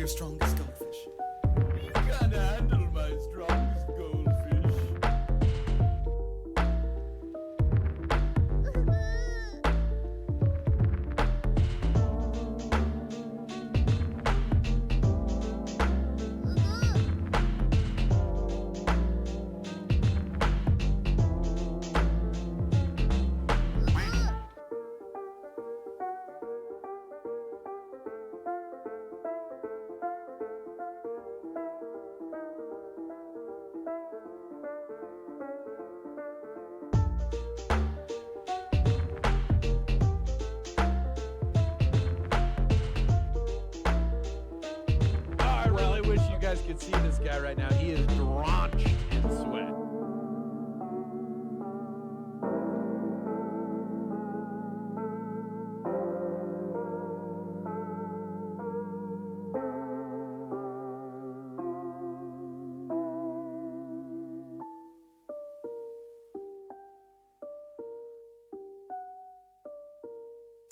your strongest goldfish. You can't handle my strongest goldfish. I really wish you guys could see this guy right now. He is drenched in sweat.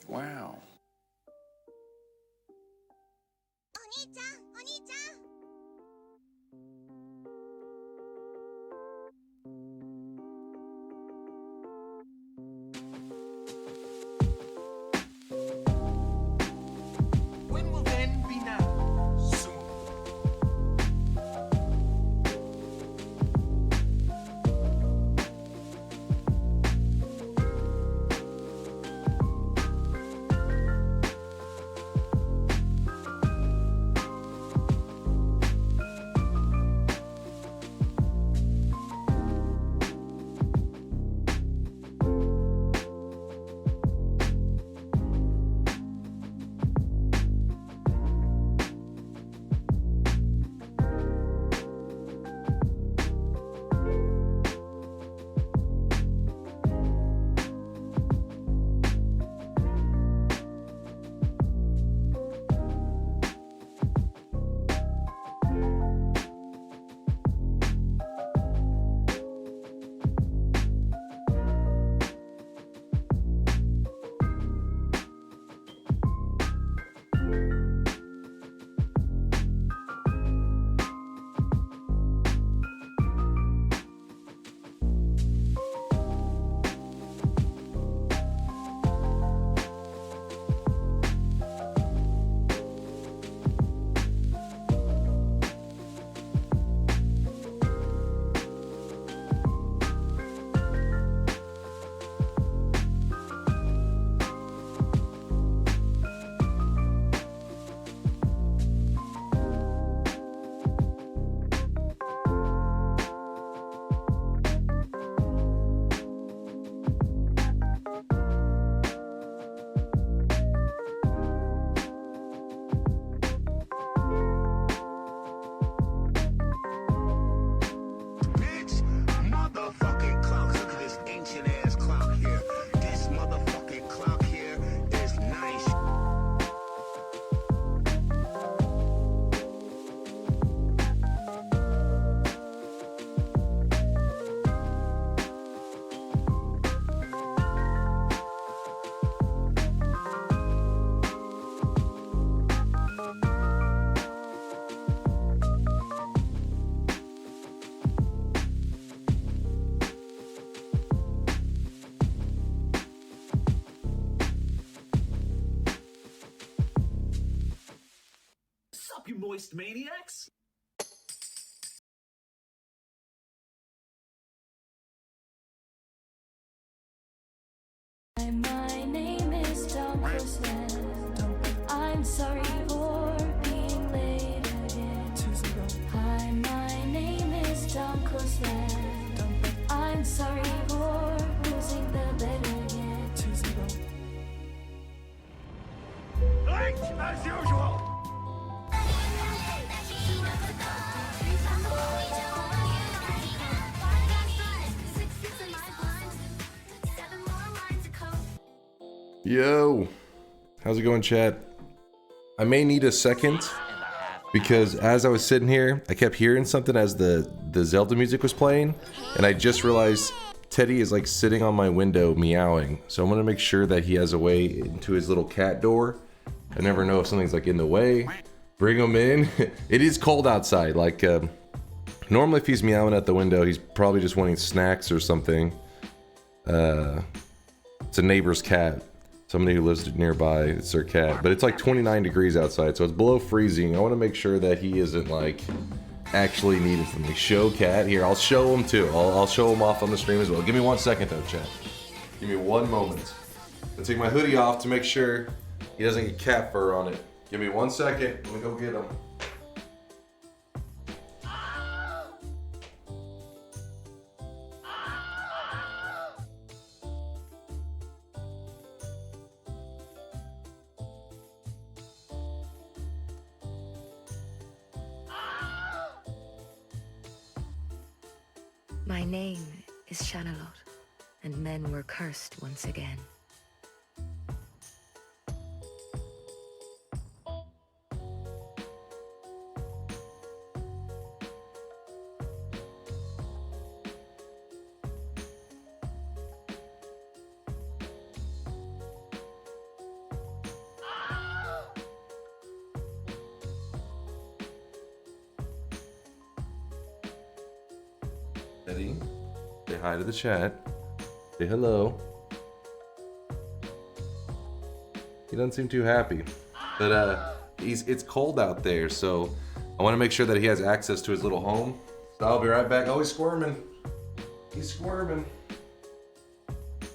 Wow. お兄ちゃん、お兄ちゃん。When will then be now? Soon. Bitch, motherfucking clock. Look at this ancient ass clock here. This motherfucking clock here is nice. Sup, you moist maniacs? My name is DunkOrSlam. I'm sorry for being late again. Hi, my name is DunkOrSlam. I'm sorry for losing the bet again. Late as usual. Yo, how's it going, chat? I may need a second because as I was sitting here, I kept hearing something as the Zelda music was playing, and I just realized Teddy is like sitting on my window meowing. So I'm gonna make sure that he has a way into his little cat door. I never know if something's like in the way Bring him in. It is cold outside. Like, normally if he's meowing at the window, he's probably just wanting snacks or something. It's a neighbor's cat. Somebody who lives nearby, it's their cat. But it's like 29 degrees outside, so it's below freezing. I want to make sure that he isn't like actually needing something. Show cat. Here, I'll show him too. I'll show him off on the stream as well. Give me 1 second though, chat. Give me 1 moment. I'll take my hoodie off to make sure he doesn't get cat fur on it. Give me 1 second. Let me go get him. My name is Shanalot, and men were cursed once again. Eddie, say hi to the chat. Say hello. He doesn't seem too happy, but it's cold out there, so I want to make sure that he has access to his little home. So I'll be right back. Oh, he's squirming. He's squirming.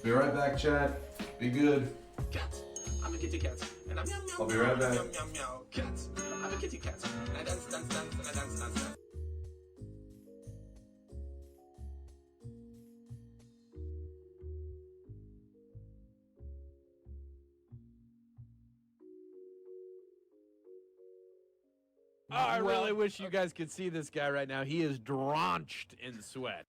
Be right back, chat. Be good. Cat. I'm a kitty cat. And I'm meow meow. I'll be right back. Meow meow meow. Cat. I'm a kitty cat. And I dance, dance, dance, and I dance, dance, dance. Oh, I really wish you guys could see this guy right now. He is drenched in sweat.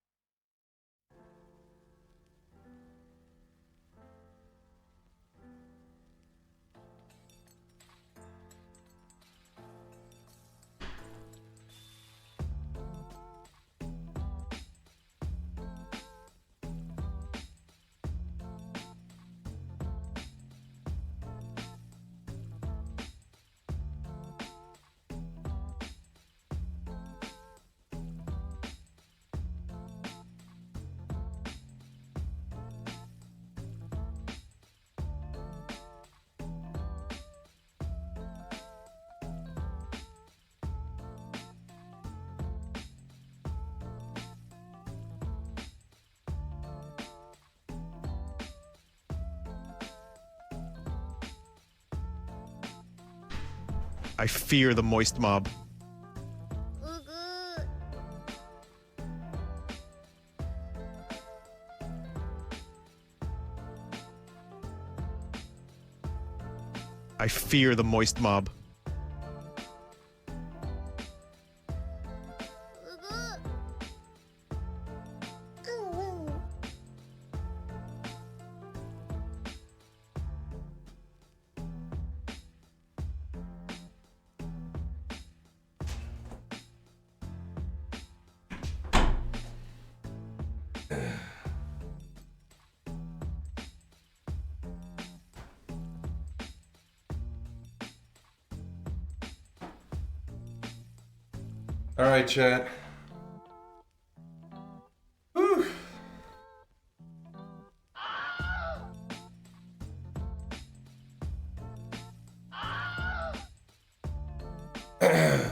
I fear the moist mob. Ugu. I fear the moist mob. Ugu. Ooh. All right, chat. Whew.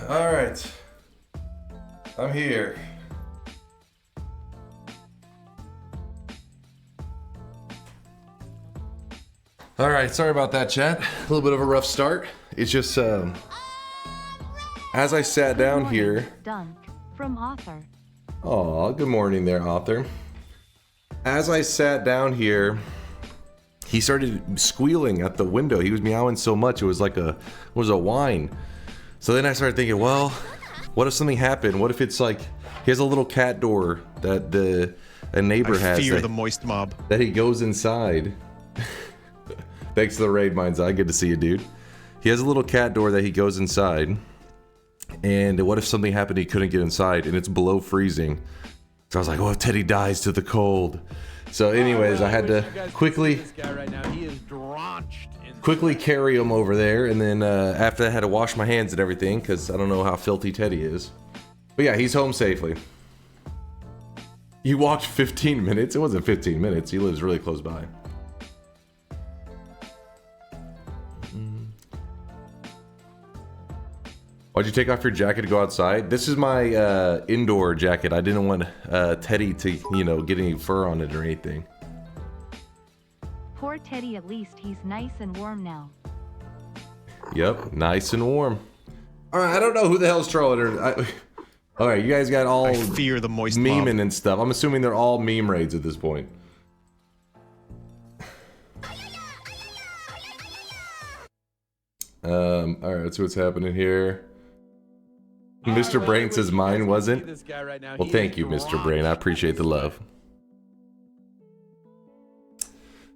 All right. I'm here. All right, sorry about that, chat. A little bit of a rough start. It's just as I sat down here. Dunk from author. Aw, good morning there, author. As I sat down here, he started squealing at the window. He was meowing so much, it was like a whine. So then I started thinking, well, what if something happened? What if it's like, he has a little cat door that a neighbor has. I fear that, the moist mob. That he goes inside. Thanks to the raid, Mind's Eye. Good to see you, dude. He has a little cat door that he goes inside. And what if something happened he couldn't get inside and it's below freezing? So I was like, oh, if Teddy dies to the cold. So anyways, I had to quickly... This guy right now, he is drenched quickly carry him over there, and then after I had to wash my hands and everything because I don't know how filthy Teddy is. But yeah, he's home safely. You walked 15 minutes? It wasn't 15 minutes. He lives really close by. Why'd you take off your jacket to go outside? This is my indoor jacket. I didn't want Teddy to, you know, get any fur on it or anything. Poor Teddy, at least he's nice and warm now. Yep, nice and warm. All right, I don't know who the hell's trolling her. All right, you guys got all I fear the moist memeing mob. and stuff. I'm assuming they're all meme raids at this point. All right, let's see what's happening here. Mr. Brain says mine wasn't. Well, thank you, Mr. Brain. I appreciate the love.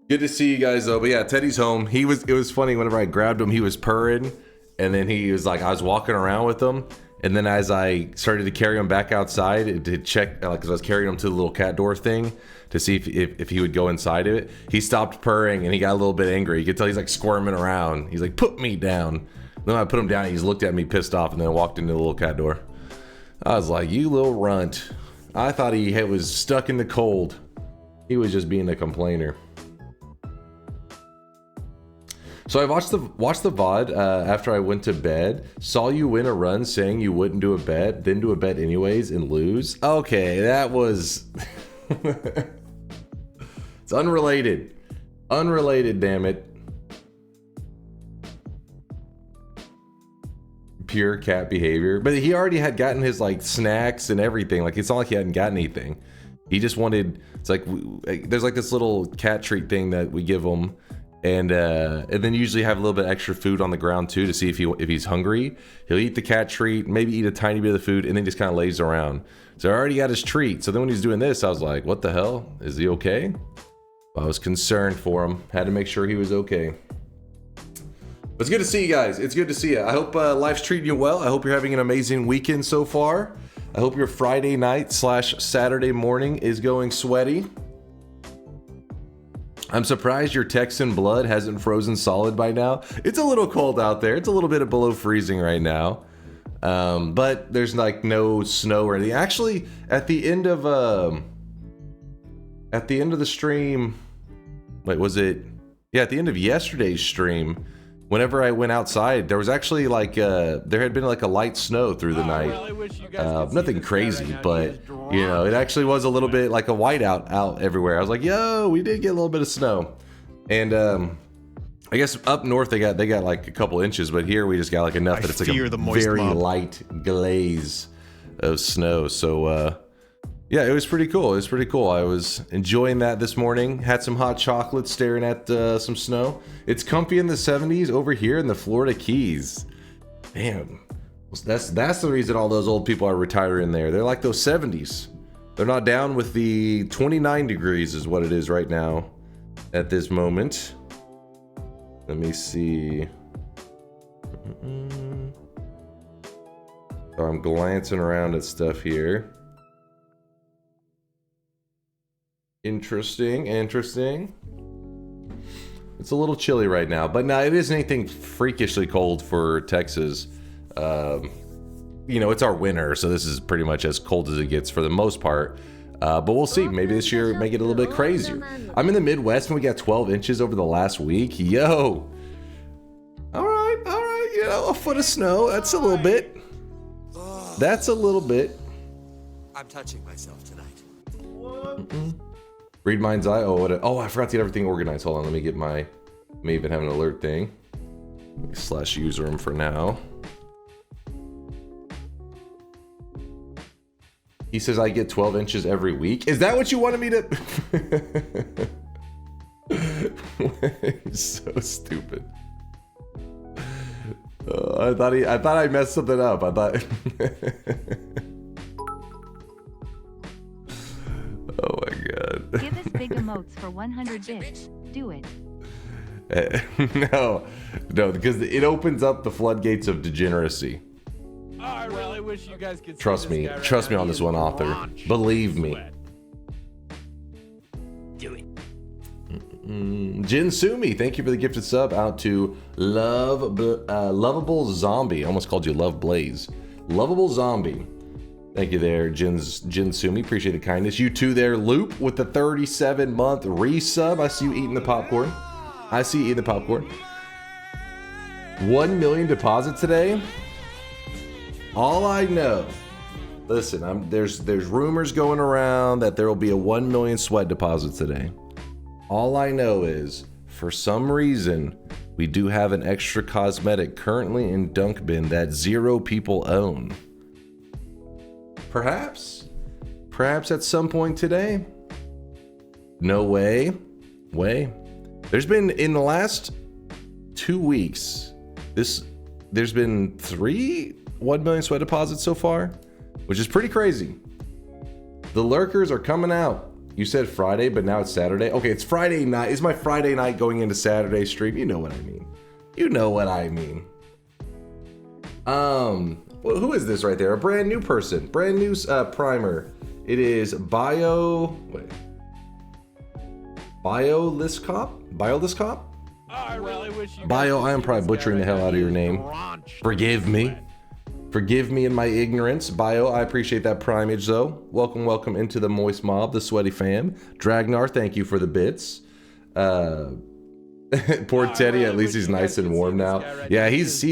Good to see you guys though. But yeah, Teddy's home. It was funny whenever I grabbed him, he was purring, and then he was like, I was walking around with him, and then as I started to carry him back outside to check, like, cause I was carrying him to the little cat door thing to see if he would go inside of it, he stopped purring and he got a little bit angry. You could tell he's like squirming around. He's like, put me down. Then I put him down, he just looked at me pissed off and then walked into the little cat door. I was like, you little runt. I thought he was stuck in the cold. He was just being a complainer. So I watched the VOD after I went to bed. Saw you win a run saying you wouldn't do a bet, then do a bet anyways and lose. Okay, that was... It's unrelated. Unrelated, damn it. Pure cat behavior. But he already had gotten his like snacks and everything. Like, it's not like he hadn't gotten anything. He just wanted, it's like, there's like this little cat treat thing that we give him, and then usually have a little bit extra food on the ground too to see if he's hungry. He'll eat the cat treat, maybe eat a tiny bit of the food, and then just kind of lays around. So I already got his treat. So then when he's doing this, I was like, what the hell? Is he okay? I was concerned for him. Had to make sure he was okay. But it's good to see you guys. It's good to see you. I hope life's treating you well. I hope you're having an amazing weekend so far. I hope your Friday night / Saturday morning is going sweaty. I'm surprised your Texan blood hasn't frozen solid by now. It's a little cold out there. It's a little bit below freezing right now. But there's like no snow or anything. Actually, at the end of the stream, wait, was it? Yeah, at the end of yesterday's stream, whenever I went outside, there was actually like there had been like a light snow through the night. Nothing crazy, but you know, it actually was a little bit like a whiteout out everywhere. I was like, yo, we did get a little bit of snow. And I guess up north they got like a couple inches, but here we just got like enough that it's like a very light glaze of snow. So yeah, it was pretty cool. It was pretty cool. I was enjoying that this morning. Had some hot chocolate, staring at some snow. It's comfy in the 70s over here in the Florida Keys. Damn, that's the reason all those old people are retiring there. They're like those 70s. They're not down with the 29 degrees is what it is right now at this moment. Let me see. So I'm glancing around at stuff here. Interesting. It's a little chilly right now, but no, it isn't anything freakishly cold for Texas. You know, it's our winter, so this is pretty much as cold as it gets for the most part. But we'll see. Maybe this year make it a little bit crazier. I'm in the Midwest and we got 12 inches over the last week. Yo. All right. You know, a foot of snow. That's a little bit. That's a little bit. I'm touching myself tonight. Read mind's eye. Oh, I forgot to get everything organized. Hold on, let me get my. May even have an alert thing. Slash user room for now. He says I get 12 inches every week. Is that what you wanted me to? So stupid. I thought I messed something up. I thought. Oh my god. Give us big emotes for 100 bits. Do it. No, because it opens up the floodgates of degeneracy. I really wish you guys could Trust me on this one, author. Believe me. Do it. Jin Sumi, thank you for the gifted sub out to Lovable Zombie. I almost called you Love Blaze. Lovable Zombie. Thank you there, Jin Sumi. Appreciate the kindness. You too there, Loop, with the 37-month resub. I see you eating the popcorn. 1 million deposit today. All I know, listen, there's rumors going around that there will be a 1 million sweat deposit today. All I know is, for some reason, we do have an extra cosmetic currently in Dunk Bin that 0 people own. Perhaps at some point today. No way. There's been, in the last 2 weeks, there's been 3 1 million sweat deposits so far, which is pretty crazy. The lurkers are coming out. You said Friday, but now it's Saturday. Okay, it's Friday night. It's my Friday night going into Saturday stream. You know what I mean. Well, who is this right there? A brand new person. Brand new primer. It is BioLiscop? I really wish you I am probably butchering the hell out of your name. Forgive me in my ignorance. Bio, I appreciate that primage though. Welcome into the moist mob, the sweaty fam. Dragnar, thank you for the bits. Poor Teddy, at least he's nice and warm now. Yeah, he's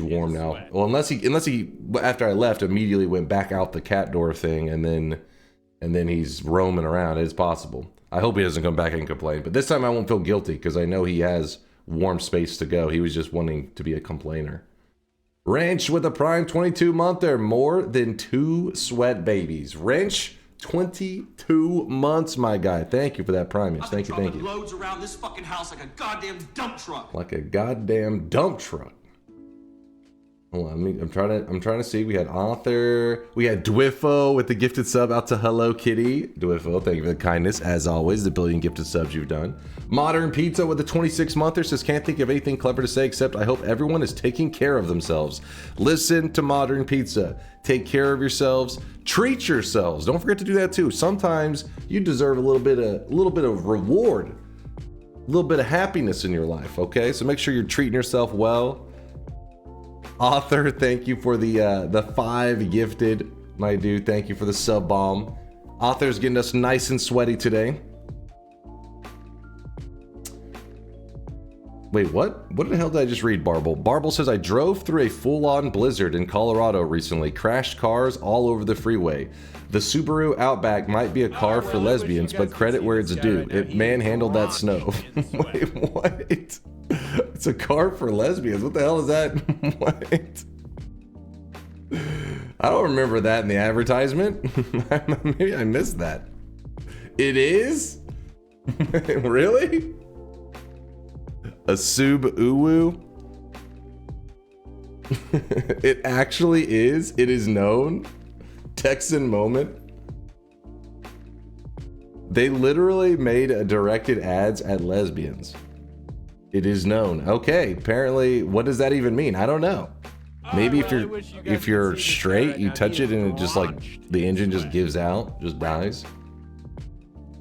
warm now. Well, unless he after I left immediately went back out the cat door thing and then he's roaming around. It's possible. I hope he doesn't come back and complain. But this time I won't feel guilty because I know he has warm space to go. He was just wanting to be a complainer. Wrench with a prime 22-monther, more than 2 sweat babies. Wrench, 22 months, my guy. Thank you for that primage. Thank you. Loads around this fucking house like a goddamn dump truck. Like a goddamn dump truck. Hold on, I'm trying to see. We had Author. We had Dwiffo with the gifted sub out to Hello Kitty. Dwiffo, thank you for the kindness. As always, the billion gifted subs you've done. Modern Pizza with the 26-monther says, can't think of anything clever to say except I hope everyone is taking care of themselves. Listen to Modern Pizza. Take care of yourselves. Treat yourselves. Don't forget to do that too. Sometimes you deserve a little bit of reward. A little bit of happiness in your life, okay? So make sure you're treating yourself well. Author, thank you for the 5 gifted, my dude. Thank you for the sub bomb. Author's getting us nice and sweaty today. Wait, what? What the hell did I just read, Barble? Barble says, I drove through a full-on blizzard in Colorado recently. Crashed cars all over the freeway. The Subaru Outback might be a car for lesbians, but credit where it's due. It manhandled that snow. Wait, what? It's a car for lesbians. What the hell is that? What? I don't remember that in the advertisement. Maybe I missed that. It is? Really? A Subaru? It actually is. It is known. Texan moment. They literally made a directed ads at lesbians. It is known. Okay, apparently, what does that even mean? I don't know. Maybe if you're straight, you touch it and it just like the engine just gives out, just dies.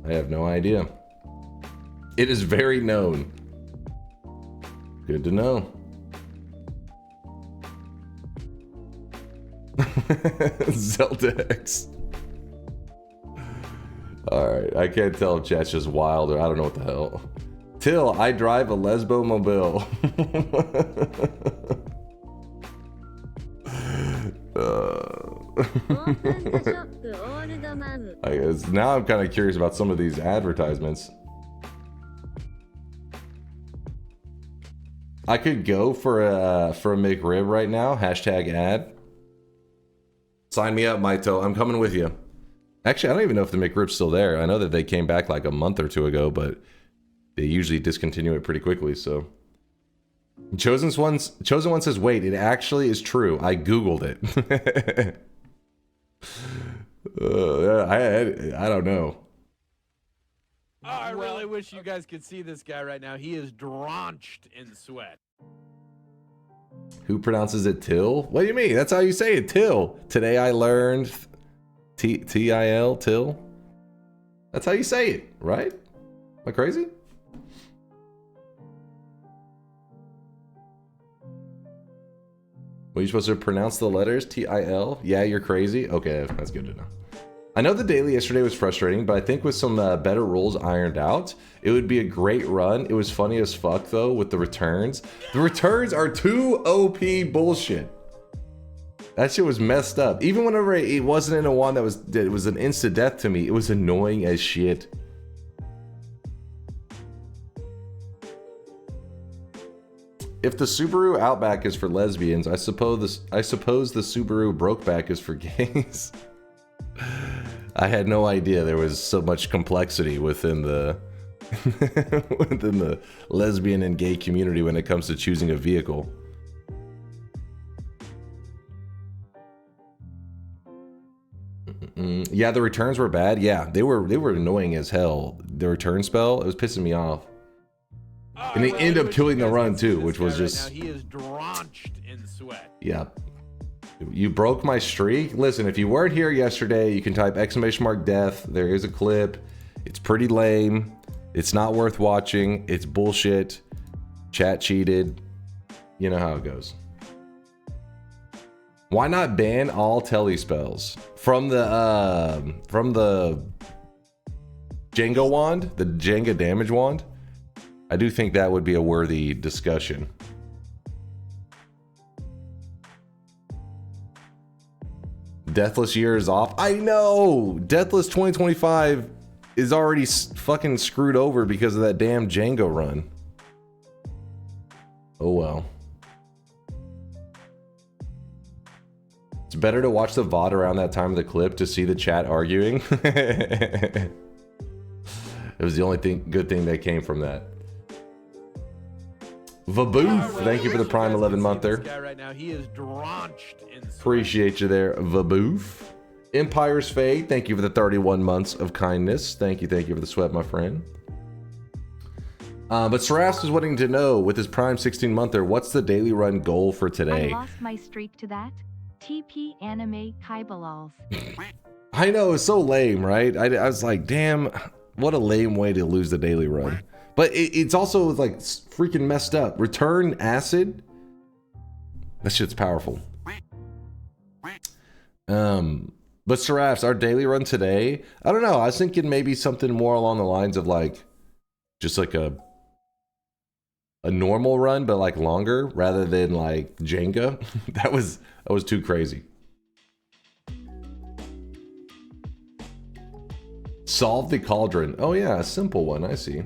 I have no idea. It is very known. Good to know. Zelda X. Alright, I can't tell if chat's just wild or I don't know what the hell. Till, I drive a Lesbo mobile. I guess now I'm kind of curious about some of these advertisements. I could go for a McRib right now. Hashtag ad. Sign me up, Maito. I'm coming with you. Actually, I don't even know if the McRib's still there. I know that they came back like a month or 2 ago, but they usually discontinue it pretty quickly, so. Chosen One says, wait, it actually is true. I Googled it. I don't know. Oh, I really wish you guys could see this guy right now. He is drenched in sweat. Who pronounces it Till? What do you mean? That's how you say it, Till. Today I learned T-I-L, Till. That's how you say it, right? Am I crazy? Are you supposed to pronounce the letters? T-I-L? Yeah, you're crazy? Okay, that's good to know. I know the daily yesterday was frustrating, but I think with some better rules ironed out, it would be a great run. It was funny as fuck, though, with the returns. The returns are too OP bullshit. That shit was messed up. Even whenever it wasn't in a one that was an instant death to me, it was annoying as shit. If the Subaru Outback is for lesbians, I suppose the Subaru Brokeback is for gays. I had no idea there was so much complexity within the within the lesbian and gay community when it comes to choosing a vehicle. Yeah, the returns were bad. Yeah, they were annoying as hell. The return spell, it was pissing me off. And they end up killing the run too, which was just. Right now, he is drenched in sweat. Yep. You broke my streak. Listen, if you weren't here yesterday, you can type !death. There is a clip. It's pretty lame. It's not worth watching. It's bullshit. Chat cheated. You know how it goes. Why not ban all telly spells from the Jenga wand, the Jenga damage wand? I do think that would be a worthy discussion. Deathless year is off. I know! Deathless 2025 is already fucking screwed over because of that damn Django run. Oh well. It's better to watch the VOD around that time of the clip to see the chat arguing. It was the only good thing that came from that. Vaboof, thank you for the Prime 11 monther. This guy right now, he is drenched in sweat. Appreciate you there, Vaboof. Empire's Fade, thank you for the 31 months of kindness. Thank you for the sweat, my friend. But Sarafs was wanting to know, with his Prime 16 monther, what's the daily run goal for today? I lost my streak to that. TP anime Kaibalals. I know, it's so lame, right? I was like, damn, what a lame way to lose the daily run. But it's also like freaking messed up. Return acid? That shit's powerful. But Seraph, our daily run today, I don't know. I was thinking maybe something more along the lines of like, just like a normal run, but like longer rather than like Jenga. that was too crazy. Solve the cauldron. Oh yeah, a simple one. I see.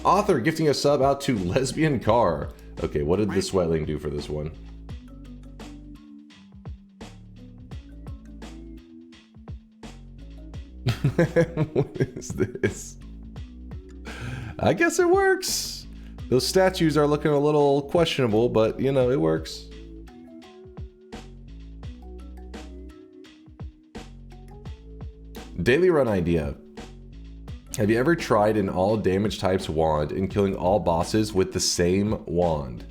Author gifting a sub out to Lesbian Car. Okay, what did the Sweatling do for this one? What is this? I guess it works. Those statues are looking a little questionable, but you know, it works. Daily run idea. Have you ever tried an all damage types wand and killing all bosses with the same wand?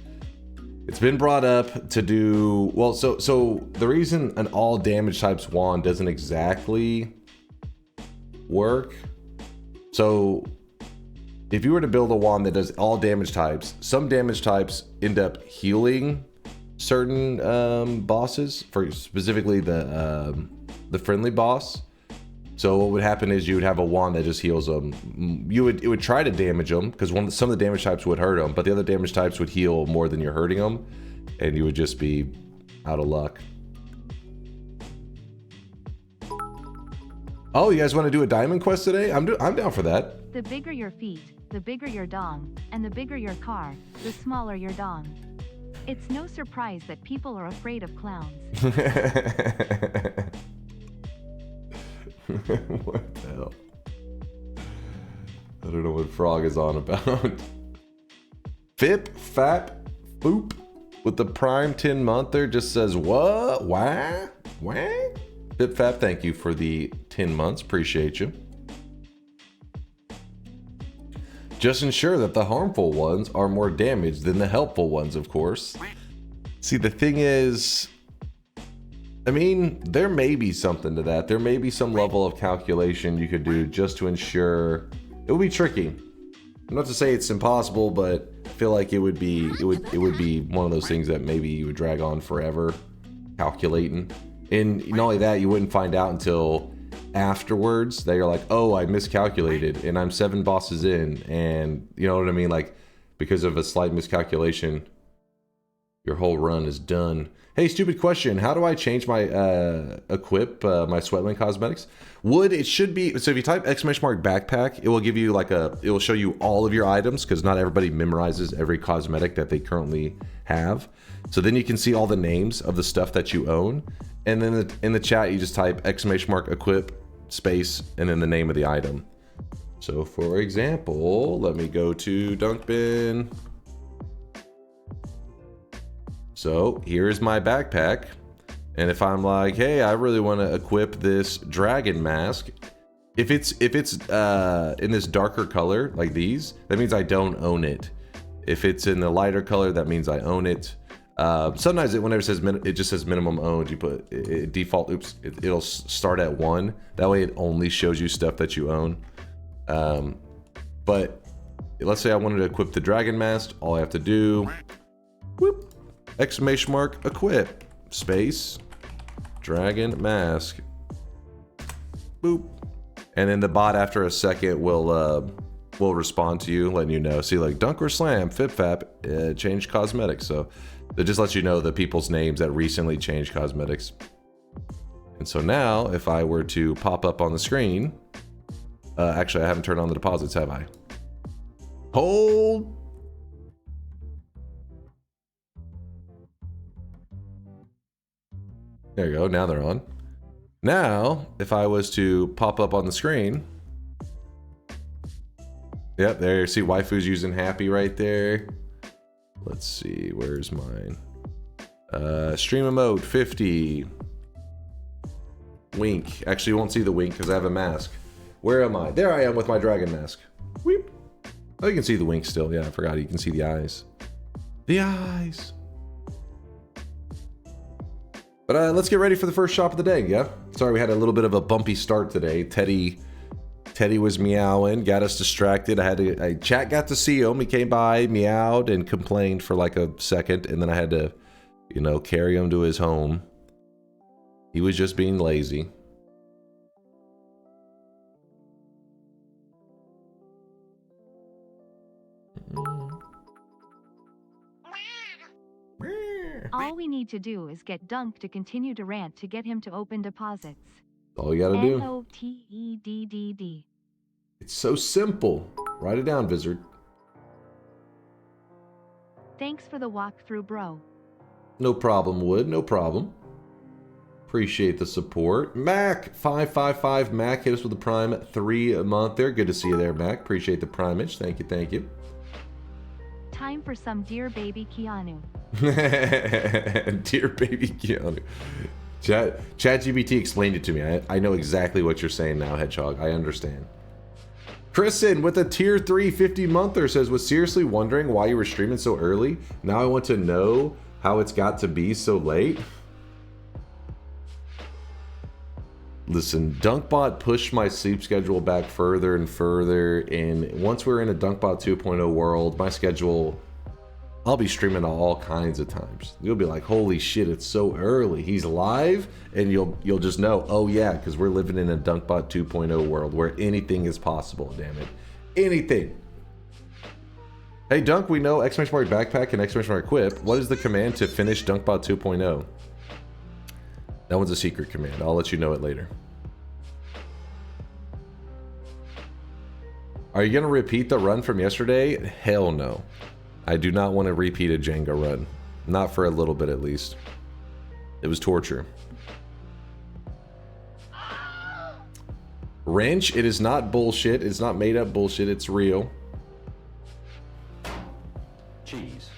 It's been brought up to do, well, so the reason an all damage types wand doesn't exactly work. So if you were to build a wand that does all damage types, some damage types end up healing certain bosses, for specifically the friendly boss. So what would happen is you would have a wand that just heals them. It would try to damage them because some of the damage types would hurt them, but the other damage types would heal more than you're hurting them, and you would just be out of luck. Oh, you guys want to do a diamond quest today? I'm down for that. The bigger your feet, the bigger your dong, and the bigger your car, the smaller your dong. It's no surprise that people are afraid of clowns. What the hell? I don't know what Frog is on about. Fip, Fap, Boop with the Prime 10 monther just says, what? Why? Why? Fip, Fap, thank you for the 10 months. Appreciate you. Just ensure that the harmful ones are more damaged than the helpful ones, of course. See, the thing is, I mean, there may be something to that. There may be some level of calculation you could do just to ensure. It would be tricky. Not to say it's impossible, but I feel like it would be one of those things that maybe you would drag on forever, calculating. And not only that, you wouldn't find out until afterwards that you're like, oh, I miscalculated and I'm 7 bosses in, and you know what I mean? Like, because of a slight miscalculation, your whole run is done. Hey, stupid question. How do I change my equip, my Sweatland cosmetics? It should be, so if you type !backpack, it will give you like it will show you all of your items, because not everybody memorizes every cosmetic that they currently have. So then you can see all the names of the stuff that you own. And then in the chat, you just type !equip space and then the name of the item. So for example, let me go to Dunk Bin. So here's my backpack, and if I'm like, hey, I really want to equip this dragon mask, if it's in this darker color like these, that means I don't own it. If it's in the lighter color, that means I own it. Sometimes whenever it says it just says minimum owned, you put default. Oops, it'll start at 1. That way, it only shows you stuff that you own. But let's say I wanted to equip the dragon mask. All I have to do, whoop. !equip space dragon mask, boop, and then the bot after a second will respond to you, letting you know. See, like DunkOrSlam, FipFap, changed cosmetics. So it just lets you know the people's names that recently changed cosmetics. And so now, if I were to pop up on the screen, actually I haven't turned on the deposits, have I? Hold. There you go, now they're on. Now, if I was to pop up on the screen, yep, there, see waifu's using happy right there. Let's see, where's mine? Stream emote, 50. Wink, actually you won't see the wink because I have a mask. Where am I? There I am with my dragon mask. Weep. Oh, you can see the wink still, yeah, I forgot you can see the eyes. The eyes. But let's get ready for the first shop of the day, yeah? Sorry, we had a little bit of a bumpy start today. Teddy was meowing, got us distracted. Chat got to see him. He came by, meowed, and complained for like a second, and then I had to, you know, carry him to his home. He was just being lazy. All we need to do is get Dunk to continue to rant to get him to open deposits. All you gotta do. NOTEDDD. It's so simple. Write it down, Vizard. Thanks for the walkthrough, bro. No problem, Wood. No problem. Appreciate the support. Mac 555 Mac hit us with the Prime 3 a month there. Good to see you there, Mac. Appreciate the Primage. Thank you, thank you. Time for some Dear Baby Keanu. Dear Baby Keanu. ChatGPT explained it to me. I know exactly what you're saying now, Hedgehog. I understand. Kristen with a tier 3 50-monther says, was seriously wondering why you were streaming so early. Now I want to know how it's got to be so late. Listen, DunkBot pushed my sleep schedule back further and further, and once we're in a DunkBot 2.0 world, my schedule, I'll be streaming all kinds of times. You'll be like, holy shit, it's so early. He's live, and you'll just know, oh yeah, because we're living in a DunkBot 2.0 world where anything is possible, damn it. Anything. Hey Dunk, we know !backpack and !equip. What is the command to finish DunkBot 2.0? That one's a secret command. I'll let you know it later. Are you going to repeat the run from yesterday? Hell no. I do not want to repeat a Jenga run. Not for a little bit at least. It was torture. Wrench, it is not bullshit. It's not made up bullshit. It's real. Cheese.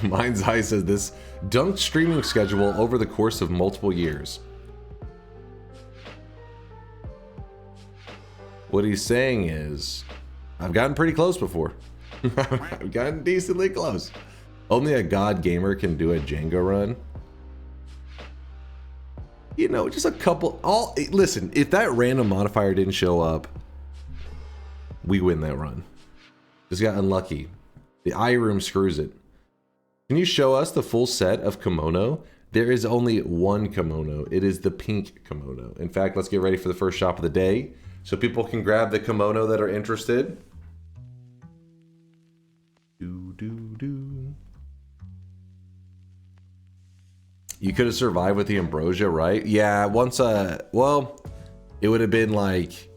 Mind's Eye says this Dunk streaming schedule over the course of multiple years. What he's saying is, I've gotten pretty close before. I've gotten decently close. Only a god gamer can do a Jenga run. you know, just a couple. Listen, if that random modifier didn't show up, we win that run. Just got unlucky. The eye room screws it. Can you show us the full set of kimono? There is only one kimono. It is the pink kimono. In fact, let's get ready for the first shop of the day so people can grab the kimono that are interested. You could have survived with the ambrosia, right? Yeah, once well, it would have been like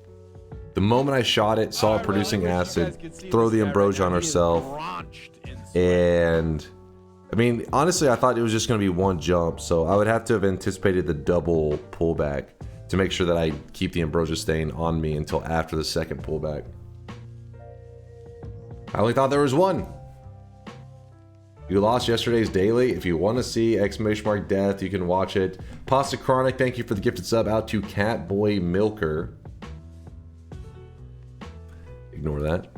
the moment I shot it, saw it producing acid, throw the ambrosia on herself, and I mean, honestly, I thought it was just going to be one jump, so I would have to have anticipated the double pullback to make sure that I keep the ambrosia stain on me until after the second pullback. I only thought there was one. You lost yesterday's daily. If you want to see !death, you can watch it. Pasta Chronic, thank you for the gifted sub out to Catboy Milker. Ignore that.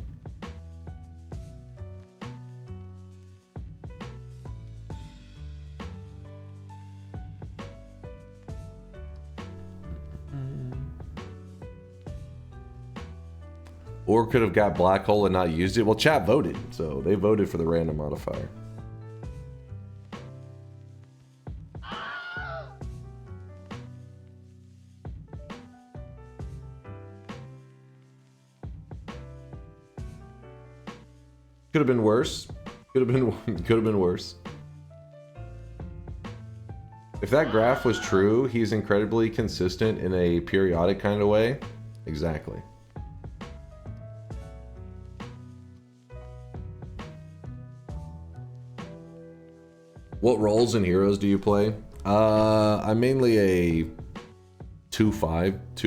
Or could have got black hole and not used it. Well, chat voted, so they voted for the random modifier. Could have been worse. Could have been worse. If that graph was true, he's incredibly consistent in a periodic kind of way. Exactly. What roles and heroes do you play? I'm mainly a 2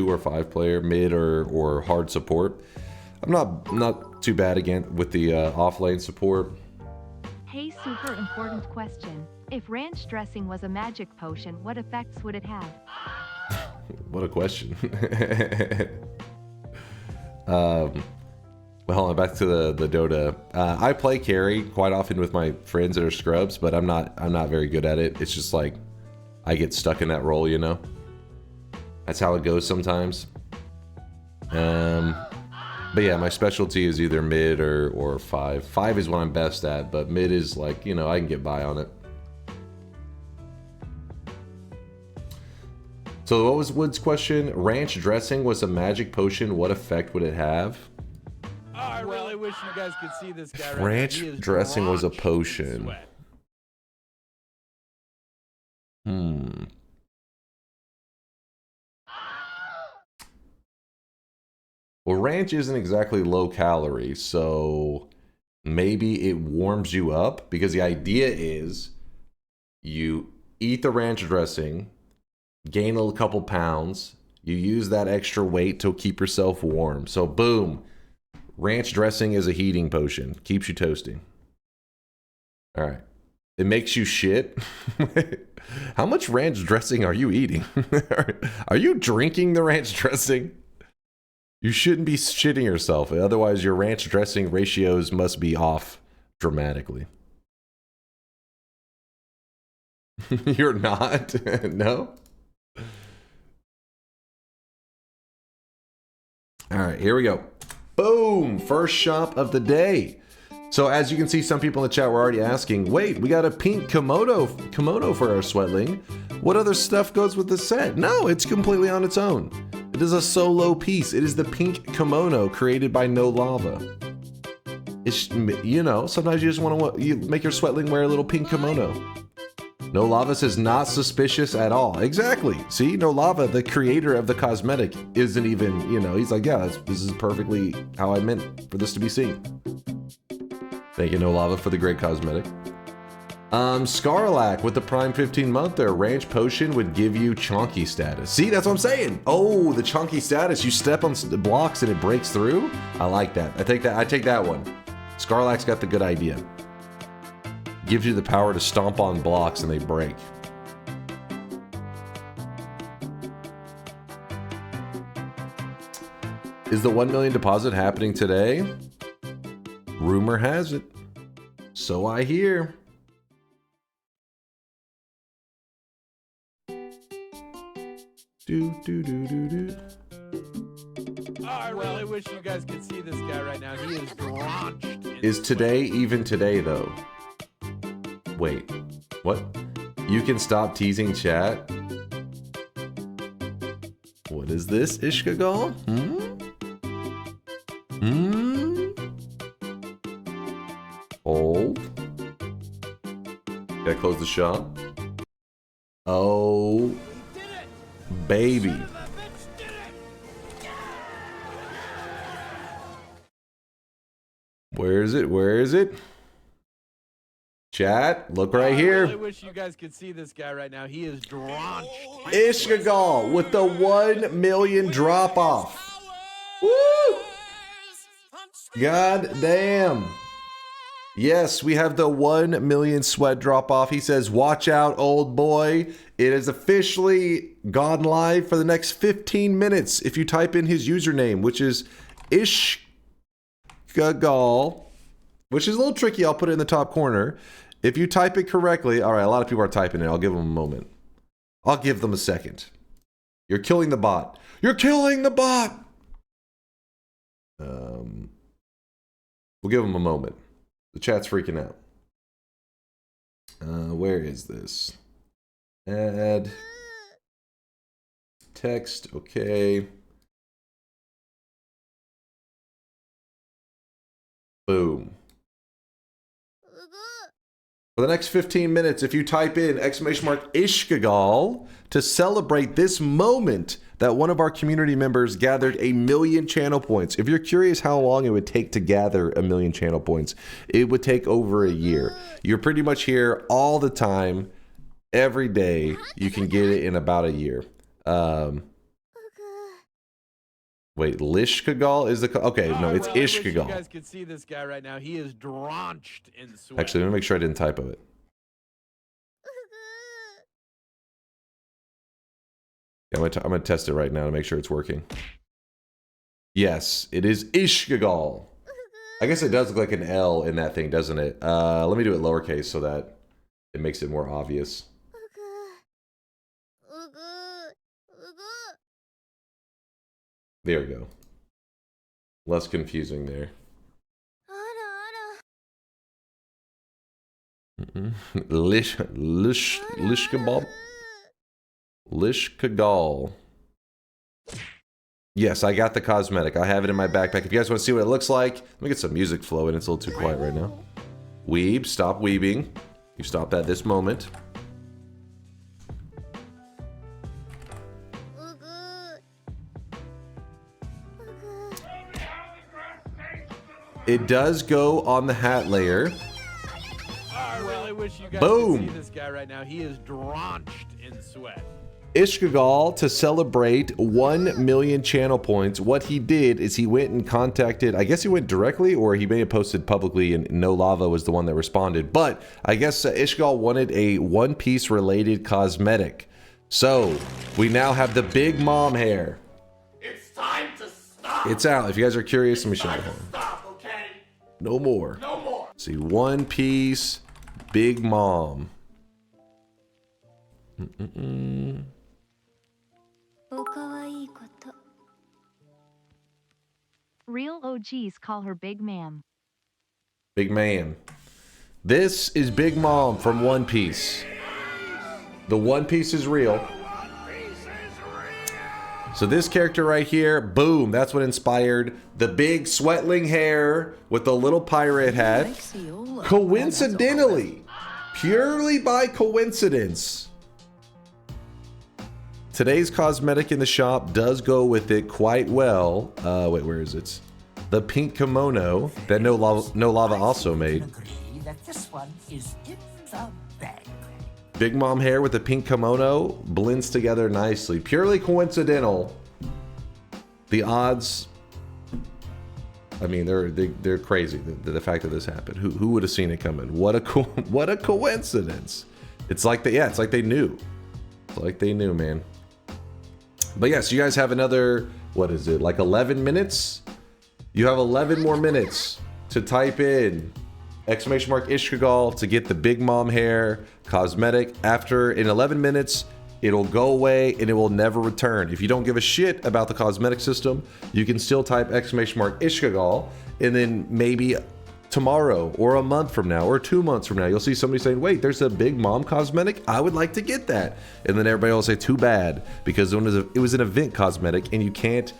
or 5 player, mid or hard support. I'm not too bad again with the off lane support. Hey, super important question. If ranch dressing was a magic potion, what effects would it have? What a question. Well, hold on, back to the Dota. I play carry quite often with my friends that are scrubs, but I'm not very good at it. It's just like I get stuck in that role, you know. That's how it goes sometimes. But yeah, my specialty is either mid or 5. 5 is what I'm best at, but mid is like, you know, I can get by on it. So what was Wood's question? Ranch dressing was a magic potion. What effect would it have? Oh, I really wish you guys could see this guy right now. Ranch He is dressing was a drenched in potion. sweat. Well, ranch isn't exactly low calorie, so maybe it warms you up, because the idea is you eat the ranch dressing, gain a couple pounds, you use that extra weight to keep yourself warm. So boom, ranch dressing is a heating potion, keeps you toasty. All right. It makes you shit. How much ranch dressing are you eating? Are you drinking the ranch dressing? You shouldn't be shitting yourself. Otherwise, your ranch dressing ratios must be off dramatically. You're not? No? All right, here we go. Boom! First shop of the day. So as you can see, some people in the chat were already asking, wait, we got a pink kimono for our sweatling. What other stuff goes with the set? No, it's completely on its own. It is a solo piece. It is the pink kimono created by No Lava. It's, you know, sometimes you just want to make your sweatling wear a little pink kimono. No Lava says not suspicious at all. Exactly. See, No Lava, the creator of the cosmetic, isn't even, you know, he's like, yeah, this is perfectly how I meant for this to be seen. Thank you, No Lava, for the great cosmetic. Scarlac with the Prime 15 month there. Ranch potion would give you chonky status. See, that's what I'm saying. Oh, the chonky status. You step on the blocks and it breaks through. I like that. I take that one. Scarlac's got the good idea. Gives you the power to stomp on blocks and they break. Is the 1 million deposit happening today? Rumor has it. So I hear. Oh, I really wish you guys could see this guy right now. He is drenched. Is today even today, though? Wait, what? You can stop teasing chat? What is this, Ishkagal? Hold. Gotta close the shop. Oh, baby. Where is it? Where is it? Chat, look right here. I really wish you guys could see this guy right now. He is drenched. Ishkagal with the 1 million drop off. Woo! God damn. Yes, we have the 1 million sweat drop off. He says, watch out, old boy. It has officially gone live for the next 15 minutes. If you type in his username, which is Ishkagal, which is a little tricky. I'll put it in the top corner. If you type it correctly, all right, a lot of people are typing it. I'll give them a moment. I'll give them a second. You're killing the bot. You're killing the bot. We'll give them a moment. The chat's freaking out. Where is this? Add text. Okay. Boom. For the next 15 minutes, if you type in !Ishkagal to celebrate this moment that one of our community members gathered 1 million channel points. If you're curious how long it would take to gather 1 million channel points, it would take over a year. You're pretty much here all the time, every day. You can get it in about a year. Wait, Lishkagal is the... Okay, no, it's Ishkagal. You guys could see this guy right now. He is drenched in sweat. Actually, let me make sure I didn't typo it. Yeah, I'm gonna test it right now to make sure it's working. Yes, it is Ishkagal. I guess it does look like an L in that thing, doesn't it? Let me do it lowercase so that it makes it more obvious. There we go. Less confusing there. Lishkagal. Lishkagal. Yes, I got the cosmetic. I have it in my backpack. If you guys want to see what it looks like, let me get some music flowing. It's a little too quiet right now. Weeb, stop weebing. You stop at this moment. It does go on the hat layer. I really wish you guys Boom. could see this guy right now. He is drenched in sweat. Ishkagal, to celebrate 1 million channel points, what he did is he went and contacted, I guess he went directly, or he may have posted publicly, and No Lava was the one that responded. But I guess Ishkagal wanted a One Piece related cosmetic. So we now have the Big Mom hair. It's time to stop. It's out. If you guys are curious, let me show you. Stop, okay? No more. No more. See, One Piece, Big Mom. Real OGs call her Big Ma'am. Big man. This is Big Mom from One Piece. The One Piece is real. So this character right here, boom, that's what inspired the big sweatling hair with the little pirate hat. Coincidentally, purely by coincidence, today's cosmetic in the shop does go with it quite well. Wait, where is it? The pink kimono that No Lava also made. Big Mom hair with the pink kimono blends together nicely. Purely coincidental. The odds, I mean, they're crazy. The fact that this happened. Who would have seen it coming? What a coincidence. It's like it's like they knew. It's like they knew, man. But yes, you guys have another, what is it, like 11 minutes? You have 11 more minutes to type in !Ishkagal to get the Big Mom hair cosmetic. After, in 11 minutes, It'll go away and it will never return. If you don't give a shit about the cosmetic system, you can still type !Ishkagal, and then maybe tomorrow or a month from now or 2 months from now, you'll see somebody saying, wait, there's a Big Mom cosmetic. I would like to get that. And then everybody will say, too bad, because it was an event cosmetic and it can't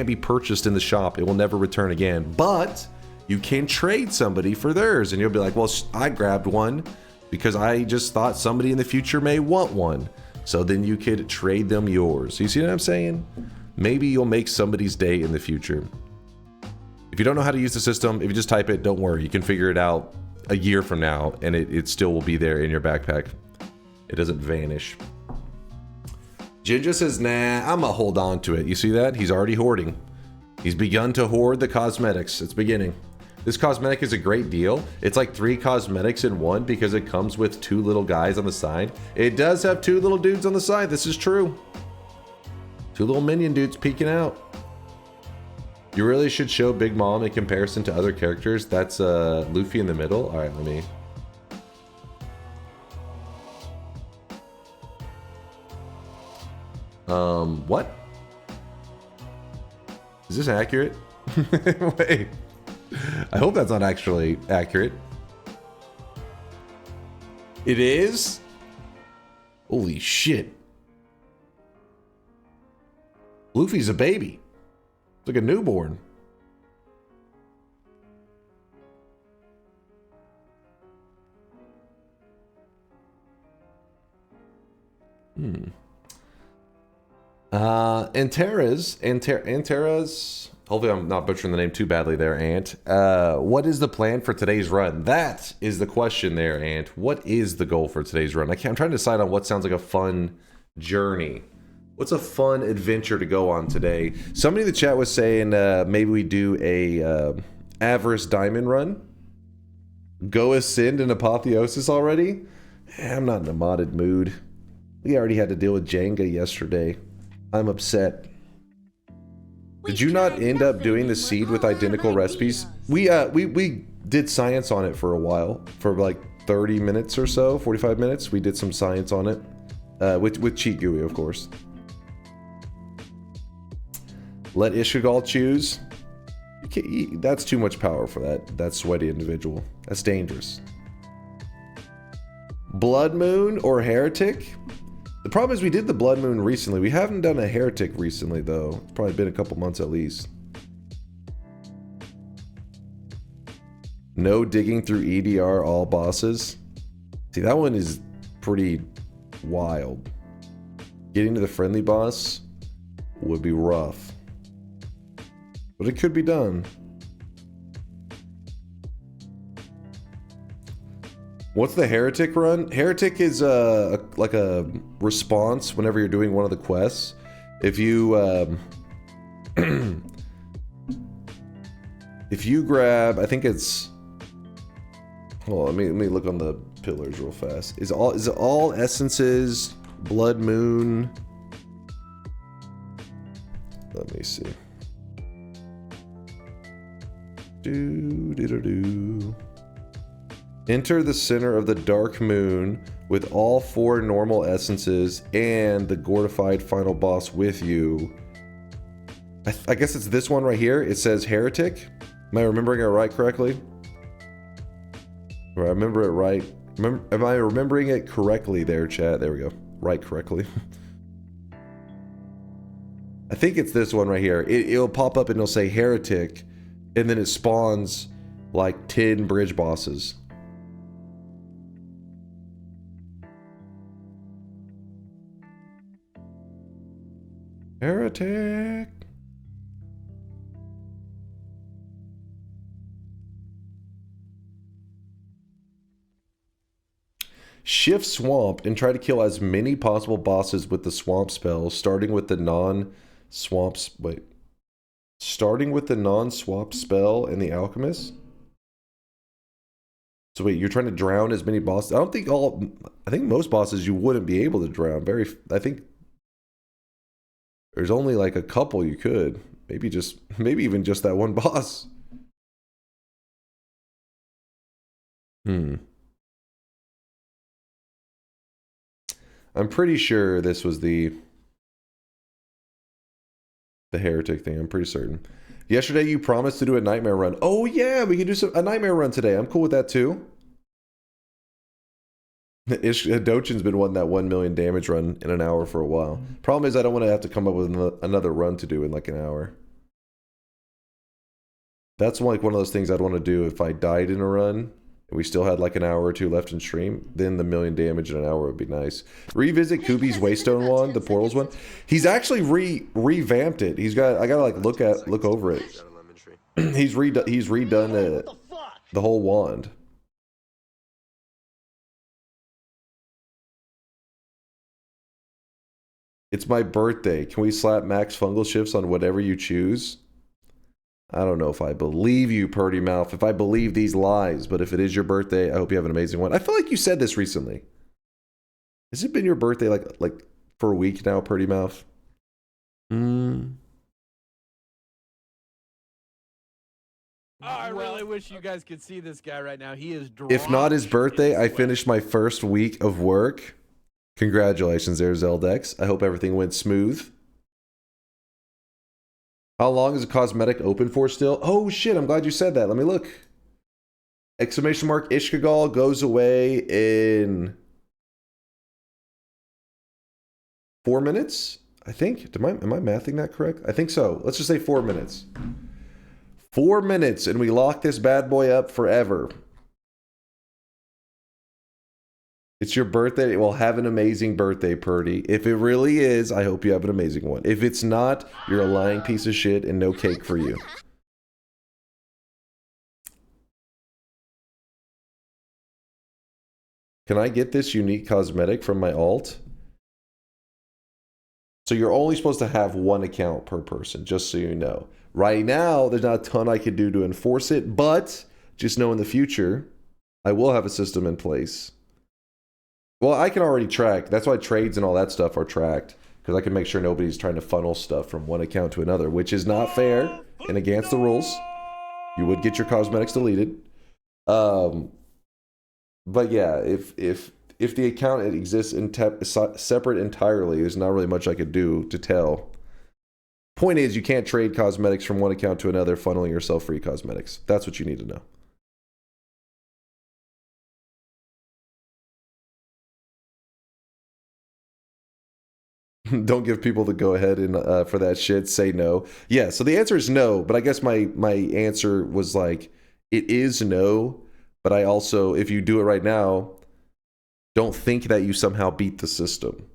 be purchased in the shop. It will never return again. But you can trade somebody for theirs, and you'll be like, well, I grabbed one because I just thought somebody in the future may want one. So then you could trade them yours. You see what I'm saying? Maybe you'll make somebody's day in the future. If you don't know how to use the system, if you just type it, don't worry. You can figure it out a year from now, and it still will be there in your backpack. It doesn't vanish. Ginger says, nah, I'm gonna hold on to it. You see that? He's already hoarding. He's begun to hoard the cosmetics. It's beginning. This cosmetic is a great deal. It's like 3 cosmetics in one because it comes with 2 little guys on the side. It does have 2 little dudes on the side. This is true. 2 little minion dudes peeking out. You really should show Big Mom in comparison to other characters. That's Luffy in the middle. All right, let me... what? Is this accurate? Wait. I hope that's not actually accurate. It is? Holy shit. Luffy's a baby. It's like a newborn. Antera's, hopefully I'm not butchering the name too badly there, Ant. What is the plan for today's run? That is the question there, Ant. What is the goal for today's run? I'm trying to decide on what sounds like a fun journey. What's a fun adventure to go on today? Somebody in the chat was saying maybe we do a Avarice Diamond run. Go Ascend and Apotheosis already? I'm not in a modded mood. We already had to deal with Jenga yesterday. I'm upset. Did you not end up doing the seed with identical recipes? We did science on it for a while, for like 30 minutes or so, 45 minutes. We did some science on it, with Cheat GUI, of course. Let Ishkagal choose. That's too much power for that sweaty individual. That's dangerous. Blood Moon or Heretic? The problem is we did the Blood Moon recently. We haven't done a Heretic recently, though. It's probably been a couple months at least. No digging through EDR all bosses. See, that one is pretty wild. Getting to the friendly boss would be rough. But it could be done. What's the Heretic run? Heretic is like a response whenever you're doing one of the quests. If you if you grab, I think it's, hold on, let me look on the pillars real fast. Is it all essences, Blood Moon? Let me see. Do. Enter the center of the Dark Moon with all 4 normal essences and the Gordified final boss with you. I guess it's this one right here. It says Heretic. Am I remembering it right correctly? Or I remember it right. Am I remembering it correctly there, chat? There we go. Right correctly. I think it's this one right here. It'll pop up and it'll say Heretic, and then it spawns like 10 bridge bosses. Heretic. Shift Swamp and try to kill as many possible bosses with the Swamp spell, starting with the non-swamp spell and the Alchemist. So wait, you're trying to drown as many bosses? I think most bosses you wouldn't be able to drown. I think there's only like a couple you could. Maybe even just that one boss. I'm pretty sure this was the heretic thing. I'm pretty certain. Yesterday you promised to do a nightmare run. Oh yeah, we can do a nightmare run today. I'm cool with that too. Dochin's been wanting that 1 million damage run in an hour for a while. Problem is I don't want to have to come up with another run to do in like an hour. That's like one of those things I'd want to do if I died in a run and we still had like an hour or two left in stream. Then the 1 million damage in an hour would be nice. Revisit Kubi's Waystone wand, the Portals one. He's actually revamped it. I gotta like look over it. he's redone the whole wand. It's my birthday. Can we slap max fungal shifts on whatever you choose? I don't know if I believe you, Purdy Mouth, if I believe these lies, but if it is your birthday, I hope you have an amazing one. I feel like you said this recently. Has it been your birthday like for a week now, Purdy Mouth? Oh, I really wish you guys could see this guy right now. He is If not his birthday, I finished my first week of work. Congratulations there, Zeldex. I hope everything went smooth. How long is a cosmetic open for still? Oh shit, I'm glad you said that. Let me look. Exclamation mark Ishkagal goes away in 4 minutes, I think. Am I mathing that correct? I think so. Let's just say 4 minutes. 4 minutes and we lock this bad boy up forever. It's your birthday. Well, have an amazing birthday, Purdy. If it really is, I hope you have an amazing one. If it's not, you're a lying piece of shit and no cake for you. Can I get this unique cosmetic from my alt? So you're only supposed to have one account per person, just so you know. Right now, there's not a ton I could do to enforce it, but just know in the future, I will have a system in place. Well, I can already track. That's why trades and all that stuff are tracked. Because I can make sure nobody's trying to funnel stuff from one account to another, which is not fair and against the rules. You would get your cosmetics deleted. But yeah, if the account exists separate entirely, there's not really much I could do to tell. Point is, you can't trade cosmetics from one account to another, funneling yourself free cosmetics. That's what you need to know. Don't give people the go ahead and for that shit. Say no. Yeah, so the answer is no, but I guess my answer was like, it is no, but I also, if you do it right now, don't think that you somehow beat the system,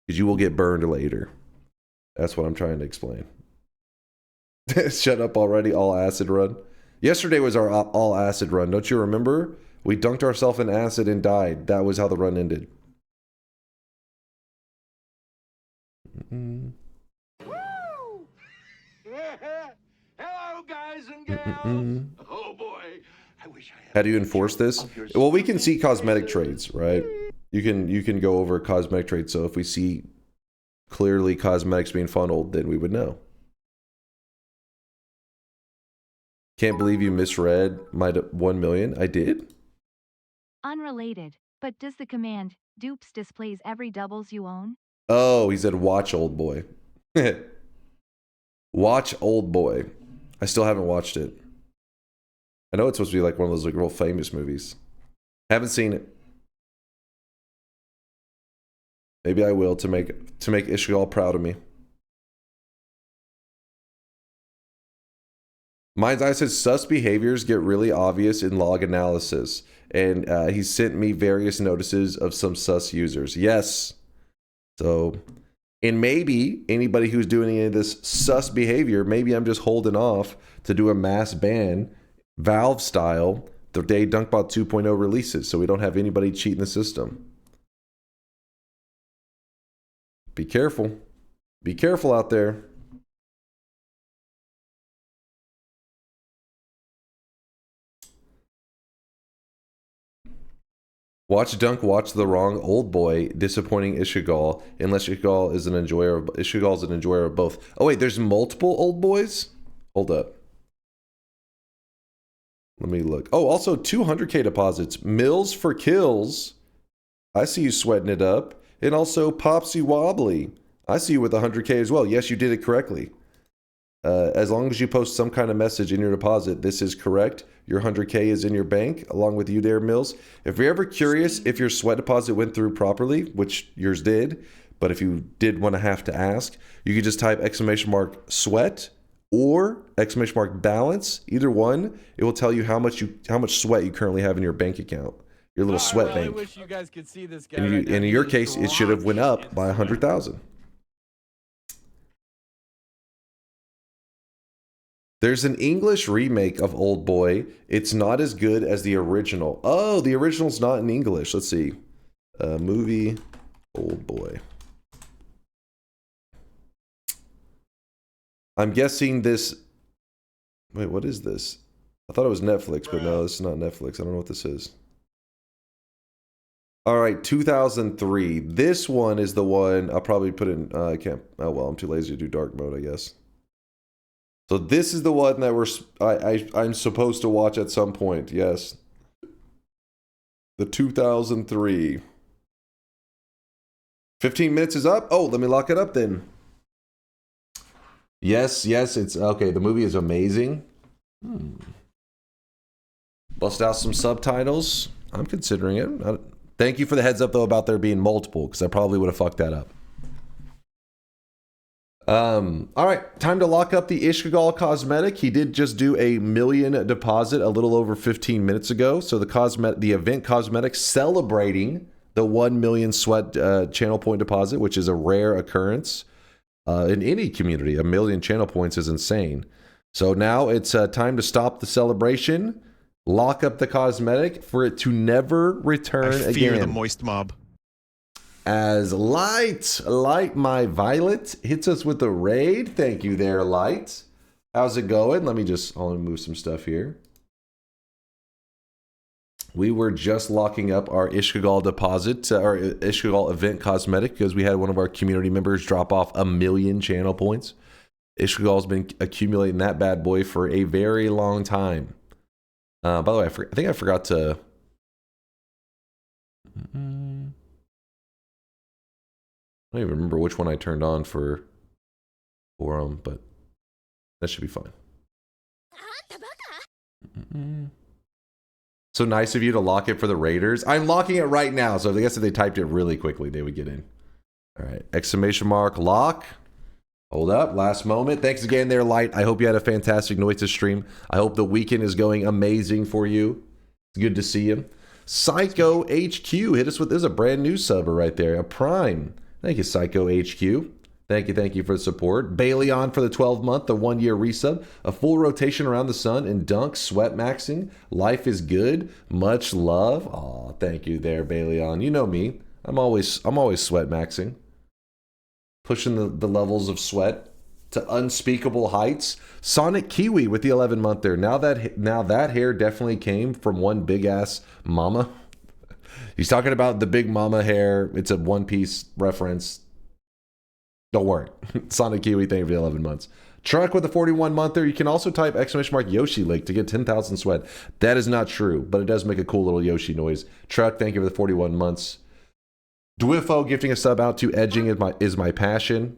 because you will get burned later. That's what I'm trying to explain. Shut up already, all acid run. Yesterday was our all acid run. Don't you remember? We dunked ourselves in acid and died. That was how the run ended. Woo! Hello, guys and gals. Oh boy, I wish I had. How do you enforce this? Well, we can see cosmetic trades, right? You can go over cosmetic trades. So if we see clearly cosmetics being funneled, then we would know. Can't believe you misread my 1 million. I did. Unrelated, but does the command dupes displays every doubles you own? Oh, he said watch Old Boy. Watch Old Boy. I still haven't watched it. I know it's supposed to be like one of those like real famous movies. Haven't seen it. Maybe I will to make Ishgal proud of me. Mind's Eye says sus behaviors get really obvious in log analysis, and he sent me various notices of some sus users. Yes. So, and maybe anybody who's doing any of this sus behavior, maybe I'm just holding off to do a mass ban, Valve style, the day DunkBot 2.0 releases, so we don't have anybody cheating the system. Be careful. Be careful out there. Watch Dunk watch the wrong Old Boy, disappointing Ishgal, unless Ishgal is an enjoyer of both. Oh wait, there's multiple Old Boys? Hold up. Let me look. Oh, also 200k deposits. Mills for kills. I see you sweating it up. And also Popsy Wobbly. I see you with 100K as well. Yes, you did it correctly. As long as you post some kind of message in your deposit, this is correct. Your 100K is in your bank, along with you there, Mills. If you're ever curious if your sweat deposit went through properly, which yours did, but if you did want to have to ask, you could just type !sweat or !balance. Either one, it will tell you how much sweat you currently have in your bank account. Your little sweat I really bank. wish you guys could see this guy. And, right now. and in He your is case, it should have went drenched up in by 100,000. There's an English remake of Old Boy. It's not as good as the original. Oh, the original's not in English. Let's see. Movie Old Boy. I'm guessing this... Wait, what is this? I thought it was Netflix, but no, this is not Netflix. I don't know what this is. All right, 2003. This one is the one I'll probably put in... I can't... Oh, well, I'm too lazy to do dark mode, I guess. So this is the one that I'm supposed to watch at some point. Yes. The 2003. 15 minutes is up. Oh, let me lock it up then. Yes, it's okay. The movie is amazing. Bust out some subtitles. I'm considering it. Thank you for the heads up though about there being multiple, because I probably would have fucked that up. All right, time to lock up the Ishkagal cosmetic. He did just do a $1 million deposit a little over 15 minutes ago. So the event cosmetic celebrating the 1 million sweat channel point deposit, which is a rare occurrence in any community. 1 million channel points is insane. So now it's time to stop the celebration, lock up the cosmetic for it to never return again. I fear the moist mob. As Light my Violet hits us with the raid. Thank you there, Light. How's it going? Let me just move some stuff here. We were just locking up our Ishkagal deposit, our Ishkagal event cosmetic, because we had one of our community members drop off 1 million channel points. Ishkagal's been accumulating that bad boy for a very long time. By the way, I think I forgot to... I don't even remember which one I turned on for them, but that should be fine. So nice of you to lock it for the Raiders. I'm locking it right now, so I guess if they typed it really quickly, they would get in. All right, ! Lock. Hold up, last moment. Thanks again there, Light. I hope you had a fantastic Noita stream. I hope the weekend is going amazing for you. It's good to see you. Psycho HQ hit us with, there's a brand new subber right there, a Prime. Thank you, Psycho HQ. Thank you for the support. Bailey on for the 12-month, the 1-year resub. A full rotation around the sun and dunk, sweat maxing. Life is good. Much love. Aw, thank you there, Bailey on. You know me. I'm always sweat maxing. Pushing the levels of sweat to unspeakable heights. Sonic Kiwi with the 11-month there. Now that hair definitely came from one big ass mama. He's talking about the big mama hair. It's a One Piece reference. Don't worry. Sonic Kiwi, thank you for the 11 months. Truck with a 41-monther. You can also type !Yoshi Lake to get 10,000 sweat. That is not true, but it does make a cool little Yoshi noise. Truck, thank you for the 41 months. Dwiffo gifting a sub out to edging is my passion.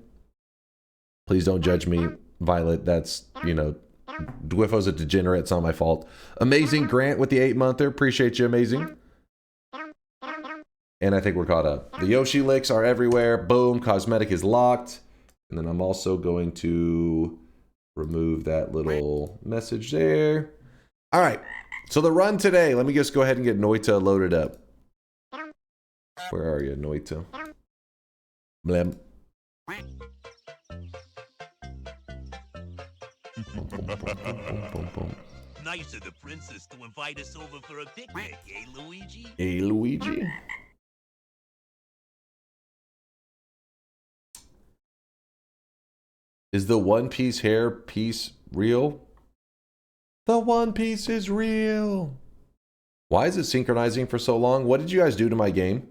Please don't judge me, Violet. That's, Dwiffo's a degenerate. It's not my fault. Amazing Grant with the 8-monther. Appreciate you, Amazing. And I think we're caught up. The Yoshi licks are everywhere. Boom, cosmetic is locked. And then I'm also going to remove that little message there. All right, so the run today. Let me just go ahead and get Noita loaded up. Where are you, Noita? Blem. Nice of the princess to invite us over for a picnic, eh, Luigi? Hey, Luigi. Is the One Piece hair piece real? The One Piece is real. Why is it synchronizing for so long? What did you guys do to my game?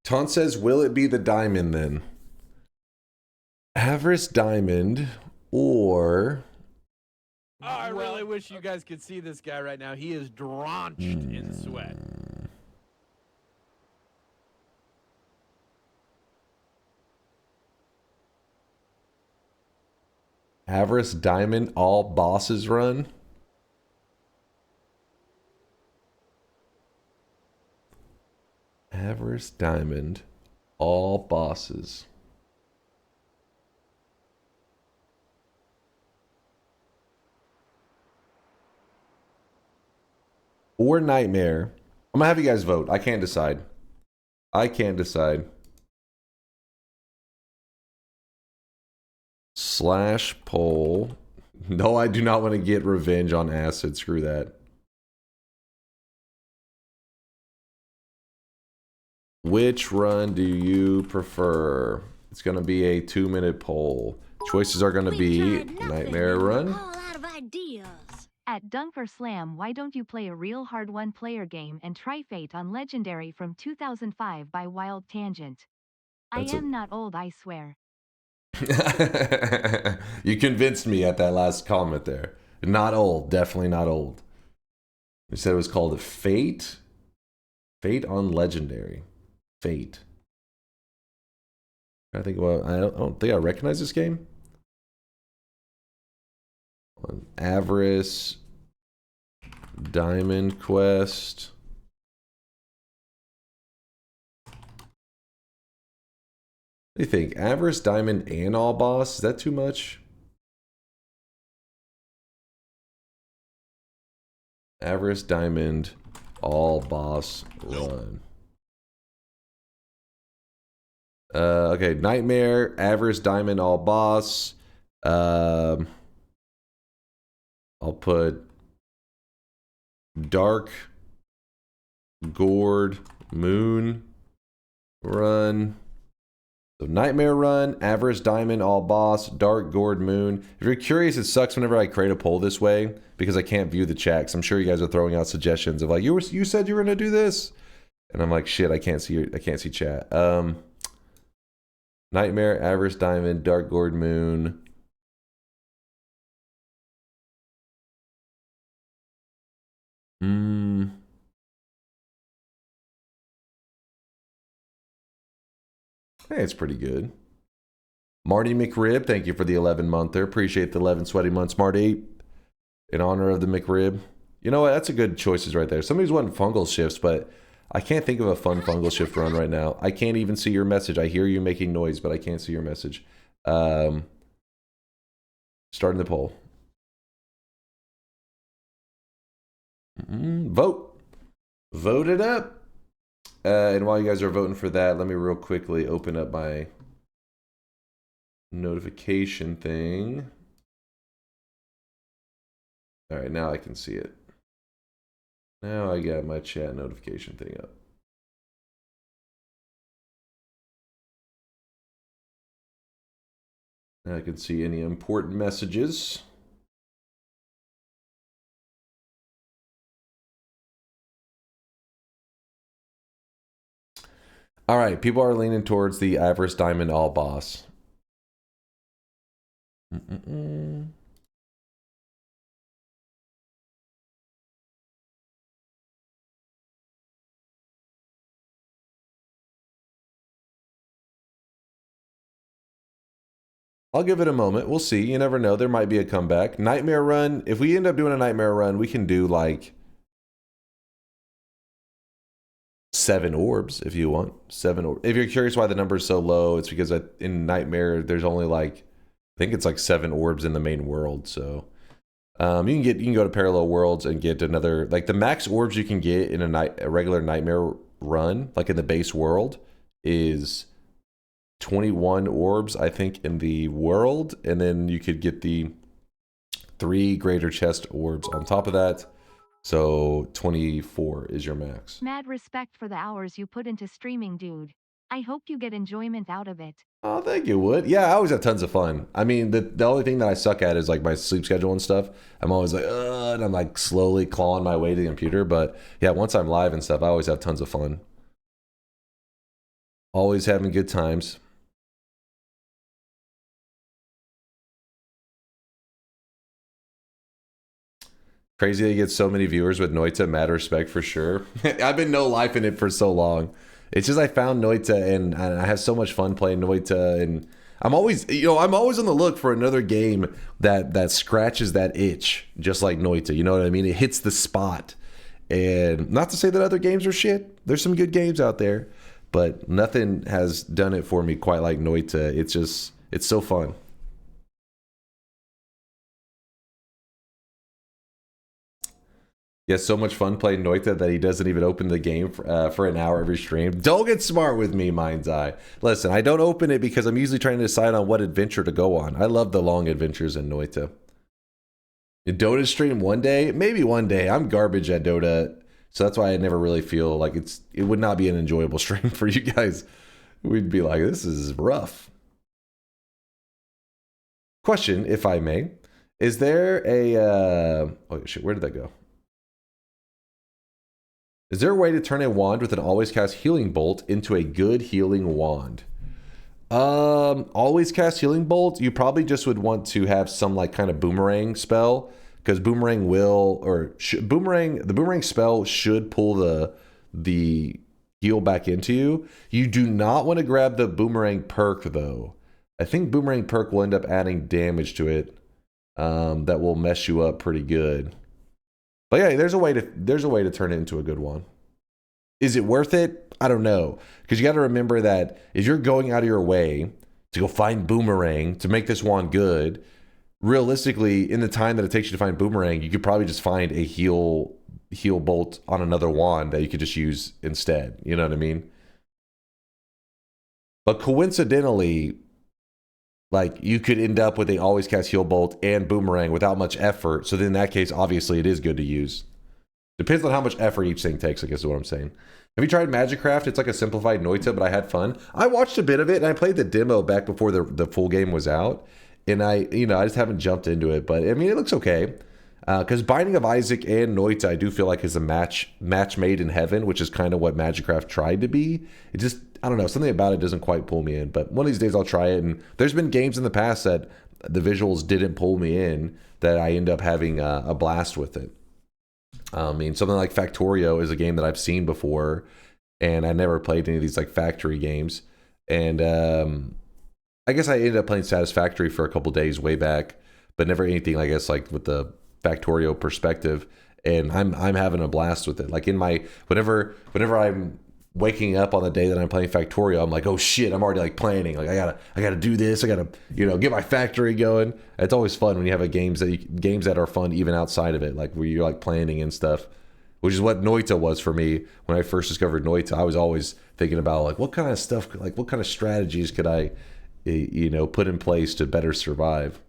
Taunt says, will it be the diamond then? Avarice Diamond or... Oh, I really wish you guys could see this guy right now. He is drenched in sweat. Avarice Diamond all bosses run. Avarice Diamond all bosses. Or Nightmare. I'm gonna have you guys vote. I can't decide. I can't decide. Slash poll. No, I do not want to get revenge on acid. Screw that. Which run do you prefer? It's going to be a 2-minute poll. Choices are going to be Nightmare Run. At DunkOrSlam, why don't you play a real hard one-player game and try Fate on Legendary from 2005 by Wild Tangent? I am not old, I swear. You convinced me at that last comment there. Not old. Definitely not old. You said it was called Fate? Fate on Legendary. Fate. I think, well, I don't think I recognize this game. Avarice Diamond Quest. What do you think? Avarice Diamond and all boss? Is that too much? Avarice Diamond all boss run. Okay, Nightmare, Avarice Diamond all boss. I'll put Dark Gourd Moon run. So Nightmare Run, Avarice Diamond, All Boss, Dark Gourd Moon. If you're curious, it sucks whenever I create a poll this way because I can't view the chat. 'Cause I'm sure you guys are throwing out suggestions of like, you said you were gonna do this, and I'm like, shit, I can't see chat. Nightmare, Avarice Diamond, Dark Gourd Moon. Hey, it's pretty good. Marty McRib, thank you for the 11-monther. Appreciate the 11 sweaty months, Marty. In honor of the McRib. You know what? That's a good choices right there. Somebody's wanting fungal shifts, but I can't think of a fun fungal shift run right now. I can't even see your message. I hear you making noise, but I can't see your message. Starting the poll. Vote. Vote it up. And while you guys are voting for that, let me real quickly open up my notification thing. All right, now I can see it. Now I got my chat notification thing up. Now I can see any important messages. All right, people are leaning towards the Avarice Diamond all boss. I'll give it a moment. We'll see. You never know. There might be a comeback. Nightmare Run. If we end up doing a Nightmare Run, we can do like 7 orbs if you want. 7 orbs. If you're curious why the number is so low, it's because in Nightmare there's only like, I think it's like 7 orbs in the main world. So you can go to parallel worlds and get another, like the max orbs you can get in a regular Nightmare Run, like in the base world, is 21 orbs, I think, in the world, and then you could get the 3 greater chest orbs on top of that. So 24 is your max. Mad respect for the hours you put into streaming, dude. I hope you get enjoyment out of it. Oh, thank you, Wood. Yeah, I always have tons of fun. I mean, the only thing that I suck at is like my sleep schedule and stuff. I'm always like, and I'm like slowly clawing my way to the computer. But yeah, once I'm live and stuff, I always have tons of fun. Always having good times. Crazy that you get so many viewers with Noita. Mad respect for sure. I've been no life in it for so long. It's just I found Noita and I have so much fun playing Noita, and I'm always on the look for another game that scratches that itch, just like Noita. You know what I mean? It hits the spot. And not to say that other games are shit. There's some good games out there, but nothing has done it for me quite like Noita. It's so fun. He has so much fun playing Noita that he doesn't even open the game for an hour every stream. Don't get smart with me, Mind's Eye. Listen, I don't open it because I'm usually trying to decide on what adventure to go on. I love the long adventures in Noita. A Dota stream one day? Maybe one day. I'm garbage at Dota, so that's why I never really feel like it would not be an enjoyable stream for you guys. We'd be like, this is rough. Question, if I may. Is there a... oh, shit, where did that go? Is there a way to turn a wand with an always cast healing bolt into a good healing wand? Always cast healing bolt, you probably just would want to have some like kind of boomerang spell, because boomerang will, or the boomerang spell should pull the heal back into you. You do not want to grab the boomerang perk though. I think boomerang perk will end up adding damage to it that will mess you up pretty good. But yeah, there's a way to turn it into a good one. Is it worth it? I don't know. Because you got to remember that if you're going out of your way to go find Boomerang to make this wand good, realistically, in the time that it takes you to find Boomerang, you could probably just find a heal bolt on another wand that you could just use instead. You know what I mean? But coincidentally, like, you could end up with a always cast heal bolt and boomerang without much effort. So then in that case, obviously it is good to use. Depends on how much effort each thing takes, I guess is what I'm saying. Have you tried Magicraft? It's like a simplified Noita, but I had fun. I watched a bit of it and I played the demo back before the full game was out. And I just haven't jumped into it, but I mean, it looks okay. Because Binding of Isaac and Noita, I do feel like is a match made in heaven, which is kind of what Magicraft tried to be. It just, I don't know, something about it doesn't quite pull me in. But one of these days I'll try it. And there's been games in the past that the visuals didn't pull me in that I end up having a blast with it. I mean, something like Factorio is a game that I've seen before, and I never played any of these like factory games. And I guess I ended up playing Satisfactory for a couple days way back, but never anything, I guess, like with the Factorio perspective. And I'm having a blast with it. Like in my whenever I'm waking up on the day that I'm playing Factorio, I'm like, oh shit, I'm already like planning. Like I gotta do this. I gotta get my factory going. It's always fun when you have games that are fun even outside of it, like where you're like planning and stuff. Which is what Noita was for me when I first discovered Noita. I was always thinking about like what kind of stuff, like what kind of strategies could I, put in place to better survive.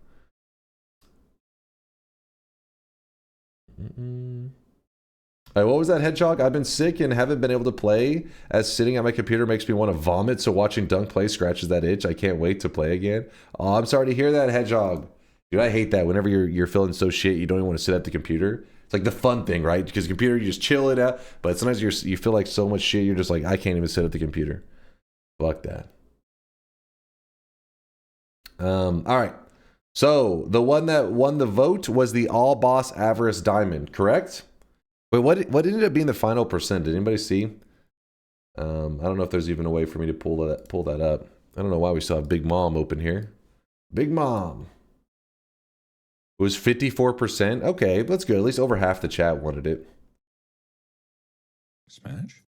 All right, what was that, Hedgehog? I've been sick and haven't been able to play, as sitting at my computer makes me want to vomit, so watching Dunk play scratches that itch. I can't wait to play again. Oh, I'm sorry to hear that, Hedgehog. Dude, I hate that. Whenever you're feeling so shit, you don't even want to sit at the computer. It's like the fun thing, right? Because computer, you just chill it out. But sometimes you feel like so much shit, you're just like, I can't even sit at the computer. Fuck that. All right. So the one that won the vote was the all boss Avarice Diamond, correct? Wait, what ended up being the final percent? Did anybody see? I don't know if there's even a way for me to pull that up. I don't know why we still have Big Mom open here. Big Mom. It was 54%. Okay, that's good. At least over half the chat wanted it. Smash.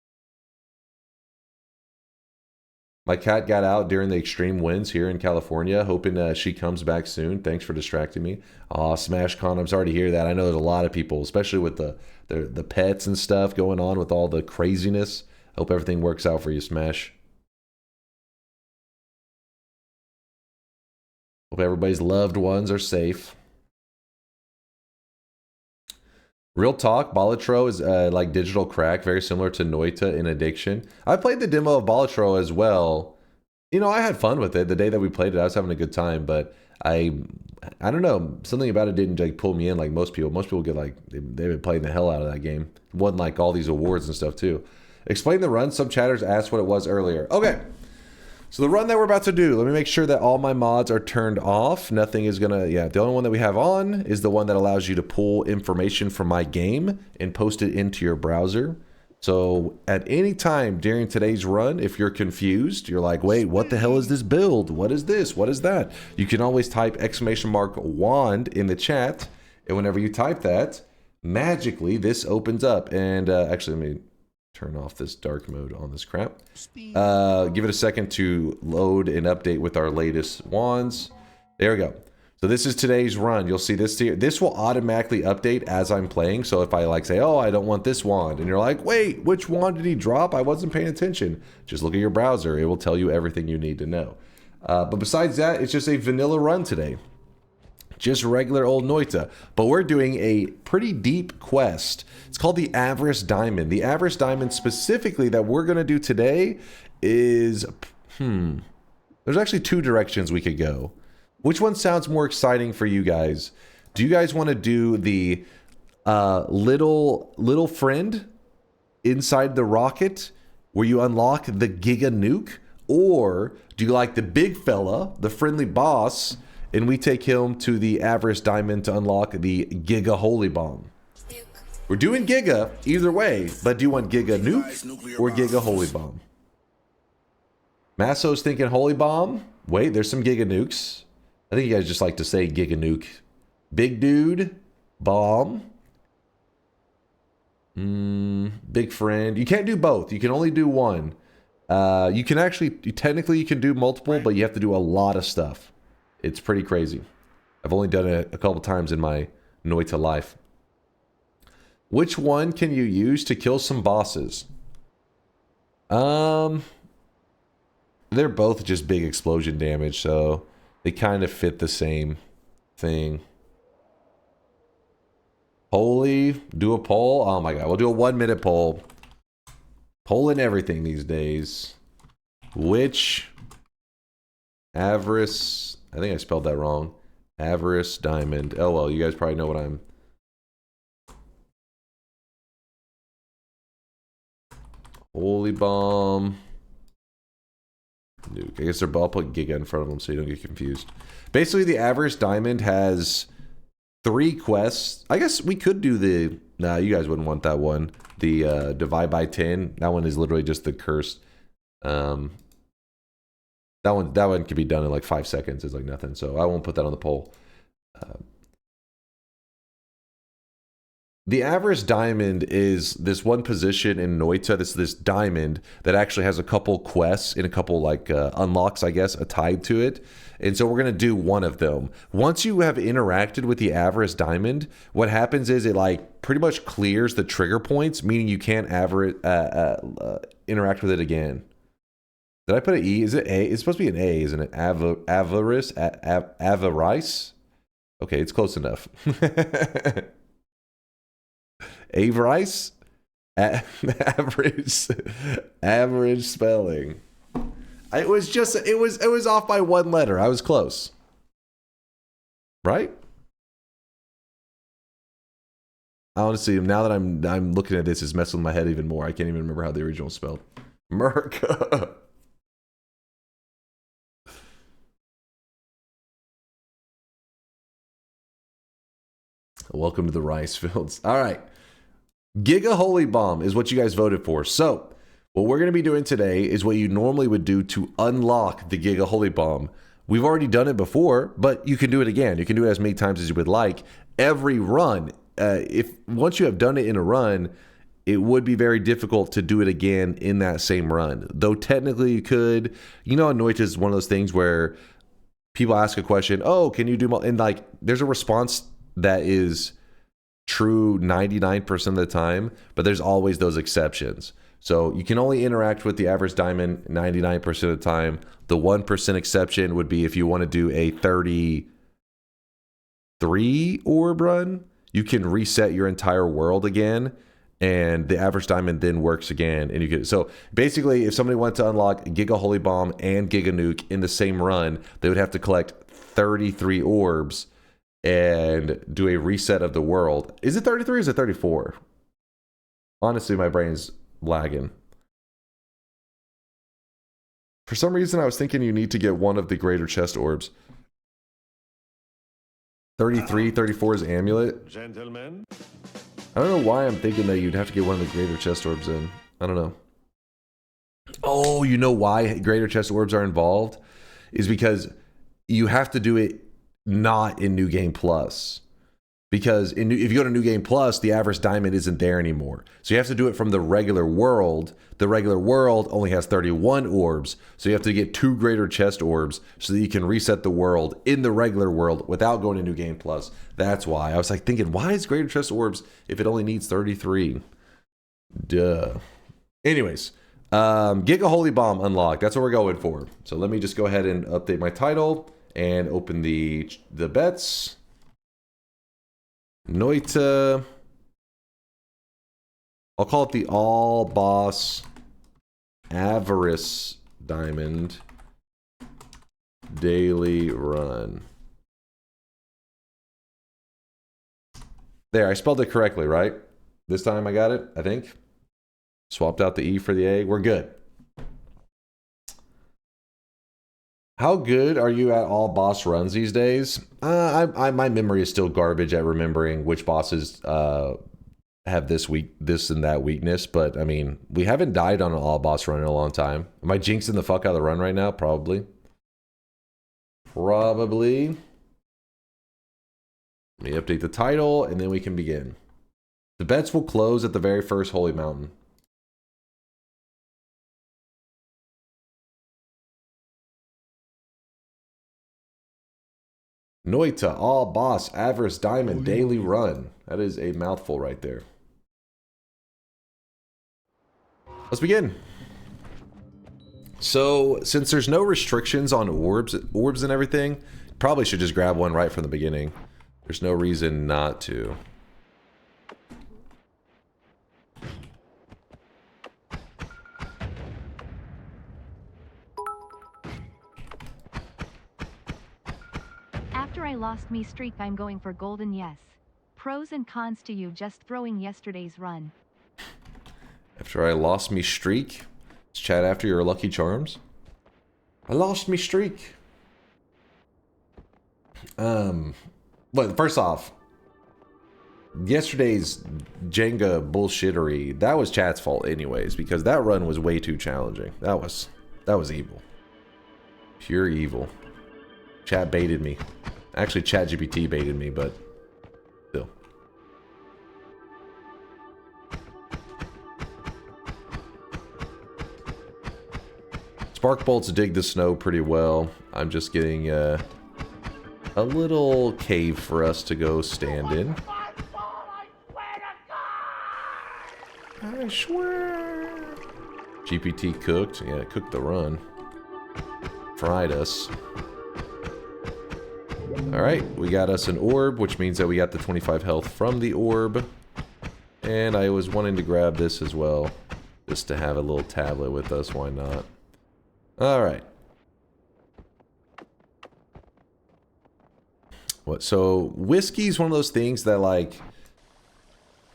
My cat got out during the extreme winds here in California, hoping she comes back soon. Thanks for distracting me. Aw, Smash Con, I'm sorry to hear that. I know there's a lot of people, especially with the pets and stuff going on with all the craziness. Hope everything works out for you, Smash. Hope everybody's loved ones are safe. Real talk, Balatro is like digital crack, very similar to Noita in addiction. I played the demo of Balatro as well. I had fun with it. The day that we played it, I was having a good time, but I don't know, something about it didn't like pull me in like most people. Most people get like, they've been playing the hell out of that game. Won like all these awards and stuff too. Explain the run. Some chatters asked what it was earlier. Okay. So the run that we're about to do, let me make sure that all my mods are turned off. Nothing is gonna, the only one that we have on is the one that allows you to pull information from my game and post it into your browser. So at any time during today's run, if you're confused, you're like, wait, what the hell is this build? What is this? What is that? You can always type !wand in the chat. And whenever you type that, magically this opens up. And actually, let me turn off this dark mode on this crap. Give it a second to load and update with our latest wands. There we go. So this is today's run. You'll see this here. This will automatically update as I'm playing. So if I like say, oh, I don't want this wand, and you're like, wait, which wand did he drop? I wasn't paying attention. Just look at your browser. It will tell you everything you need to know. But besides that, it's just a vanilla run today. Just regular old Noita. But we're doing a pretty deep quest. It's called the Avarice Diamond. The Avarice Diamond specifically that we're going to do today is, there's actually two directions we could go. Which one sounds more exciting for you guys? Do you guys want to do the little friend inside the rocket where you unlock the Giga Nuke? Or do you like the big fella, the friendly boss, and we take him to the Avarice Diamond to unlock the Giga Holy Bomb? We're doing Giga either way, but do you want Giga Nuke or Giga Holy Bomb? Masso's thinking Holy Bomb. Wait, there's some Giga Nukes. I think you guys just like to say Giga Nuke. Big dude. Bomb. Big friend. You can't do both. You can only do one. You can actually, technically you can do multiple, but you have to do a lot of stuff. It's pretty crazy. I've only done it a couple times in my Noita life. Which one can you use to kill some bosses? They're both just big explosion damage, so they kind of fit the same thing. Holy, do a poll? Oh my god, we'll do a 1 minute poll. Polling everything these days. Which Avarice, I think I spelled that wrong. Avarice Diamond. Oh well, you guys probably know what I'm. Holy Bomb. Nuke. I guess I'll put Giga in front of them so you don't get confused. Basically, the Avarice Diamond has 3 quests. I guess we could do the... Nah, you guys wouldn't want that one. The Divide by 10. That one is literally just the curse. That one can be done in like 5 seconds. It's like nothing. So I won't put that on the poll. The Avarice Diamond is this one position in Noita. This diamond that actually has a couple quests and a couple like unlocks, I guess, tied to it. And so we're going to do one of them. Once you have interacted with the Avarice Diamond, what happens is it like pretty much clears the trigger points, meaning you can't interact with it again. Did I put an E? Is it A? It's supposed to be an A, isn't it? Avarice? Avarice? Okay, it's close enough. Avarice? Average spelling. It was off by 1 letter. I was close. Right? Honestly, now that I'm looking at this, it's messing with my head even more. I can't even remember how the original spelled. Merca. Welcome to the rice fields. All right. Giga Holy Bomb is what you guys voted for. So, what we're going to be doing today is what you normally would do to unlock the Giga Holy Bomb. We've already done it before, but you can do it again. You can do it as many times as you would like. Every run, once you have done it in a run, it would be very difficult to do it again in that same run. Though technically you could. You know, Noita is one of those things where people ask a question, oh, can you do... And like, there's a response that is true 99% of the time, but there's always those exceptions. So you can only interact with the Avarice Diamond 99% of the time. The 1% exception would be if you want to do a 33 orb run, you can reset your entire world again, and the Avarice Diamond then works again. And you can, so basically, if somebody wanted to unlock Giga Holy Bomb and Giga Nuke in the same run, they would have to collect 33 orbs and do a reset of the world. Is it 33 or is it 34? Honestly, my brain's lagging. For some reason, I was thinking you need to get one of the greater chest orbs. 33, 34 is amulet. Gentlemen. I don't know why I'm thinking that you'd have to get one of the greater chest orbs in. I don't know. Oh, you know why greater chest orbs are involved? Is because you have to do it not in New Game Plus. Because if you go to New Game Plus, the Avarice Diamond isn't there anymore. So you have to do it from the regular world. The regular world only has 31 orbs. So you have to get 2 greater chest orbs so that you can reset the world in the regular world without going to New Game Plus. That's why. I was like thinking, why is greater chest orbs if it only needs 33? Duh. Anyways, Giga Holy Bomb unlocked. That's what we're going for. So let me just go ahead and update my title and open the bets. Noita. I'll call it the All Boss Avarice Diamond Daily Run. There, I spelled it correctly, right? This time I got it, I think. Swapped out the E for the A. We're good. How good are you at all boss runs these days? My memory is still garbage at remembering which bosses have this and that weakness. But I mean, we haven't died on an all boss run in a long time. Am I jinxing the fuck out of the run right now? Probably. Probably. Let me update the title and then we can begin. The bets will close at the very first Holy Mountain. Noita, all boss, Avarice Diamond, daily run. That is a mouthful right there. Let's begin. So, since there's no restrictions on orbs and everything, probably should just grab one right from the beginning. There's no reason not to. After I lost me streak, I'm going for golden, yes. Pros and cons to you just throwing yesterday's run. After I lost me streak? Is chat after your Lucky Charms? I lost me streak. But first off, yesterday's Jenga bullshittery, that was chat's fault anyways, because that run was way too challenging. That was evil. Pure evil. Chat baited me. Actually, ChatGPT baited me, but still. Spark bolts dig the snow pretty well. I'm just getting a little cave for us to go stand in. I swear. GPT cooked. Yeah, it cooked the run. Fried us. Alright, we got us an orb, which means that we got the 25 health from the orb. And I was wanting to grab this as well, just to have a little tablet with us, why not? Alright. So whiskey's one of those things that, like,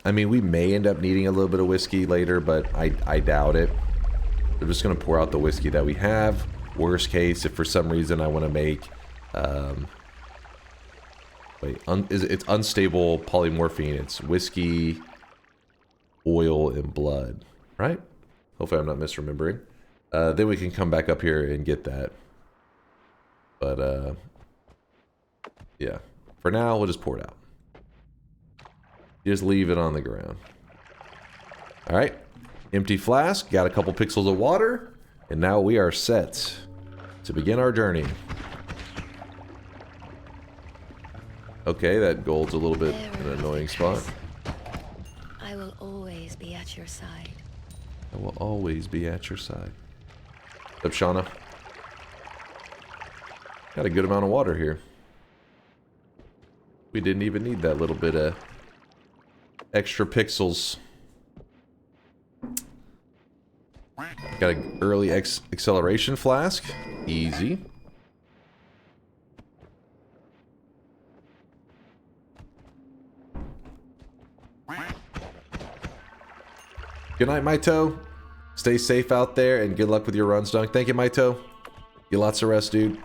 I mean, we may end up needing a little bit of whiskey later, but I doubt it. We're just going to pour out the whiskey that we have. Worst case, if for some reason I want to make... it's unstable polymorphine. It's whiskey, oil, and blood, right? Hopefully I'm not misremembering. Then we can come back up here and get that. But, yeah. For now, we'll just pour it out. Just leave it on the ground. Alright. Empty flask. Got a couple pixels of water. And now we are set to begin our journey. Okay, that gold's a little bit an annoying spot. I will always be at your side. I will always be at your side. What's up, Shauna? Got a good amount of water here. We didn't even need that little bit of extra pixels. Got an early acceleration flask. Easy. Good night, Maito. Stay safe out there and good luck with your runs, Dunk. Thank you, Maito. Get lots of rest, dude.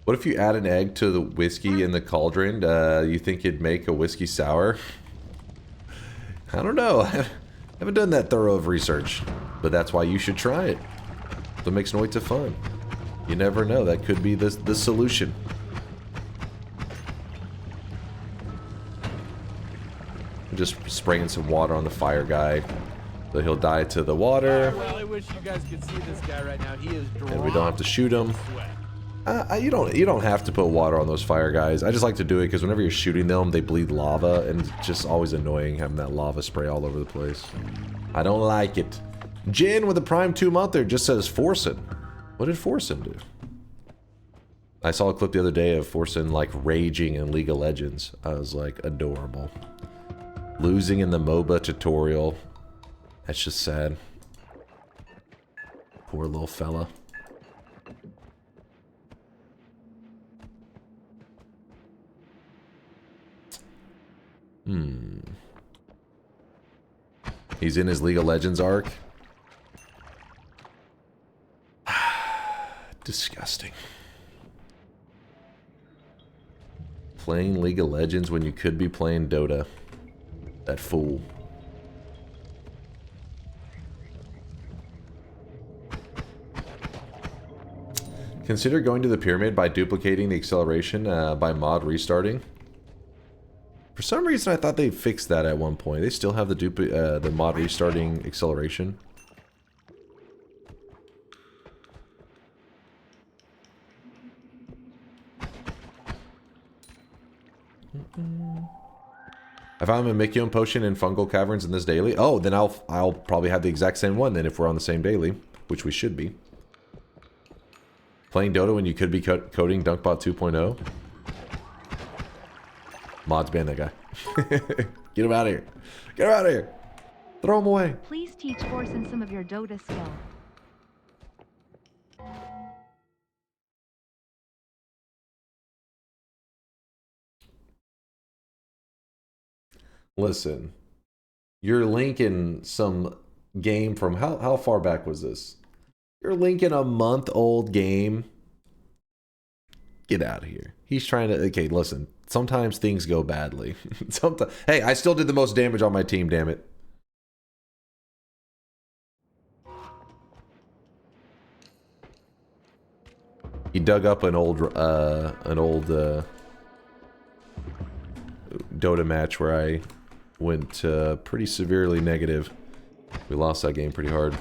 What if you add an egg to the whiskey in the cauldron? You think it'd make a whiskey sour? I don't know. I haven't done that thorough of research. But that's why you should try it. That makes Noita fun. You never know. That could be the solution. Just spraying some water on the fire guy. So he'll die to the water. I really wish you guys could see this guy right now. He is drawn. And we don't have to shoot him. You don't have to put water on those fire guys. I just like to do it because whenever you're shooting them, they bleed lava, and it's just always annoying having that lava spray all over the place. I don't like it. Jin with a Prime 2-monther just says Forsen. What did Forsen do? I saw a clip the other day of Forsen like raging in League of Legends. I was like, adorable. Losing in the MOBA tutorial. That's just sad. Poor little fella. He's in his League of Legends arc. Disgusting. Playing League of Legends when you could be playing Dota. That fool. Consider going to the pyramid by duplicating the acceleration by mod restarting. For some reason, I thought they fixed that at one point. They still have the mod restarting acceleration. I found a Mikion potion in fungal caverns in this daily. Oh, then I'll probably have the exact same one then if we're on the same daily, which we should be. Playing Dota when you could be coding DunkBot 2.0. Mods ban that guy. Get him out of here. Get him out of here. Throw him away. Please teach Forsen some of your Dota skill. Listen, you're linking some game from how far back was this? You're linking a month-old game. Get out of here. He's trying to. Okay, listen. Sometimes things go badly. Sometimes. Hey, I still did the most damage on my team. Damn it. He dug up an old Dota match where I went pretty severely negative. We lost that game pretty hard.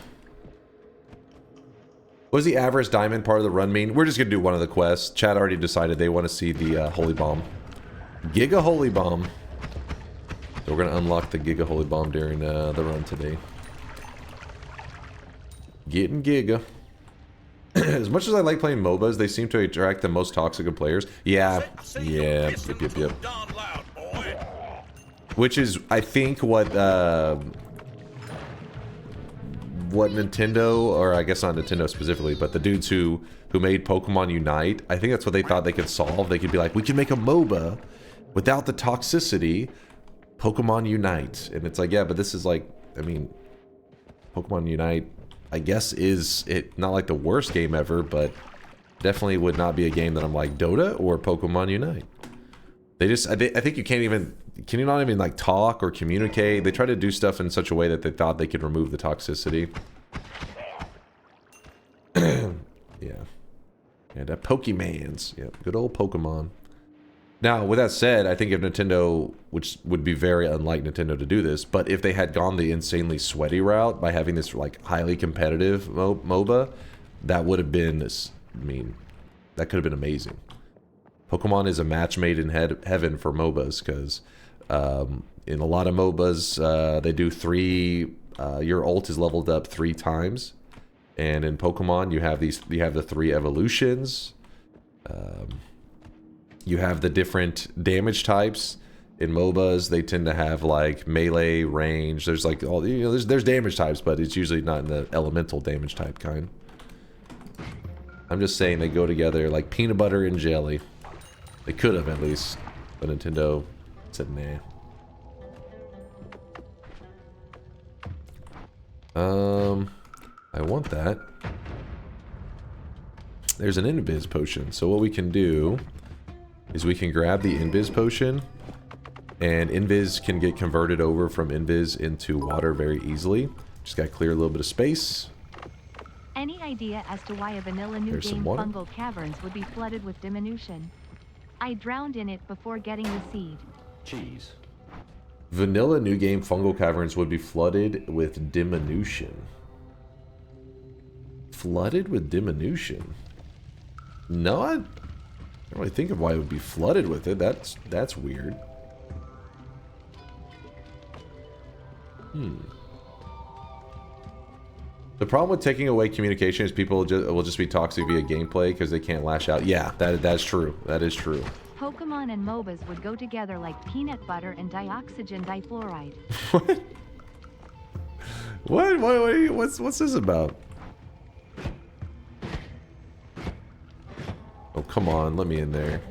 Was the Avarice Diamond part of the run mean? We're just gonna do one of the quests. Chat already decided they want to see the Holy Bomb. Giga Holy Bomb. So we're gonna unlock the Giga Holy Bomb during the run today. Getting Giga. As much as I like playing MOBAs, they seem to attract the most toxic of players. Yeah. Yep. Which is, I think, what Nintendo, or I guess not Nintendo specifically, but the dudes who made Pokemon Unite, I think that's what they thought they could solve. They could be like, we can make a MOBA without the toxicity, Pokemon Unite. And it's like, yeah, but this is like, I mean, Pokemon Unite, I guess, is it not like the worst game ever, but definitely would not be a game that I'm like, Dota or Pokemon Unite. They just, I think you can't even, can you not even like talk or communicate? They try to do stuff in such a way that they thought they could remove the toxicity. Yeah. And Pokemans. Yeah, good old Pokemon. Now, with that said, I think if Nintendo, which would be very unlike Nintendo to do this, but if they had gone the insanely sweaty route by having this like highly competitive MOBA, that would have been, I mean, that could have been amazing. Pokemon is a match made in heaven for MOBAs, because in a lot of MOBAs, they do your ult is leveled up 3 times. And in Pokemon, you have the 3 evolutions. You have the different damage types. In MOBAs, they tend to have like melee, range. There's like all, you know, there's damage types, but it's usually not in the elemental damage type kind. I'm just saying they go together like peanut butter and jelly. They could have at least, but Nintendo said nah. I want that. There's an invis potion. So what we can do is we can grab the invis potion, and invis can get converted over from invis into water very easily. Just gotta clear a little bit of space. Any idea as to why a vanilla new There's some game water. fungal caverns would be flooded with diminution? I drowned in it before getting the seed. Cheese. Vanilla new game fungal caverns would be flooded with diminution. Flooded with diminution? No, I don't really think of why it would be flooded with it. That's weird. The problem with taking away communication is people will just be toxic via gameplay because they can't lash out. Yeah, that's true. That is true. Pokemon and MOBAs would go together like peanut butter and dioxygen difluoride. What? What's this about? Oh, come on, let me in there.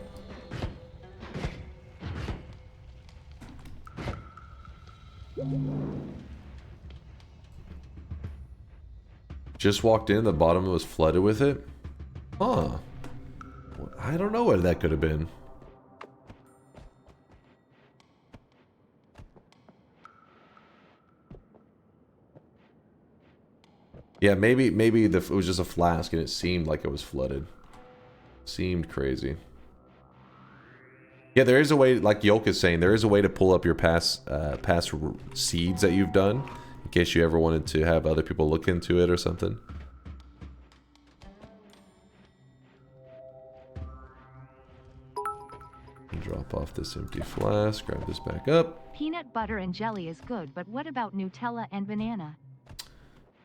Just walked in, the bottom was flooded with it? Huh. I don't know what that could have been. Yeah, maybe it was just a flask and it seemed like it was flooded. Seemed crazy. Yeah, there is a way, like Yolk is saying, there is a way to pull up your past seeds that you've done, in case you ever wanted to have other people look into it or something. Drop off this empty flask, grab this back up. Peanut butter and jelly is good, but what about Nutella and banana?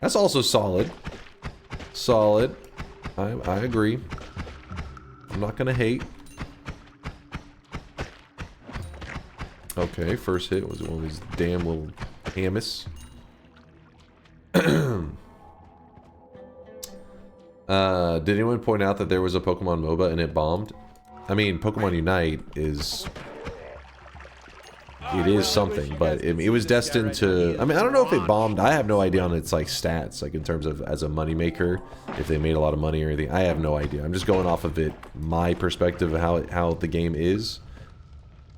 That's also solid. Solid. I agree. I'm not gonna hate. Okay, first hit was one of these damn little hammus. Did anyone point out that there was a Pokemon MOBA and it bombed? I mean, Pokemon Unite is... It is something, but it was destined to... I mean, I don't know if it bombed. I have no idea on its, like, stats, like, in terms of as a moneymaker, if they made a lot of money or anything. I have no idea. I'm just going off of it, my perspective of how the game is.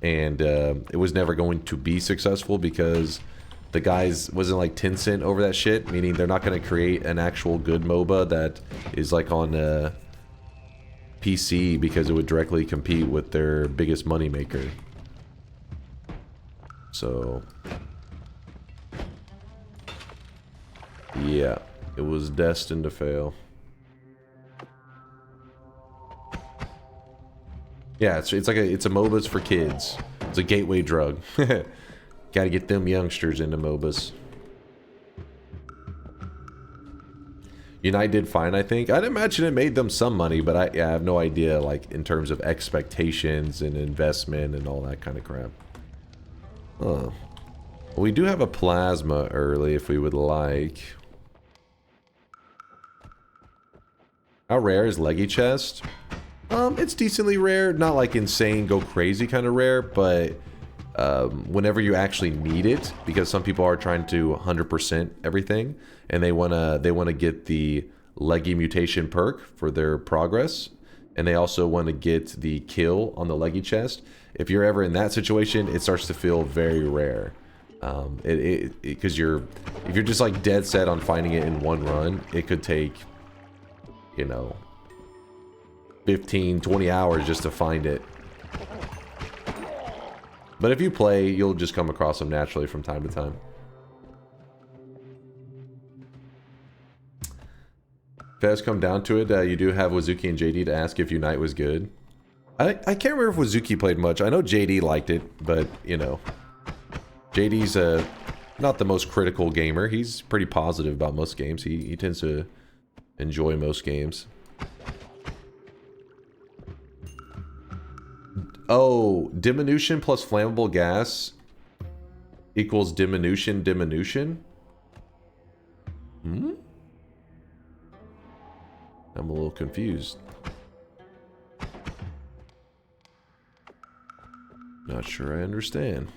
And it was never going to be successful because the guys wasn't, like, Tencent over that shit, meaning they're not going to create an actual good MOBA that is, like, on PC because it would directly compete with their biggest moneymaker. So, yeah, it was destined to fail. Yeah, it's like it's a MOBAs for kids. It's a gateway drug. Gotta get them youngsters into MOBAs. Unite did fine, I think. I'd imagine it made them some money, but I have no idea, like, in terms of expectations and investment and all that kind of crap. Huh. We do have a plasma early if we would like. How rare is Leggy Chest? It's decently rare. Not like insane, go crazy kind of rare, but whenever you actually need it, because some people are trying to 100% everything, and they wanna get the Leggy mutation perk for their progress, and they also want to get the kill on the Leggy chest. If you're ever in that situation, it starts to feel very rare. Because if you're just like dead set on finding it in one run, it could take, you know, 15, 20 hours just to find it. But if you play, you'll just come across them naturally from time to time. If it has come down to it, you do have Wazuki and JD to ask if Unite was good. I can't remember if Wazuki played much. I know JD liked it, but, you know, JD's not the most critical gamer. He's pretty positive about most games. He tends to enjoy most games. Oh, diminution plus flammable gas equals diminution. Hmm? I'm a little confused. Not sure I understand.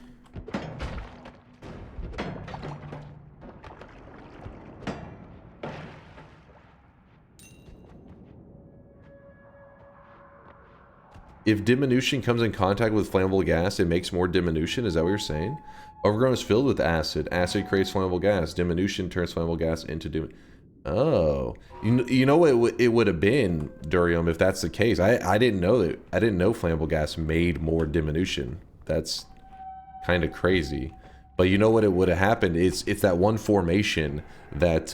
If diminution comes in contact with flammable gas, it makes more diminution. Is that what you're saying? Overgrown is filled with acid. Acid creates flammable gas. Diminution turns flammable gas into Oh, you know what it would have been, Durium, if that's the case. I didn't know that. I didn't know flammable gas made more diminution. That's kind of crazy. But you know what it would have happened? It's that one formation that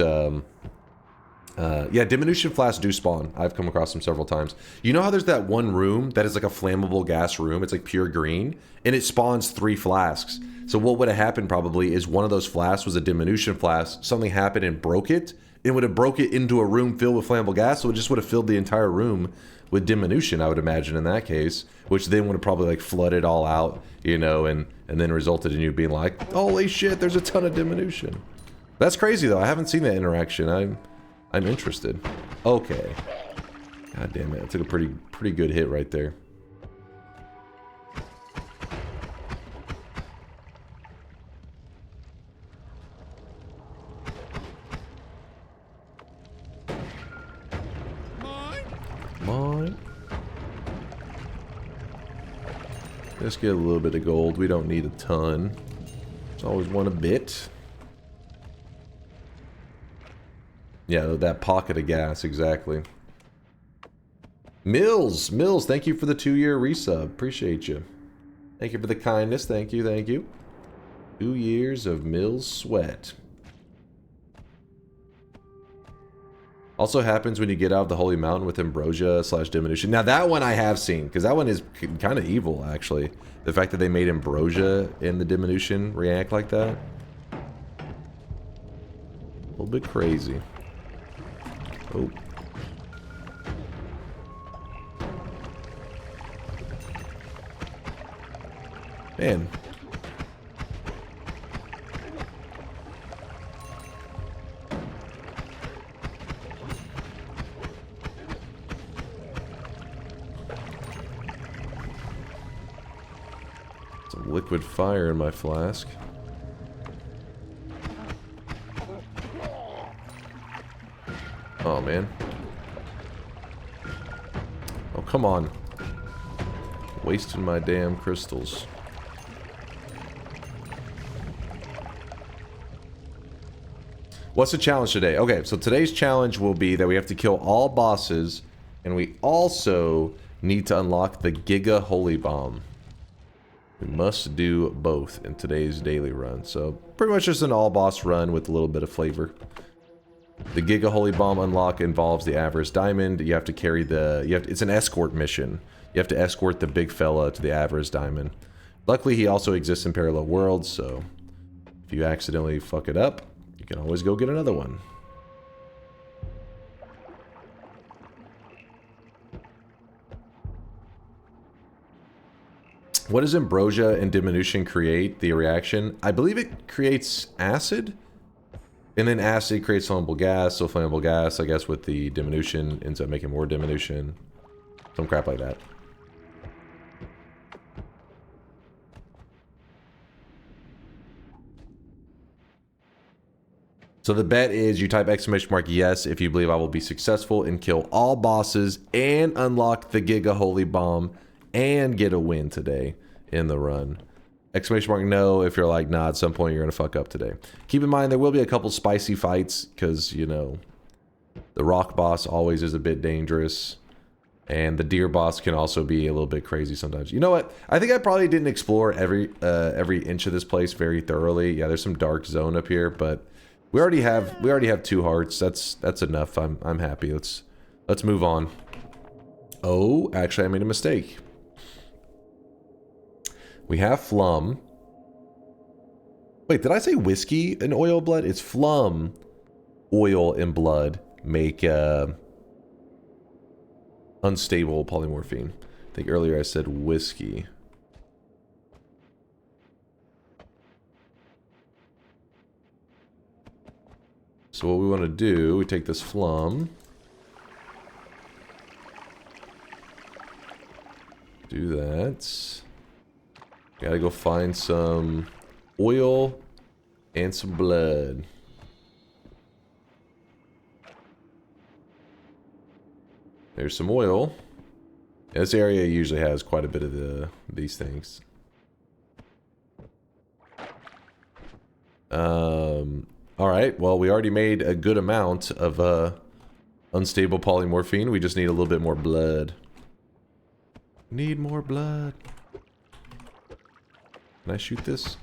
yeah, diminution flasks do spawn. I've come across them several times. You know how there's that one room that is like a flammable gas room? It's like pure green, and it spawns 3 flasks. So what would have happened probably is one of those flasks was a diminution flask. Something happened and broke it. It would have broke it into a room filled with flammable gas, so it just would have filled the entire room with diminution, I would imagine, in that case, which then would have probably like flooded all out, you know, and then resulted in you being like, holy shit, there's a ton of diminution. That's crazy though. I haven't seen that interaction. I'm interested. Okay. God damn it. I took a pretty good hit right there. Mine. Let's get a little bit of gold. We don't need a ton. Just always want a bit. Yeah, that pocket of gas, exactly. Mills, thank you for the 2-year resub. Appreciate you. Thank you for the kindness. Thank you, thank you. 2 years of Mills sweat. Also happens when you get out of the Holy Mountain with Ambrosia / Diminution. Now that one I have seen, because that one is kind of evil, actually. The fact that they made Ambrosia in the Diminution react like that. A little bit crazy. Oh. Man. Some liquid fire in my flask. Oh, man. Oh, come on. Wasting my damn crystals. What's the challenge today? Okay, so today's challenge will be that we have to kill all bosses, and we also need to unlock the Giga Holy Bomb. We must do both in today's daily run. So, pretty much just an all-boss run with a little bit of flavor. The Giga Holy Bomb unlock involves the Avarice Diamond. You have to carry the... it's an escort mission. You have to escort the big fella to the Avarice Diamond. Luckily, he also exists in parallel worlds, so... if you accidentally fuck it up, you can always go get another one. What does Ambrosia and Diminution create, the reaction? I believe it creates acid? And then acid creates flammable gas, so flammable gas, I guess, with the diminution ends up making more diminution. Some crap like that. So the bet is you type !, yes, if you believe I will be successful and kill all bosses and unlock the Giga Holy Bomb and get a win today in the run. ! No, if you're like, nah, at some point you're gonna fuck up today. Keep in mind there will be a couple spicy fights, because, you know, the rock boss always is a bit dangerous, and the deer boss can also be a little bit crazy sometimes. You know what? I think I probably didn't explore every inch of this place very thoroughly. Yeah, there's some dark zone up here, but we already have 2 hearts. That's enough. I'm happy. Let's move on. Oh, actually I made a mistake. We have Flum. Wait, did I say whiskey and oil blood? It's Flum, oil, and blood make unstable polymorphine. I think earlier I said whiskey. So what we want to do, we take this Flum. Do that. Gotta go find some oil and some blood. There's some oil. This area usually has quite a bit of these things. Alright, well, we already made a good amount of unstable polymorphine. We just need a little bit more blood. Need more blood. Can I shoot this?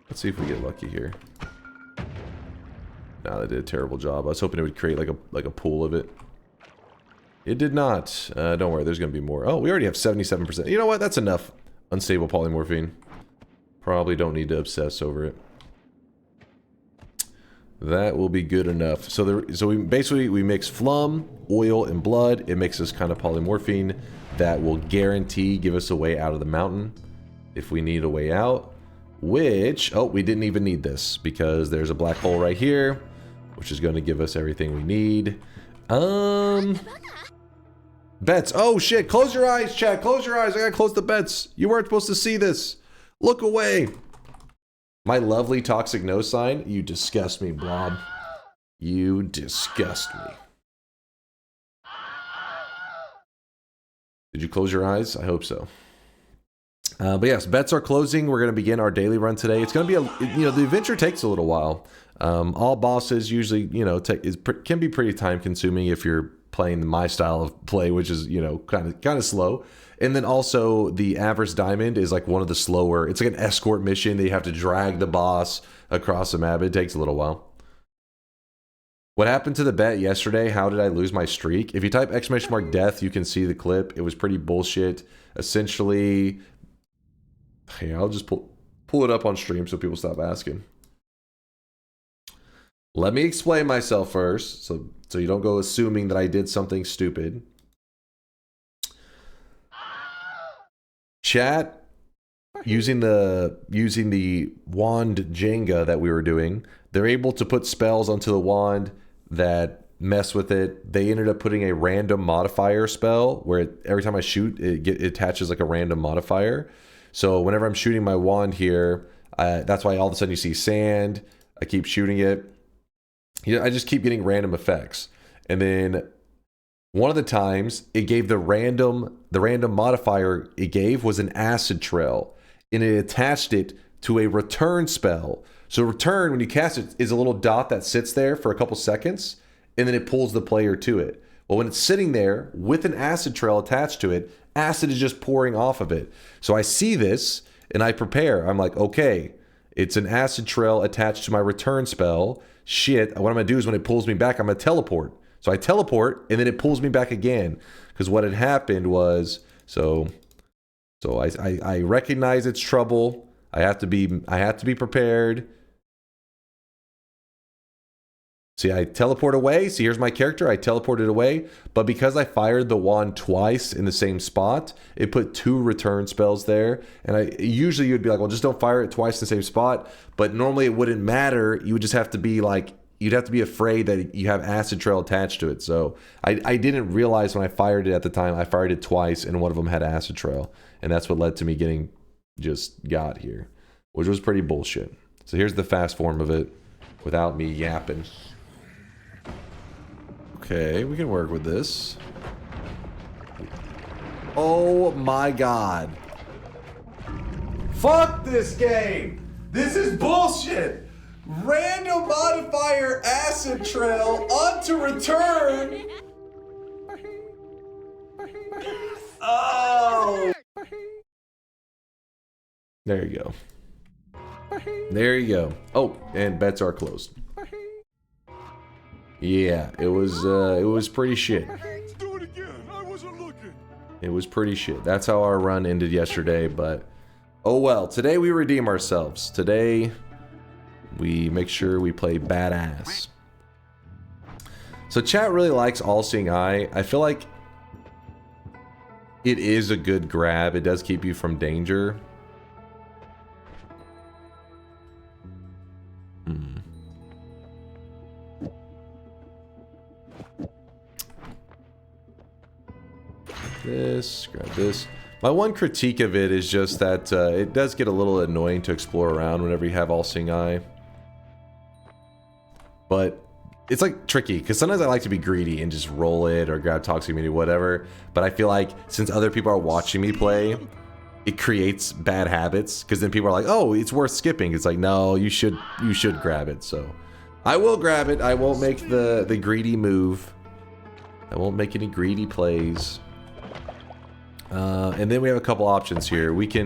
Let's see if we get lucky here. Nah, they did a terrible job. I was hoping it would create like a pool of it. It did not. Don't worry, there's gonna be more. Oh, we already have 77%. You know what? That's enough unstable polymorphine. Probably don't need to obsess over it. That will be good enough. So we basically mix flum, oil, and blood. It makes this kind of polymorphine that will guarantee give us a way out of the mountain if we need a way out. Which, oh, we didn't even need this because there's a black hole right here, which is going to give us everything we need. Bets. Oh shit! Close your eyes, chat. Close your eyes. I gotta close the bets. You weren't supposed to see this. Look away. My lovely toxic no sign. You disgust me, Blob. You disgust me. Did you close your eyes? I hope so. But yes, bets are closing. We're going to begin our daily run today. It's going to be the adventure takes a little while. All bosses usually, can be pretty time consuming if you're playing my style of play, which is, kind of slow. And then also the Avarice Diamond is like one of the slower. It's like an escort mission that you have to drag the boss across the map. It takes a little while. What happened to the bet yesterday? How did I lose my streak? If you type !death, you can see the clip. It was pretty bullshit. Essentially, hey, I'll just pull it up on stream so people stop asking. Let me explain myself first, so you don't go assuming that I did something stupid. Chat, using the wand Jenga that we were doing, they're able to put spells onto the wand that mess with it. They ended up putting a random modifier spell where every time I shoot, it attaches like a random modifier. So whenever I'm shooting my wand here, that's why all of a sudden you see sand. I keep shooting it. I just keep getting random effects. And then one of the times it gave the random modifier it gave was an acid trail, and it attached it to a return spell. So return, when you cast it, is a little dot that sits there for a couple seconds, and then it pulls the player to it. Well, when it's sitting there with an acid trail attached to it, acid is just pouring off of it. So I see this and I prepare. I'm like, okay, it's an acid trail attached to my return spell. Shit, what I'm gonna do is when it pulls me back, I'm gonna teleport. So I teleport and then it pulls me back again. Because what had happened was, so I recognize it's trouble. I have to be prepared. See, I teleport away. See, here's my character. I teleported away. But because I fired the wand twice in the same spot, it put 2 return spells there. And usually you'd be like, well, just don't fire it twice in the same spot. But normally it wouldn't matter. You would just have to be like, you'd have to be afraid that you have acid trail attached to it. So I didn't realize when I fired it at the time, I fired it twice and one of them had acid trail. And that's what led to me getting just got here, which was pretty bullshit. So here's the fast form of it without me yapping. Okay, we can work with this. Oh my god. Fuck this game! This is bullshit! Random modifier acid trail onto return! Oh! There you go. There you go. Oh, and bets are closed. Yeah, it was pretty shit. Do it again. I wasn't looking. It was pretty shit. That's how our run ended yesterday, but oh well. Today we redeem ourselves. Today we make sure we play badass. So chat really likes All Seeing Eye. I feel like it is a good grab. It does keep you from danger. This, grab this. My one critique of it is just that it does get a little annoying to explore around whenever you have All Seeing Eye. But it's like tricky because sometimes I like to be greedy and just roll it or grab toxic immunity, whatever. But I feel like since other people are watching me play, it creates bad habits because then people are like, oh, it's worth skipping. It's like, no, you should grab it. So I will grab it. I won't make the greedy move. I won't make any greedy plays. And then we have a couple options here. We could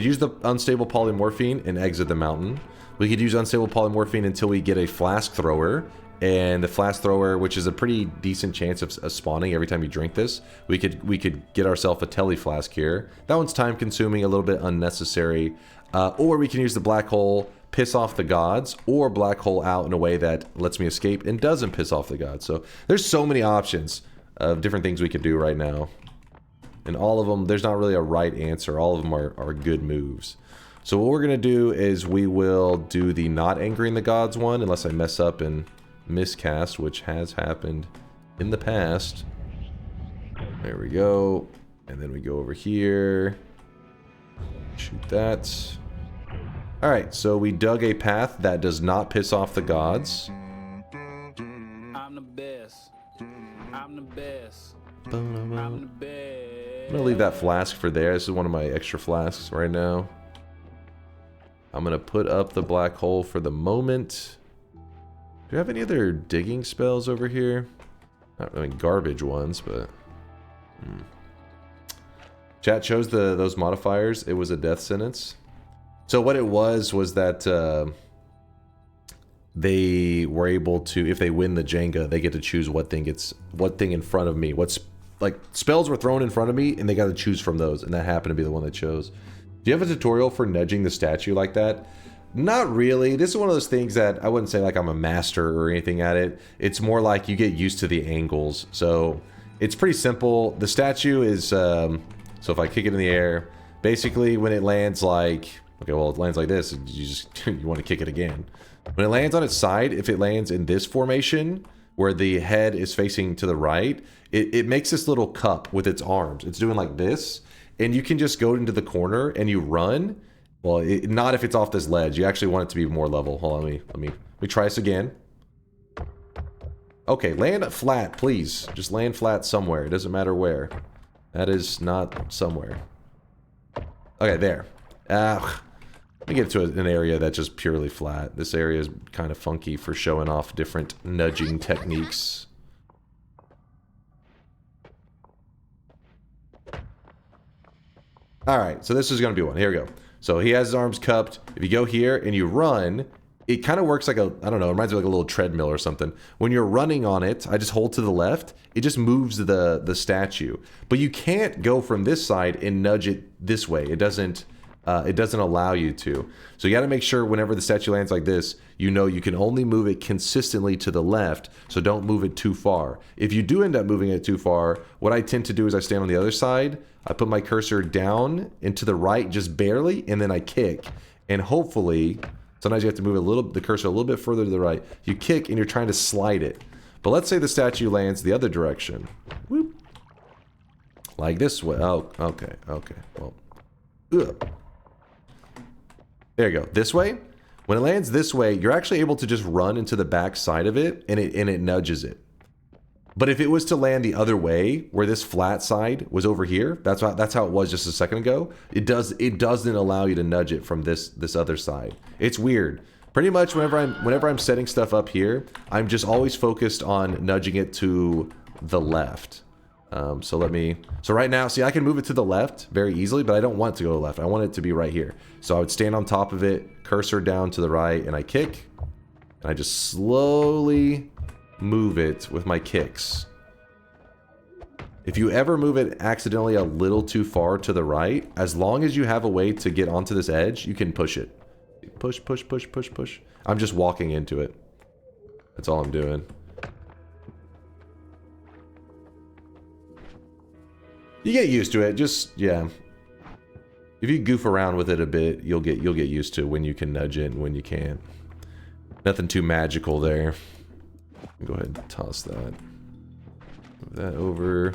use the unstable polymorphine and exit the mountain. We could use unstable polymorphine until we get a flask thrower. And the flask thrower, which is a pretty decent chance of spawning every time you drink this, we could get ourselves a tele flask here. That one's time consuming, a little bit unnecessary. Or we can use the black hole, piss off the gods, or black hole out in a way that lets me escape and doesn't piss off the gods. So there's so many options of different things we could do right now. And all of them, there's not really a right answer. All of them are good moves. So what we're going to do is we will do the not angering the gods one, unless I mess up and miscast, which has happened in the past. There we go. And then we go over here. Shoot that. Alright, so we dug a path that does not piss off the gods. I'm the best. I'm the best. I'm the best. gonna leave that flask for there. This is one of my extra flasks right now. I'm gonna put up the black hole for the moment. Do you have any other digging spells over here? I mean, garbage ones, but... Chat chose those modifiers. It was a death sentence. So what it was that they were able to, if they win the Jenga, they get to choose what thing in front of me. What's like spells were thrown in front of me, and they got to choose from those, and that happened to be the one they chose. Do you have a tutorial for nudging the statue like that? Not really. This is one of those things that I wouldn't say like I'm a master or anything at it. It's more like you get used to the angles. So it's pretty simple. The statue is, so if I kick it in the air, basically when it lands like, okay, well it lands like this, you just, you want to kick it again. When it lands on its side, if it lands in this formation, where the head is facing to the right, it makes this little cup with its arms. It's doing like this, and you can just go into the corner and you run. Well, not if it's off this ledge. You actually want it to be more level. Hold on, let me try this again. Okay, land flat, please. Just land flat somewhere. It doesn't matter where. That is not somewhere. Okay, there. Let me get to an area that's just purely flat. This area is kind of funky for showing off different nudging techniques. Alright, so this is going to be one. Here we go. So he has his arms cupped. If you go here and you run, it kind of works like a, I don't know, it reminds me of like a little treadmill or something. When you're running on it, I just hold to the left, it just moves the statue. But you can't go from this side and nudge it this way. It doesn't allow you to. So you got to make sure whenever the statue lands like this, you know you can only move it consistently to the left, so don't move it too far. If you do end up moving it too far, what I tend to do is I stand on the other side, I put my cursor down and to the right just barely, and then I kick. And hopefully, sometimes you have to move the cursor a little bit further to the right. You kick and you're trying to slide it. But let's say the statue lands the other direction. Whoop. Like this way. Oh, okay, well. Ugh. There you go. This way. When it lands this way, you're actually able to just run into the back side of it, and it nudges it. But if it was to land the other way, where this flat side was over here, that's how it was just a second ago. It doesn't allow you to nudge it from this other side. It's weird. Pretty much whenever I'm setting stuff up here, I'm just always focused on nudging it to the left. So right now, see, I can move it to the left very easily, but I don't want it to go to the left. I want it to be right here. So I would stand on top of it, cursor down to the right, and I kick. And I just slowly move it with my kicks. If you ever move it accidentally a little too far to the right, as long as you have a way to get onto this edge, you can push it. Push, push, push, push, push. I'm just walking into it. That's all I'm doing. You get used to it. Just, yeah. If you goof around with it a bit, you'll get used to when you can nudge it and when you can't. Nothing too magical there. Go ahead and toss that. Move that over.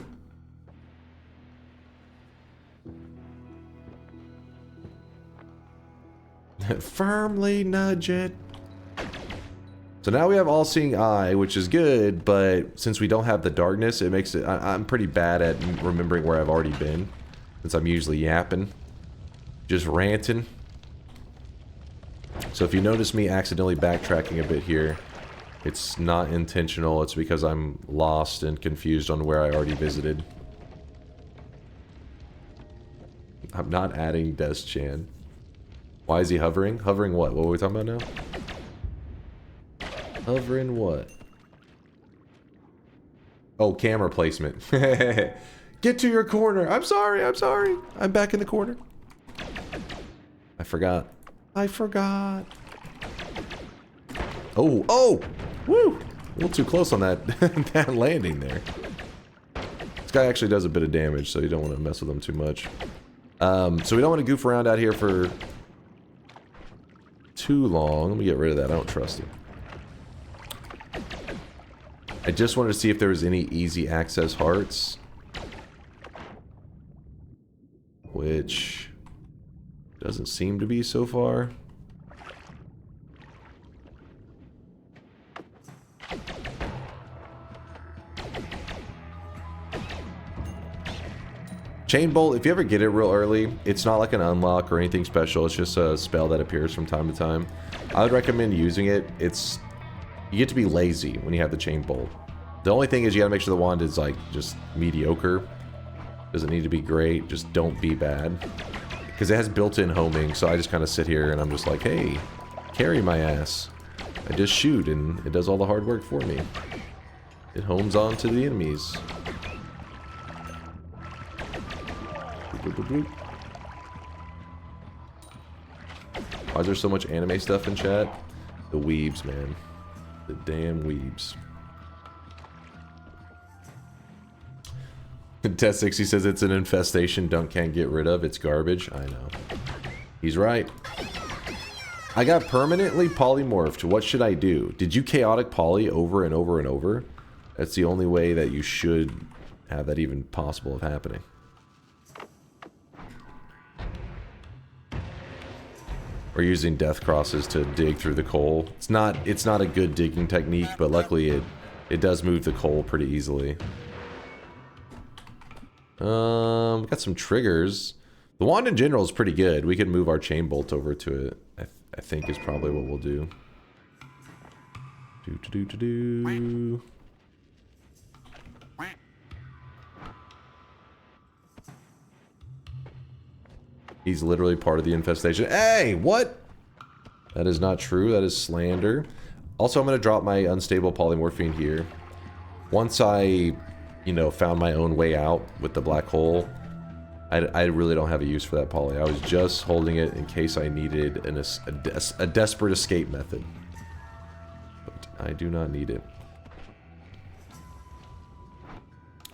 Firmly nudge it. So now we have All-Seeing Eye, which is good, but since we don't have the darkness, it makes it... I'm pretty bad at remembering where I've already been, since I'm usually yapping. Just ranting. So if you notice me accidentally backtracking a bit here, it's not intentional. It's because I'm lost and confused on where I already visited. I'm not adding Des-chan. Why is he hovering? Hovering what? What are we talking about now? Hovering what? Oh, camera placement. Get to your corner. I'm sorry. I'm sorry. I'm back in the corner. I forgot. I forgot. Oh, oh! Woo! A little too close on that, that landing there. This guy actually does a bit of damage, so you don't want to mess with him too much. So we don't want to goof around out here for too long. Let me get rid of that. I don't trust him. I just wanted to see if there was any easy access hearts. Which doesn't seem to be so far. Chain Bolt, if you ever get it real early, it's not like an unlock or anything special. It's just a spell that appears from time to time. I would recommend using it. You get to be lazy when you have the Chain Bolt. The only thing is you gotta make sure the wand is like just mediocre. Doesn't need to be great, just don't be bad. Because it has built-in homing, so I just kind of sit here and I'm just like, hey, carry my ass. I just shoot and it does all the hard work for me. It homes on to the enemies. Why is there so much anime stuff in chat? The weebs, man. The damn weebs. Test 60 says it's an infestation Dunk can't get rid of. It's garbage. I know. He's right. I got permanently polymorphed. What should I do? Did you chaotic poly over and over and over? That's the only way that you should have that even possible of happening. Or using death crosses to dig through the coal. It's not a good digging technique, but luckily it does move the coal pretty easily. Got some triggers. The wand in general is pretty good. We can move our chain bolt over to it. I think is probably what we'll do. Do. He's literally part of the infestation. Hey, what? That is not true. That is slander. Also, I'm going to drop my unstable polymorphine here. Once I, you know, found my own way out with the black hole, I really don't have a use for that poly. I was just holding it in case I needed a desperate escape method. But I do not need it.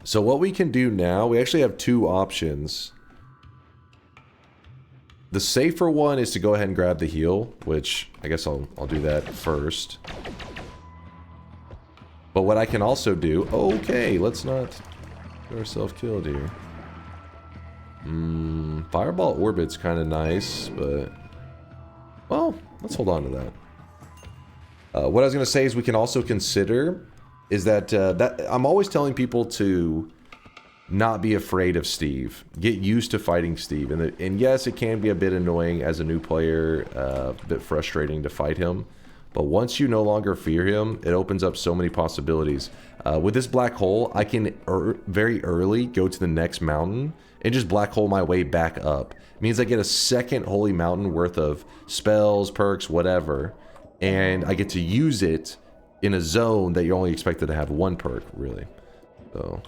So what we can do now, we actually have two options. The safer one is to go ahead and grab the heal, which I guess I'll do that first. But what I can also do... Okay, let's not get ourselves killed here. Fireball Orbit's kind of nice, but... Well, let's hold on to that. What I was going to say is we can also consider is that, I'm always telling people to not be afraid of Steve. Get used to fighting Steve. And yes, it can be a bit annoying as a new player, a bit frustrating to fight him. But once you no longer fear him, it opens up so many possibilities. With this black hole, I can very early go to the next mountain and just black hole my way back up. It means I get a second holy mountain worth of spells, perks, whatever. And I get to use it in a zone that you're only expected to have one perk, really. So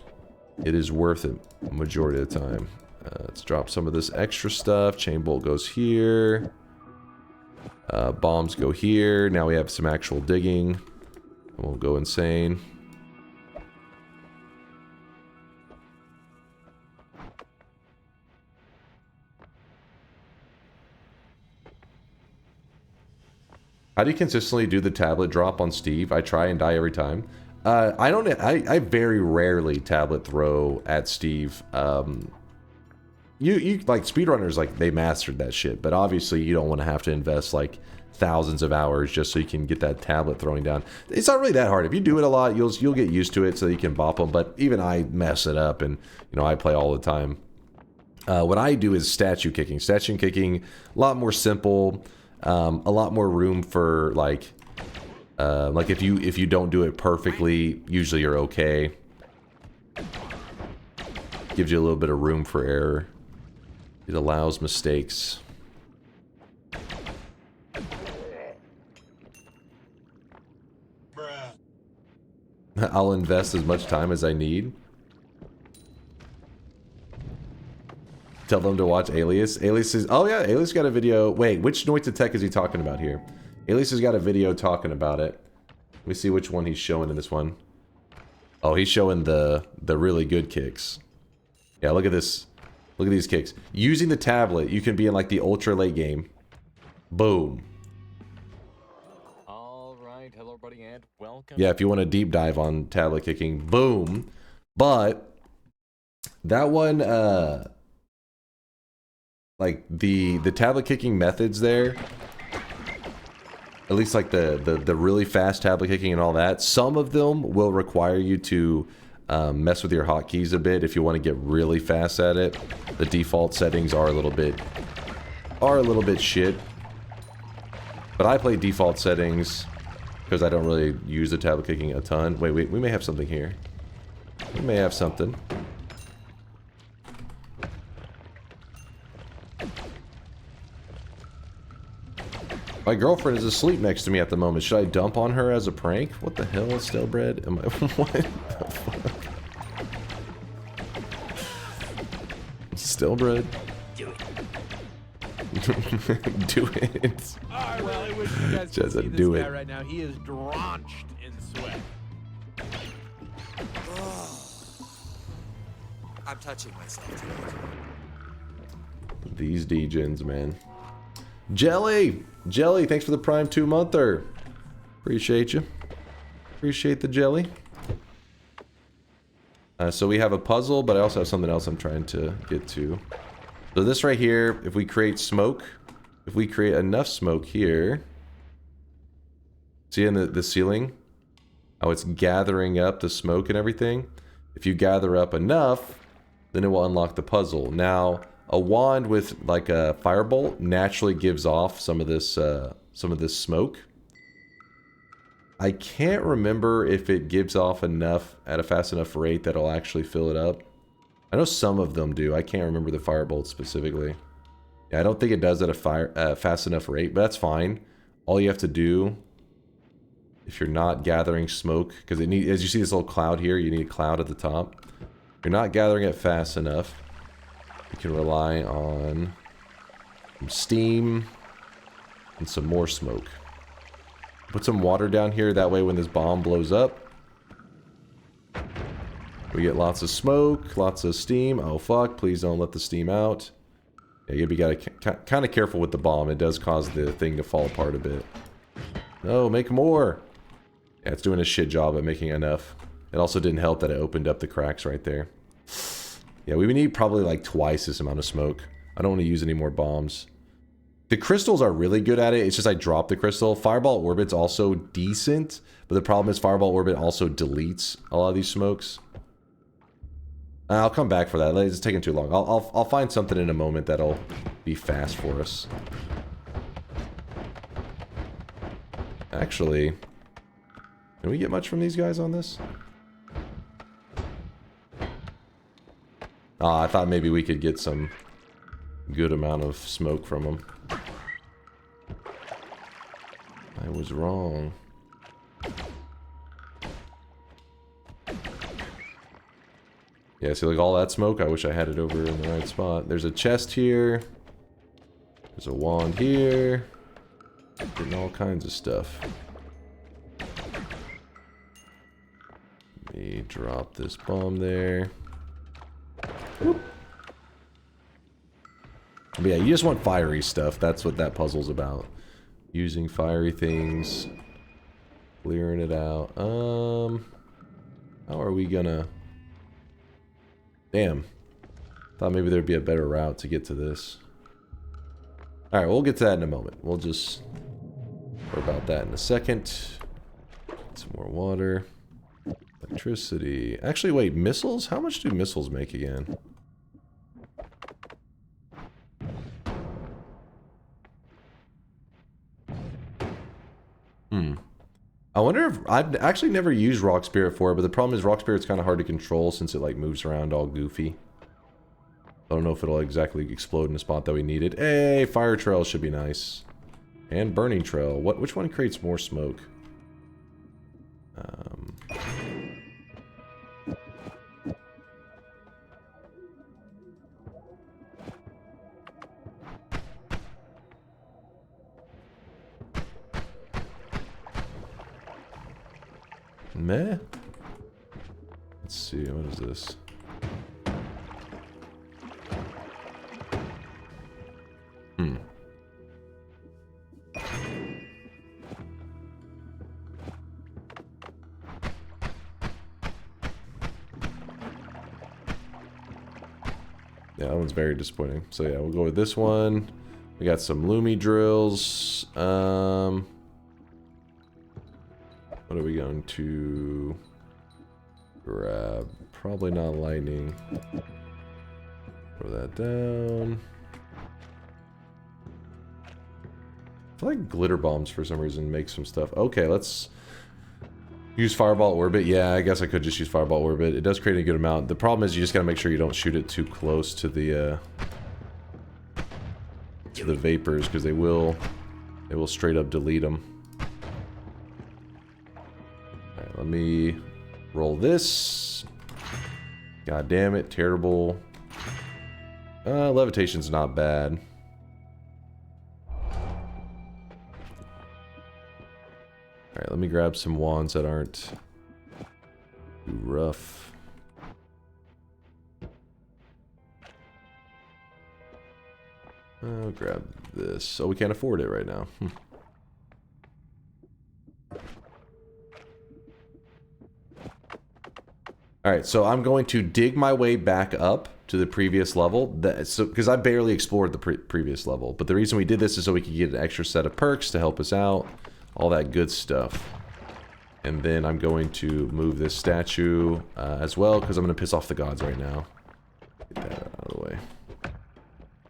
it is worth it majority of the time. Let's drop some of this extra stuff. Chain bolt goes here. Bombs go here. Now we have some actual digging. We'll go insane. How do you consistently do the tablet drop on Steve? I try and die every time. I very rarely tablet throw at Steve. You like speedrunners, like they mastered that shit, but obviously you don't want to have to invest like thousands of hours just so you can get that tablet throwing down. It's not really that hard. If you do it a lot, you'll get used to it so you can bop them. But even I mess it up, and you know, I play all the time. What I do is statue kicking. Statue kicking, a lot more simple, a lot more room for like if you don't do it perfectly, usually you're okay. Gives you a little bit of room for error. It allows mistakes. I'll invest as much time as I need. Tell them to watch Alias. Alias is... Oh yeah, Alias got a video... Wait, which Noita tech is he talking about here? Alias has got a video talking about it. Let me see which one he's showing in this one. Oh, he's showing the really good kicks. Yeah, look at this. Look at these kicks. Using the tablet, you can be in like the ultra late game. Boom. Alright, hello buddy and welcome. Yeah, if you want to deep dive on tablet kicking, boom. But that one, like the tablet kicking methods there, at least like the really fast tablet kicking and all that, some of them will require you to mess with your hotkeys a bit if you want to get really fast at it. The default settings are a little bit shit. But I play default settings because I don't really use the tablet kicking a ton. Wait, we may have something here. We may have something. My girlfriend is asleep next to me at the moment. Should I dump on her as a prank? What the hell is stale bread? Am I... What the fuck? Stale bread? Do it. Do it. I really wish you guys could see this guy right now. He is drenched in sweat. I'm touching myself tonight. These degens, man. Jelly! Jelly, thanks for the Prime 2-monther. Appreciate you. Appreciate the jelly. So we have a puzzle, but I also have something else I'm trying to get to. So this right here, if we create smoke, if we create enough smoke here... See in the ceiling? How it's gathering up the smoke and everything? If you gather up enough, then it will unlock the puzzle. Now... A wand with like a firebolt naturally gives off some of this smoke. I can't remember if it gives off enough at a fast enough rate that it'll actually fill it up. I know some of them do. I can't remember the firebolt specifically. Yeah, I don't think it does at a fast enough rate, but that's fine. All you have to do, if you're not gathering smoke, because it need, as you see this little cloud here, you need a cloud at the top. If you're not gathering it fast enough, you can rely on some steam and some more smoke. Put some water down here, that way when this bomb blows up, we get lots of smoke, lots of steam. Oh fuck, please don't let the steam out. Yeah, you gotta kind of careful with the bomb. It does cause the thing to fall apart a bit. No, make more! Yeah, it's doing a shit job at making enough. It also didn't help that it opened up the cracks right there. Yeah, we need probably like twice this amount of smoke. I don't want to use any more bombs. The crystals are really good at it. It's just I dropped the crystal. Fireball Orbit's also decent, but the problem is Fireball Orbit also deletes a lot of these smokes. I'll come back for that. It's taking too long. I'll find something in a moment that'll be fast for us. Actually, can we get much from these guys on this? Ah, I thought maybe we could get some good amount of smoke from them. I was wrong. Yeah, see, like all that smoke, I wish I had it over in the right spot. There's a chest here. There's a wand here. Getting all kinds of stuff. Let me drop this bomb there. Whoop. But yeah, you just want fiery stuff. That's what that puzzle's about. Using fiery things. Clearing it out. How are we gonna... Damn. Thought maybe there'd be a better route to get to this. Alright, we'll get to that in a moment. We'll just More about that in a second. Some more water. Electricity. Actually, wait, missiles? How much do missiles make again? I wonder if... I've actually never used Rock Spirit for it, but the problem is Rock Spirit's kind of hard to control since it like moves around all goofy. I don't know if it'll exactly explode in the spot that we need it. Hey, Fire Trail should be nice. And Burning Trail. Which one creates more smoke? Meh. Let's see, what is this? Yeah, that one's very disappointing. So yeah, we'll go with this one. We got some Lumi drills. What are we going to grab? Probably not lightning. Throw that down. I feel like glitter bombs for some reason make some stuff. Okay, let's use Fireball Orbit. Yeah, I guess I could just use Fireball Orbit. It does create a good amount. The problem is you just gotta make sure you don't shoot it too close to the vapors, because they will straight up delete them. Alright, let me roll this. God damn it, terrible. Levitation's not bad. Alright, let me grab some wands that aren't too rough. I'll grab this. Oh, we can't afford it right now. Alright, so I'm going to dig my way back up to the previous level. Because I barely explored the previous level. But the reason we did this is so we could get an extra set of perks to help us out. All that good stuff. And then I'm going to move this statue as well, because I'm going to piss off the gods right now. Get that out of the way.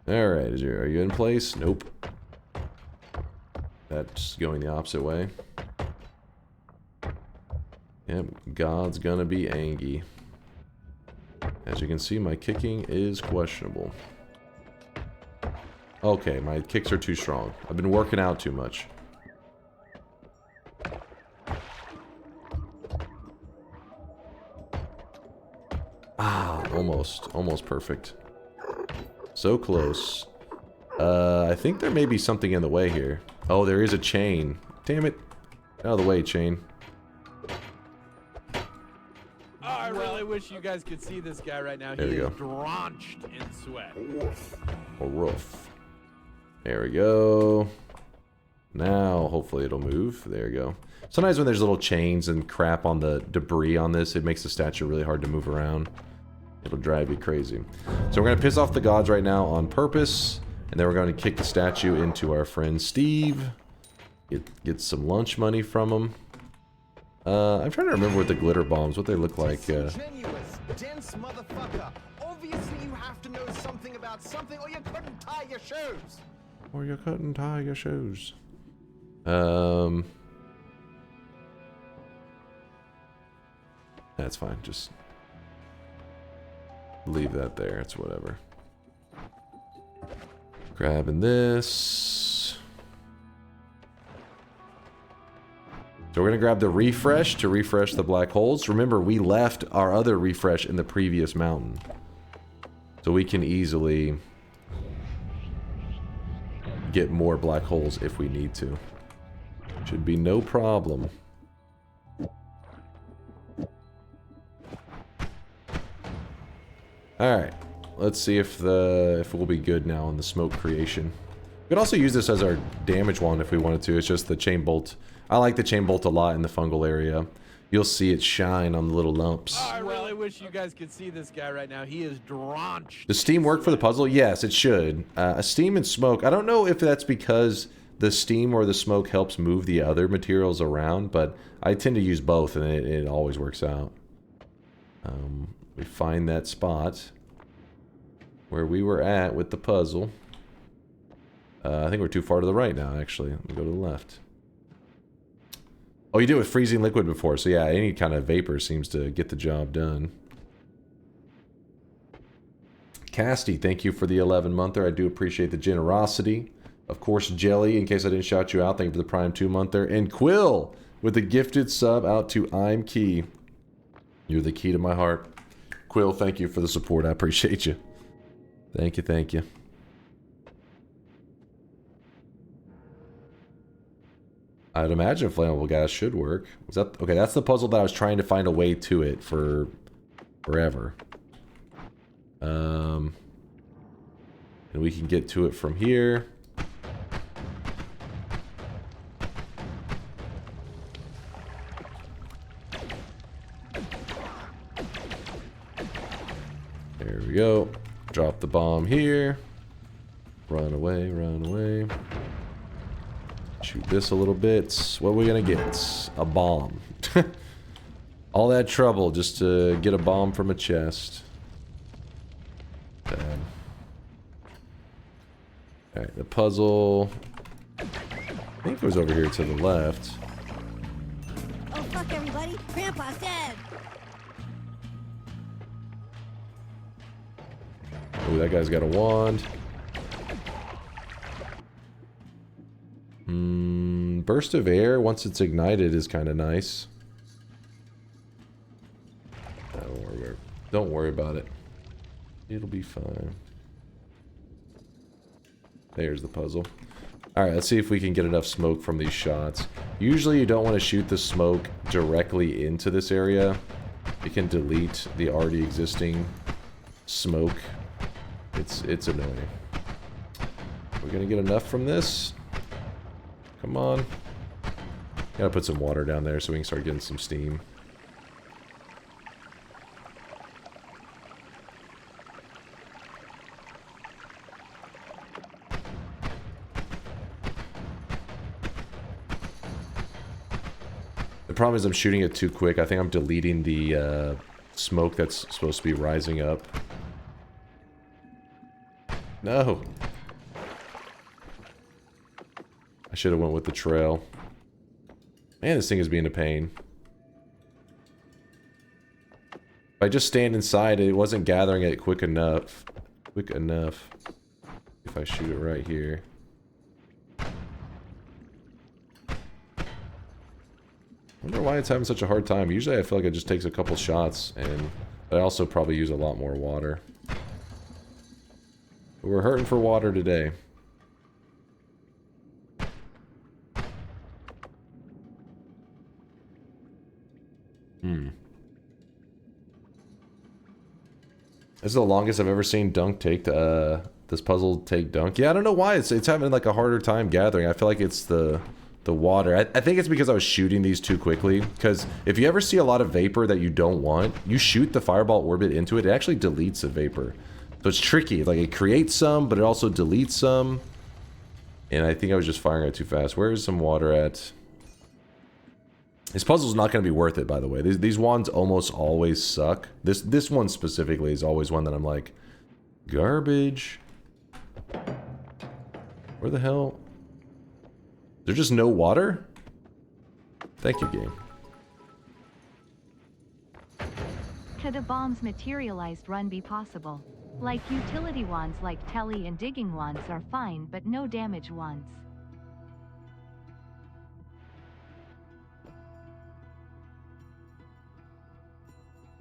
Alright, are you in place? Nope. That's going the opposite way. Yep, God's gonna be angry. As you can see, my kicking is questionable. Okay, my kicks are too strong. I've been working out too much. Ah, almost perfect. So close. I think there may be something in the way here. Oh, there is a chain. Damn it. Out of the way, chain. I really wish you guys could see this guy right now. He is drenched in sweat. A roof. There we go. Now, hopefully it'll move. There we go. Sometimes when there's little chains and crap on the debris on this, it makes the statue really hard to move around. It'll drive you crazy. So we're going to piss off the gods right now on purpose. And then we're going to kick the statue into our friend Steve. Get some lunch money from him. I'm trying to remember what the glitter bombs, what they look like. Dense motherfucker. Obviously you have to know something about something or you couldn't tie your shoes. Or you couldn't tie your shoes. That's fine. Just leave that there. It's whatever. Grabbing this. So we're going to grab the refresh to refresh the black holes. Remember, we left our other refresh in the previous mountain. So we can easily get more black holes if we need to. Should be no problem. Alright. Let's see if it will be good now on the smoke creation. We could also use this as our damage wand if we wanted to. It's just the chain bolt. I like the chain bolt a lot in the fungal area. You'll see it shine on the little lumps. I really wish you guys could see this guy right now. He is drenched. Does steam work for the puzzle? Yes, it should. Steam and smoke. I don't know if that's because the steam or the smoke helps move the other materials around, but I tend to use both, and it always works out. We find that spot where we were at with the puzzle. I think we're too far to the right now, actually. Let me go to the left. Oh, you did it with freezing liquid before, so yeah, any kind of vapor seems to get the job done. Casty, thank you for the 11-monther. I do appreciate the generosity. Of course, Jelly, in case I didn't shout you out, thank you for the Prime 2-monther. And Quill, with the gifted sub out to I'm Key. You're the key to my heart. Quill, thank you for the support. I appreciate you. Thank you, thank you. I'd imagine flammable gas should work. Was that okay? That's the puzzle that I was trying to find a way to it for forever. And we can get to it from here. There we go. Drop the bomb here. Run away, run away. Shoot this a little bit. What are we gonna get? A bomb. All that trouble just to get a bomb from a chest. Bad. Alright, the puzzle. I think it was over here to the left. Oh, fuck everybody. Grandpa's dead. Oh, that guy's got a wand. Burst of air, once it's ignited, is kind of nice. Don't worry about it. It'll be fine. There's the puzzle. Alright, let's see if we can get enough smoke from these shots. Usually you don't want to shoot the smoke directly into this area. It can delete the already existing smoke. It's annoying. We're gonna get enough from this. Come on. Gotta put some water down there so we can start getting some steam. The problem is I'm shooting it too quick. I think I'm deleting the smoke that's supposed to be rising up. No. I should have went with the trail. Man, this thing is being a pain. If I just stand inside, it wasn't gathering it quick enough. Quick enough. If I shoot it right here. I wonder why it's having such a hard time. Usually I feel like it just takes a couple shots, and I also probably use a lot more water. But we're hurting for water today. This is the longest I've ever seen Dunk take this puzzle take Dunk. Yeah, I don't know why it's having like a harder time gathering. I feel like it's the water. I think it's because I was shooting these too quickly. Because if you ever see a lot of vapor that you don't want, you shoot the fireball orbit into it, it actually deletes the vapor. So it's tricky. Like it creates some, but it also deletes some. And I think I was just firing it too fast. Where is some water at? This puzzle's not going to be worth it, by the way. These wands almost always suck. This one specifically is always one that I'm like, garbage. Where the hell? There's just no water? Thank you, game. Could a bomb's materialized run be possible? Like utility wands like telly and digging wands are fine, but no damage wands.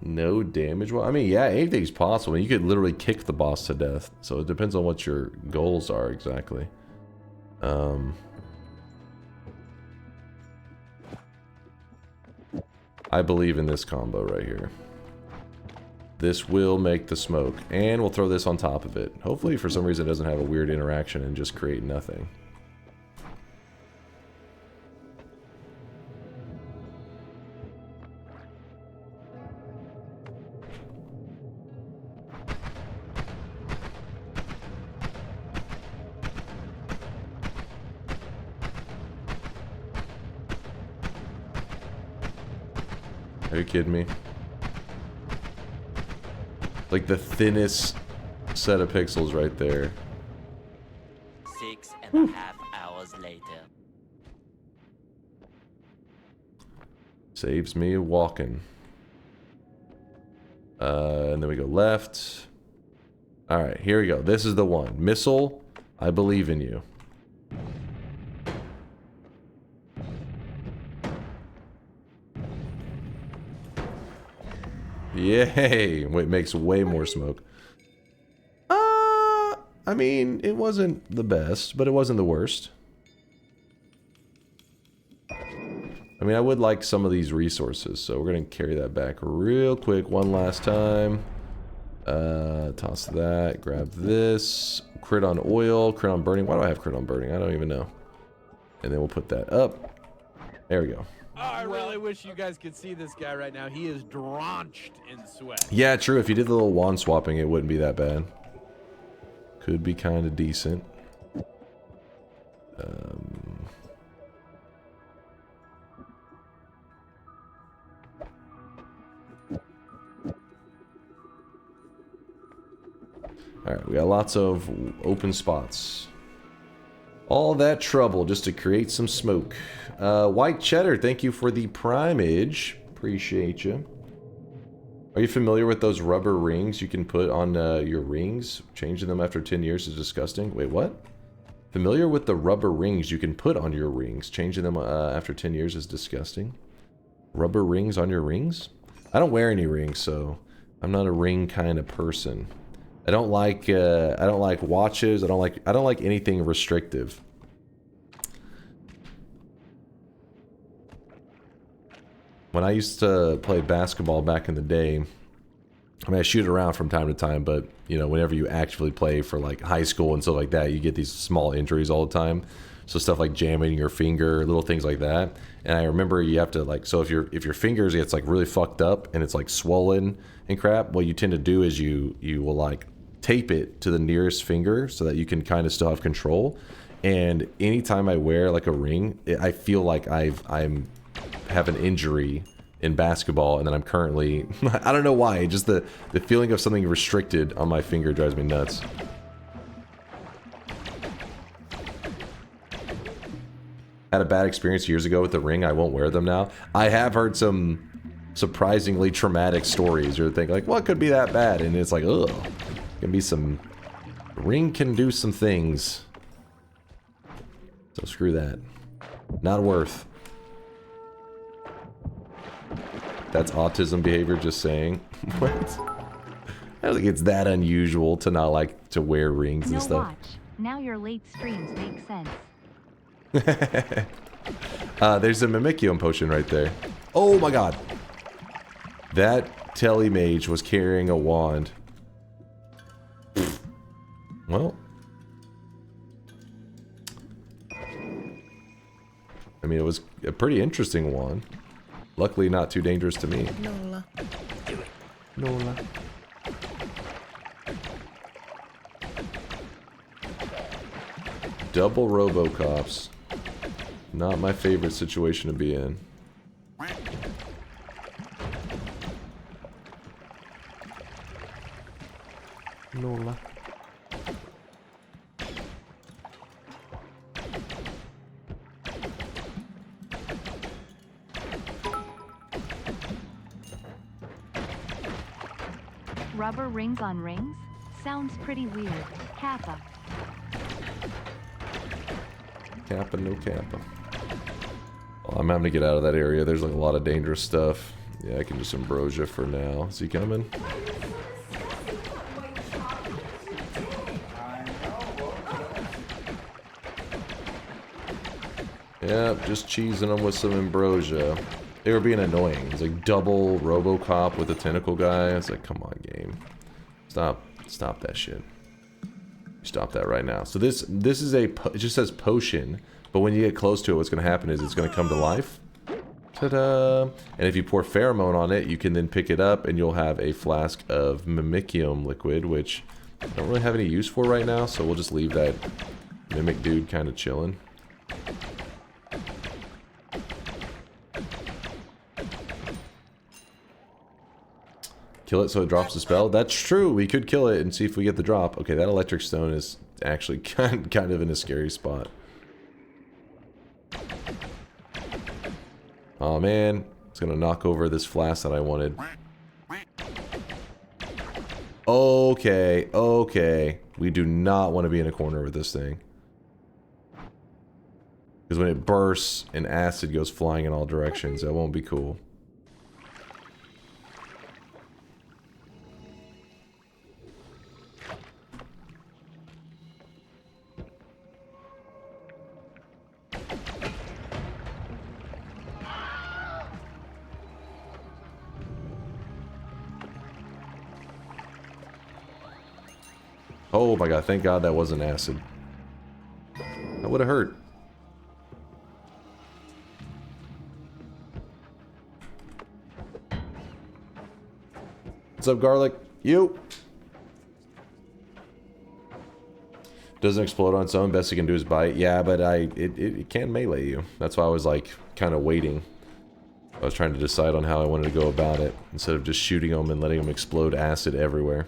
No damage? Well, I mean, yeah, anything's possible. You could literally kick the boss to death. So it depends on what your goals are exactly. I believe in this combo right here. This will make the smoke. And we'll throw this on top of it. Hopefully, for some reason, it doesn't have a weird interaction and just create nothing. Are you kidding me? Like the thinnest set of pixels right there. 6.5 hours later. Saves me walking. And then we go left. Alright, here we go. This is the one. Missile, I believe in you. Yay! It makes way more smoke. I mean, it wasn't the best, but it wasn't the worst. I mean, I would like some of these resources, so we're going to carry that back real quick one last time. Toss that, grab this. Crit on oil, crit on burning. Why do I have crit on burning? I don't even know. And then we'll put that up. There we go. Oh, I really wish you guys could see this guy right now. He is drenched in sweat. Yeah, true. If you did the little wand swapping, it wouldn't be that bad. Could be kind of decent. Alright, we got lots of open spots. All that trouble just to create some smoke. White Cheddar, thank you for the primage. Appreciate you. Are you familiar with those rubber rings you can put on your rings? Changing them after 10 years is disgusting. Wait, what? Familiar with the rubber rings you can put on your rings? Changing them after 10 years is disgusting. Rubber rings on your rings? I don't wear any rings, so I'm not a ring kind of person. I don't like watches. I don't like anything restrictive. When I used to play basketball back in the day, I mean, I shoot around from time to time, but, you know, whenever you actually play for, like, high school and stuff like that, you get these small injuries all the time. So stuff like jamming your finger, little things like that. And I remember you have to, like, so if your fingers gets, like, really fucked up and it's, like, swollen and crap, what you tend to do is you will, like, tape it to the nearest finger so that you can kind of still have control. And anytime I wear, like, a ring, I feel like I have an injury in basketball, and then I'm currently I don't know why, just the feeling of something restricted on my finger drives me nuts. Had a bad experience years ago with the ring. I won't wear them now. I have heard some surprisingly traumatic stories. You're thinking like, what could be that bad? And it's like, ugh, can be some, the ring can do some things. So screw that. Not worth. That's autism behavior, just saying. What? I don't think it's that unusual to not like to wear rings and stuff. Watch. Now your late streams make sense. There's a Mimicium potion right there. Oh my god. That Telemage was carrying a wand. Well. I mean, it was a pretty interesting wand. Luckily, not too dangerous to me. Nola. Nola. Double Robocops. Not my favorite situation to be in. Nola. Rubber rings on rings? Sounds pretty weird. Kappa. Kappa, no Kappa. Well, I'm having to get out of that area. There's like a lot of dangerous stuff. Yeah, I can just Ambrosia for now. Is he coming? Yep, just cheesing them with some Ambrosia. They were being annoying. It's like double Robocop with a tentacle guy. It's like, come on, game. Stop that shit. Stop that right now. So this is it just says potion, but when you get close to it, what's going to happen is it's going to come to life. Ta-da! And if you pour pheromone on it, you can then pick it up, and you'll have a flask of Mimicium liquid, which I don't really have any use for right now, so we'll just leave that Mimic dude kind of chilling. Kill it so it drops the spell? That's true. We could kill it and see if we get the drop. Okay, that electric stone is actually kind of in a scary spot. Oh man, it's gonna knock over this flask that I wanted. Okay, okay. We do not want to be in a corner with this thing. Because when it bursts and acid goes flying in all directions, that won't be cool. Oh my god, thank god that wasn't acid. That would have hurt. What's up, Garlic? You! Doesn't explode on its own, best it can do is bite. Yeah, but it can melee you. That's why I was like, kind of waiting. I was trying to decide on how I wanted to go about it, instead of just shooting them and letting them explode acid everywhere.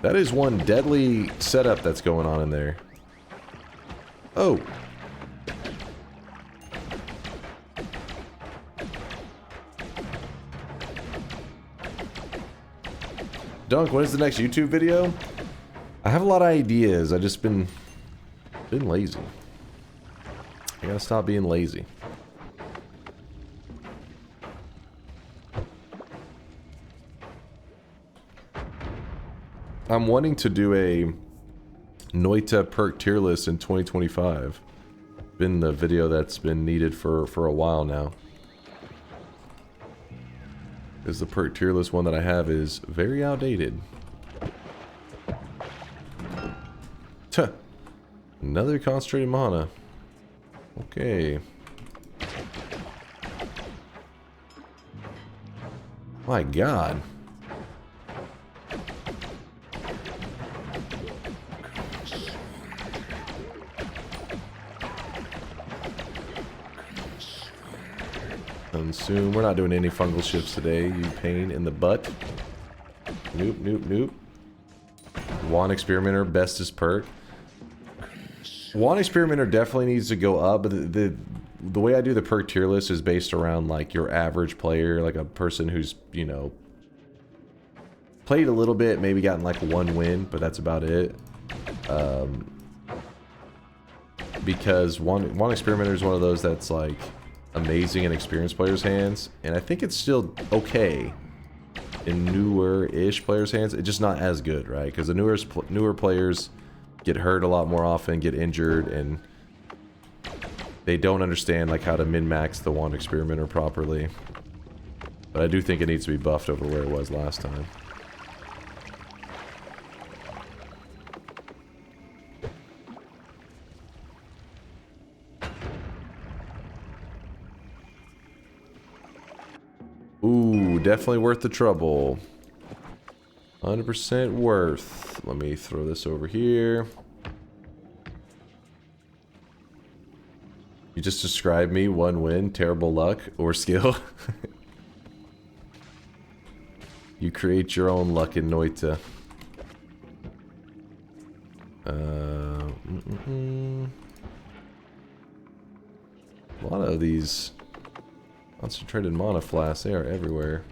That is one deadly setup that's going on in there. Oh. Dunk, when is the next YouTube video? I have a lot of ideas. I just been lazy. I gotta stop being lazy. I'm wanting to do a Noita perk tier list in 2025. Been the video that's been needed for a while now. Because the perk tier list one that I have is very outdated. Tuh. Another concentrated mana. Okay. My god. Soon. We're not doing any fungal shifts today, you pain in the butt. Nope, nope, nope. Wand Experimenter, bestest perk. Wand Experimenter definitely needs to go up, but the way I do the perk tier list is based around like your average player, like a person who's, you know, played a little bit, maybe gotten like one win, but that's about it. Because Wand Experimenter is one of those that's like amazing in experienced players' hands, and I think it's still okay in newer-ish players' hands. It's just not as good, right? Because the newer players get hurt a lot more often, get injured, and they don't understand like how to min-max the Wand Experimenter properly. But I do think it needs to be buffed over where it was last time. Ooh, definitely worth the trouble. 100% worth. Let me throw this over here. You just described me, one win, terrible luck, or skill. You create your own luck in Noita. A lot of these concentrated mana flasks, they are everywhere.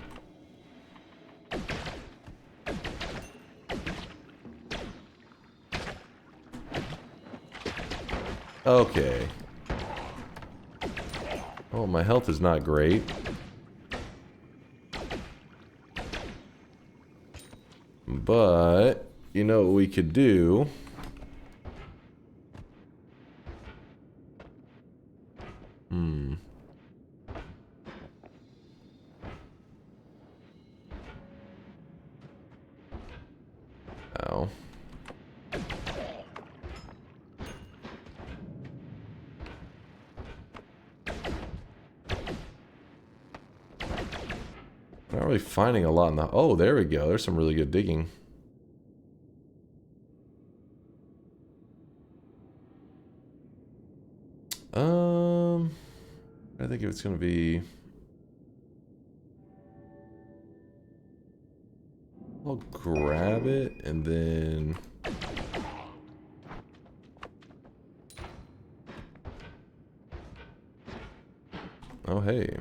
Okay. Oh, my health is not great. But, you know what we could do? Ow. Not really finding a lot in the... Oh, there we go. There's some really good digging. I think it's gonna be... I'll grab it and then... Oh, hey.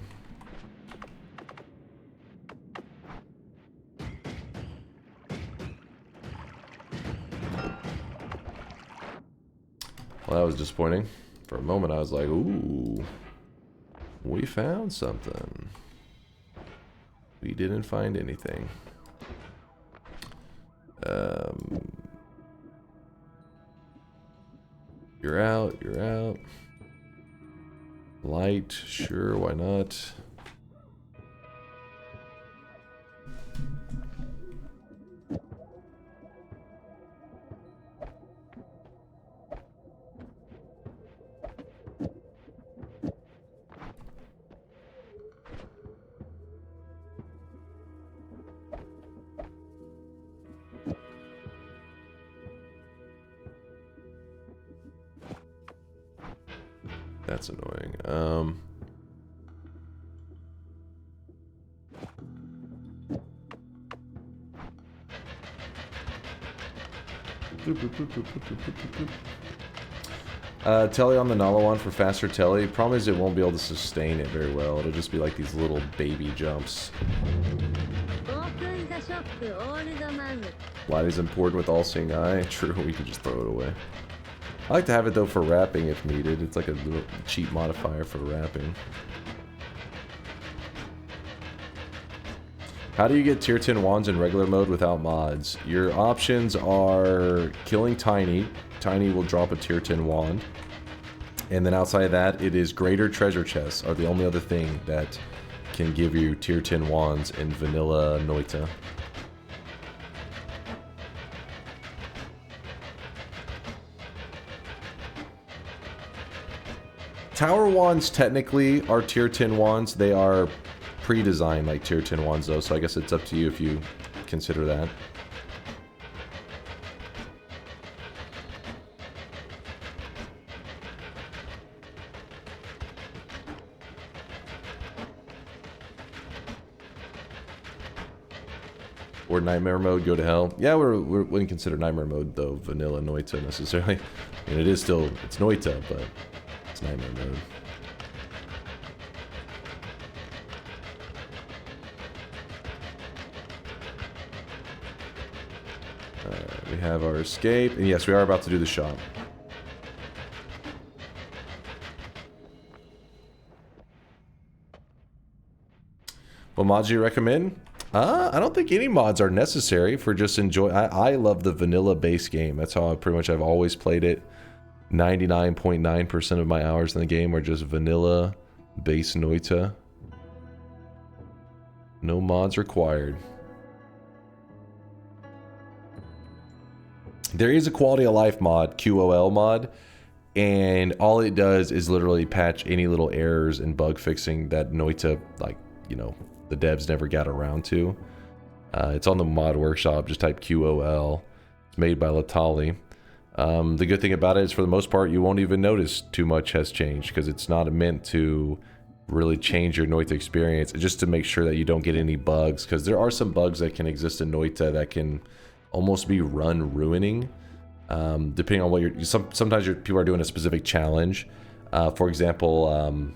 Well, that was disappointing. For a moment, I was like, ooh, we found something. We didn't find anything. You're out, you're out. Light, sure, why not? That's annoying. Telly on the Nalawan for faster telly. Problem is it won't be able to sustain it very well. It'll just be like these little baby jumps. Light is important with all-seeing eye. True, we can just throw it away. I like to have it though for wrapping if needed. It's like a little cheap modifier for wrapping. How do you get tier 10 wands in regular mode without mods? Your options are killing Tiny. Tiny will drop a tier 10 wand. And then outside of that, it is greater treasure chests are the only other thing that can give you tier 10 wands in vanilla Noita. Tower wands technically are tier 10 wands. They are pre-designed like tier 10 wands though, so I guess it's up to you if you consider that. Or nightmare mode, go to hell. Yeah, we wouldn't consider nightmare mode though vanilla Noita necessarily. I mean, it is still, it's Noita, but it's nightmare mode. We have our escape, and yes, we are about to do the shop. What mods do you recommend? I don't think any mods are necessary for just enjoy. I love the vanilla base game. That's how I've always played it. 99.9% of my hours in the game are just vanilla base Noita. No mods required. There is a quality of life mod, QOL mod, and all it does is literally patch any little errors and bug fixing that Noita, like, you know, the devs never got around to. It's on the mod workshop, just type QOL. It's made by Latali. The good thing about it is for the most part, you won't even notice too much has changed because it's not meant to really change your Noita experience. It's just to make sure that you don't get any bugs, because there are some bugs that can exist in Noita that can almost be run ruining, depending on what you're. Sometimes people are doing a specific challenge. For example,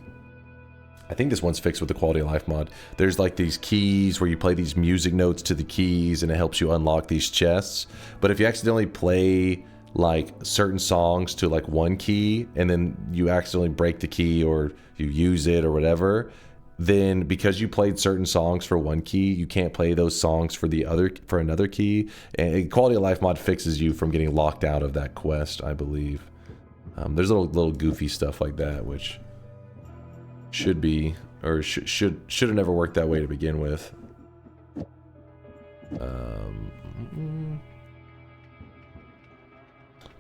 I think this one's fixed with the quality of life mod. There's like these keys where you play these music notes to the keys, and it helps you unlock these chests. But if you accidentally play like certain songs to like one key, and then you accidentally break the key or you use it or whatever, then because you played certain songs for one key, you can't play those songs for another key. And quality of life mod fixes you from getting locked out of that quest, I believe. There's little goofy stuff like that, which should be, or should have never worked that way to begin with.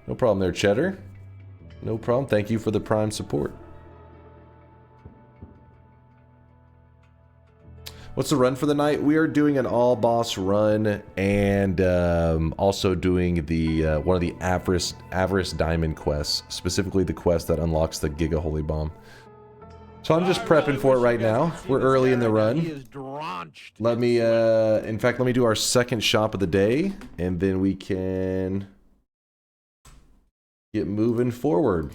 No problem there, Cheddar. No problem. Thank you for the Prime support. What's the run for the night? We are doing an all boss run, and also doing the one of the Avarice Diamond quests, specifically the quest that unlocks the Giga Holy Bomb. So I'm just prepping for it right now. We're early in the run. drenched. Let me, in fact, let me do our second shop of the day, and then we can get moving forward.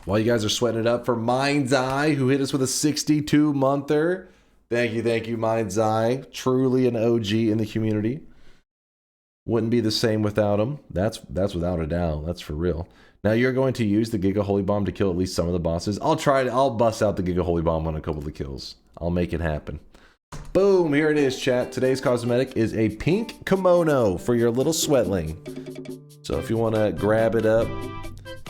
While you guys are sweating it up for Mind's Eye, who hit us with a 62-monther. Thank you, Mind's Eye. Truly an OG in the community. Wouldn't be the same without him. That's without a doubt. That's for real. Now you're going to use the Giga Holy Bomb to kill at least some of the bosses. I'll bust out the Giga Holy Bomb on a couple of kills. I'll make it happen. Boom, here it is, chat. Today's cosmetic is a pink kimono for your little sweatling. So if you want to grab it up,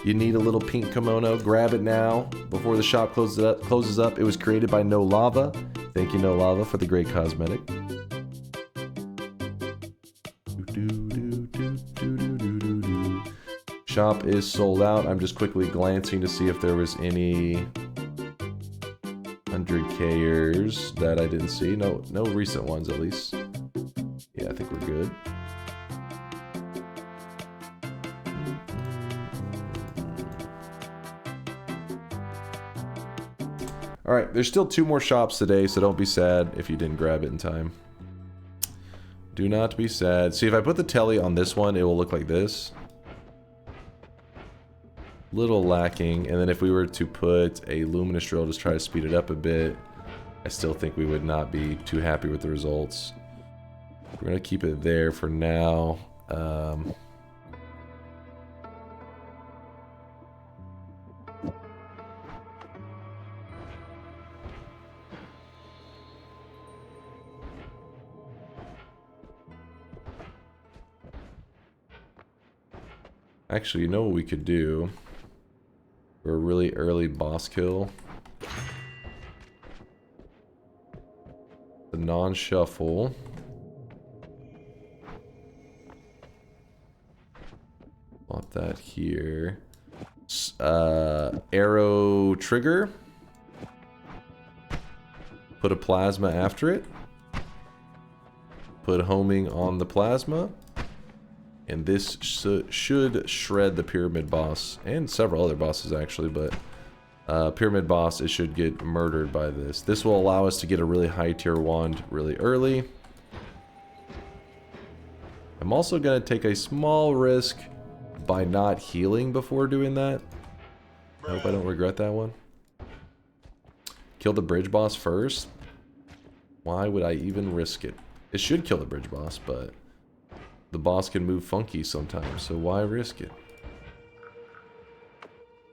you need a little pink kimono. Grab it now before the shop closes up. It was created by No Lava. Thank you, No Lava, for the great cosmetic. Shop is sold out. I'm just quickly glancing to see if there was any 100Kers that I didn't see. No recent ones, at least. Yeah, I think we're good. Alright, there's still 2 more shops today, so don't be sad if you didn't grab it in time. Do not be sad. See, if I put the telly on this one, it will look like this. Little lacking, and then if we were to put a luminous drill, just try to speed it up a bit, I still think we would not be too happy with the results. We're gonna keep it there for now. Actually, you know what we could do? For a really early boss kill. The non-shuffle. Pop that here. Arrow trigger. Put a plasma after it. Put homing on the plasma. And this should shred the pyramid boss, and several other bosses actually, but pyramid boss, it should get murdered by this. This will allow us to get a really high tier wand really early. I'm also going to take a small risk by not healing before doing that. I hope I don't regret that one. Kill the bridge boss first. Why would I even risk it? It should kill the bridge boss, but the boss can move funky sometimes, so why risk it?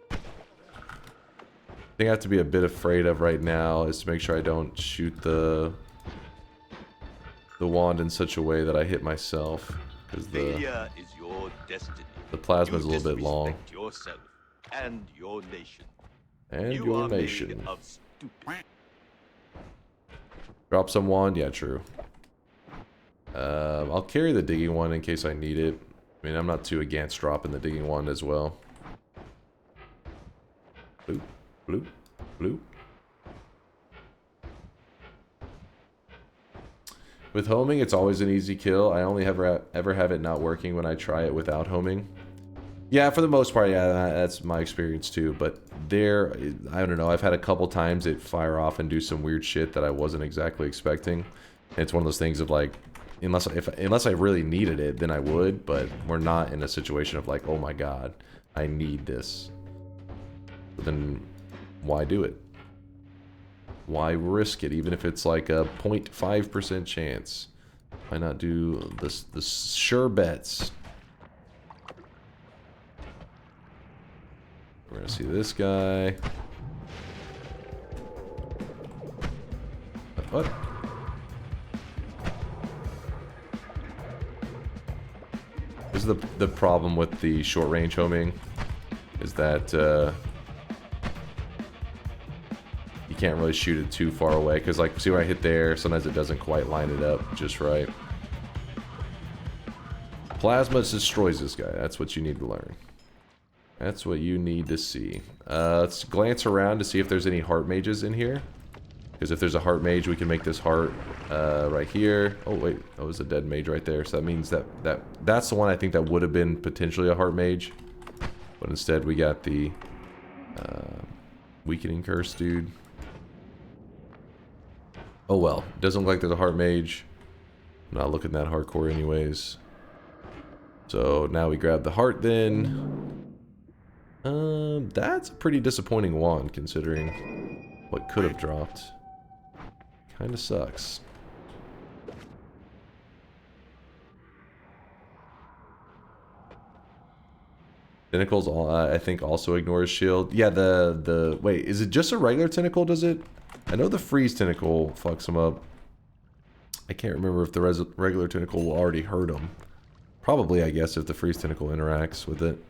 The thing I have to be a bit afraid of right now is to make sure I don't shoot the wand in such a way that I hit myself, because Failure is your destiny. The plasma is a little bit long. Yourself and your nation. And you your are nation. Made of stupid. Drop some wand? Yeah, true. I'll carry the digging one in case I need it. I mean, I'm not too against dropping the digging one as well. Bloop, bloop, bloop. With homing, it's always an easy kill. I only ever have it not working when I try it without homing. Yeah, for the most part, yeah, that's my experience too. But there, I don't know, I've had a couple times it fire off and do some weird shit that I wasn't exactly expecting. And it's one of those things of like, unless I really needed it, then I would, but we're not in a situation of like, oh my god, I need this. But then why do it? Why risk it, even if it's like a 0.5% chance? Why not do the sure bets? We're gonna see this guy. What? This is the problem with the short range homing, is that you can't really shoot it too far away, because like, see where I hit there, sometimes it doesn't quite line it up just right. Plasma destroys this guy. That's what you need to learn. That's what you need to see. Let's glance around to see if there's any heart mages in here. Because if there's a heart mage, we can make this heart right here. Oh wait, that was a dead mage right there. So that means that's the one I think that would have been potentially a heart mage. But instead we got the weakening curse dude. Oh well, doesn't look like there's a heart mage. I'm not looking that hardcore anyways. So now we grab the heart then. That's a pretty disappointing wand considering what could have dropped. Kinda sucks. Tentacles, I think, also ignores shield. Yeah, wait, is it just a regular tentacle, does it? I know the freeze tentacle fucks him up. I can't remember if the regular tentacle will already hurt him. Probably, I guess, if the freeze tentacle interacts with it.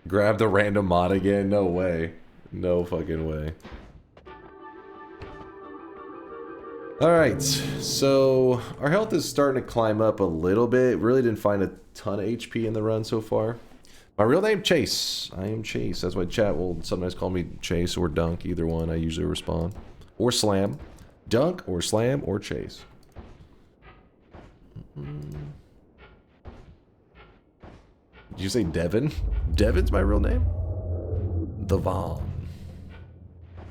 Grab the random mod again? No way. No fucking way. Alright, so our health is starting to climb up a little bit. Really didn't find a ton of HP in the run so far. My real name, Chase. I am Chase. That's why chat will sometimes call me Chase or Dunk. Either one, I usually respond. Or Slam. Dunk or Slam or Chase. Did you say Devin? Devin's my real name? The Von.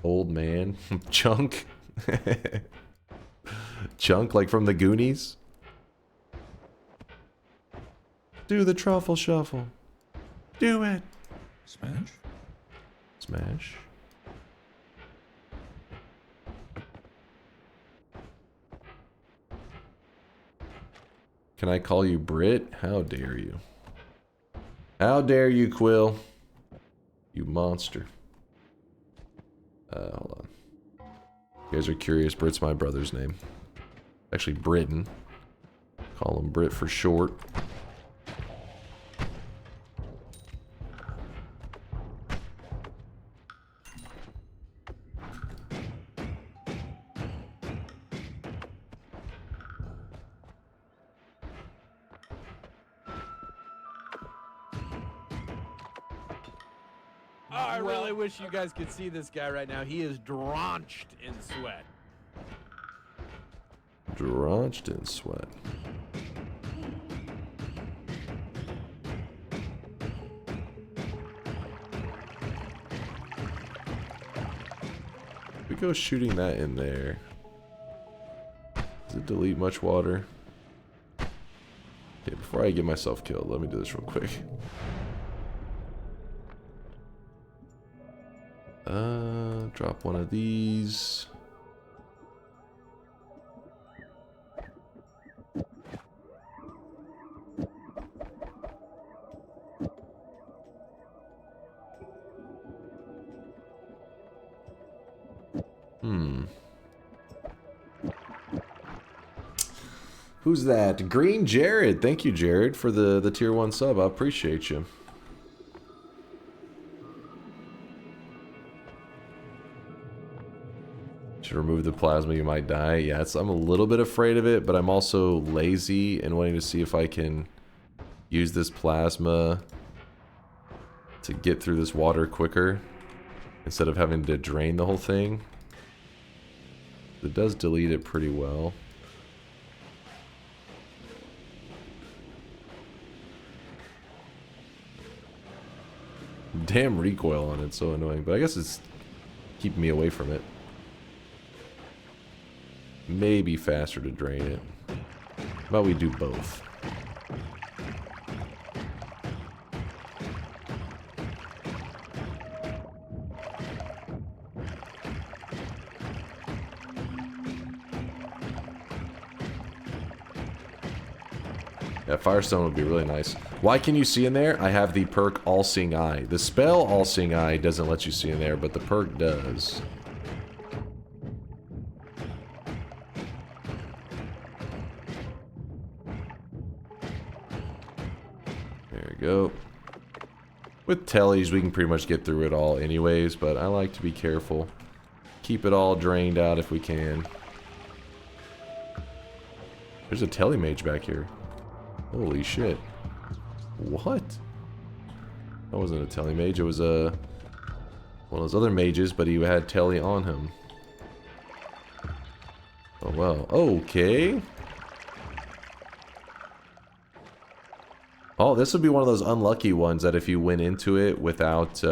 Old man. Chunk. Chunk, like from the Goonies? Do the truffle shuffle. Do it. Smash. Smash. Can I call you Brit? How dare you? How dare you, Quill? You monster. Hold on. You guys are curious, Brit's my brother's name. Actually, Britain. Call him Brit for short. I really wish you guys could see this guy right now. He is drenched in sweat. Drenched in sweat. We go shooting that in there. Does it delete much water? Okay, before I get myself killed, let me do this real quick. Drop one of these. Who's that? Green Jared. Thank you, Jared, for the tier 1 sub. I appreciate you. Should remove the plasma, you might die. Yeah, I'm a little bit afraid of it, but I'm also lazy and wanting to see if I can use this plasma to get through this water quicker instead of having to drain the whole thing. It does delete it pretty well. Damn recoil on it, so annoying, but I guess it's keeping me away from it. Maybe faster to drain it. How about we do both? Yeah, Firestone would be really nice. Why can you see in there? I have the perk All-Seeing Eye. The spell All-Seeing Eye doesn't let you see in there, but the perk does. There we go. With tellies, we can pretty much get through it all anyways, but I like to be careful. Keep it all drained out if we can. There's a telly mage back here. Holy shit. What? That wasn't a telly mage, it was one of those other mages, but he had telly on him. Oh well. Okay. Oh, this would be one of those unlucky ones that if you went into it without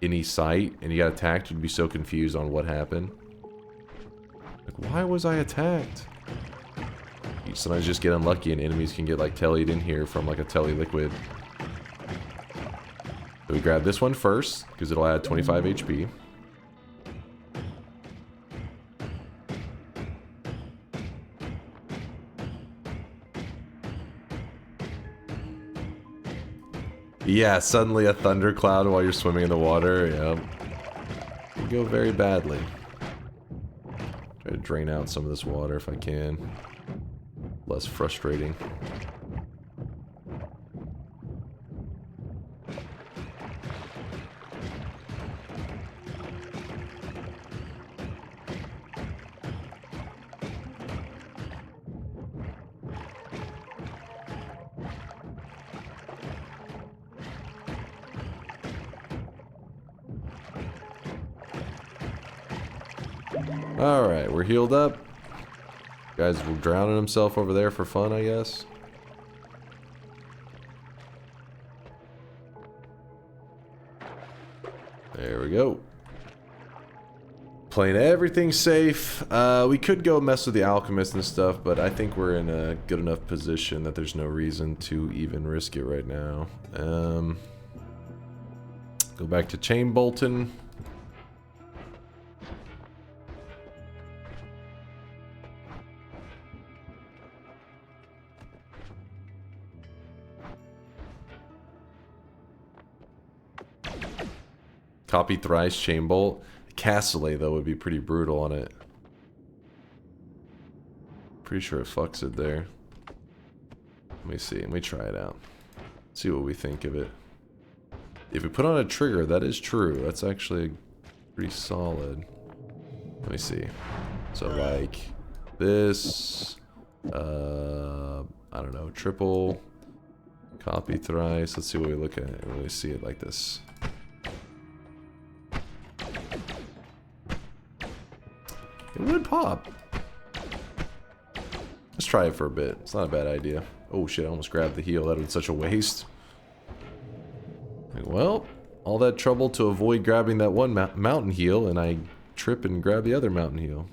any sight and you got attacked, you'd be so confused on what happened. Like, why was I attacked? You sometimes just get unlucky and enemies can get like tellied in here from like a telly liquid. So we grab this one first because it'll add 25 HP. Yeah, suddenly a thundercloud while you're swimming in the water. Yep. It can go very badly. Try to drain out some of this water if I can. Less frustrating. Alright, we're healed up. Guy's drowning himself over there for fun, I guess. There we go. Playing everything safe. We could go mess with the alchemist and stuff, but I think we're in a good enough position that there's no reason to even risk it right now. Go back to chain bolting. Copy thrice chain bolt. Castellet though would be pretty brutal on it. Pretty sure it fucks it there. Let me see. Let me try it out. See what we think of it. If we put on a trigger, that is true. That's actually pretty solid. Let me see. So like this. I don't know. Triple. Copy thrice. Let's see what we look at when we see it like this. It would pop. Let's try it for a bit. It's not a bad idea. Oh shit, I almost grabbed the heal. That would be such a waste. Like, well, all that trouble to avoid grabbing that one mountain heal, and I trip and grab the other mountain heal.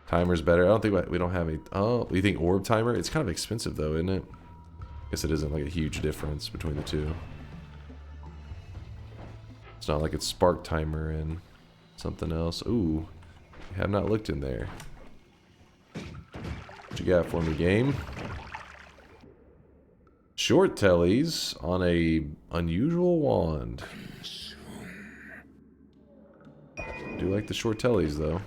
Timer's better. I don't think we don't have any. Oh, you think orb timer? It's kind of expensive though, isn't it? Guess it isn't like a huge difference between the two. It's not like it's spark timer and something else. Ooh, I have not looked in there. What you got for me, game? Short tellies on a unusual wand. Do like the short tellies though.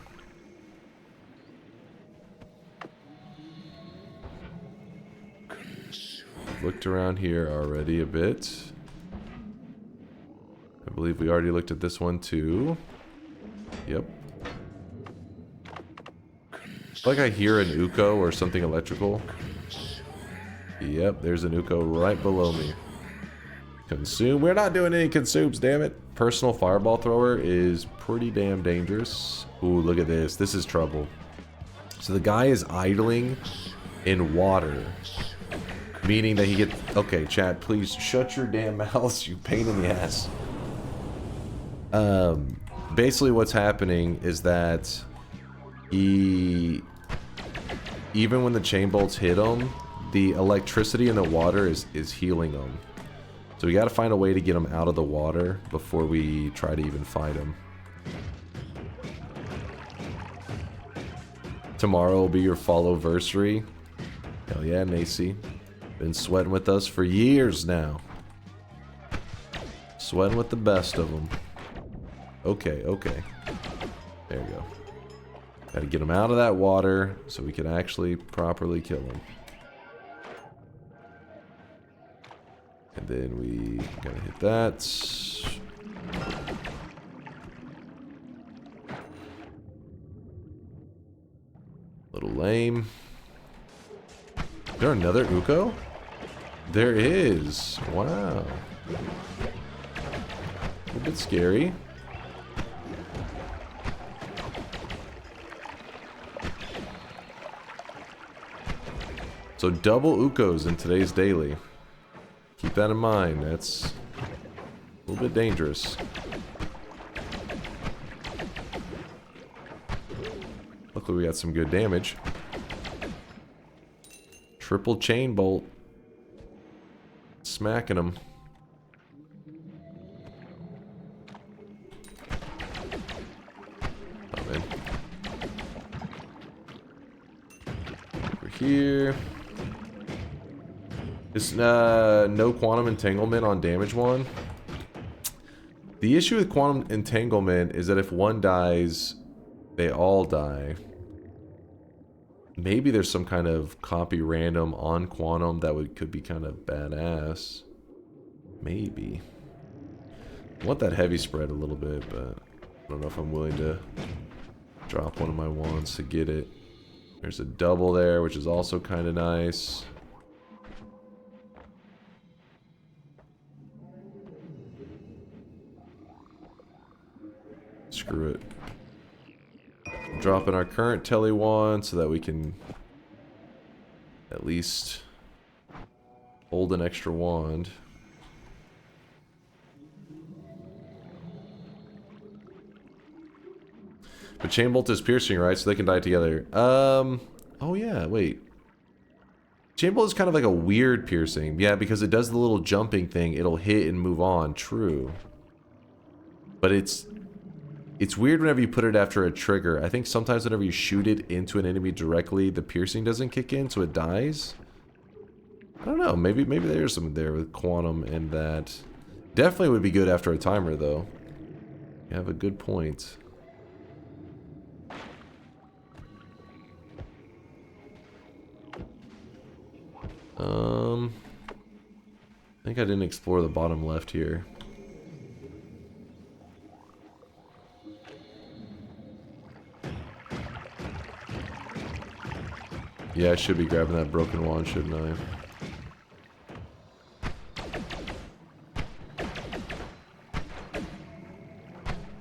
Looked around here already a bit. I believe we already looked at this one too. Yep. It's like I hear an Uko or something electrical. Yep, there's an Uko right below me. Consume. We're not doing any consumes, damn it. Personal fireball thrower is pretty damn dangerous. Ooh, look at this. This is trouble. So the guy is idling in water. Meaning that he gets... Okay, chat, please shut your damn mouths, you pain in the ass. Basically what's happening is that he... Even when the chain bolts hit him, the electricity in the water is healing him. So we gotta find a way to get him out of the water before we try to even fight him. Tomorrow will be your follow-versary. Hell yeah, Nacy. Been sweating with us for years now. Sweating with the best of them. Okay, okay. There we go. Gotta get him out of that water so we can actually properly kill him. And then we gotta hit that. Little lame. Is there another Uko? There is. Wow. A bit scary. So double Ukos in today's daily. Keep that in mind. That's a little bit dangerous. Luckily we got some good damage. Triple chain bolt. Smacking him. Oh, man. Over here. Just no quantum entanglement on damage one. The issue with quantum entanglement is that if one dies, they all die. Maybe there's some kind of copy random on quantum that could be kind of badass. Maybe. I want that heavy spread a little bit, but I don't know if I'm willing to drop one of my wands to get it. There's a double there, which is also kind of nice. Screw it. Dropping our current telly wand so that we can at least hold an extra wand. But chain bolt is piercing, right? So they can die together. Oh yeah, wait. Chain bolt is kind of like a weird piercing. Yeah, because it does the little jumping thing. It'll hit and move on. True. But it's weird whenever you put it after a trigger. I think sometimes whenever you shoot it into an enemy directly, the piercing doesn't kick in, so it dies. I don't know. Maybe there's something there with quantum and that. Definitely would be good after a timer, though. You have a good point. I think I didn't explore the bottom left here. Yeah, I should be grabbing that broken wand, shouldn't I?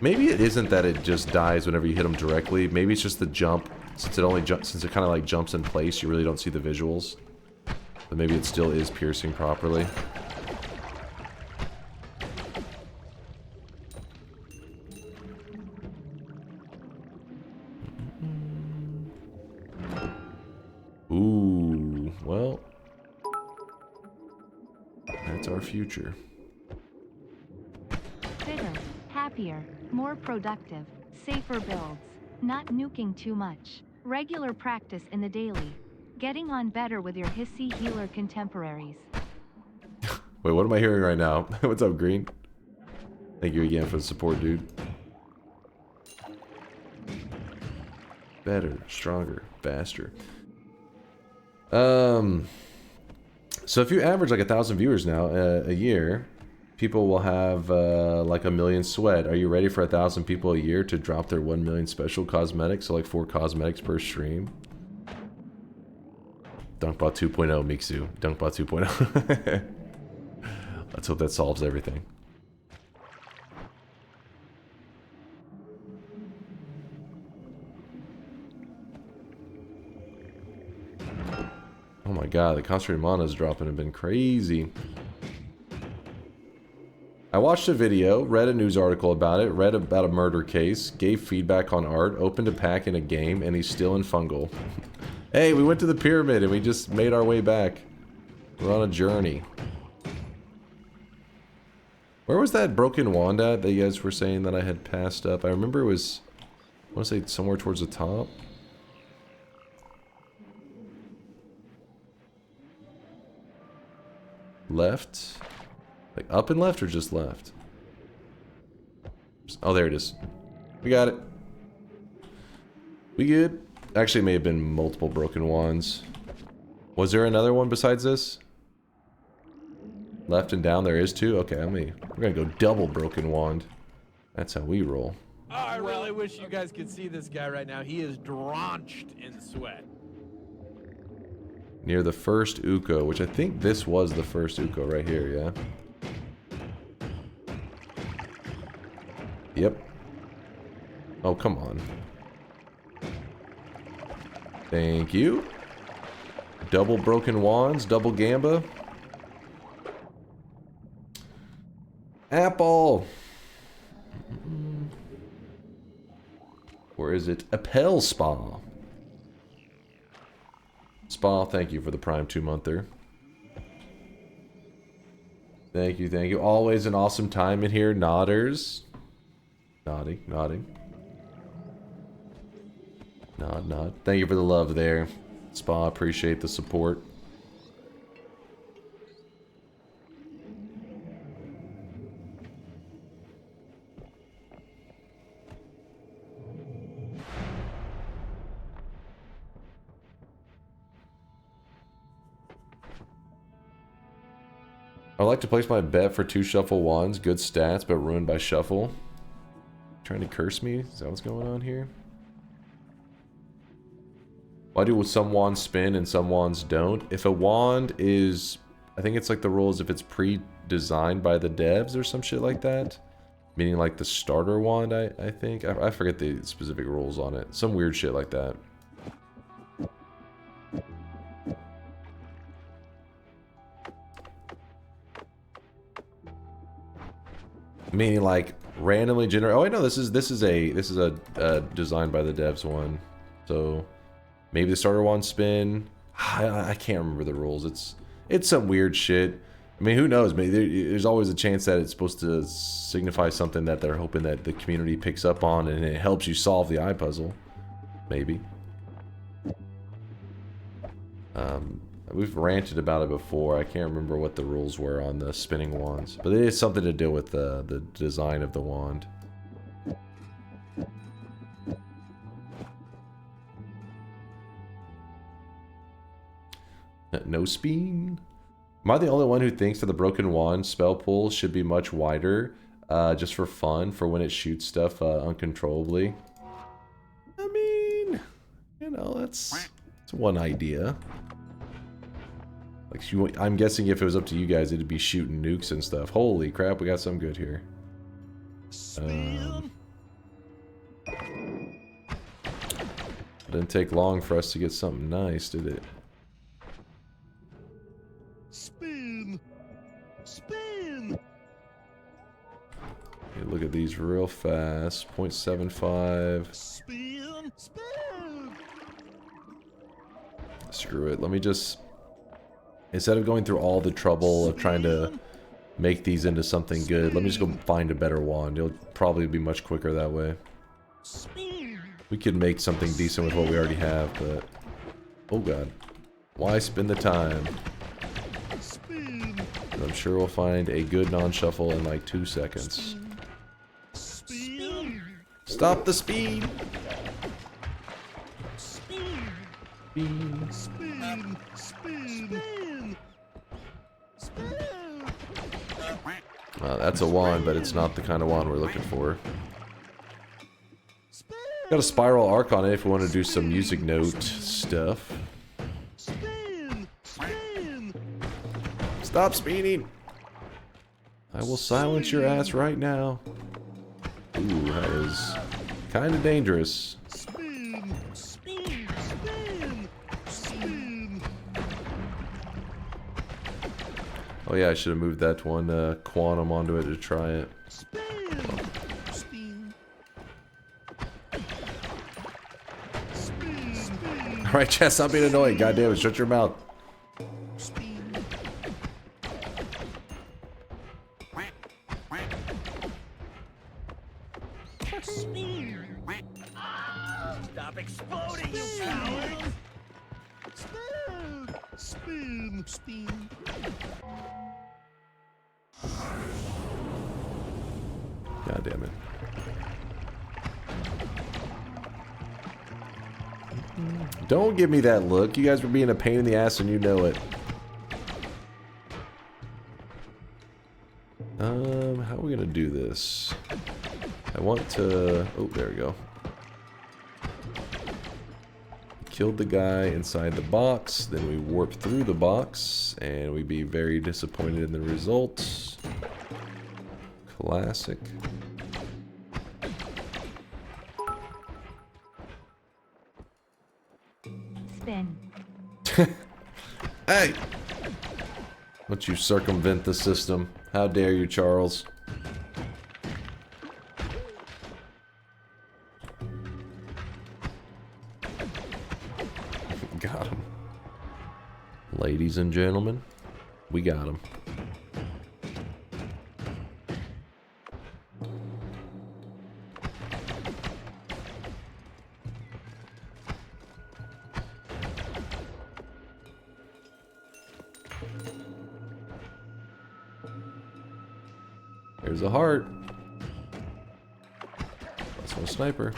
Maybe it isn't that it just dies whenever you hit them directly. Maybe it's just the jump. Since it kind of like jumps in place, you really don't see the visuals. But maybe it still is piercing properly. Ooh, well, that's our future. Fitter, happier, more productive, safer builds, not nuking too much, regular practice in the daily, getting on better with your hissy healer contemporaries. Wait, what am I hearing right now? What's up, Green? Thank you again for the support, dude. Better, stronger, faster. So if you average like 1,000 viewers now a year, people will have like 1 million sweat. Are you ready for 1,000 people a year to drop their 1 million special cosmetics? So like 4 cosmetics per stream. DunkBot 2.0, Mixu. DunkBot 2.0. Let's hope that solves everything. Oh my god, the concentrated mana is dropping and been crazy. I watched a video, read a news article about it, read about a murder case, gave feedback on art, opened a pack in a game, and he's still in fungal. Hey, we went to the pyramid and we just made our way back. We're on a journey. Where was that broken wand at that you guys were saying that I had passed up? I remember it was, I want to say somewhere towards the top. Left? Like up and left or just left? Oh, there it is. We got it. We good. Actually, it may have been multiple broken wands. Was there another one besides this? Left and down, there is two? Okay, we're gonna go double broken wand. That's how we roll. Oh, I really wish you guys could see this guy right now. He is drenched in sweat. Near the first Uko, which I think this was the first Uko right here, yeah? Yep. Oh, come on. Thank you. Double broken wands, double gamba. Apple. Or is it Appel Spa? Spa, thank you for the Prime 2-monther. Thank you, thank you. Always an awesome time in here, nodders. Nodding, nodding. Nod, nod. Thank you for the love there. Spa, appreciate the support. I'd like to place my bet for 2 shuffle wands. Good stats, but ruined by shuffle. Trying to curse me? Is that what's going on here? Why do some wands spin and some wands don't? If a wand is... I think it's like the rules if it's pre-designed by the devs or some shit like that. Meaning like the starter wand, I think. I forget the specific rules on it. Some weird shit like that. Meaning like randomly generate. Oh wait, no, this is a designed by the devs one. So maybe the starter wand spin. I can't remember the rules. It's some weird shit. I mean, who knows? Maybe there's always a chance that it's supposed to signify something that they're hoping that the community picks up on, and it helps you solve the eye puzzle. Maybe. We've ranted about it before. I can't remember what the rules were on the spinning wands, but it is something to do with the design of the wand. No spin. Am I the only one who thinks that the broken wand spell pool should be much wider, just for fun, for when it shoots stuff uncontrollably? I mean, you know, that's one idea. Like, I'm guessing if it was up to you guys, it'd be shooting nukes and stuff. Holy crap, we got some good here. Didn't take long for us to get something nice, did it? Spin! Spin! Okay, look at these real fast. 0.75. Spin! Spin! Screw it. Let me just... Instead of going through all the trouble of trying to make these into something good, let me just go find a better wand. It'll probably be much quicker that way. We could make something decent with what we already have, but... Oh god. Why spend the time? I'm sure we'll find a good non-shuffle in like 2 seconds. Stop the speed! Spin. Spin! Spin! That's a wand, but it's not the kind of wand we're looking for. Got a spiral arc on it if we want to do some music note stuff. Stop speeding! I will silence your ass right now. Ooh, that is kind of dangerous. Oh yeah, I should have moved that one quantum onto it to try it. Alright, Chess, stop being annoying. Goddamn it, shut your mouth. Stop exploding, you cowards! Spin! Spin! God damn it. Don't give me that look. You guys were being a pain in the ass and you know it. How are we gonna do this? I want to... Oh, there we go. Killed the guy inside the box, then we warp through the box, and we'd be very disappointed in the results. Classic. Spin. Hey! Don't you circumvent the system. How dare you, Charles? Got him. Ladies and gentlemen, we got him. There's a heart. That's no sniper.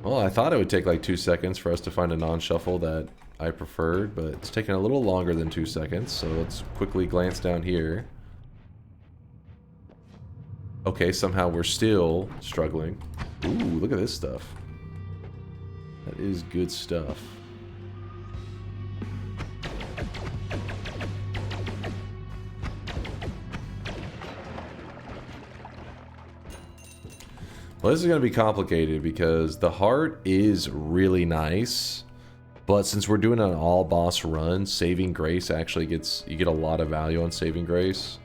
Well, I thought it would take like 2 seconds for us to find a non-shuffle that I preferred, but it's taking a little longer than 2 seconds, so let's quickly glance down here. Okay, somehow we're still struggling. Ooh, look at this stuff. That is good stuff. Well, this is going to be complicated because the heart is really nice, but since we're doing an all boss run, saving grace actually you get a lot of value on saving grace.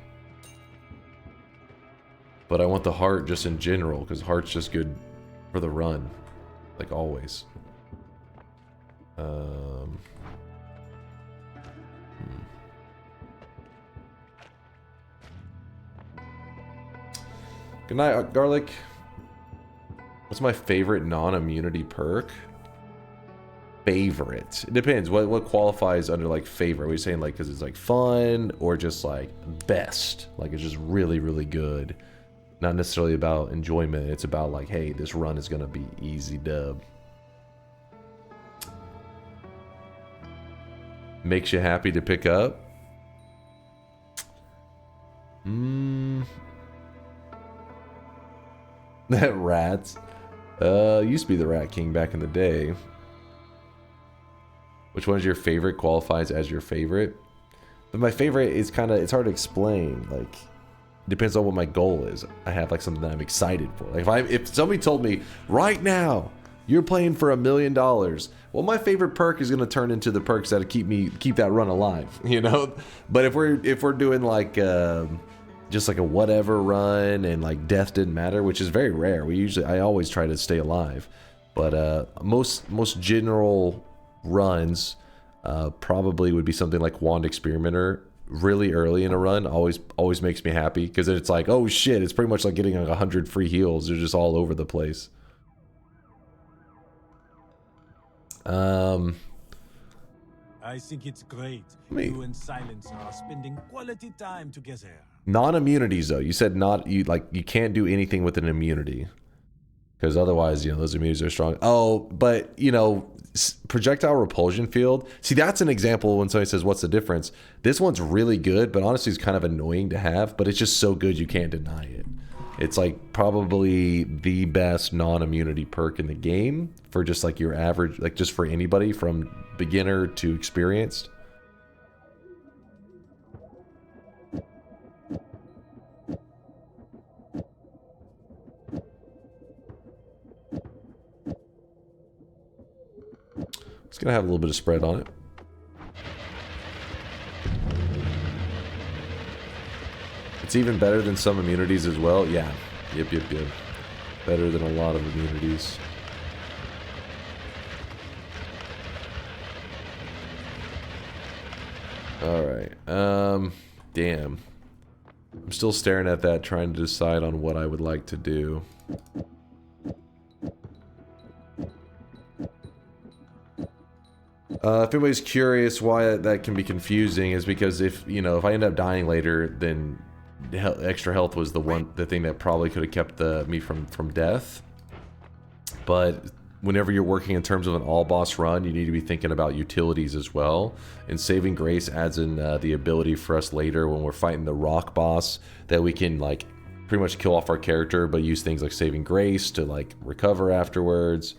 But I want the heart just in general because heart's just good for the run, like always. Good night, Garlic. What's my favorite non-immunity perk? Favorite. It depends. What qualifies under like favorite? Are we saying like because it's like fun or just like best? Like it's just really, really good. Not necessarily about enjoyment. It's about like, hey, this run is gonna be easy dub. Makes you happy to pick up? That rats. Used to be the Rat King back in the day. Which one is your favorite qualifies as your favorite? But my favorite is kind of, it's hard to explain. Like, depends on what my goal is. I have like something that I'm excited for. Like if somebody told me right now you're playing for $1 million, well, my favorite perk is gonna turn into the perks that keep that run alive, you know. But if we're doing like just like a whatever run and like death didn't matter, which is very rare. I always try to stay alive, but most general runs probably would be something like Wand Experimenter. Really early in a run always makes me happy because it's like, oh shit, it's pretty much like getting like 100 free heals. They're just all over the place. I think it's great. You and Silence are spending quality time together. Non-immunities though, you said you can't do anything with an immunity because otherwise, you know, those immunities are strong. Oh, but you know, projectile repulsion field. See, that's an example when somebody says, "What's the difference?" This one's really good, but honestly, it's kind of annoying to have. But it's just so good you can't deny it. It's like probably the best non-immunity perk in the game for just like your average, like just for anybody from beginner to experienced. It's gonna have a little bit of spread on it. It's even better than some immunities as well. Yeah. Yep. Better than a lot of immunities. Alright. Damn. I'm still staring at that, trying to decide on what I would like to do. If anybody's curious why that can be confusing, is because if I end up dying later, then extra health was the thing that probably could have kept me from death. But whenever you're working in terms of an all boss run, you need to be thinking about utilities as well. And saving grace adds in the ability for us later when we're fighting the rock boss that we can like pretty much kill off our character, but use things like saving grace to like recover afterwards.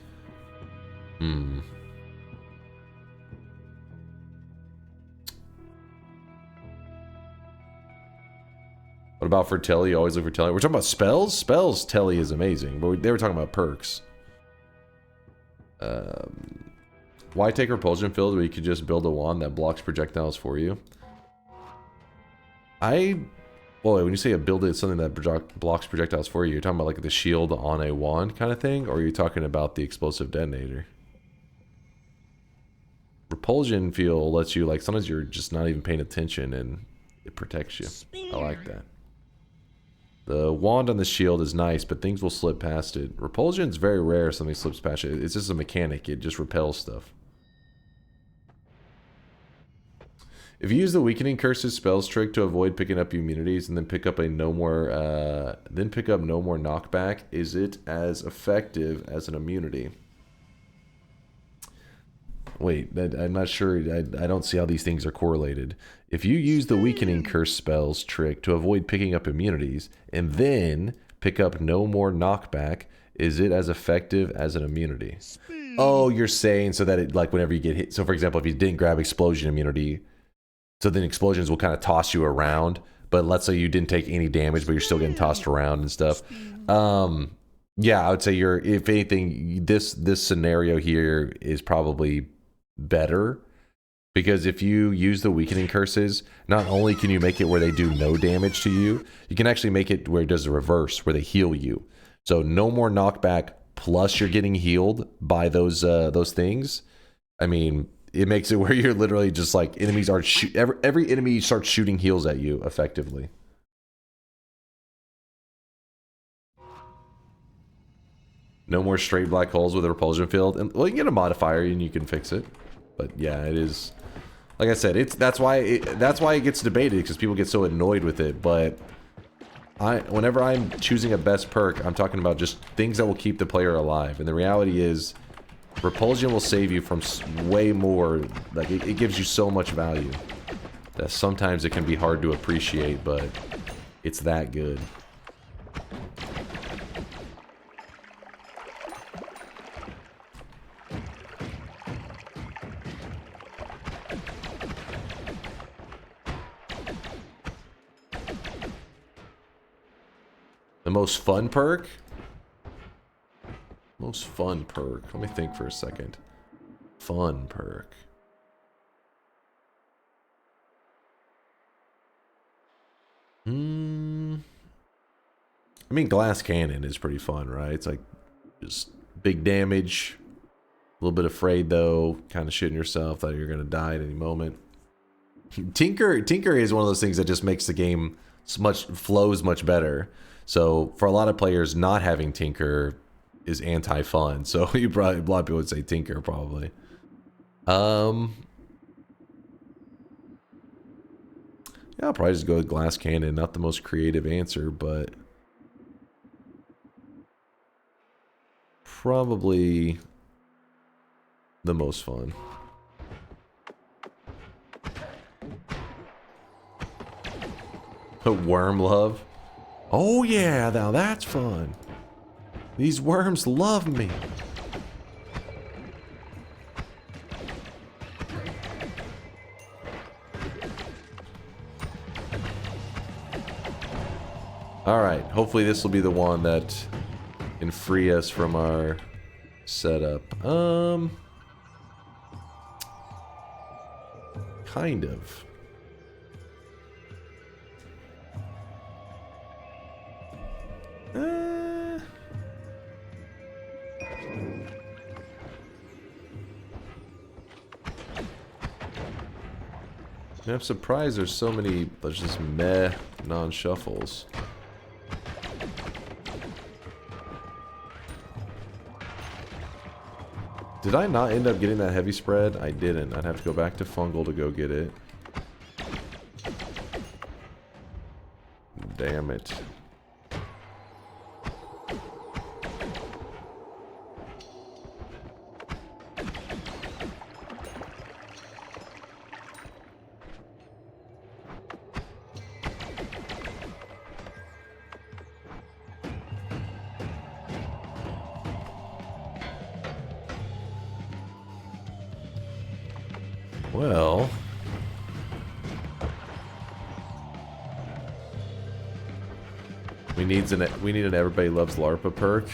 What about for Telly? You always look for Telly. We're talking about spells? Spells, Telly is amazing. But they were talking about perks. Why take Repulsion Field where you could just build a wand that blocks projectiles for you? Boy, when you say build it something that blocks projectiles for you, you're talking about like the shield on a wand kind of thing, or are you talking about the explosive detonator? Repulsion Field lets you, like, sometimes you're just not even paying attention and it protects you. I like that. The wand on the shield is nice, but things will slip past it. Repulsion's very rare if something slips past it. It's just a mechanic. It just repels stuff. If you use the Weakening Curses spells trick to avoid picking up immunities and then pick up no more knockback, is it as effective as an immunity? Wait, I'm not sure. I don't see how these things are correlated. If you use the Weakening Curse spells trick to avoid picking up immunities and then pick up no more knockback, is it as effective as an immunity? Oh, you're saying so that it, like, whenever you get hit. So, for example, if you didn't grab explosion immunity, so then explosions will kind of toss you around. But let's say you didn't take any damage, but you're still getting tossed around and stuff. Yeah, I would say you're, if anything, this scenario here is probably better. Because if you use the Weakening Curses, not only can you make it where they do no damage to you, you can actually make it where it does the reverse, where they heal you. So no more knockback, plus you're getting healed by those things. I mean, it makes it where you're literally just like, enemies are every enemy starts shooting heals at you effectively. No more straight black holes with a repulsion field. And well, you can get a modifier and you can fix it. But yeah, it is, like I said, that's why it gets debated, because people get so annoyed with it. But whenever I'm choosing a best perk, I'm talking about just things that will keep the player alive. And the reality is, repulsion will save you from way more. Like, it gives you so much value that sometimes it can be hard to appreciate, but it's that good. The most fun perk? Most fun perk. Let me think for a second. Fun perk. I mean, Glass Cannon is pretty fun, right? It's like just big damage. A little bit afraid though, kind of shitting yourself that you're gonna die at any moment. Tinker is one of those things that just makes the game flows much better. So for a lot of players, not having Tinker is anti-fun. So a lot of people would say Tinker probably. Yeah, I'll probably just go with Glass Cannon. Not the most creative answer, but probably the most fun. Worm Love. Oh yeah, now that's fun. These worms love me. Alright, hopefully this will be the one that can free us from our setup. Kind of. I'm surprised there's so many just meh non-shuffles. Did I not end up getting that heavy spread? I didn't. I'd have to go back to Fungal to go get it. Damn it. Well, we need an Everybody Loves LARPA perk.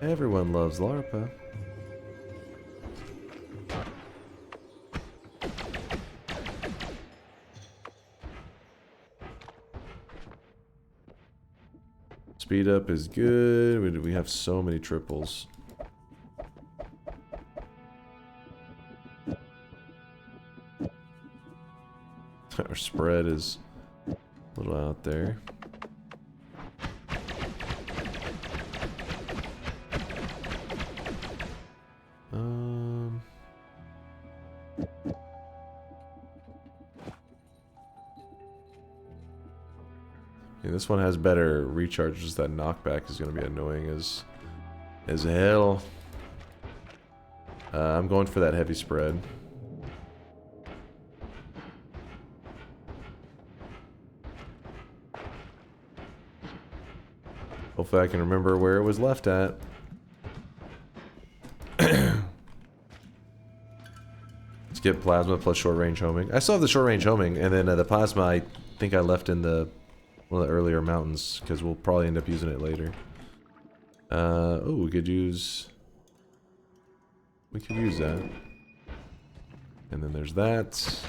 Everyone loves LARPA. Speed up is good. We have so many triples. Our spread is a little out there. Yeah, this one has better recharges. That knockback is going to be annoying as hell. I'm going for that heavy spread. Hopefully I can remember where it was left at. Let's get plasma plus short range homing. I still have the short range homing, and then the plasma I think I left in one of the earlier mountains, because we'll probably end up using it later. Oh, we could use that. And then there's that.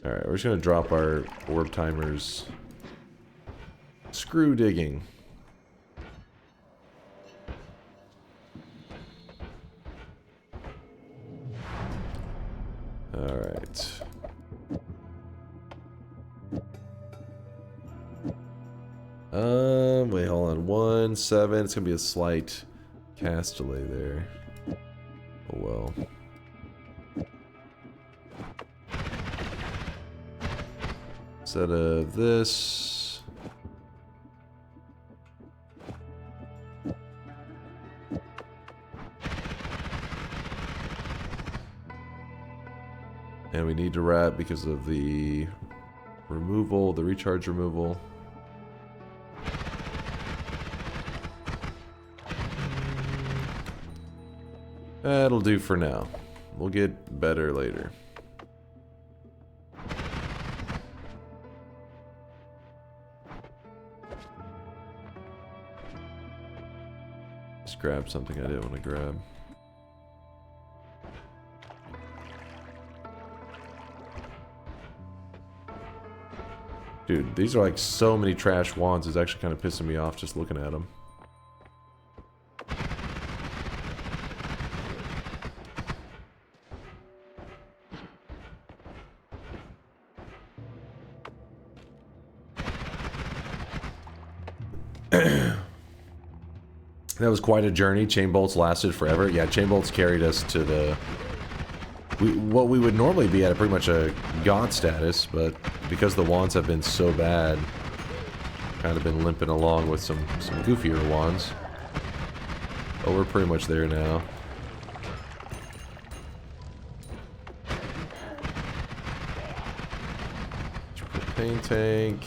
Alright, we're just gonna drop our orb timers. Screw digging. Alright. Wait, hold on. 1-7. It's gonna be a slight cast delay there. Oh well. Instead of this. And we need to wrap because of the removal, the recharge removal. That'll do for now. We'll get better later. Just grab something I didn't want to grab. Dude, these are like so many trash wands, it's actually kind of pissing me off just looking at them. That was quite a journey. Chain bolts lasted forever. Yeah, chain bolts carried us to the... what we would normally be at pretty much a god status, but because the wands have been so bad, kind of been limping along with some goofier wands. Oh, we're pretty much there now. Pain tank.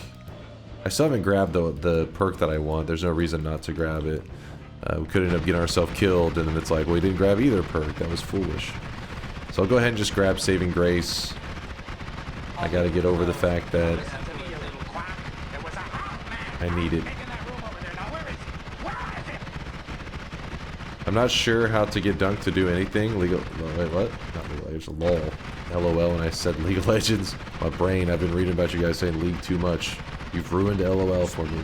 I still haven't grabbed the perk that I want. There's no reason not to grab it. We could end up getting ourselves killed, and then it's like, well, we didn't grab either perk. That was foolish. So I'll go ahead and just grab Saving Grace. I gotta get over the fact that I need it. I'm not sure how to get Dunk to do anything. Wait, what? Not League of Legends, LOL. LOL when I said League of Legends. My brain, I've been reading about you guys saying League too much. You've ruined LOL for me.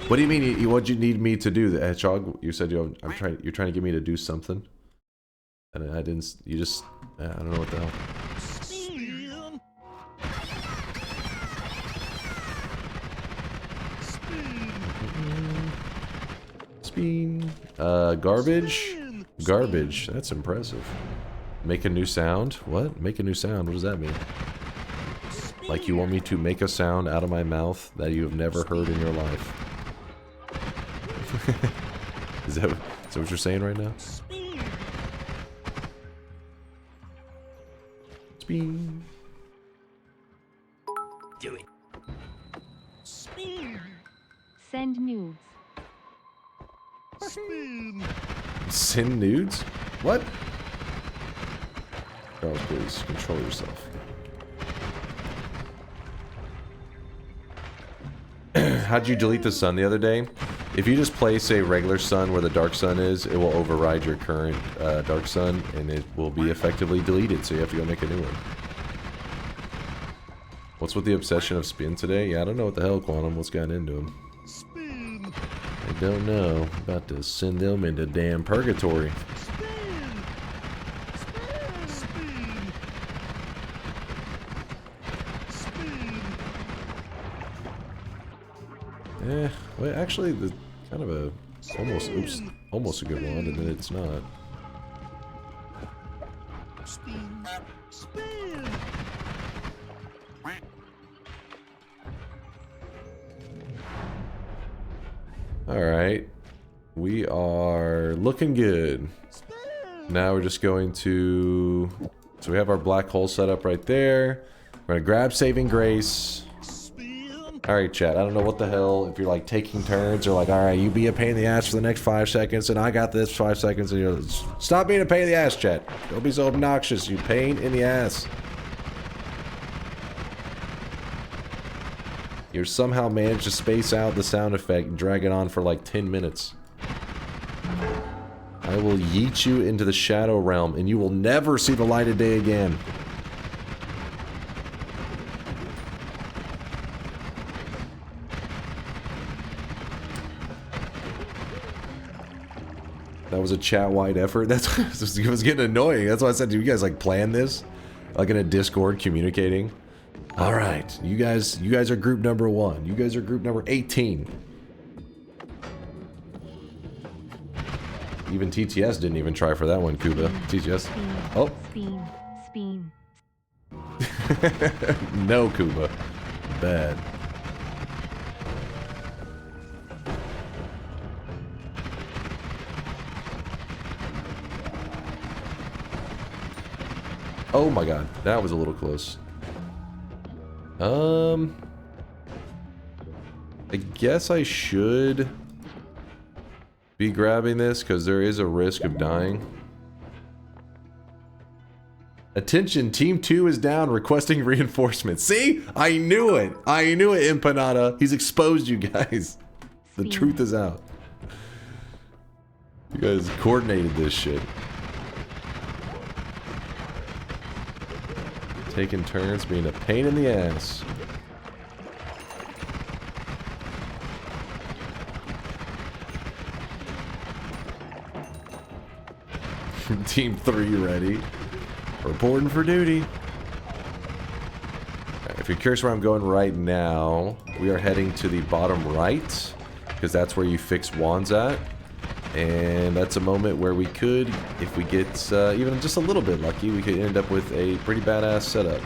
What do you mean? What do you need me to do? The hedgehog? You said you're trying to get me to do something, and I didn't. You just. I don't know what the hell. Spin. Garbage. Garbage. That's impressive. Make a new sound. What? Make a new sound. What does that mean? Like you want me to make a sound out of my mouth that you have never heard in your life. Is that what you're saying right now? Spin. Do it. Send nudes. Send nudes? What? Charles, please control yourself. how'd you delete the sun the other day? If you just place a regular sun where the dark sun is, it will override your current dark sun, and it will be effectively deleted, so you have to go make a new one. What's with the obsession of spin today? Yeah, I don't know what the hell, Quantum. What's gotten into him? Spin. I don't know. About to send them into damn purgatory. Well, actually, the kind of a almost a good one, and then it's not. Spin. Spin. All right, we are looking good. Now we're just going to. So we have our black hole set up right there. We're gonna grab Saving Grace. Alright, chat, I don't know what the hell, if you're like taking turns or like, alright, you be a pain in the ass for the next 5 seconds and I got this 5 seconds and you're stop being a pain in the ass, chat. Don't be so obnoxious, you pain in the ass. You're somehow managed to space out the sound effect and drag it on for like 10 minutes. I will yeet you into the shadow realm and you will never see the light of day again. That was a chat-wide effort. That's it was getting annoying. That's why I said, do you guys like plan this? Like in a Discord communicating? Alright, you guys are group number 1. You guys are group number 18. Even TTS didn't even try for that one, Kuba. TTS. Oh. Spin. No, Kuba. Bad. Oh my god, that was a little close. I guess I should be grabbing this because there is a risk of dying. Attention, Team 2 is down requesting reinforcements. See? I knew it. I knew it, Empanada. He's exposed you guys. The truth is out. You guys coordinated this shit. Taking turns being a pain in the ass. Team 3 ready. Reporting for duty. If you're curious where I'm going right now, we are heading to the bottom right, because that's where you fix wands at. And that's a moment where we could, if we get even just a little bit lucky, we could end up with a pretty badass setup.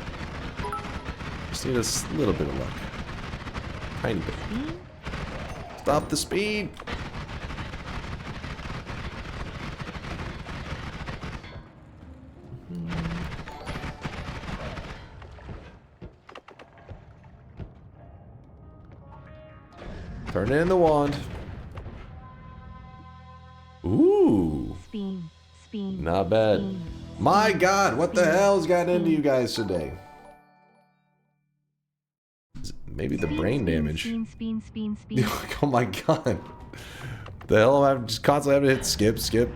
Just need a little bit of luck. Tiny bit. Stop the speed! Turn in the wand. Ooh. Spin. Not bad. Spin. My god, what the hell's gotten into you guys today? Maybe the brain damage. Spin. Oh my god. The hell am I just constantly having to hit skip.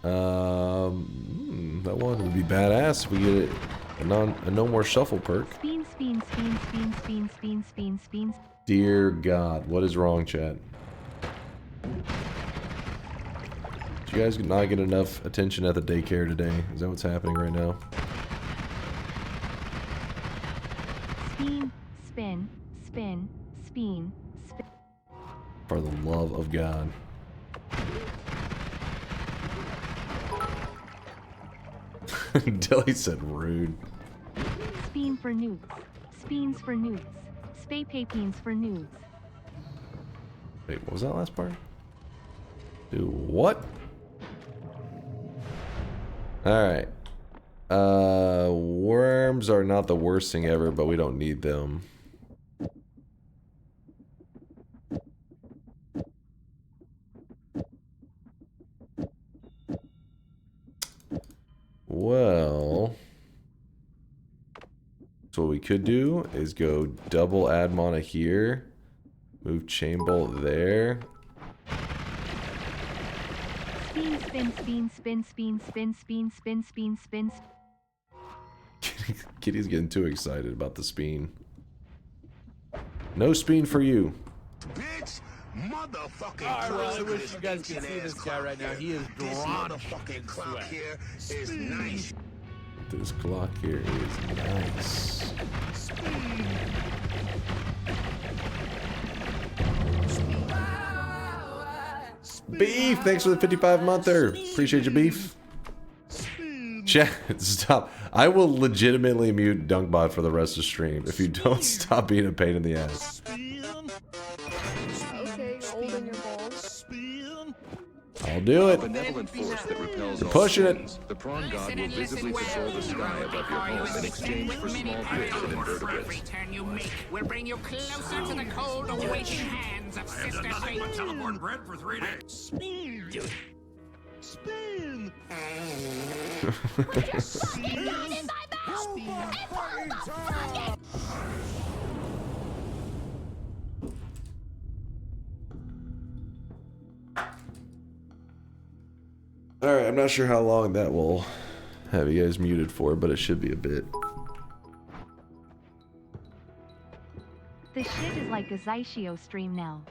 That one would be badass if we get a no more shuffle perk. Spin. Dear God, what is wrong, chat? Did you guys not get enough attention at the daycare today? Is that what's happening right now? Spin. For the love of God. Dilly said rude. Spin for newts. Spins for newts. Spay papines for nudes. Wait, what was that last part? Do what? Alright. Worms are not the worst thing ever, but we don't need them. Well... So what we could do is go double add mana here. Move chain bolt there. Spin, spin, spin, spin, spin, spin, spin, spin, spin, spin. Kitty's getting too excited about the spin. No spin for you. Bitch, motherfucking I clock. really wish you guys could see this guy right now. He is drenched in clock sweat. here is nice. This clock here is nice. Beef, thanks for the 55-monther. Appreciate you, Beef. Chat, stop. I will legitimately mute DunkBot for the rest of the stream if you don't stop being a pain in the ass. Okay, holding your balls. I'll do it. Benevolent force that repels all Pushing it. sins. The prawn god will visibly patrol the sky above your home in exchange for small bits of invertebrates. Turn you make will bring you closer to the cold awaiting hands of Sister Fate. Teleport bread for 3 days. Spin. Spin. Alright, I'm not sure how long that will have you guys muted for, but it should be a bit. The shit is like a Zyshio stream now.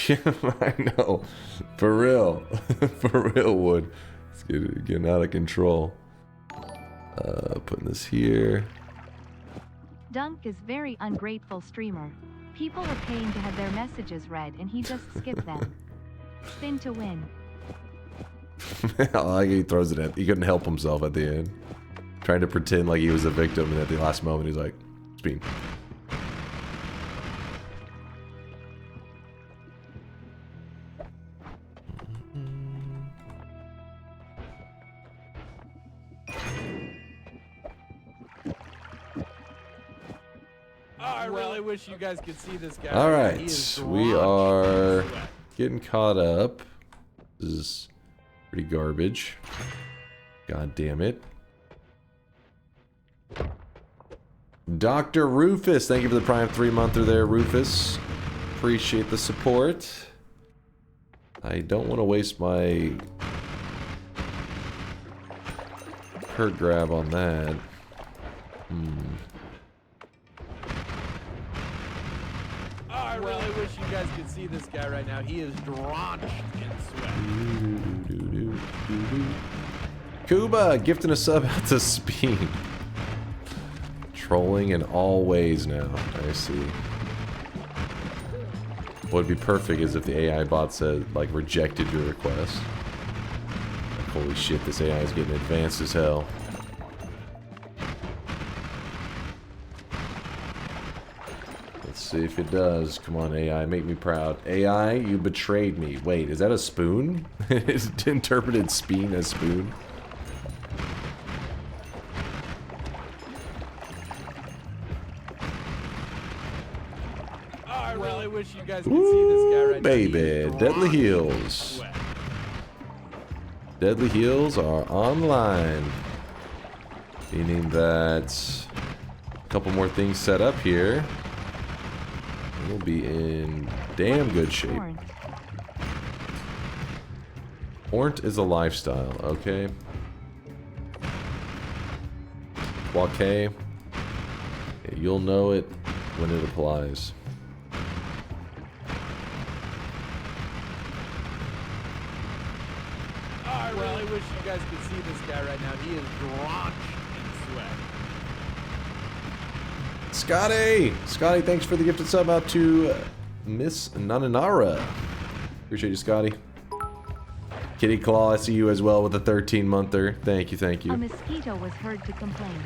Yeah, I know. For real. For real, Wood. It's getting out of control. Putting this here. Dunk is very ungrateful streamer. People are paying to have their messages read and he just skipped them. Spin to win. I like he throws it at. He couldn't help himself at the end. Trying to pretend like he was a victim, and at the last moment he's like, spin. I really wish you guys could see this guy. All He right, is we drenched are in sweat. getting caught up. This is pretty garbage. God damn it. Dr. Rufus, thank you for the Prime 3-monther there, Rufus. Appreciate the support. I don't want to waste my hurt grab on that. I really wish you guys could see this guy right now. He is drenched in sweat. Kuba gifting a sub out to Speed. Trolling in all ways now. I see. What would be perfect is if the AI bot said, like, rejected your request. Like, holy shit, this AI is getting advanced as hell. Let's see if it does. Come on, AI, make me proud. AI, you betrayed me. Wait, is that a spoon? Is it interpreted spoon as spoon? I really wish you guys could see this guy right now. He Baby, is Deadly drenched in Heels. sweat. Deadly Heels are online. Meaning that a couple more things set up here. We'll be in damn good shape. Ornt is a lifestyle, okay? Quake. You'll know it when it applies. I really wish you guys could see this guy right now. He is drenched in sweat. Scotty! Scotty, thanks for the gifted sub out to Miss Nananara. Appreciate you, Scotty. Kitty Claw, I see you as well with a 13-monther. Thank you, thank A you. mosquito was heard to complain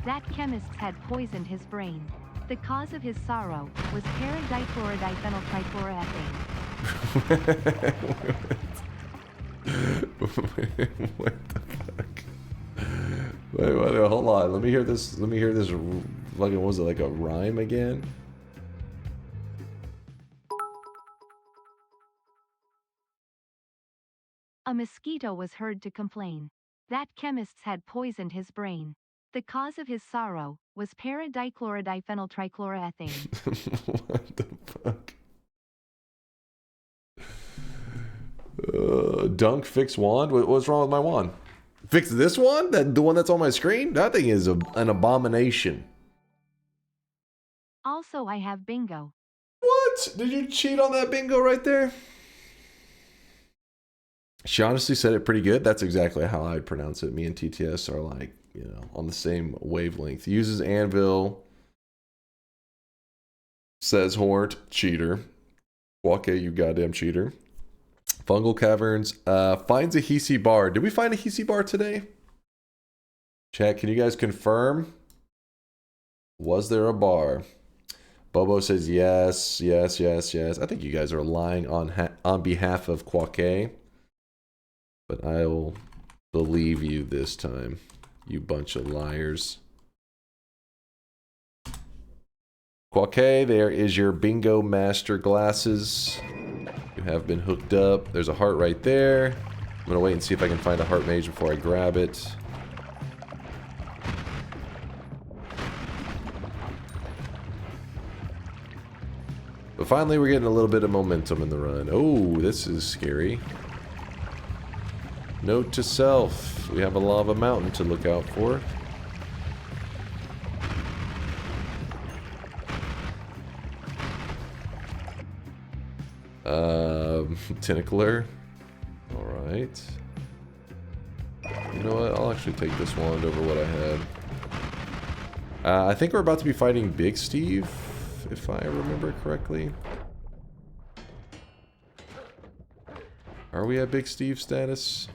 that chemists had poisoned his brain. The cause of his sorrow was paradifluorodiphenyltrifluoroethane. What the fuck? Wait, hold on. Let me hear this. Let me hear this. Like, was it like a rhyme again? A mosquito was heard to complain that chemists had poisoned his brain. The cause of his sorrow was para-dichlorodiphenyltrichloroethane. What the fuck? Dunk fix wand? What's wrong with my wand? Fix this one? The one that's on my screen? That thing is an abomination. Also, I have bingo. What? Did you cheat on that bingo right there? She honestly said it pretty good. That's exactly how I'd pronounce it. Me and TTS are like, you know, on the same wavelength. Uses anvil. Says Hort. Cheater. Wake, you goddamn cheater. Fungal caverns. Finds a Hisi bar. Did we find a Hisi bar today? Chat, can you guys confirm? Was there a bar? Bobo says yes, yes, yes, yes. I think you guys are lying on behalf of Quake. But I will believe you this time, you bunch of liars. Quake, there is your bingo master glasses. You have been hooked up. There's a heart right there. I'm gonna wait and see if I can find a heart mage before I grab it. But finally, we're getting a little bit of momentum in the run. Oh, this is scary. Note to self, we have a lava mountain to look out for. Tentacler. Alright. You know what? I'll actually take this wand over what I had. I think we're about to be fighting Big Steve, if I remember correctly. Are we at Big Steve status?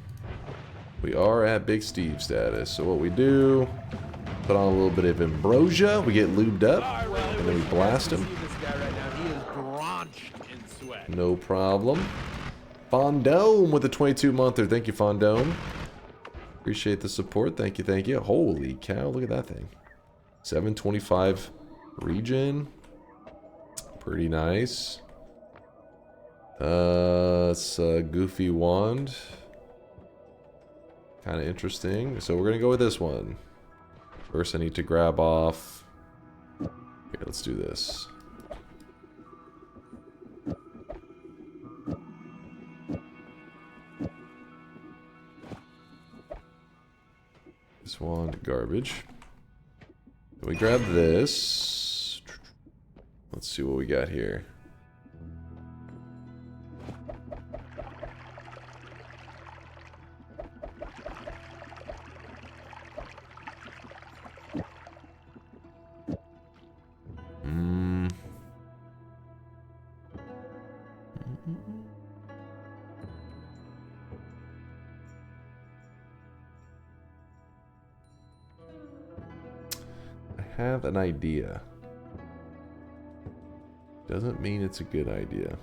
We are at Big Steve status. So what we do, put on a little bit of ambrosia, we get lubed up, and then we blast him. No problem. Fondome with a 22-monther. Thank you, Fondome. Appreciate the support. Thank you, thank you. Holy cow, look at that thing. 725 regen. Pretty nice. It's a goofy wand. Kind of interesting. So we're going to go with this one. First, I need to grab off. Here, let's do this. This wand, garbage. Then we grab this. Let's see what we got here. I have an idea. Doesn't mean it's a good idea.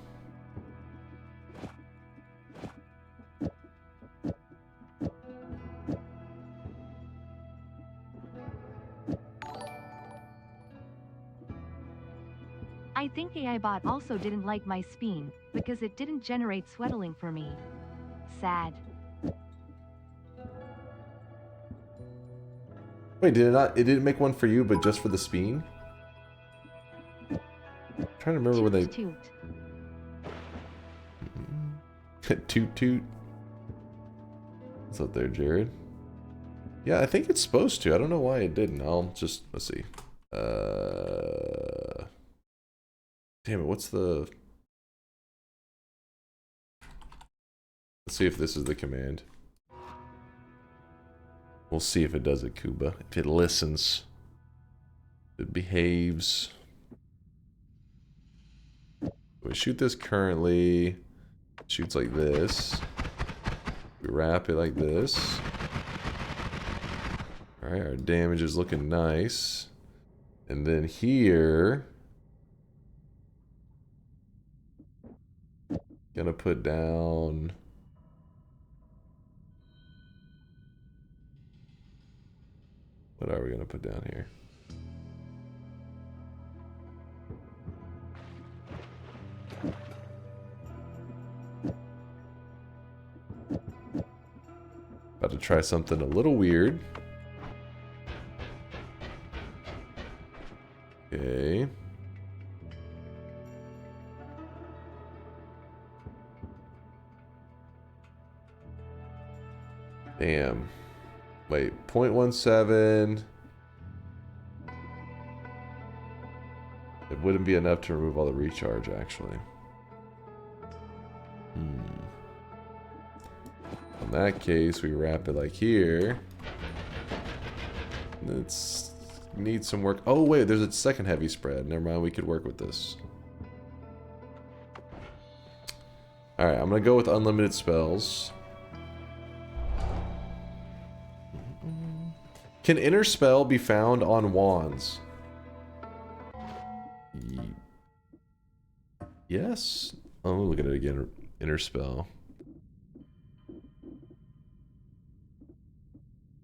I think AI bot also didn't like my speen, because it didn't generate sweatling for me. Sad. Wait, did it not? It didn't make one for you, but just for the speen? I'm trying to remember where they... Toot. Toot toot. What's up there, Jared? Yeah, I think it's supposed to. I don't know why it didn't. I'll just... Let's see. Damn it, what's the... Let's see if this is the command. We'll see if it does it, Kuba. If it listens. If it behaves. We shoot this currently. Shoots like this. We wrap it like this. Alright, our damage is looking nice. And then here... Gonna put down... What are we gonna put down here? About to try something a little weird. Okay. Damn. Wait, 0.17. It wouldn't be enough to remove all the recharge, actually. In that case, we wrap it like here. Let's need some work. Oh, wait, there's a second heavy spread. Never mind, we could work with this. Alright, I'm going to go with unlimited spells. Can Inner Spell be found on wands? Yes. Oh, look at it again. Inner Spell.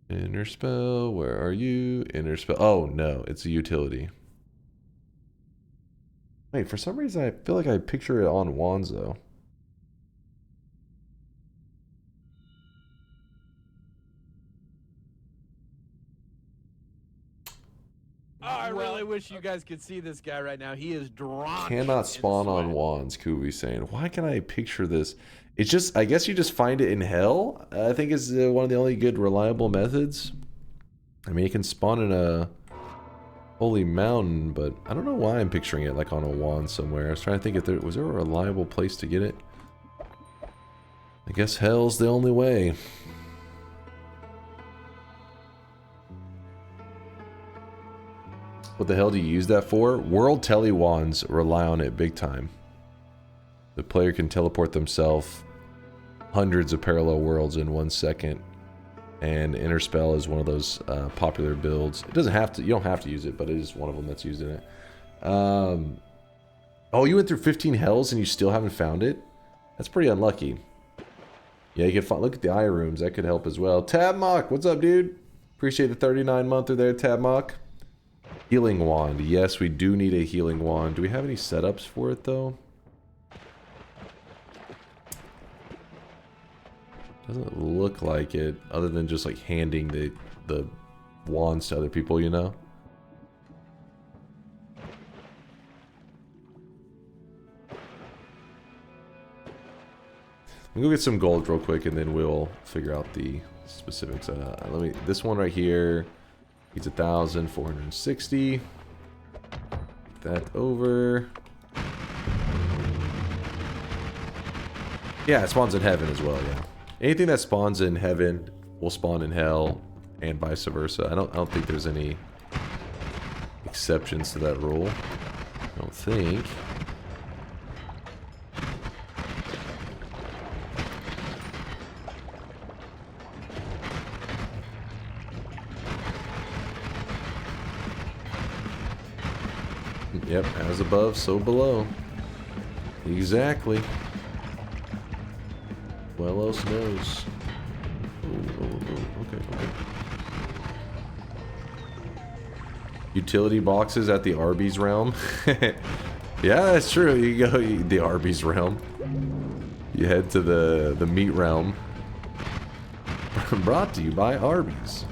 Inner Spell, where are you? Inner Spell. Oh, no, it's a utility. Wait, for some reason I feel like I picture it on wands, though. I really wish you guys could see this guy right now. He is drawn. Cannot spawn on wands, Kubi's saying. Why can I picture this? It's just, I guess you just find it in hell. I think is one of the only good reliable methods. I mean, you can spawn in a holy mountain, but I don't know why I'm picturing it like on a wand somewhere. I was trying to think if there was a reliable place to get it. I guess hell's the only way. What the hell do you use that for? World Tele Wands rely on it big time. The player can teleport themselves hundreds of parallel worlds in 1 second. And Inner Spell is one of those popular builds. It doesn't have to, you don't have to use it, but it is one of them that's used in it. Oh, you went through 15 hells and you still haven't found it? That's pretty unlucky. Yeah, you can find, look at the eye rooms, that could help as well. Tabmock, what's up, dude? Appreciate the 39-monther there, Tabmock. Healing wand. Yes, we do need a healing wand. Do we have any setups for it, though? Doesn't look like it, other than just like handing the wands to other people, you know? Let me go get some gold real quick, and then we'll figure out the specifics. This one right here needs 1,460. That over. Yeah, it spawns in heaven as well, yeah. Anything that spawns in heaven will spawn in hell, and vice versa. I don't think there's any exceptions to that rule. I don't think. Yep, as above, so below. Exactly. Well else knows. Okay. Utility boxes at the Arby's realm. Yeah, that's true. You go the Arby's realm. You head to the meat realm. Brought to you by Arby's.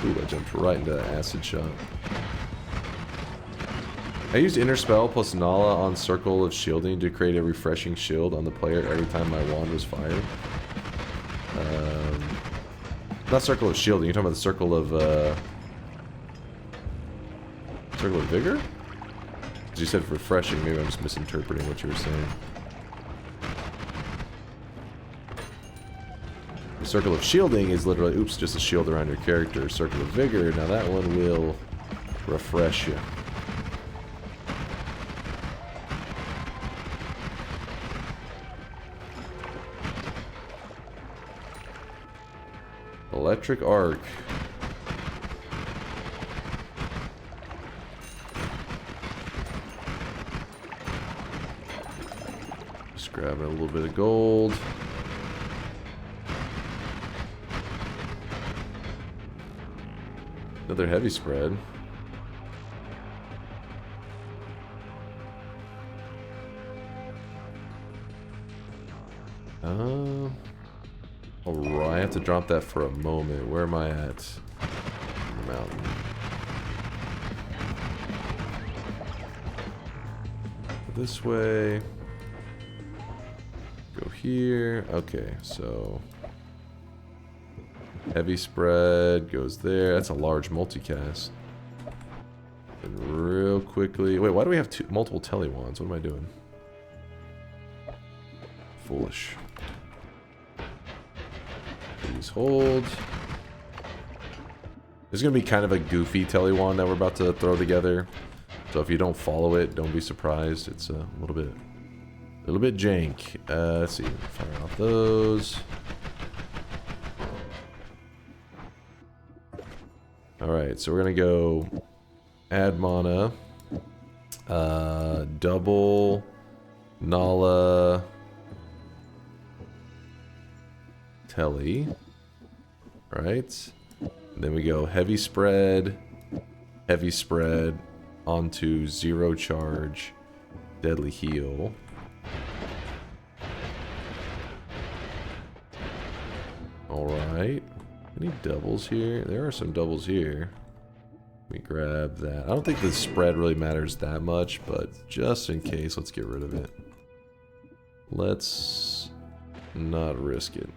Ooh, I jumped right into that acid shot. I used Inner Spell plus Nala on Circle of Shielding to create a refreshing shield on the player every time my wand was fired. Not Circle of Shielding, you're talking about the Circle of Vigor? Because you said refreshing, maybe I'm just misinterpreting what you were saying. The Circle of Shielding is literally, oops, just a shield around your character. Circle of Vigor, now that one will refresh you. Electric Arc. Just grabbing a little bit of gold. Another heavy spread. Alright, I have to drop that for a moment. Where am I at? The mountain. This way. Go here. Okay, so heavy spread goes there. That's a large multicast. And real quickly. Wait, why do we have multiple telewands? What am I doing? Foolish. Please hold. There's gonna be kind of a goofy telewand that we're about to throw together. So if you don't follow it, don't be surprised. It's a little bit jank. Let's see. Fire off those. Alright, so we're gonna go add mana. Double Nala Telly. Right? And then we go heavy spread onto zero charge, deadly heal. Alright. Any doubles here? There are some doubles here. Let me grab that. I don't think the spread really matters that much, but just in case, let's get rid of it. Let's not risk it.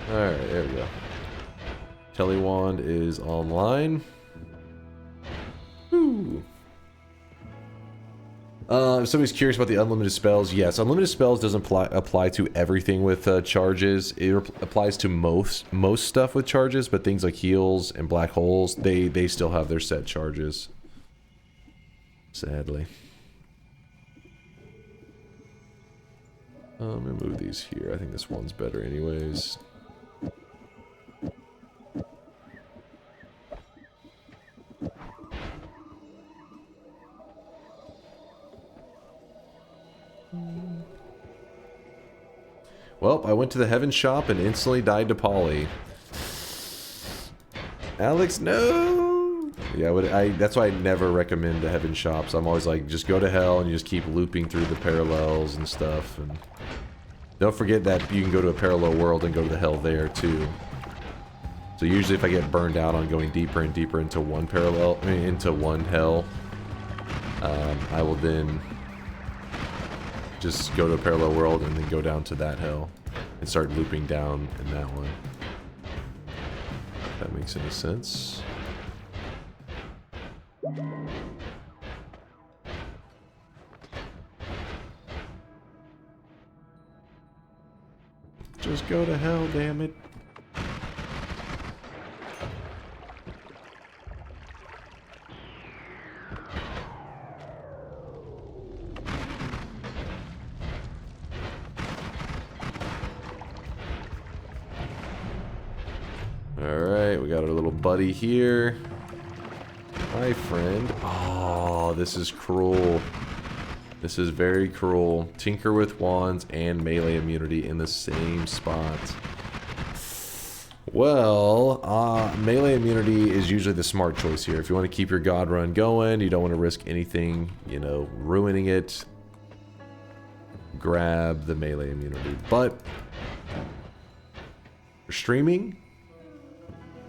Alright, there we go. Telewand is online. Woo. If somebody's curious about the unlimited spells, yes, unlimited spells doesn't apply to everything with charges. It applies to most stuff with charges, but things like heals and black holes, they still have their set charges. Sadly. I'm gonna move these here. I think this one's better anyways. Well, I went to the Heaven shop and instantly died to Polly. Alex, no! Yeah, that's why I never recommend the Heaven shops. I'm always like, just go to hell and you just keep looping through the parallels and stuff. And don't forget that you can go to a parallel world and go to the hell there too. So usually if I get burned out on going deeper and deeper into one parallel, into one hell, I will then just go to a parallel world and then go down to that hell and start looping down in that one. If that makes any sense. Just go to hell, damn it. Alright, we got our little buddy here. Hi, friend. Oh, this is cruel. This is very cruel. Tinker with wands and melee immunity in the same spot. Well, melee immunity is usually the smart choice here. If you want to keep your god run going, you don't want to risk anything, you know, ruining it, grab the melee immunity. But we're streaming,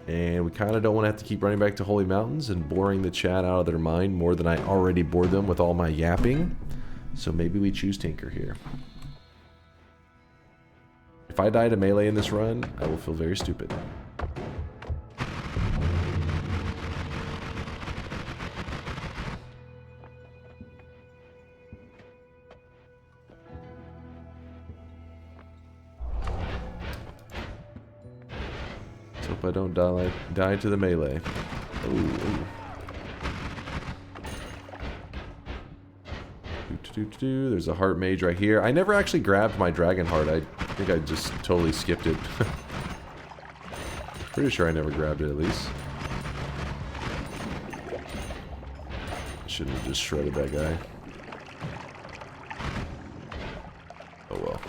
and we kind of don't want to have to keep running back to Holy Mountains and boring the chat out of their mind more than I already bored them with all my yapping. So maybe we choose Tinker here. If I die to melee in this run, I will feel very stupid. Let's hope I don't die to the melee. Ooh. There's a heart mage right here. I never actually grabbed my dragon heart. I think I just totally skipped it. Pretty sure I never grabbed it at least. Shouldn't have just shredded that guy. Oh well.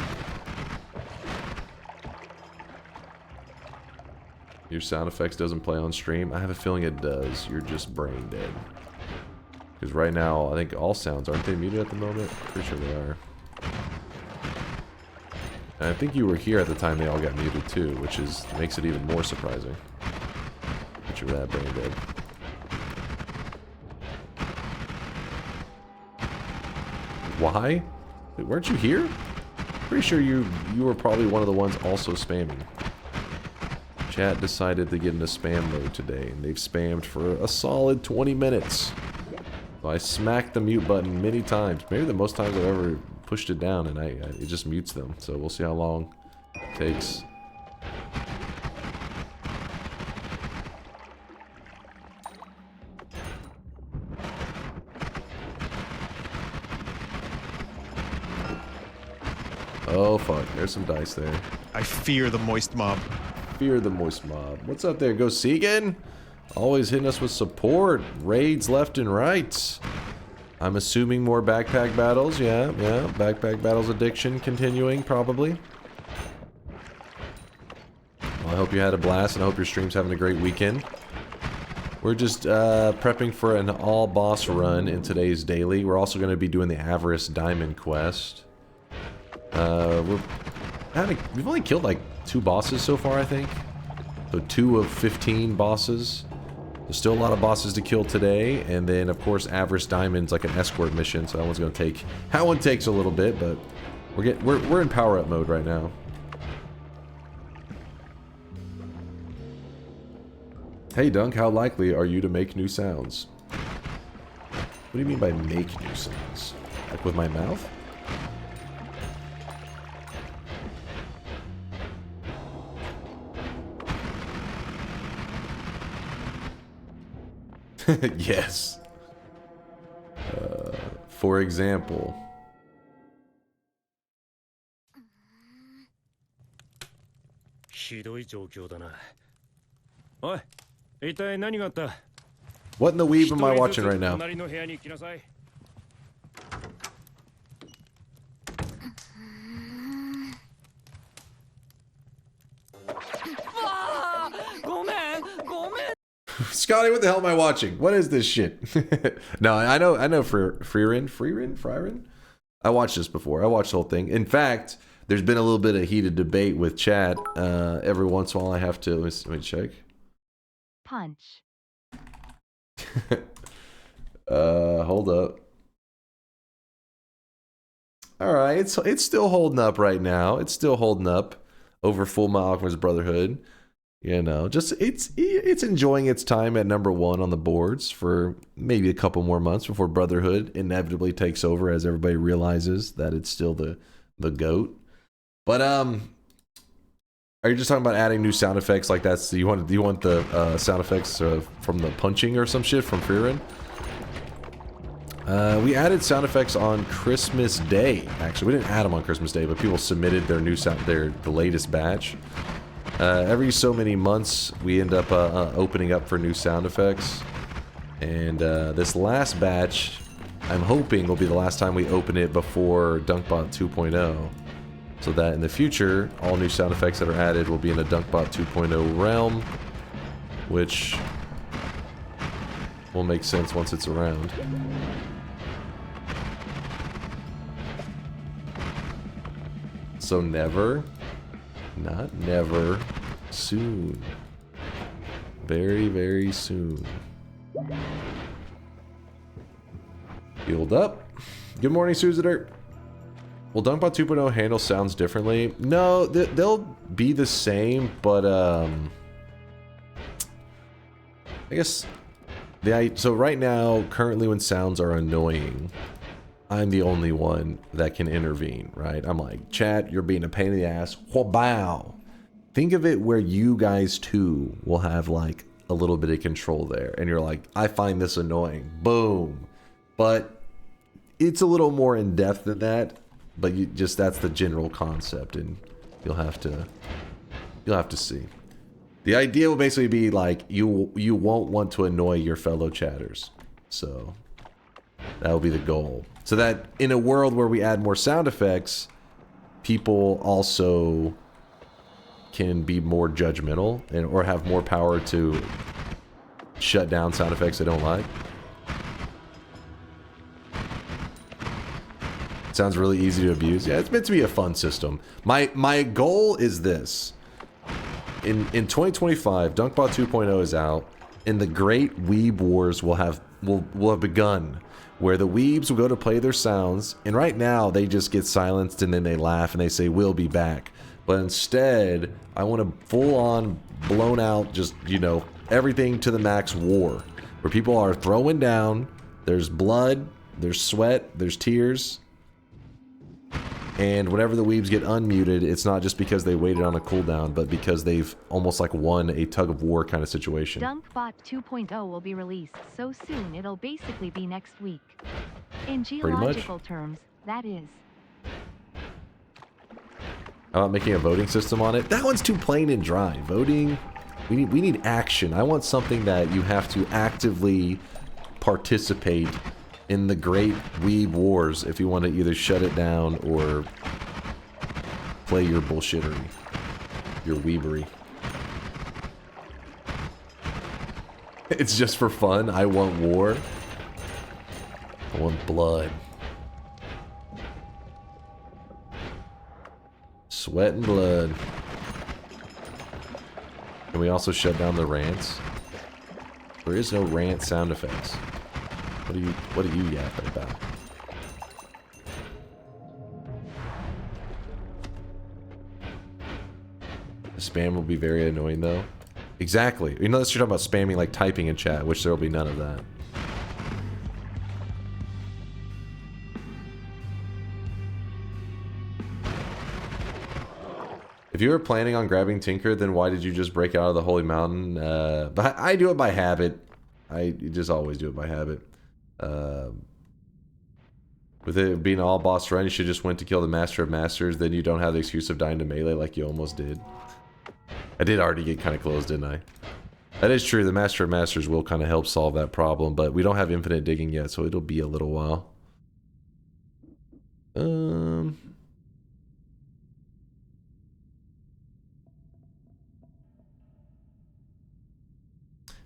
Your sound effects doesn't play on stream? I have a feeling it does. You're just brain dead. Because right now, I think all sounds, aren't they muted at the moment? Pretty sure they are. And I think you were here at the time they all got muted too, which makes it even more surprising. Picture that, brain dead. Why? Wait, weren't you here? Pretty sure you were probably one of the ones also spamming. Chat decided to get into spam mode today, and they've spammed for a solid 20 minutes. So I smacked the mute button many times. Maybe the most times I've ever pushed it down, and it just mutes them. So we'll see how long it takes. Oh fuck, there's some dice there. I fear the moist mob. Fear the moist mob. What's up there, Go Segan? Always hitting us with support. Raids left and right. I'm assuming more backpack battles. Yeah. Backpack battles addiction continuing, probably. Well, I hope you had a blast, and I hope your stream's having a great weekend. We're just prepping for an all-boss run in today's daily. We're also going to be doing the Avarice Diamond quest. We've only killed like 2 bosses so far, I think. So 2 of 15 bosses. There's still a lot of bosses to kill today, and then of course Avarice Diamond's like an escort mission, so that one's gonna take. That one takes a little bit, but we're in power up mode right now. Hey Dunk, how likely are you to make new sounds? What do you mean by make new sounds? Like with my mouth? Yes. For example. What in the weeb am I watching right now? Scotty, what the hell am I watching? What is this shit? No, I know Freerin? I watched this before. I watched the whole thing. In fact, there's been a little bit of heated debate with chat. Every once in a while I have to, let me check. Punch. Hold up. Alright, it's still holding up right now. It's still holding up over Full Metal Alchemist Brotherhood. You know, just it's enjoying its time at #1 on the boards for maybe a couple more months before Brotherhood inevitably takes over, as everybody realizes that it's still the GOAT. But are you just talking about adding new sound effects like that? So you want the sound effects from the punching or some shit from Freerin? We added sound effects on Christmas Day. Actually, we didn't add them on Christmas Day, but people submitted their new sound, the latest batch. Every so many months, we end up opening up for new sound effects. And this last batch, I'm hoping will be the last time we open it before DunkBot 2.0. So that in the future, all new sound effects that are added will be in a DunkBot 2.0 realm. Which will make sense once it's around. So never... Not never. Soon. Very, very soon. Healed up. Good morning, Suzider. Will DunkBot 2.0 handle sounds differently? No, they'll be the same, but I guess so right now, currently when sounds are annoying, I'm the only one that can intervene, right? I'm like, chat, you're being a pain in the ass. Wow. Think of it where you guys too will have like a little bit of control there. And you're like, I find this annoying. Boom. But it's a little more in depth than that. But that's the general concept. And you'll have to see. The idea will basically be like, you won't want to annoy your fellow chatters. So that will be the goal. So that in a world where we add more sound effects, people also can be more judgmental or have more power to shut down sound effects they don't like. sounds really easy to abuse. Yeah, it's meant to be a fun system. My goal is this. In 2025, DunkBot 2.0 is out, and the Great Weeb Wars will have begun, where the weebs will go to play their sounds, and right now they just get silenced and then they laugh and they say we'll be back. But instead, I want a full-on, blown-out, just, you know, everything to the max war, where people are throwing down, there's blood, there's sweat, there's tears, and whenever the weebs get unmuted, it's not just because they waited on a cooldown, but because they've almost like won a tug-of-war kind of situation. DunkBot 2.0 will be released so soon it'll basically be next week. In geological terms, that is. How about making a voting system on it? That one's too plain and dry. Voting, we need action. I want something that you have to actively participate in the Great Weeb Wars if you want to either shut it down or play your bullshittery, your weebery. It's just for fun. I want war. I want blood. Sweat and blood. Can we also shut down the rants? There is no rant sound effects. What are you yapping about? The spam will be very annoying though. Exactly. Unless you're talking about spamming like typing in chat, which there will be none of that. If you were planning on grabbing Tinker, then why did you just break out of the Holy Mountain? But I do it by habit. I just always do it by habit. With it being all boss run, you should just went to kill the Master of Masters, then you don't have the excuse of dying to melee like you almost did. I did already get kind of close, didn't I? That is true, the Master of Masters will kind of help solve that problem, but we don't have infinite digging yet, so it'll be a little while.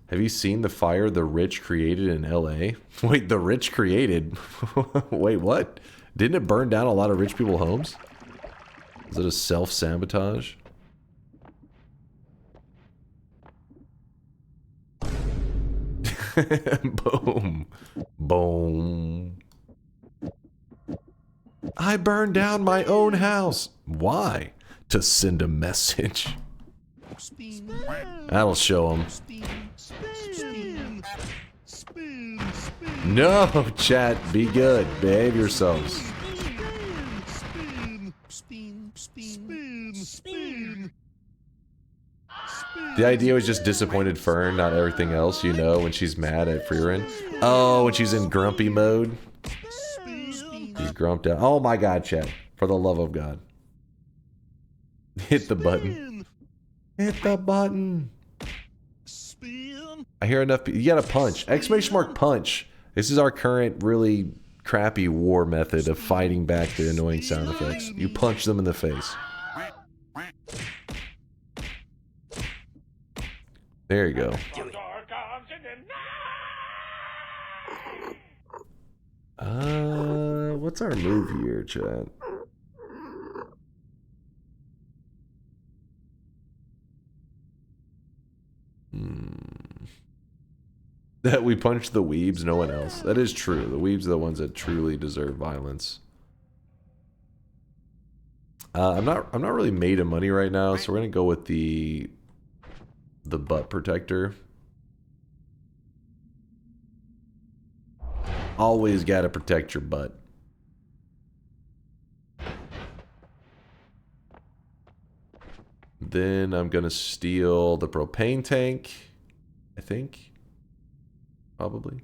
Have you seen the fire the rich created in LA? Wait, the rich created? Wait, what? Didn't it burn down a lot of rich people's homes? Is it a self-sabotage? Boom. Boom. I burned down my own house. Why? To send a message. That'll show them. No, chat, be good. Behave yourselves. The idea was just disappointed Fern, not everything else, you know, when she's mad at Freerin. Oh, when she's in grumpy mode. She's grumped out. Oh my god, chat. For the love of God. Hit the button. Hit the button. I hear enough. You gotta punch. Exclamation mark punch. This is our current really crappy war method of fighting back the annoying sound effects. You punch them in the face. There you go. What's our move here, chat? That we punch the weebs, no one else. That is true. The weebs are the ones that truly deserve violence. I'm not really made of money right now, so we're gonna go with the butt protector. Always gotta protect your butt. Then I'm gonna steal the propane tank, I think. Probably.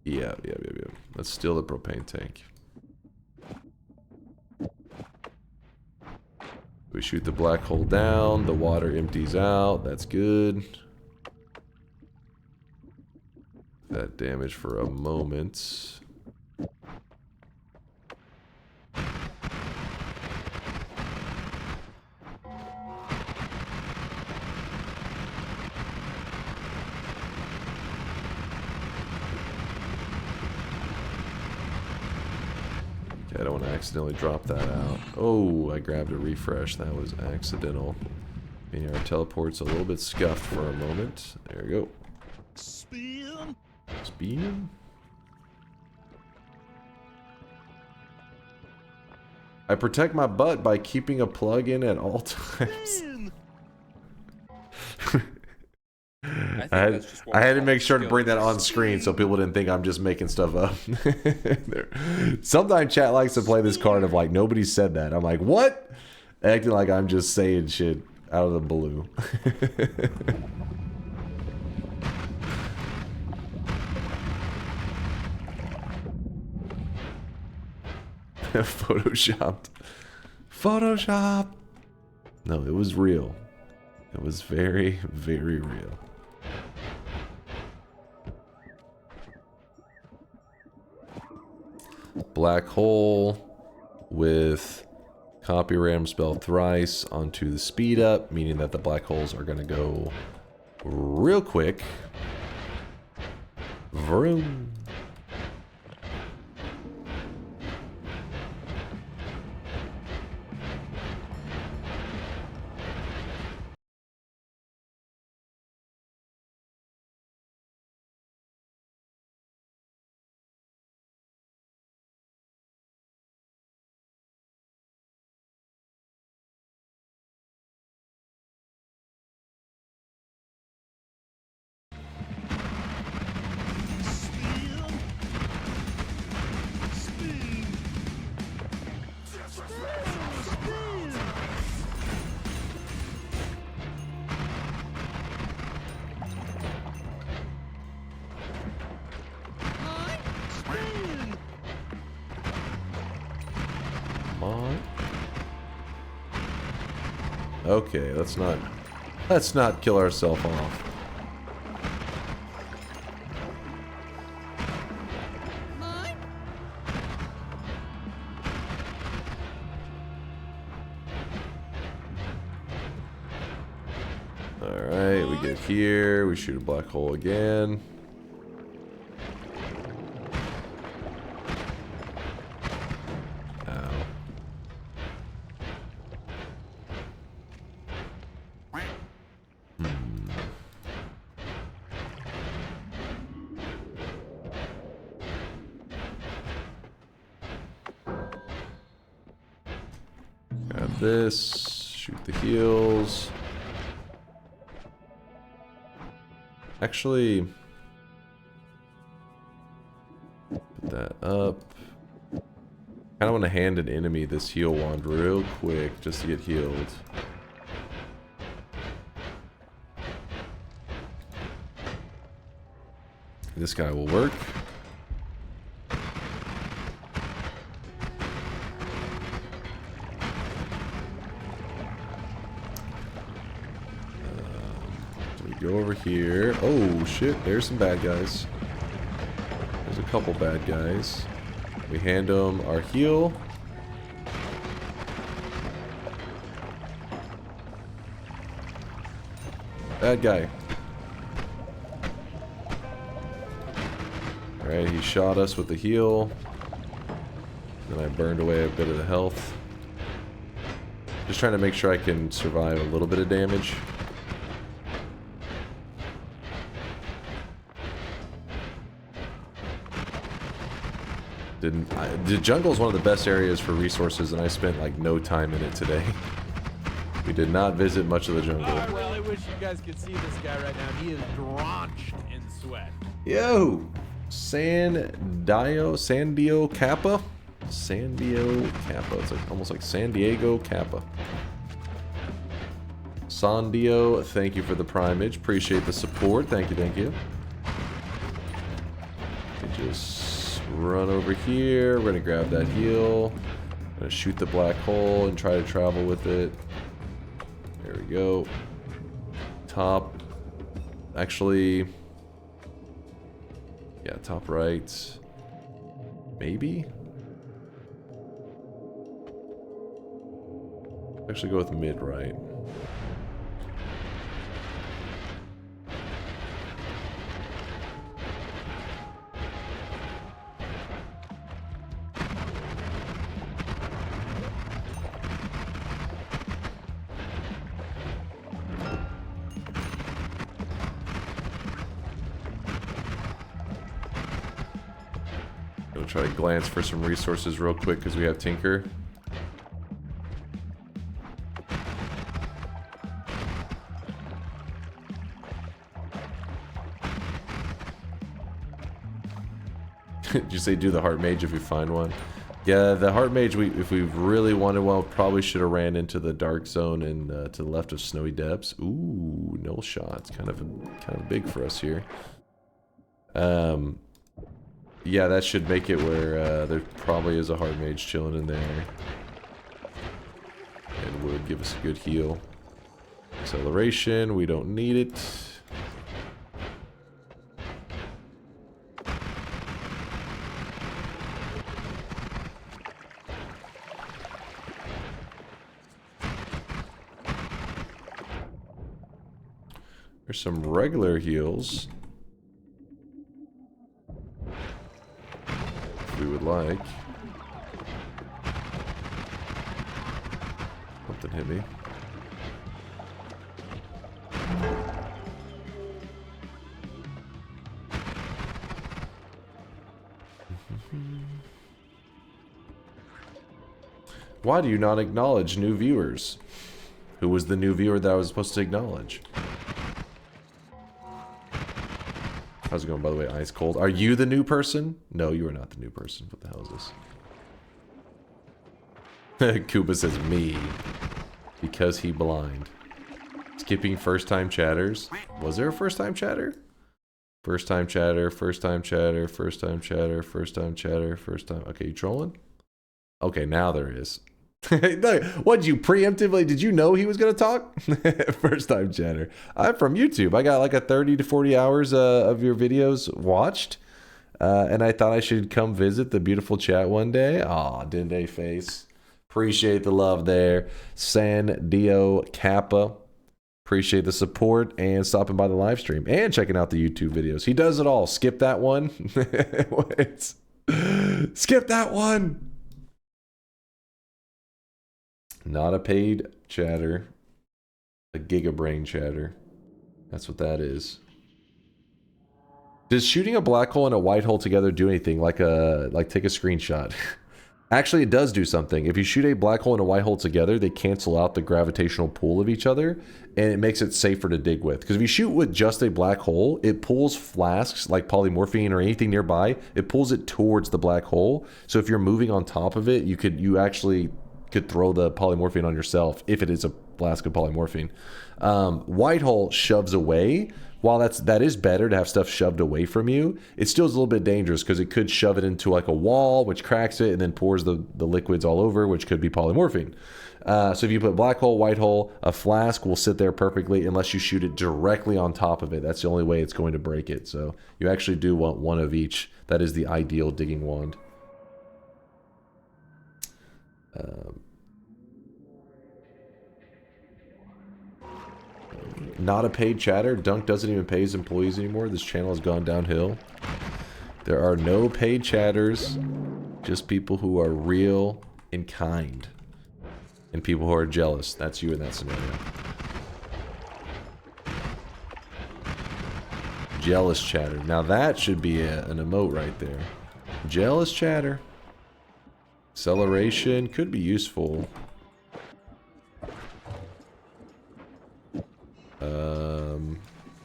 Yeah. Let's steal the propane tank. We shoot the black hole down, the water empties out, that's good. That damage for a moment. I don't want to accidentally drop that out. Oh, I grabbed a refresh. That was accidental. And our teleport's a little bit scuffed for a moment. There we go. Spin. Spin. I protect my butt by keeping a plug in at all times. I had to make sure to bring that on screen so people didn't think I'm just making stuff up. Sometimes chat likes to play this card of like, nobody said that. I'm like, what? Acting like I'm just saying shit out of the blue. Photoshopped. Photoshop. No, it was real. It was very, very real. Black hole with copy ram spell thrice onto the speed up, meaning that the black holes are going to go real quick. Vroom. Okay, let's not kill ourselves off. Alright, we get here, we shoot a black hole again. This, shoot the heals. Actually, put that up. Kind of want to hand an enemy this heal wand real quick just to get healed. This guy will work. Go over here. Oh shit, there's some bad guys. There's a couple bad guys. We hand them our heal. Bad guy. Alright, he shot us with the heal. Then I burned away a bit of the health. Just trying to make sure I can survive a little bit of damage. The jungle is one of the best areas for resources, and I spent like no time in it today. We did not visit much of the jungle. I really wish you guys could see this guy right now. He is drenched in sweat. Yo, Sandio Kappa? Sandio Kappa. It's like almost like San Diego Kappa. Sandio, thank you for the primage. Appreciate the support. Thank you, thank you. Just run over here. We're gonna grab that heal. Gonna shoot the black hole and try to travel with it. There we go. Top. Actually. Yeah, top right. Maybe? Actually go with mid right. I'll try to glance for some resources real quick because we have Tinker. Did you say do the Heart Mage if we find one? Yeah, the Heart Mage, if we really wanted one, probably should have ran into the Dark Zone and to the left of Snowy Depths. Ooh, null shots, kind of big for us here. Yeah, that should make it where there probably is a Heart Mage chilling in there. And would give us a good heal. Acceleration, we don't need it. There's some regular heals. If we would like. Something hit me. Why do you not acknowledge new viewers? Who was the new viewer that I was supposed to acknowledge? How's it going, by the way? Ice cold. Are you the new person? No, you are not the new person. What the hell is this? Kuba says me. Because he blind. Skipping first time chatters. Was there a first time chatter? First time chatter, first time chatter, first time chatter, first time chatter, first time. Okay, you trolling? Okay, now there is. What, you preemptively, did you know he was gonna talk? First time chatter. I'm from YouTube. I got like a 30 to 40 hours of your videos watched, and I thought I should come visit the beautiful chat one day. Aw, Dende face. Appreciate the love there. San Dio Kappa. Appreciate the support and stopping by the live stream and checking out the YouTube videos. He does it all. Skip that one. Wait. Skip that one. Not a paid chatter. A gigabrain chatter. That's what that is. Does shooting a black hole and a white hole together do anything? Like take a screenshot. Actually, it does do something. If you shoot a black hole and a white hole together, they cancel out the gravitational pull of each other, and it makes it safer to dig with. Because if you shoot with just a black hole, it pulls flasks like polymorphine or anything nearby. It pulls it towards the black hole. So if you're moving on top of it, you actually could throw the polymorphine on yourself if it is a flask of polymorphine. White hole shoves away. While that is better to have stuff shoved away from you, it still is a little bit dangerous because it could shove it into like a wall, which cracks it and then pours the liquids all over, which could be polymorphine. So if you put black hole, white hole, a flask will sit there perfectly unless you shoot it directly on top of it. That's the only way it's going to break it. So you actually do want one of each. That is the ideal digging wand. Not a paid chatter. Dunk doesn't even pay his employees anymore. This channel has gone downhill. There are no paid chatters, just people who are real and kind, and people who are jealous. That's you in that scenario. Jealous chatter. Now that should be an emote right there. Jealous chatter. Acceleration could be useful.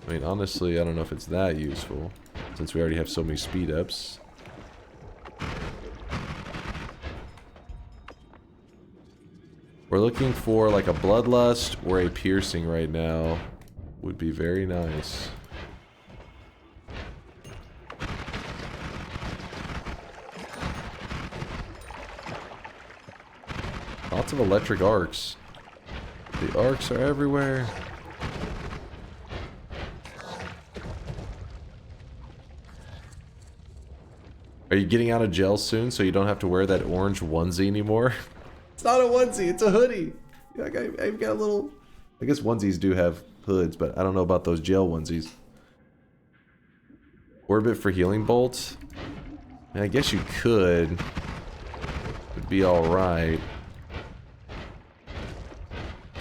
I mean, honestly, I don't know if it's that useful, since we already have so many speed ups. We're looking for like a bloodlust or a piercing right now. Would be very nice. Lots of electric arcs. The arcs are everywhere. Are you getting out of jail soon so you don't have to wear that orange onesie anymore? It's not a onesie, it's a hoodie. I've got a little... I guess onesies do have hoods, but I don't know about those jail onesies. Orbit for healing bolts? I mean, I guess you could. It'd be alright.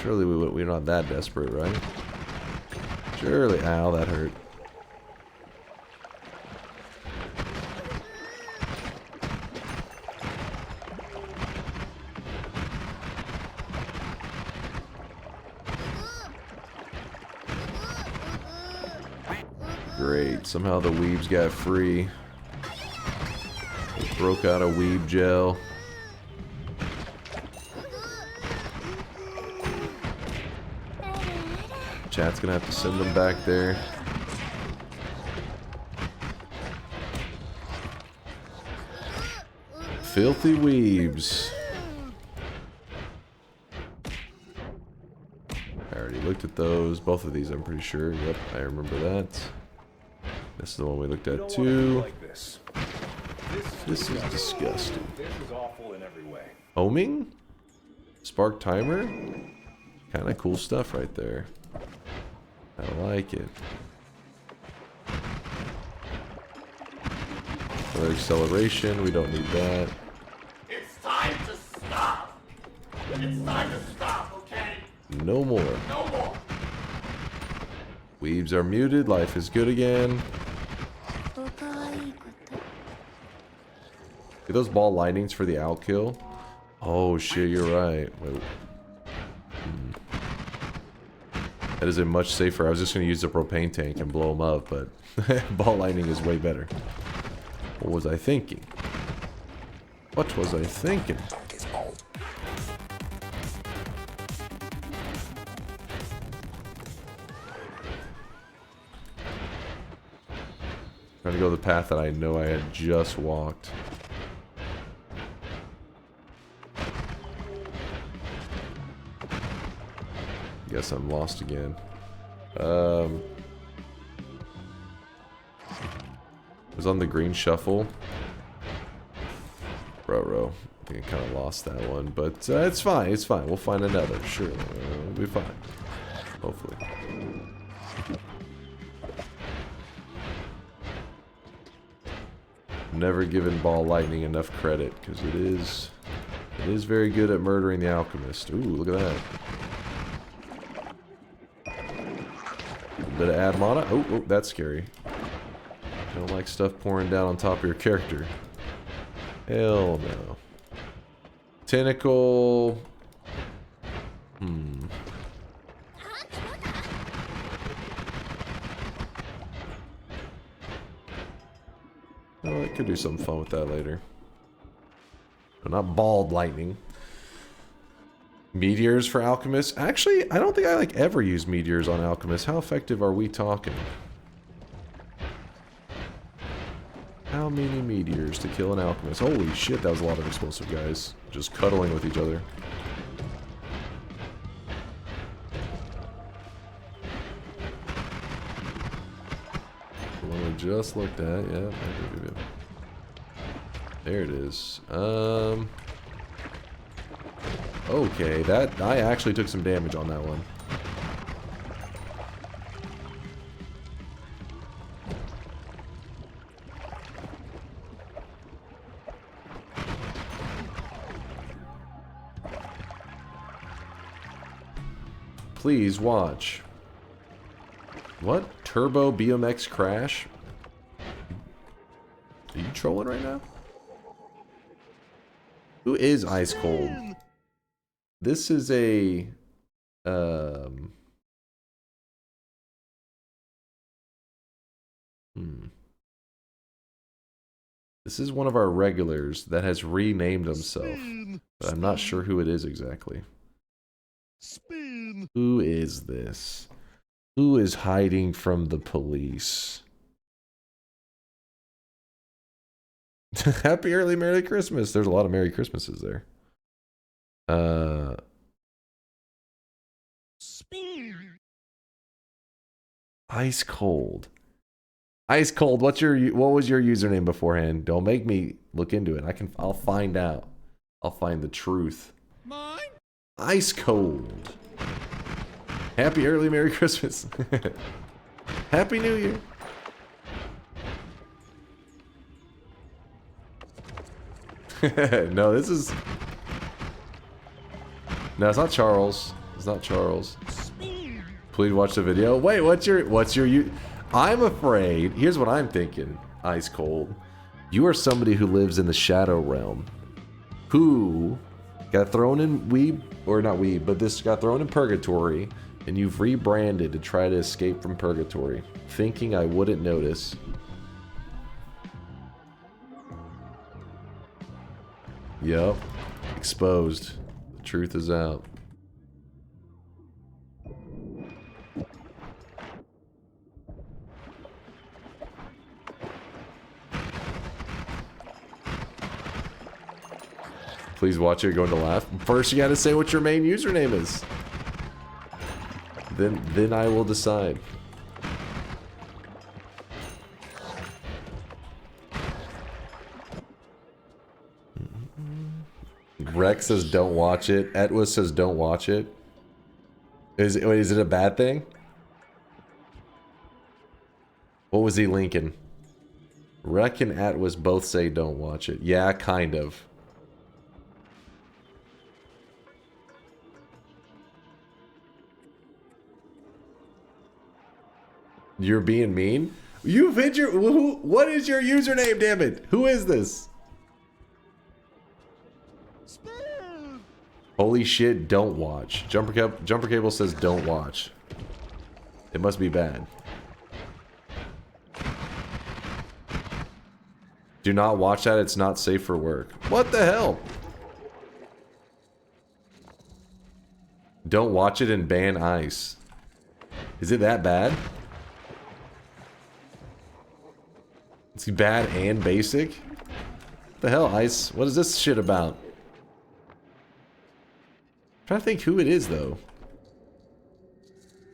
Surely we're not that desperate, right? Surely. Ow, that hurt. Great. Somehow the weebs got free. They broke out a weeb gel. Chat's gonna have to send them back there. Filthy weebs. I already looked at those. Both of these, I'm pretty sure. Yep, I remember that. This is the one we looked at too. This is disgusting. This is awful in every way. Homing? Spark timer? Kind of cool stuff right there. I like it. Another acceleration. We don't need that. It's time to stop. It's time to stop, okay? No more. No more. Weebs are muted. Life is good again. Get those ball lightnings for the out kill. Oh shit, you're right. Wait. That is a much safer. I was just going to use the propane tank and blow them up, but ball lightning is way better. What was I thinking? What was I thinking? Trying to go the path that I know I had just walked. Guess I'm lost again. It was on the green shuffle. Bro, I think I kind of lost that one, but it's fine. It's fine. We'll find another. Sure, we'll be fine. Hopefully. Never given ball lightning enough credit because it is very good at murdering the alchemist. Ooh, look at that. Bit of add mana. Oh, that's scary. I don't like stuff pouring down on top of your character. Hell no. Tentacle. Oh, I could do some fun with that later. No, not bald lightning. Meteors for alchemists? Actually, I don't think I ever use meteors on alchemists. How effective are we talking? How many meteors to kill an alchemist? Holy shit, that was a lot of explosive guys. Just cuddling with each other. The one we just looked at, yeah. There it is. Okay, that I actually took some damage on that one. Please watch. What? Turbo BMX crash? Are you trolling right now? Who is ice cold? This is a This is one of our regulars that has renamed himself. But I'm not sure who it is exactly. Who is this? Who is hiding from the police? Happy early Merry Christmas. There's a lot of Merry Christmases there. Ice cold. Ice cold. What was your username beforehand? Don't make me look into it. I'll find out. I'll find the truth. Mine? Ice cold. Happy early Merry Christmas. Happy New Year. No, this is... No, it's not Charles. It's not Charles. Please watch the video. Wait, what's your I'm afraid. Here's what I'm thinking. Ice cold. You are somebody who lives in the shadow realm, who got thrown in weeb, or not weeb, but this got thrown in purgatory And you've rebranded to try to escape from purgatory, thinking I wouldn't notice. Yup. Exposed. The truth is out. Please watch it going to laugh. First you gotta say what your main username is. Then I will decide. Rex says don't watch it. Etwa says don't watch it. Is it a bad thing? What was he linking? Rec and Atwas both say don't watch it. Yeah, kind of. You're being mean? You've hit your... What is your username, damn it? Who is this? Holy shit, don't watch. Jumper Cable says don't watch. It must be bad. Do not watch that, it's not safe for work. What the hell? Don't watch it and ban Ice. Is it that bad? It's bad and basic? What the hell, Ice? What is this shit about? I'm trying to think who it is, though.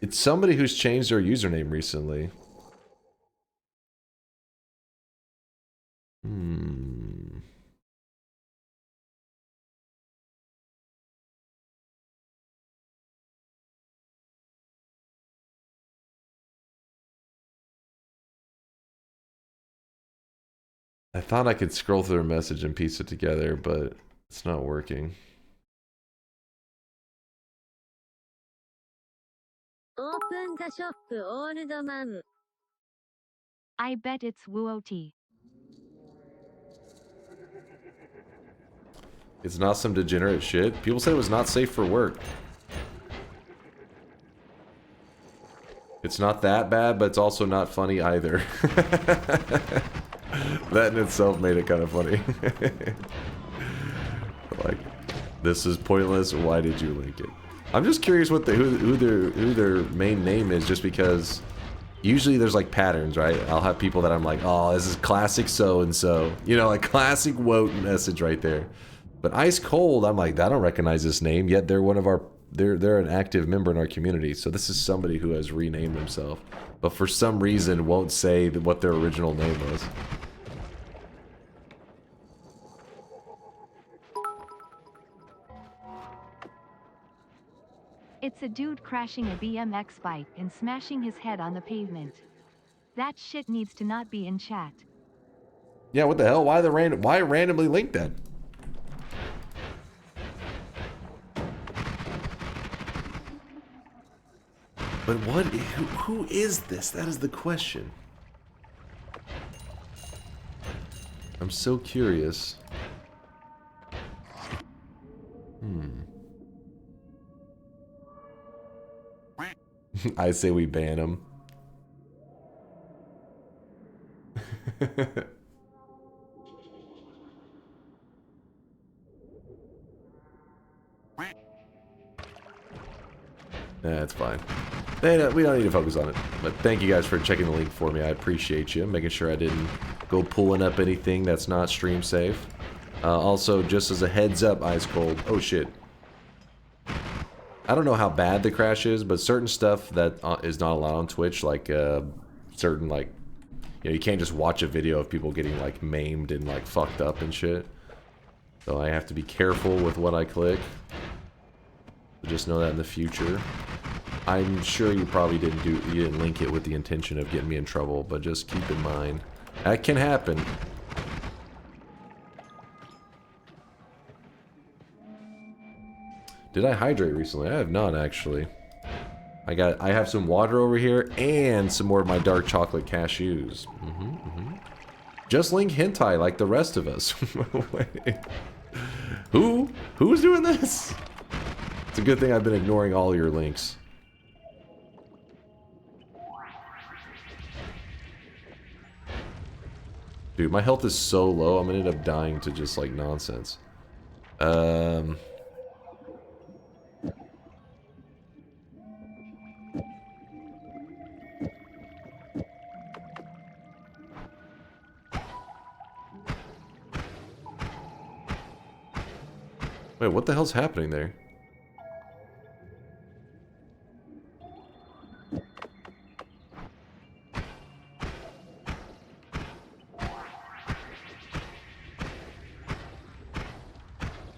It's somebody who's changed their username recently. I thought I could scroll through their message and piece it together, but it's not working. Open the shop, old man. I bet it's Woot. It's not some degenerate shit. People said it was not safe for work. It's not that bad, but it's also not funny either. That in itself made it kind of funny. Like, this is pointless. Why did you link it? I'm just curious what who their main name is, just because usually there's like patterns, right? I'll have people that I'm like, oh, this is classic so and so, you know, like classic Woat message right there. But Ice Cold, I'm like, I don't recognize this name, yet they're one of our they're an active member in our community. So this is somebody who has renamed himself, but for some reason won't say what their original name was. It's a dude crashing a BMX bike and smashing his head on the pavement. That shit needs to not be in chat. Yeah, what the hell? Why randomly link that? But who is this? That is the question. I'm so curious. I say we ban him. That's fine. We don't need to focus on it. But thank you guys for checking the link for me. I appreciate you. Making sure I didn't go pulling up anything that's not stream safe. Also, just as a heads up, Ice Cold. Oh shit. I don't know how bad the crash is, but certain stuff that is not allowed on Twitch, like certain, like, you know, you can't just watch a video of people getting like maimed and like fucked up and shit. So I have to be careful with what I click. Just know that in the future. I'm sure you probably didn't link it with the intention of getting me in trouble, but just keep in mind that can happen. Did I hydrate recently? I have not, actually. I have some water over here and some more of my dark chocolate cashews. Just link hentai like the rest of us. Wait. Who's doing this? It's a good thing I've been ignoring all your links. Dude, my health is so low, I'm gonna end up dying to just, like, nonsense. Wait, what the hell's happening there?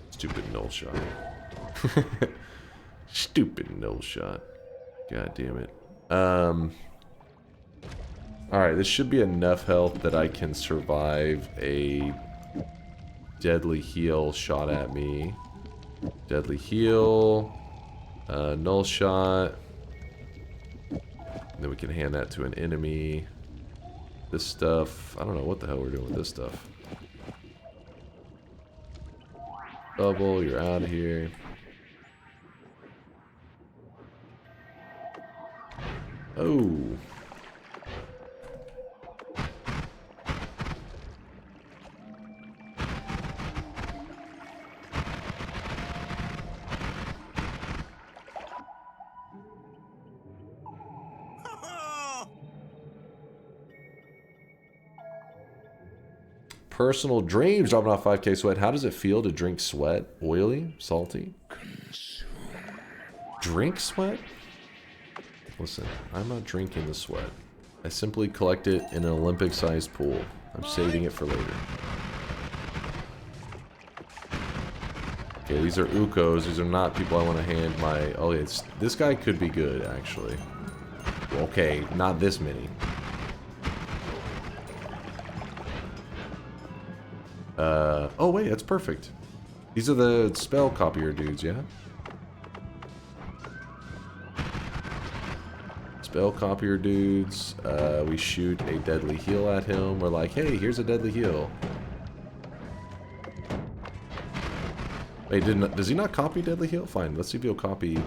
Stupid null shot. Stupid null shot. God damn it. Alright, this should be enough health that I can survive a deadly heal shot at me. Deadly heal. Null shot. And then we can hand that to an enemy. This stuff. I don't know what the hell we're doing with this stuff. Bubble, you're out of here. Oh. Personal dreams dropping off 5K sweat. How does it feel to drink sweat? Oily? Salty? Drink sweat? Listen, I'm not drinking the sweat. I simply collect it in an Olympic-sized pool. I'm saving it for later. Okay, these are Ukos. These are not people I want to hand my... Oh, it's this guy could be good, actually. Okay, not this many. Oh wait, that's perfect. These are the spell copier dudes, yeah? Spell copier dudes. We shoot a deadly heal at him. We're like, hey, here's a deadly heal. Wait, does he not copy deadly heal? Fine, let's see if he'll copy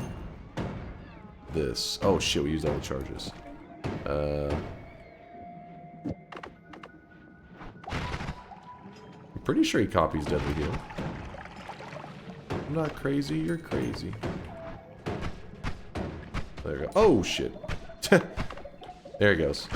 this. Oh shit, we used all the charges. Pretty sure he copies deadly heal. I'm not crazy, you're crazy. There we go. Oh shit. There he goes.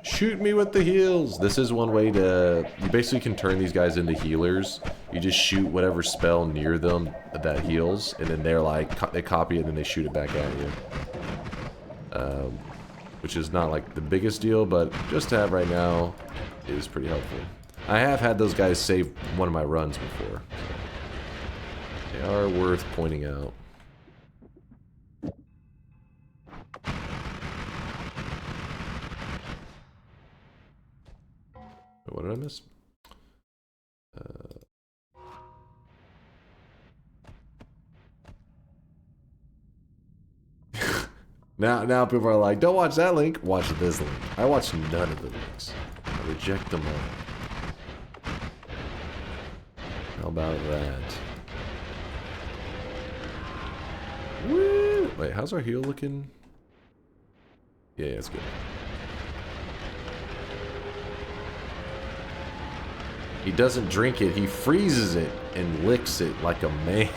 Shoot me with the heals. This is one way to... You basically can turn these guys into healers. You just shoot whatever spell near them that heals, and then they're like, they copy it and then they shoot it back at you. Which is not like the biggest deal, but just to have right now is pretty helpful. I have had those guys save one of my runs before. So they are worth pointing out. What did I miss? Now people are like, don't watch that link, watch this link. I watch none of the links. I reject them all. How about that? Woo! Wait, how's our heal looking? Yeah, it's good. He doesn't drink it, he freezes it and licks it like a man.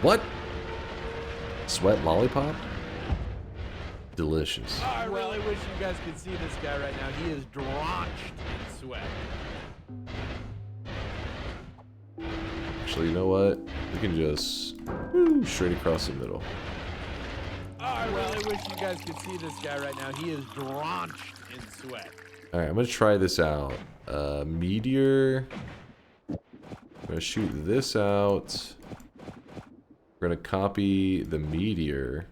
What? Sweat lollipop? Delicious. I really wish you guys could see this guy right now. He is drenched in sweat. Actually, you know what? We can just straight across the middle. I really wish you guys could see this guy right now. He is drenched in sweat. Alright, I'm gonna try this out. Meteor. I'm gonna shoot this out. We're gonna copy the meteor.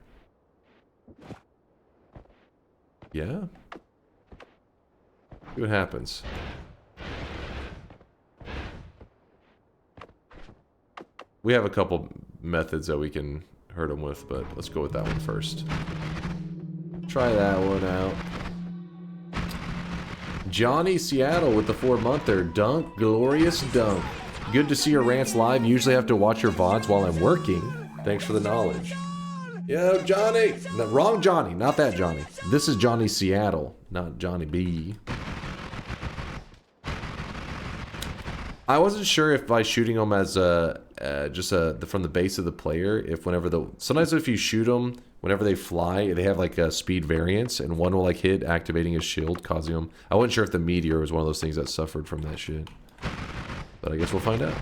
Yeah? See what happens. We have a couple methods that we can hurt him with, but let's go with that one first. Try that one out. Johnny Seattle with the 4-monther. Dunk, glorious dunk. Good to see your rants live. Usually have to watch your VODs while I'm working. Thanks for the knowledge. Yo, Johnny! No, wrong Johnny, not that Johnny. This is Johnny Seattle, not Johnny B. I wasn't sure if by shooting them as from the base of the player, if sometimes if you shoot them whenever they fly, they have like a speed variance, and one will like hit, activating his shield, causing him. I wasn't sure if the meteor was one of those things that suffered from that shit, but I guess we'll find out.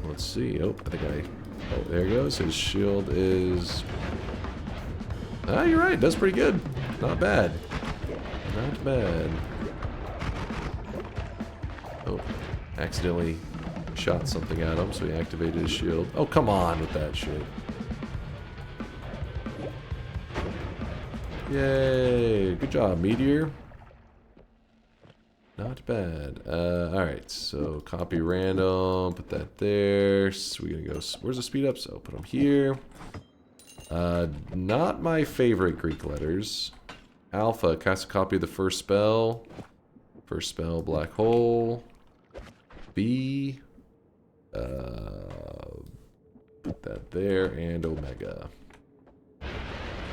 Let's see. Oh, I think oh, there he goes. His shield is. Ah, you're right. That's pretty good. Not bad. Not bad. Oh, accidentally shot something at him, so he activated his shield. Oh, come on with that shit. Yay! Good job, Meteor. Not bad. Alright, so copy random, put that there. So we're gonna go, where's the speed up? So put them here. Not my favorite Greek letters. Alpha, cast a copy of the first spell. First spell, black hole. B. Put that there, and Omega.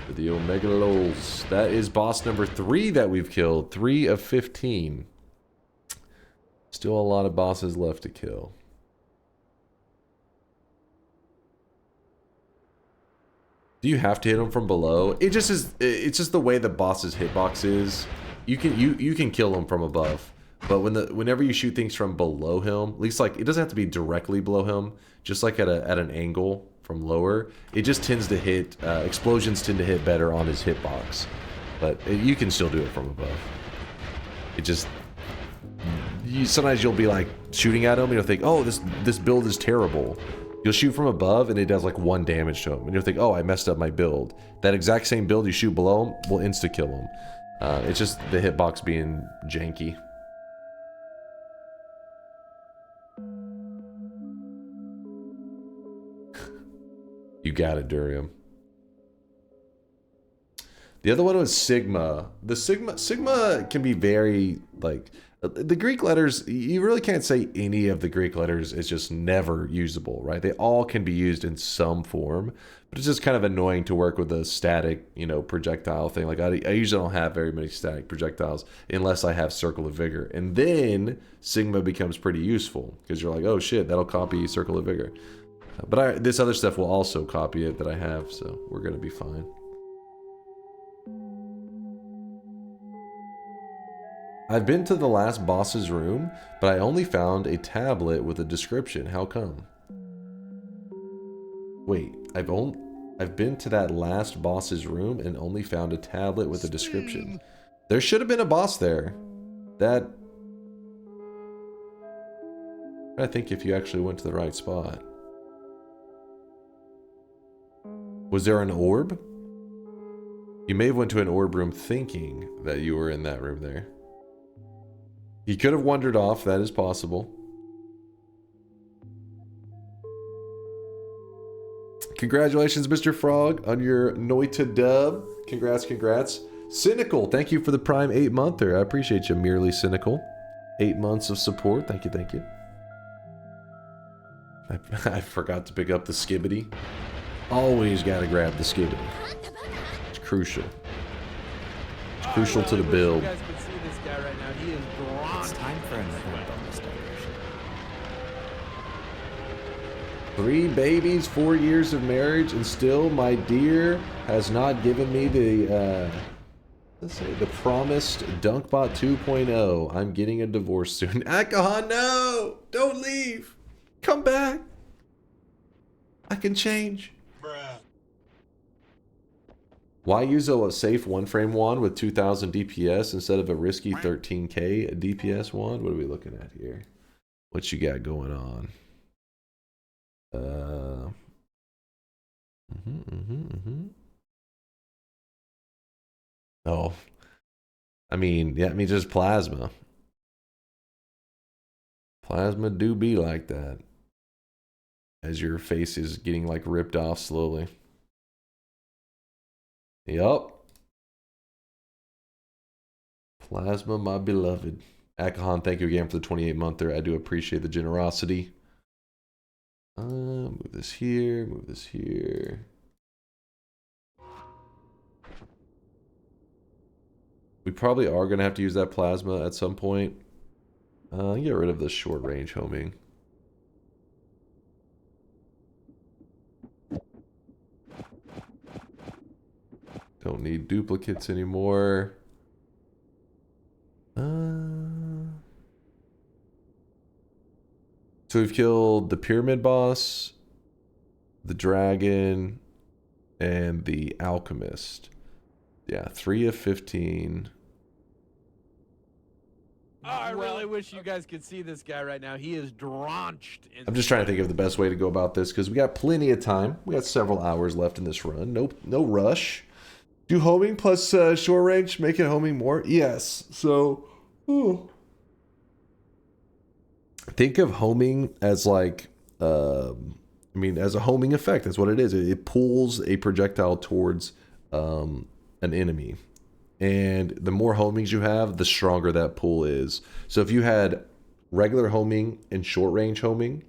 For the Omega lols. That is boss number 3 that we've killed. 3 of 15. Still a lot of bosses left to kill. Do you have to hit him from below? It just is. It's just the way the boss's hitbox is. You can kill him from above, but whenever you shoot things from below him, at least like it doesn't have to be directly below him, just like at an angle from lower, it just tends to hit. Explosions tend to hit better on his hitbox, but you can still do it from above. It just sometimes you'll be like shooting at him and you'll think, oh, this build is terrible. You'll shoot from above and it does like 1 damage to him. And you'll think, oh, I messed up my build. That exact same build you shoot below him will insta-kill him. It's just the hitbox being janky. You got it, Durium. The other one was Sigma. The Sigma can be very, like... The Greek letters, you really can't say any of the Greek letters is just never usable, right? They all can be used in some form, but it's just kind of annoying to work with a static, projectile thing. Like I usually don't have very many static projectiles unless I have Circle of Vigor. And then Sigma becomes pretty useful because you're like, oh shit, that'll copy Circle of Vigor. But this other stuff will also copy it that I have, so we're going to be fine. I've been to the last boss's room, but I only found a tablet with a description. How come? Wait, I've been to that last boss's room and only found a tablet with a description. There should have been a boss there. I think if you actually went to the right spot. Was there an orb? You may have went to an orb room thinking that you were in that room there. He could have wandered off, that is possible. Congratulations, Mr. Frog, on your Noita dub. Congrats. Cynical, thank you for the Prime 8-monther. I appreciate you, Merely Cynical. 8 months of support, thank you. I forgot to pick up the skibbity. Always gotta grab the skibbity. It's crucial. It's crucial to the build. You guys can see this guy right now. He is drawn. It's time for another bonus diversion. 3 babies, 4 years of marriage, and still my dear has not given me the the promised DunkBot 2.0. I'm getting a divorce soon. Akahan, no! Don't leave! Come back! I can change. Bruh. Why use a safe 1-frame wand with 2000 DPS instead of a risky 13k DPS wand? What are we looking at here? What you got going on? Oh. I mean, just plasma. Plasma do be like that. As your face is getting like ripped off slowly. Yup. Plasma, my beloved. Akahan, thank you again for the 28-monther. I do appreciate the generosity. Move this here, move this here. We probably are going to have to use that plasma at some point. Get rid of the short range homing. Don't need duplicates anymore. So we've killed the pyramid boss, the dragon, and the alchemist. Yeah, 3 of 15. Oh, I really wish you guys could see this guy right now. He is drenched in I'm just trying to think of the best way to go about this because we got plenty of time. We got several hours left in this run. No rush. Do homing plus short range make it homing more? Yes. So, think of homing as like, I mean, as a homing effect. That's what it is. It pulls a projectile towards an enemy. And the more homings you have, the stronger that pull is. So if you had regular homing and short range homing,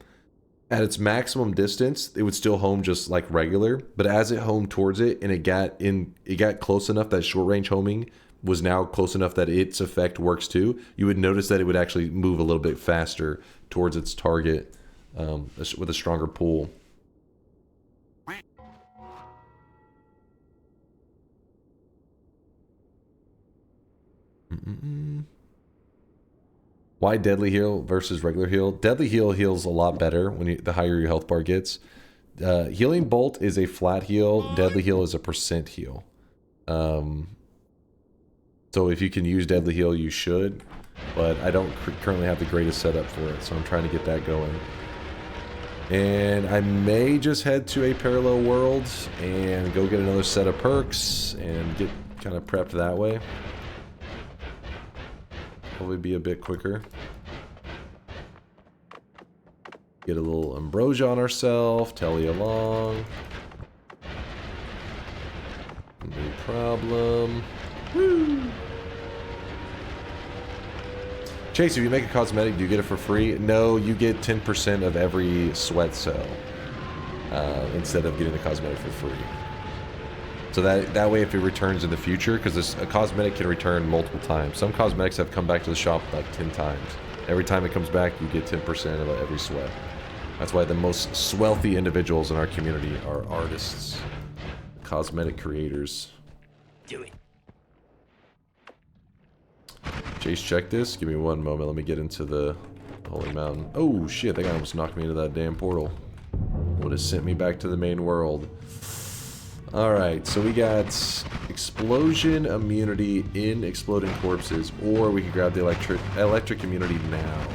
at its maximum distance, it would still home just like regular. But as it homed towards it and it got close enough that short range homing was now close enough that its effect works too, you would notice that it would actually move a little bit faster towards its target with a stronger pull. Why deadly heal versus regular heal? Deadly heal heals a lot better when the higher your health bar gets. Healing bolt is a flat heal. Deadly heal is a % heal. So if you can use deadly heal, you should. But I don't currently have the greatest setup for it, so I'm trying to get that going. And I may just head to a parallel world and go get another set of perks and get kind of prepped that way. Probably be a bit quicker. Get a little ambrosia on ourselves, telly along. No problem. Woo! Chase, if you make a cosmetic, do you get it for free? No, you get 10% of every sweat cell instead of getting the cosmetic for free. So that way, if it returns in the future, because a cosmetic can return multiple times. Some cosmetics have come back to the shop like 10 times. Every time it comes back, you get 10% of every sweat. That's why the most swelthy individuals in our community are artists, cosmetic creators. Do it. Chase, check this. Give me one moment. Let me get into the Holy Mountain. Oh, shit. That guy almost knocked me into that damn portal. Would have sent me back to the main world. Alright, so we got explosion immunity in exploding corpses, or we can grab the electric immunity now.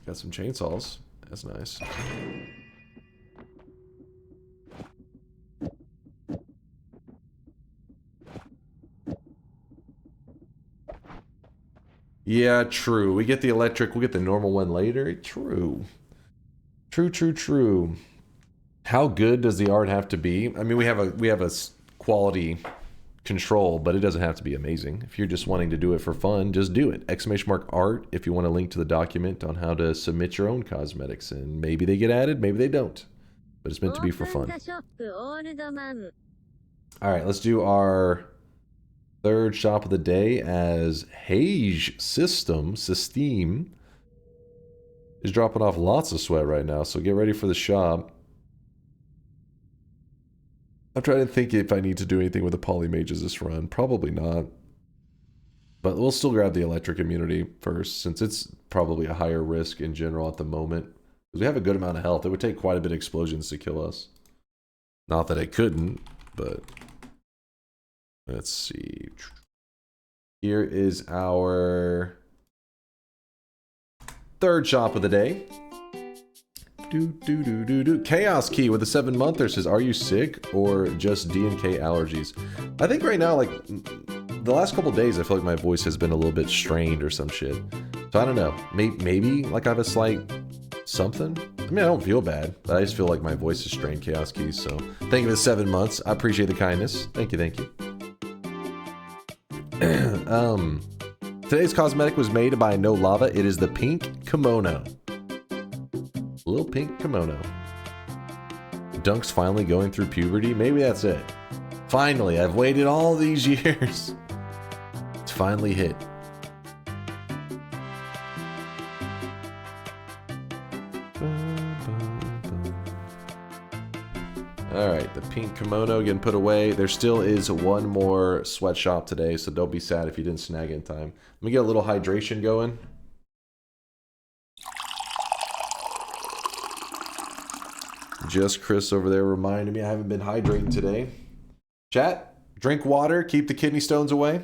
Got some chainsaws. That's nice. Yeah, true. We get the electric, we'll get the normal one later. True. True. How good does the art have to be? I mean, we have a quality control, but it doesn't have to be amazing. If you're just wanting to do it for fun, just do it. !art if you want to link to the document on how to submit your own cosmetics, and maybe they get added, maybe they don't. But it's meant to be for fun. Alright, let's do our third shop of the day as Hage System is dropping off lots of sweat right now, so get ready for the shop. I'm trying to think if I need to do anything with the polymages this run. Probably not. But we'll still grab the electric immunity first, since it's probably a higher risk in general at the moment. Because we have a good amount of health. It would take quite a bit of explosions to kill us. Not that it couldn't, but... Let's see. Here is our third shop of the day. Chaos Key with a 7-monther says, are you sick or just D&K allergies? I think right now, like, the last couple days, I feel like my voice has been a little bit strained or some shit. So I don't know. Maybe like I have a slight something. I mean, I don't feel bad, but I just feel like my voice is strained. Chaos Keys. So thank you for the 7 months. I appreciate the kindness. Thank you. Today's cosmetic was made by No Lava. It is the pink kimono. little pink kimono. Dunk's finally going through puberty. Maybe that's it. Finally, I've waited all these years. It's finally hit. Alright, the pink kimono getting put away. There still is one more sweatshop today, so don't be sad if you didn't snag it in time. Let me get a little hydration going. Just Chris over there reminded me I haven't been hydrating today. Chat, drink water, keep the kidney stones away.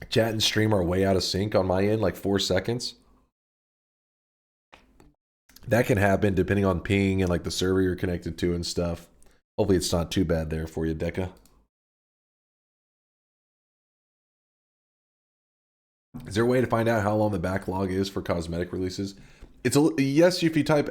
Chat and stream are way out of sync on my end, like 4 seconds. That can happen depending on ping and like the server you're connected to and stuff. Hopefully it's not too bad there for you, Deca. Is there a way to find out how long the backlog is for cosmetic releases? It's a yes if you type !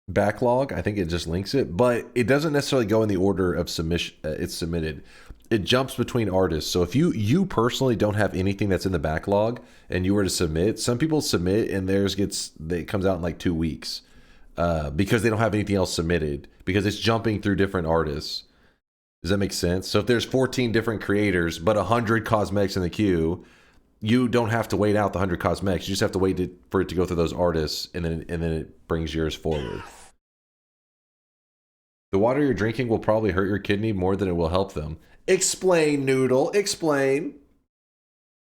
Backlog, I think it just links it, but it doesn't necessarily go in the order of submission. It's submitted. It jumps between artists. So if you personally don't have anything that's in the backlog and you were to submit, some people submit and theirs it comes out in like 2 weeks because they don't have anything else submitted because it's jumping through different artists. Does that make sense? So if there's 14 different creators but 100 cosmetics in the queue, you don't have to wait out the 100 cosmetics. You just have to wait for it to go through those artists, and then it brings yours forward. The water you're drinking will probably hurt your kidney more than it will help them. Explain, Noodle. Explain.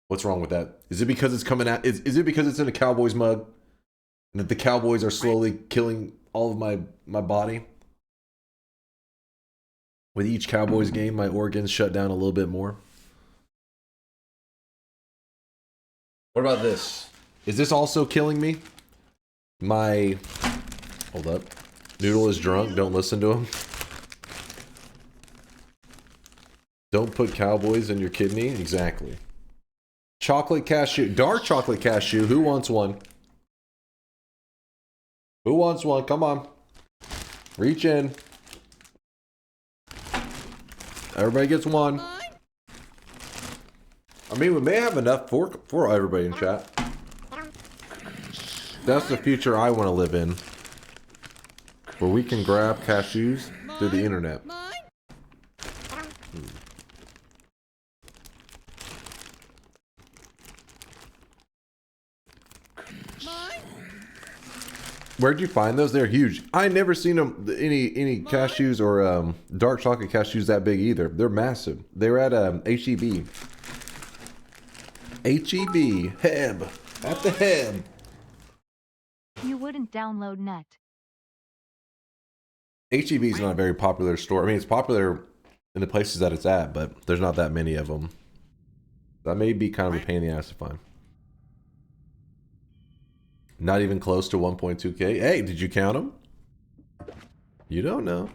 What's wrong with that? Is it because it's coming out? Is it because it's in a Cowboys mug, and that the Cowboys are slowly killing all of my body? With each Cowboys game, my organs shut down a little bit more. What about this? Is this also killing me? Hold up. Noodle is drunk. Don't listen to him. Don't put Cowboys in your kidney. Exactly. Chocolate cashew. Dark chocolate cashew. Who wants one? Who wants one? Come on. Reach in. Everybody gets one. I mean, we may have enough for everybody in chat. That's the future I want to live in. Where we can grab cashews through the internet. Where'd you find those? They're huge. I never seen them any cashews or dark chocolate cashews that big either. They're massive. They were at HEB. HEB. Heb. At the Heb. You wouldn't download Nut. HEB is not a very popular store. I mean, it's popular in the places that it's at, but there's not that many of them. That may be kind of a pain in the ass to find. Not even close to 1.2K. Hey, did you count them? You don't know.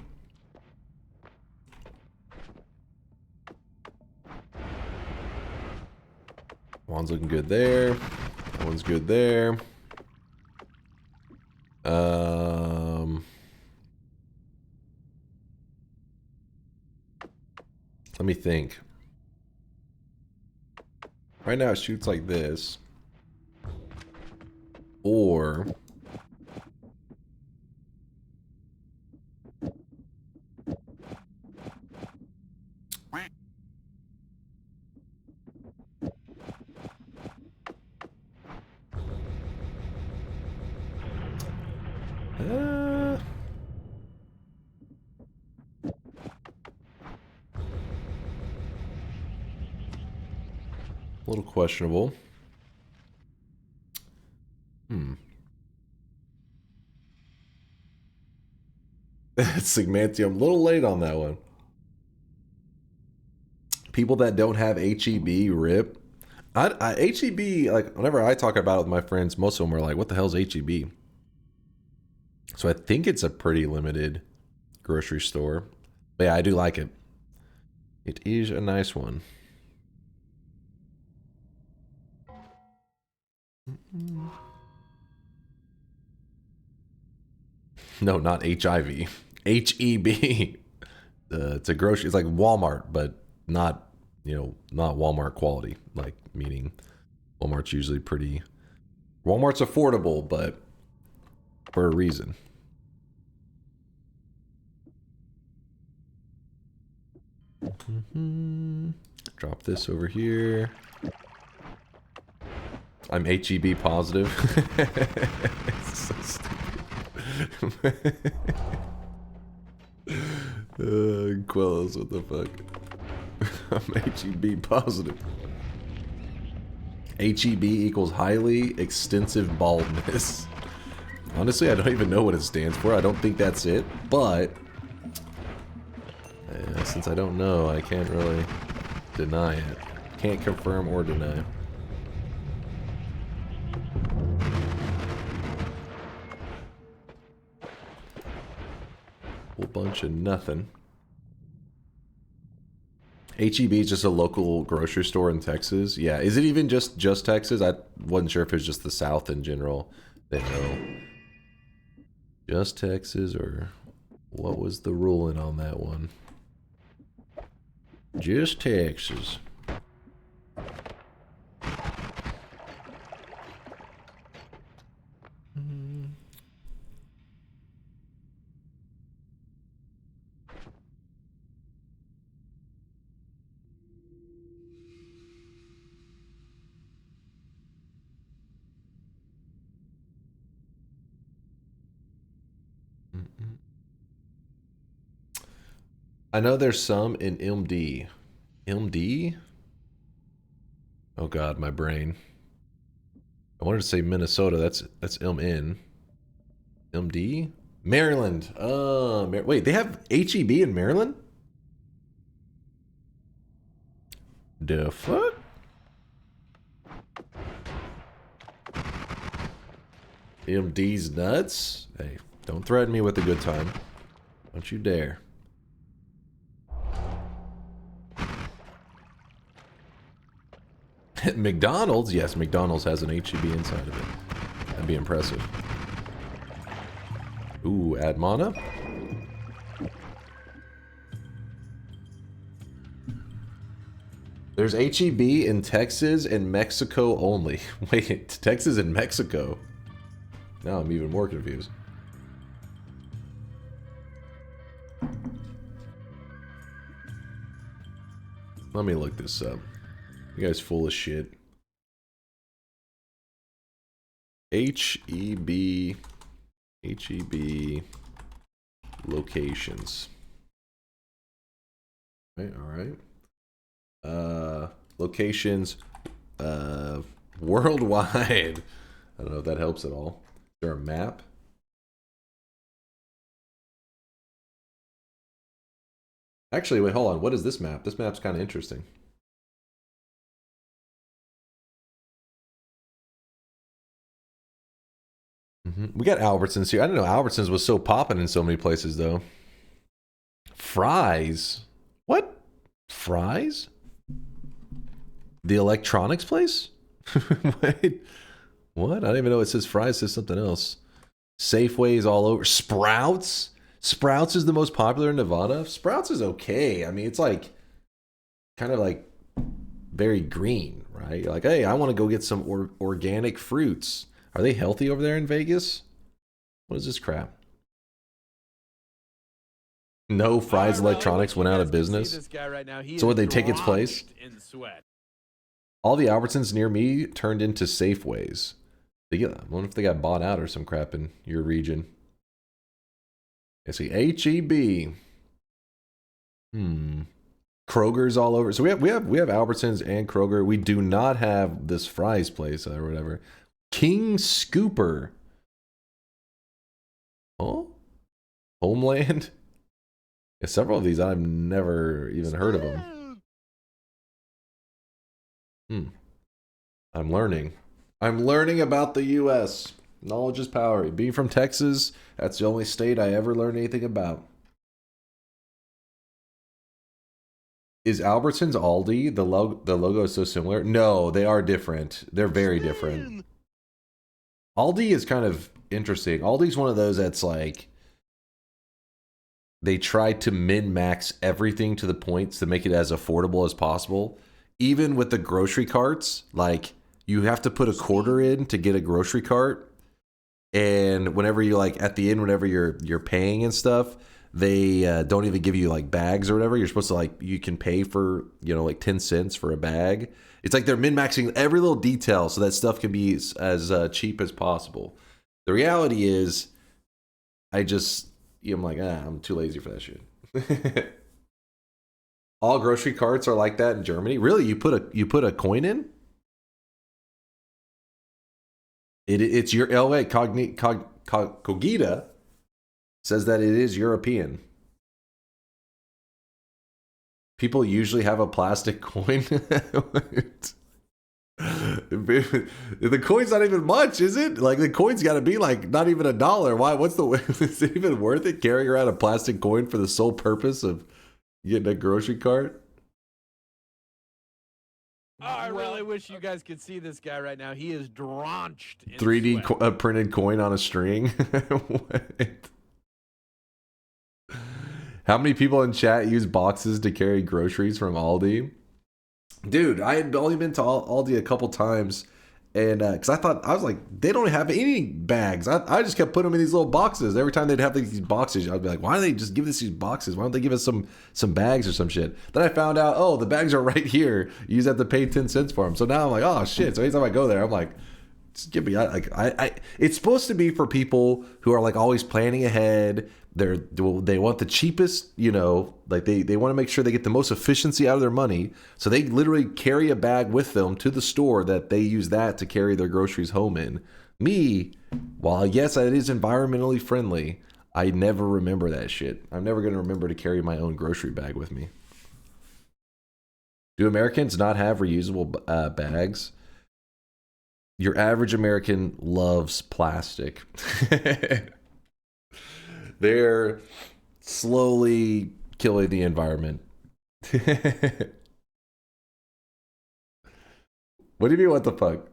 One's looking good there. One's good there. Let me think. Right now it shoots like this. Or a little questionable. Segmantium, a little late on that one. People that don't have HEB, rip. HEB, like, whenever I talk about it with my friends, most of them are like, what the hell's HEB? So I think it's a pretty limited grocery store. But yeah, I do like it. It is a nice one. No, not HIV. HEB. It's a grocery. It's like Walmart, but not you know, not Walmart quality, like meaning Walmart's usually Walmart's affordable, but for a reason. Drop this over here. I'm HEB positive. It's so stupid. Quellos, what the fuck? I'm HEB positive. HEB equals highly extensive baldness. Honestly, I don't even know what it stands for. I don't think that's it, but since I don't know, I can't really deny it. Can't confirm or deny. Whole bunch of nothing. HEB is just a local grocery store in Texas. Yeah, is it even just Texas? I wasn't sure if it's just the South in general. They know. Just Texas, or what was the ruling on that one? Just Texas. I know there's some in MD. MD? Oh god, my brain. I wanted to say Minnesota. That's MN. MD? Maryland. Wait, they have HEB in Maryland? The fuck? MD's nuts? Hey, don't threaten me with a good time. Don't you dare. McDonald's? Yes, McDonald's has an HEB inside of it. That'd be impressive. Ooh, add mana? There's HEB in Texas and Mexico only. Wait, Texas and Mexico? Now I'm even more confused. Let me look this up. You guys full of shit. HEB locations. Alright. Locations worldwide. I don't know if that helps at all. Is there a map? Actually, wait, hold on. What is this map? This map's kind of interesting. We got Albertsons here. I didn't know Albertsons was so popping in so many places, though. Fry's? What? Fry's? The electronics place? Wait. What? I don't even know it says Fry's. It says something else. Safeway's all over. Sprouts? Sprouts is the most popular in Nevada? Sprouts is okay. I mean, it's like kind of like very green, right? You're like, hey, I want to go get some organic fruits. Are they healthy over there in Vegas? What is this crap? No, Fry's Electronics went out of business. So would they take its place? All the Albertsons near me turned into Safeways. I wonder if they got bought out or some crap in your region. I see HEB. Kroger's all over. So we have Albertsons and Kroger. We do not have this Fry's place or whatever. King Scooper. Oh? Homeland? Yeah, several of these I've never even heard of them. I'm learning. I'm learning about the U.S. Knowledge is power. Being from Texas, that's the only state I ever learned anything about. Is Albertsons Aldi? The logo is so similar. No, they are different. They're very different. Aldi is kind of interesting. Aldi's one of those that's like they try to min-max everything to the points to make it as affordable as possible. Even with the grocery carts, like you have to put a quarter in to get a grocery cart. And whenever you like at the end, whenever you're paying and stuff, they don't even give you like bags or whatever. You're supposed to like, you can pay for, you know, like 10 cents for a bag. It's like they're min-maxing every little detail so that stuff can be as cheap as possible. The reality is, I'm like, I'm too lazy for that shit. All grocery carts are like that in Germany. Really? You put a coin in? It's your LA Cogita says that it is European. People usually have a plastic coin. The coin's not even much, is it? Like the coin's got to be like not even $1. Why? What's the way? Is it even worth it carrying around a plastic coin for the sole purpose of getting a grocery cart? Oh, I really wish you guys could see this guy right now. He is drenched in 3D printed coin on a string. What? How many people in chat use boxes to carry groceries from Aldi? Dude, I had only been to Aldi a couple times, and because I was like, they don't have any bags. I just kept putting them in these little boxes. Every time they'd have these boxes, I'd be like, why don't they just give us these boxes? Why don't they give us some bags or some shit? Then I found out, oh, the bags are right here. You just have to pay 10 cents for them. So now I'm like, oh shit. So anytime I go there, I'm like, just give me it's supposed to be for people who are like always planning ahead. They want the cheapest, you know, like they want to make sure they get the most efficiency out of their money. So they literally carry a bag with them to the store that they use that to carry their groceries home in. Me, while yes, it is environmentally friendly, I never remember that shit. I'm never going to remember to carry my own grocery bag with me. Do Americans not have reusable bags? Your average American loves plastic. They're slowly killing the environment. What do you mean, what the fuck?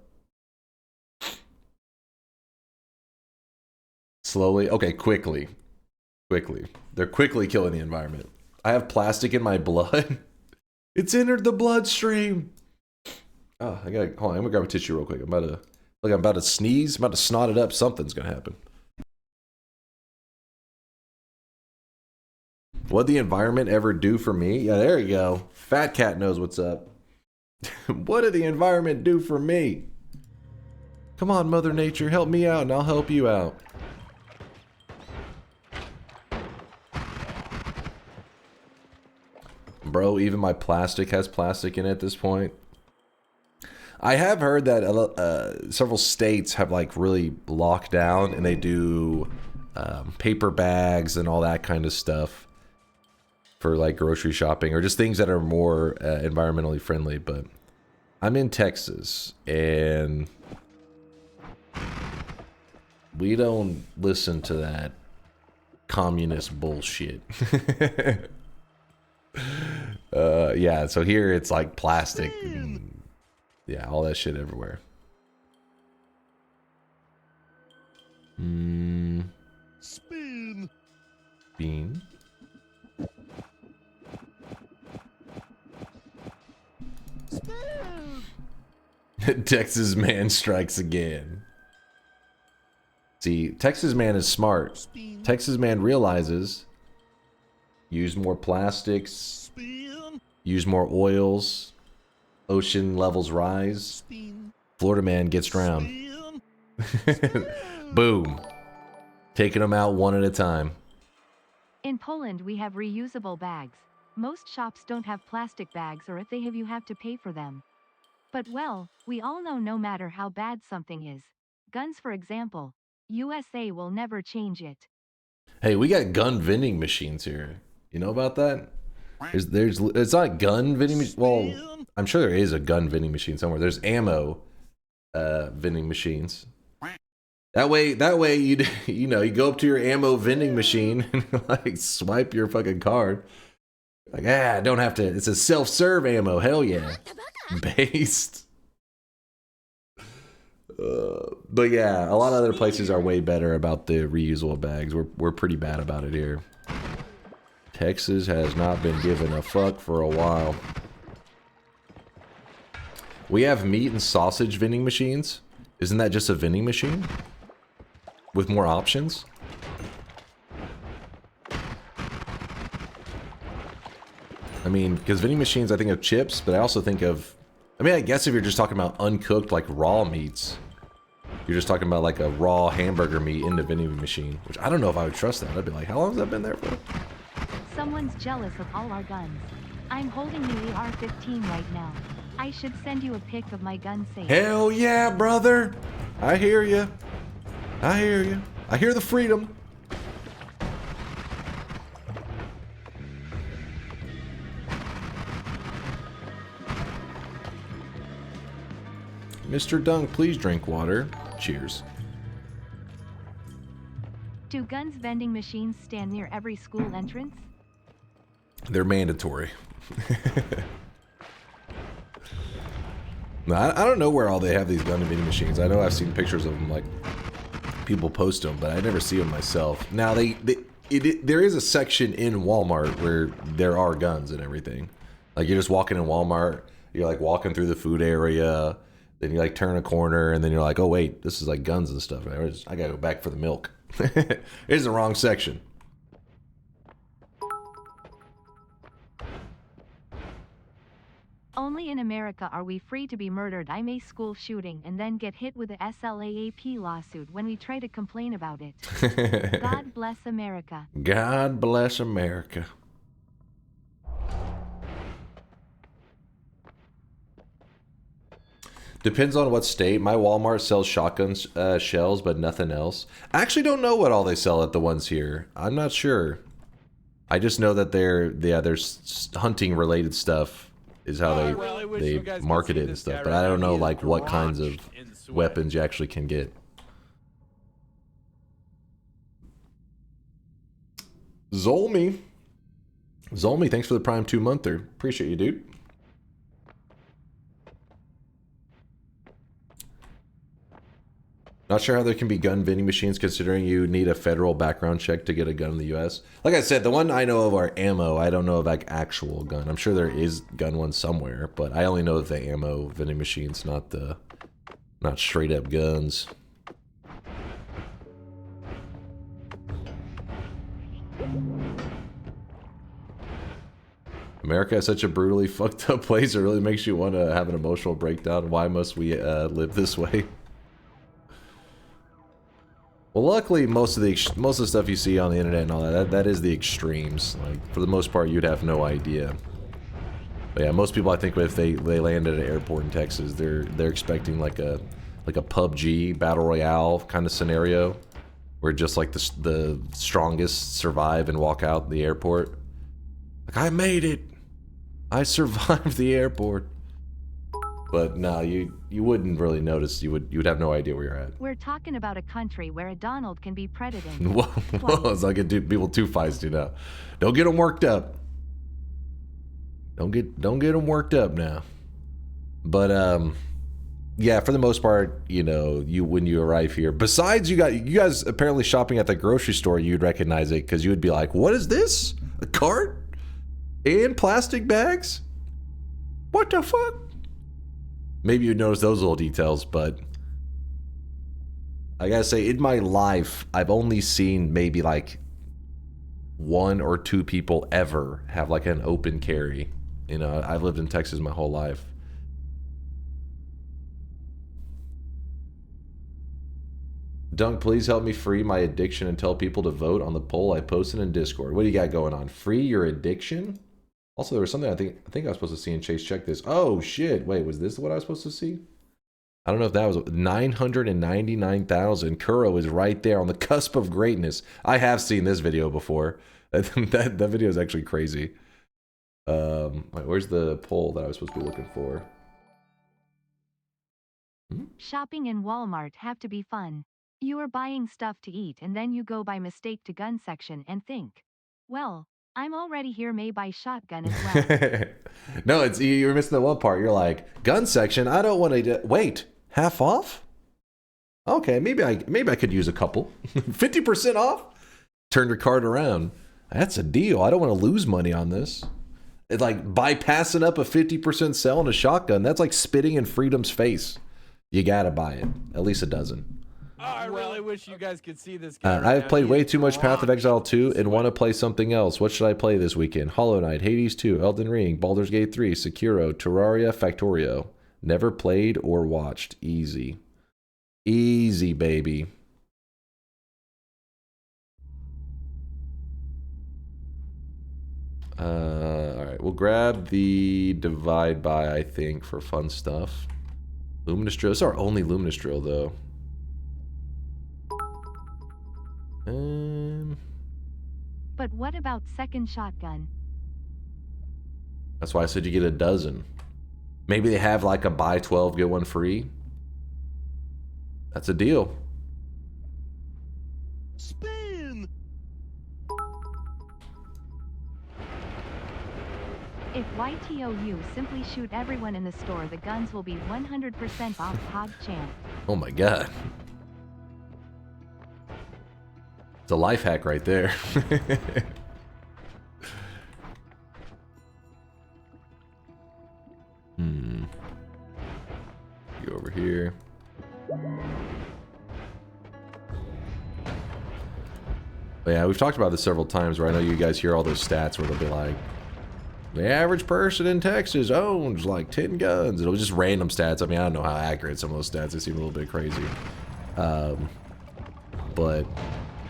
Slowly? Okay, quickly. Quickly. They're quickly killing the environment. I have plastic in my blood. It's entered the bloodstream. Oh, hold on, I'm gonna grab a tissue real quick. I'm about to sneeze. I'm about to snot it up. Something's gonna happen. What'd the environment ever do for me? Yeah, there you go. Fat Cat knows what's up. What did the environment do for me? Come on, Mother Nature, help me out and I'll help you out. Bro, even my plastic has plastic in it at this point. I have heard that several states have like really locked down and they do paper bags and all that kind of stuff for like grocery shopping or just things that are more environmentally friendly. But I'm in Texas and we don't listen to that communist bullshit. Yeah, so here it's like plastic and, yeah, all that shit everywhere. Spin. Bean. Texas man strikes again. See, Texas man is smart. Texas man realizes use more plastics, use more oils, ocean levels rise, Florida man gets drowned. Boom. Taking them out one at a time. In Poland, we have reusable bags. Most shops don't have plastic bags, or if they have, you have to pay for them. But well, we all know no matter how bad something is, guns for example, USA will never change it. Hey, we got gun vending machines here. You know about that? It's not gun vending. Well, I'm sure there is a gun vending machine somewhere. There's ammo vending machines. That way you know, you go up to your ammo vending machine and like swipe your fucking card. Like, I don't have to. It's a self-serve ammo. Hell yeah. Based. But yeah, a lot of other places are way better about the reusable bags. We're pretty bad about it here. Texas has not been giving a fuck for a while. We have meat and sausage vending machines. Isn't that just a vending machine? With more options? I mean, because vending machines, I think of chips, but I also think of... I mean, I guess if you're just talking about uncooked, like raw meats, you're just talking about like a raw hamburger meat in the vending machine, which I don't know if I would trust that. I'd be like, how long has that been there for? Someone's jealous of all our guns. I'm holding the AR-15 right now. I should send you a pic of my gun safe. Hell yeah, brother! I hear you. I hear you. I hear the freedom. Mr. Dunk, please drink water. Cheers. Do guns vending machines stand near every school entrance? They're mandatory. No, I don't know where all they have these gun vending machines. I know I've seen pictures of them, like people post them, but I never see them myself. Now there is a section in Walmart where there are guns and everything. Like you're just walking in Walmart, you're like walking through the food area, then you like turn a corner, and then you're like, oh wait, this is like guns and stuff. I gotta go back for the milk. It's the wrong section. Only in America are we free to be murdered. I'm a school shooting and then get hit with a SLAAP lawsuit when we try to complain about it. God bless America. God bless America. Depends on what state. My Walmart sells shotgun shells, but nothing else. I actually don't know what all they sell at the ones here. I'm not sure. I just know that there's hunting related stuff is how they market it and stuff. But I don't know like what kinds of weapons you actually can get. Zolmi, thanks for the Prime 2-monther. Appreciate you, dude. Not sure how there can be gun vending machines considering you need a federal background check to get a gun in the US. Like I said, the one I know of are ammo. I don't know of like actual gun. I'm sure there is gun ones somewhere, but I only know of the ammo vending machines, not straight up guns. America is such a brutally fucked up place. It really makes you want to have an emotional breakdown. Why must we live this way? Well, luckily, most of the stuff you see on the internet and all that is the extremes. Like, for the most part, you'd have no idea. But yeah, most people, I think, if they land at an airport in Texas, they're expecting like a PUBG battle royale kind of scenario, where just like the strongest survive and walk out the airport. Like, I made it. I survived the airport. But no, you wouldn't really notice. You would have no idea where you're at. We're talking about a country where a Donald can be predating. Whoa, it's like people too feisty now. Don't get them worked up. Don't get them worked up now. But yeah, for the most part, you know, when you arrive here, besides you guys apparently shopping at the grocery store, you'd recognize it because you would be like, what is this? A cart? And plastic bags? What the fuck? Maybe you'd notice those little details, but I gotta say, in my life, I've only seen maybe like 1 or 2 people ever have like an open carry. You know, I've lived in Texas my whole life. Dunk, please help me free my addiction and tell people to vote on the poll I posted in Discord. What do you got going on? Free your addiction? Also, there was something I think I was supposed to see in Chase. Check this. Oh, shit. Wait, was this what I was supposed to see? I don't know if that was 999,000. Kuro is right there on the cusp of greatness. I have seen this video before. That video is actually crazy. Wait, where's the poll that I was supposed to be looking for? Shopping in Walmart have to be fun. You are buying stuff to eat and then you go by mistake to gun section and think, well, I'm already here, may buy shotgun as well. No, you're missing the one part. You're like, gun section, I don't want to wait, half off? Okay, maybe I could use a couple. 50% off? Turn your card around. That's a deal. I don't want to lose money on this. It's like by passing up a 50% sell on a shotgun, that's like spitting in freedom's face. You gotta buy it. At least a dozen. Oh, I really wish you guys could see this guy. I've played way too much Path of Exile 2 and want to play something else. What should I play this weekend? Hollow Knight, Hades 2, Elden Ring, Baldur's Gate 3, Sekiro, Terraria, Factorio. Never played or watched. Easy. Easy, baby. Alright, we'll grab the Divide By, I think, for fun stuff. Luminous Drill. It's our only Luminous Drill, though. But what about second shotgun? That's why I said you get a dozen. Maybe they have like a buy 12, get one free. That's a deal. Spin! If YTOU simply shoot everyone in the store, the guns will be 100% off PogChamp. Oh my god. It's a life hack right there. Go over here. But yeah, we've talked about this several times where I know you guys hear all those stats where they'll be like, the average person in Texas owns like 10 guns. It'll be just random stats. I mean, I don't know how accurate some of those stats. They seem a little bit crazy. But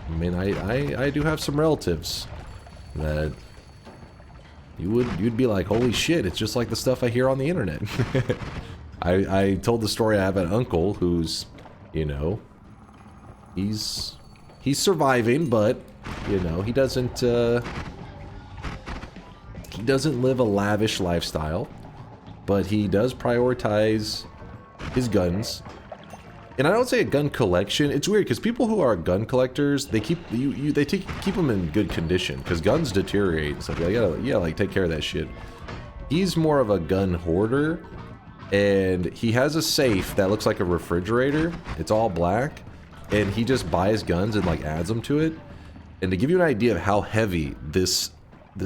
I mean, I do have some relatives that you'd be like, holy shit, it's just like the stuff I hear on the internet. I told the story. I have an uncle who's, you know, he's surviving, but you know, he doesn't live a lavish lifestyle, but he does prioritize his guns. And I don't say a gun collection. It's weird because people who are gun collectors, they keep keep them in good condition because guns deteriorate and stuff. You gotta like take care of that shit. He's more of a gun hoarder, and he has a safe that looks like a refrigerator. It's all black, and he just buys guns and like adds them to it. And to give you an idea of how heavy this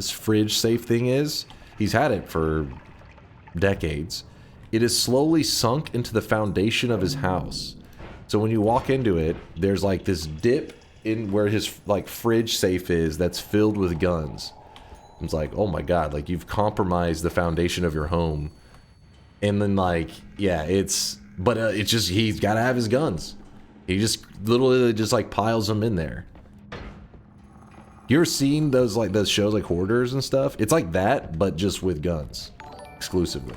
fridge safe thing is, he's had it for decades. It is slowly sunk into the foundation of his house. So when you walk into it, there's like this dip in where his like fridge safe is that's filled with guns. It's like, oh my god, like you've compromised the foundation of your home. And then like, yeah, it's just, he's got to have his guns. He just literally just like piles them in there. You ever seen those shows like Hoarders and stuff? It's like that, but just with guns exclusively.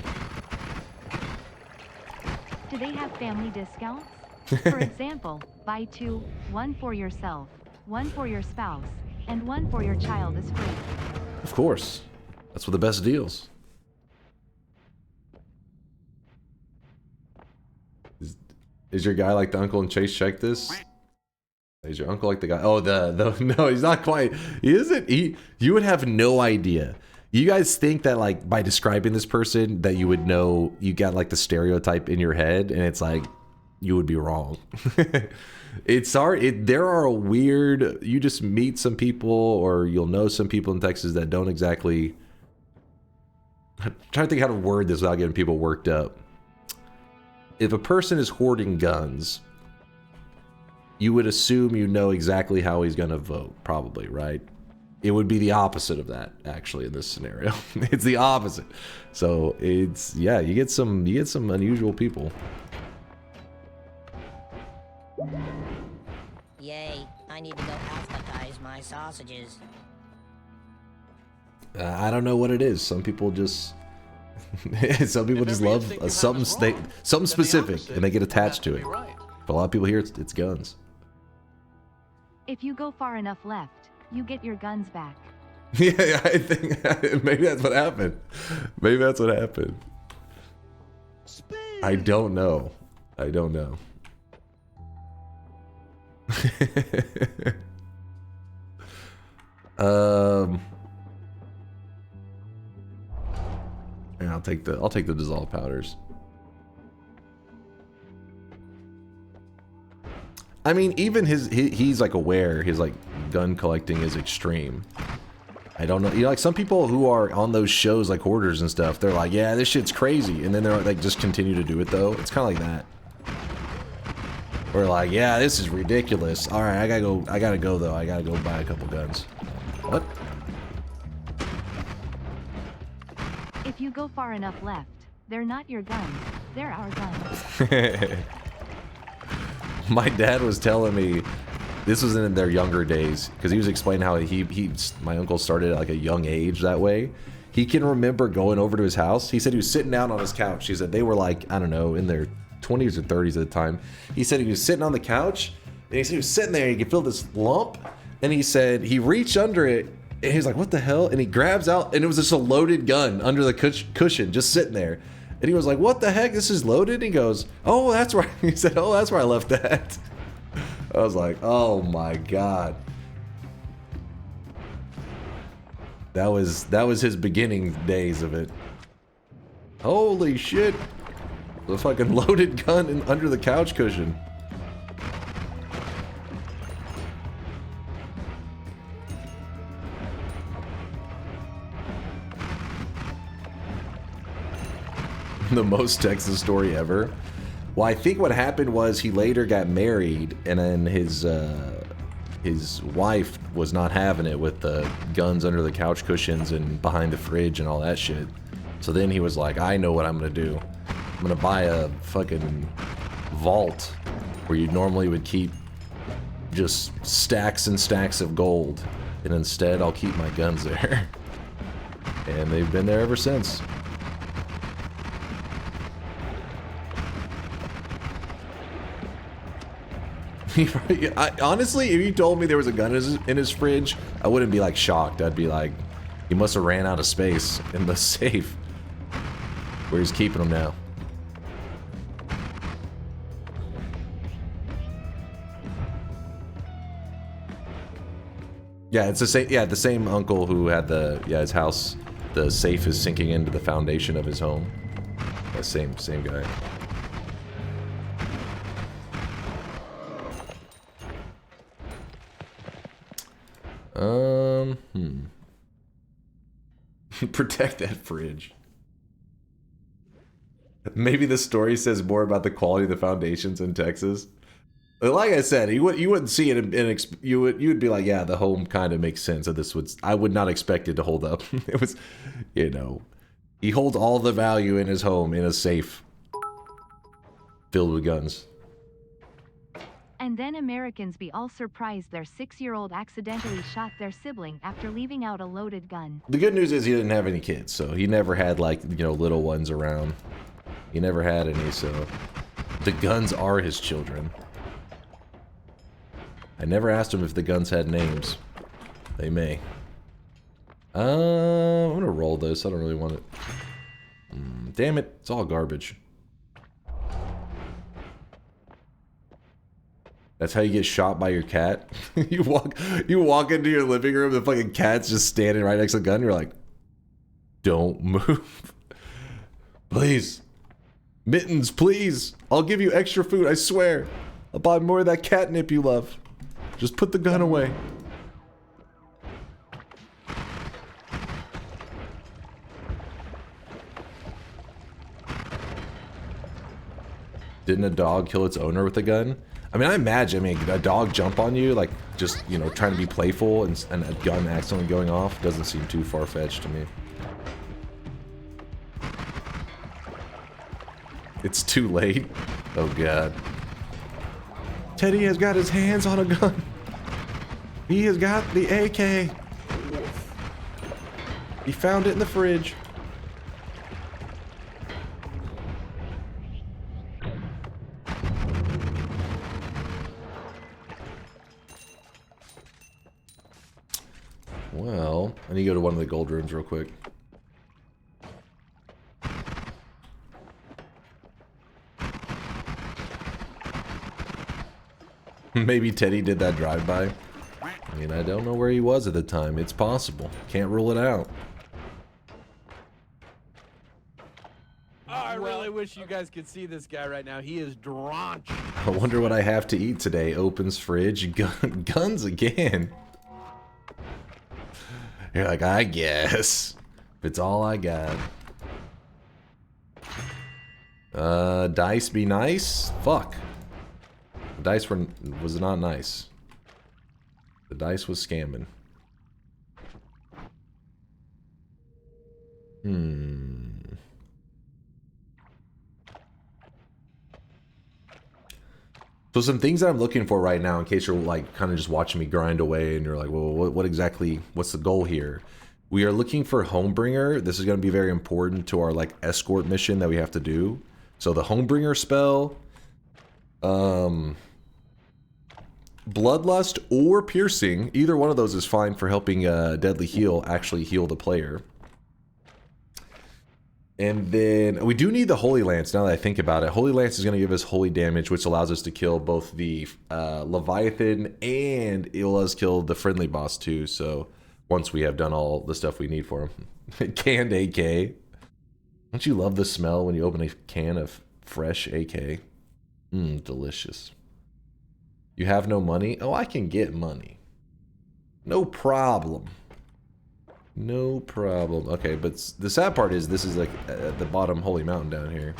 Do they have family discounts? For example, buy 2, 1 for yourself, 1 for your spouse, and 1 for your child is free. Of course. That's what the best deals. Is your guy like the uncle in Chase Check This? Is your uncle like the guy? Oh, no, he's not quite. He isn't. You would have no idea. You guys think that like by describing this person that you would know, you got like the stereotype in your head, and it's like you would be wrong. It's hard. There are a weird. You just meet some people, or you'll know some people in Texas that don't exactly. I'm trying to think how to word this without getting people worked up. If a person is hoarding guns, you would assume you know exactly how he's going to vote, probably, right? It would be the opposite of that, actually, in this scenario. It's the opposite. So it's, yeah, you get some unusual people. Yay, I need to go alphabetize my sausages. I don't know what it is. Some people just some people just love something specific, and they get attached to it. But a lot of people here, it's guns. If you go far enough left, you get your guns back. Yeah, I think maybe that's what happened. Maybe that's what happened. I don't know. I don't know. And I'll take the dissolved powders. I mean, even he's like aware his like gun collecting is extreme. I don't know. You know, like some people who are on those shows like Hoarders and stuff, they're like, yeah, this shit's crazy. And then they're like, just continue to do it though. It's kind of like that. We're like, yeah, this is ridiculous. All right, I gotta go though. I gotta go buy a couple guns. What? If you go far enough left, they're not your guns. They're our guns. My dad was telling me, this was in their younger days, because he was explaining how my uncle started at like a young age that way. He can remember going over to his house. He said he was sitting down on his couch. He said they were like, I don't know, in their 20s or 30s at the time. He said he was sitting on the couch, and he said he was sitting there, and he could feel this lump, and he said he reached under it, and he's like, what the hell? And he grabs out, and it was just a loaded gun under the cushion, just sitting there. And he was like, what the heck? This is loaded? And he goes, oh, that's where, he said, oh, that's where I left that. I was like, oh my God. That was his beginning days of it. Holy shit. The fucking loaded gun under the couch cushion. The most Texas story ever. Well, I think what happened was he later got married, and then his wife was not having it with the guns under the couch cushions and behind the fridge and all that shit. So then he was like, I know what I'm gonna do. I'm gonna buy a fucking vault where you normally would keep just stacks and stacks of gold, and instead I'll keep my guns there. And they've been there ever since. Honestly, if you told me there was a gun in his fridge, I wouldn't be like shocked. I'd be like, he must have ran out of space in the safe where he's keeping them now. Yeah, it's the same. Yeah, the same uncle who had his house. The safe is sinking into the foundation of his home. Yeah, same guy. Protect that fridge. Maybe the story says more about the quality of the foundations in Texas. Like I said, you wouldn't see it you would be like, yeah, the home kind of makes sense. That I would not expect it to hold up. It was, you know, he holds all the value in his home in a safe filled with guns. And then Americans be all surprised their 6-year-old accidentally shot their sibling after leaving out a loaded gun. The good news is he didn't have any kids, so he never had, like, you know, little ones around. He never had any, so the guns are his children. I never asked him if the guns had names. They may. I'm gonna roll this. I don't really want it. Damn it, it's all garbage. That's how you get shot by your cat. you walk into your living room, the fucking cat's just standing right next to the gun. You're like, don't move. Please. Mittens, please. I'll give you extra food, I swear. I'll buy more of that catnip you love. Just put the gun away. Didn't a dog kill its owner with a gun? I mean, I imagine, a dog jump on you, like, just, you know, trying to be playful and a gun accidentally going off doesn't seem too far-fetched to me. It's too late. Oh, God. Teddy has got his hands on a gun. He has got the AK. He found it in the fridge. Well, I need to go to one of the gold rooms real quick. Maybe Teddy did that drive-by. I mean, I don't know where he was at the time. It's possible. Can't rule it out. Oh, I really wish you guys could see this guy right now. He is drenched. I wonder what I have to eat today. Opens fridge. Guns again. You're like, I guess. If it's all I got. Dice be nice? Fuck. The dice was not nice. The dice was scamming. So some things that I'm looking for right now, in case you're like kind of just watching me grind away and you're like, well, what exactly, what's the goal here? We are looking for Homebringer. This is going to be very important to our like escort mission that we have to do. So the Homebringer spell, Bloodlust or Piercing, either one of those is fine for helping Deadly Heal actually heal the player. And then we do need the Holy Lance now that I think about it. Holy Lance is going to give us holy damage, which allows us to kill both the Leviathan and it will let us kill the friendly boss too. So once we have done all the stuff we need for him. Canned AK. Don't you love the smell when you open a can of fresh AK? Delicious. You have no money? Oh, I can get money. No problem. No problem. Okay, but the sad part is this is like at the bottom holy mountain down here.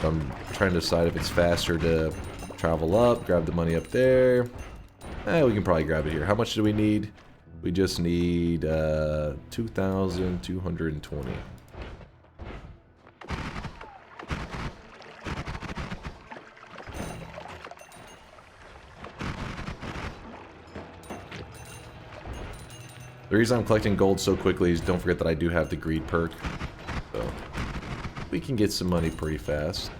So I'm trying to decide if it's faster to travel up, grab the money up there. We can probably grab it here. How much do we need? We just need 2,220. The reason I'm collecting gold so quickly is don't forget that I do have the greed perk. So we can get some money pretty fast.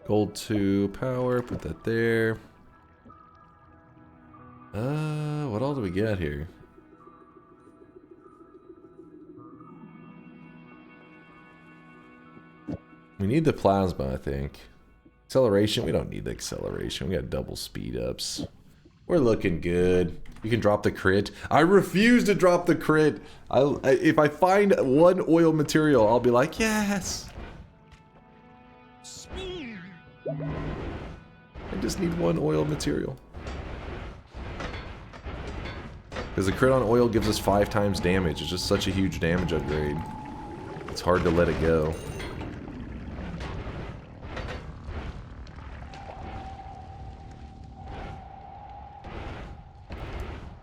Gold 2 power, put that there. What all do we got here? We need the plasma, I think. Acceleration, we don't need the acceleration. We got double speed ups. We're looking good. You can drop the crit. I refuse to drop the crit. If I find one oil material, I'll be like, yes. I just need one oil material. Because the crit on oil gives us 5 times damage. It's just such a huge damage upgrade. It's hard to let it go.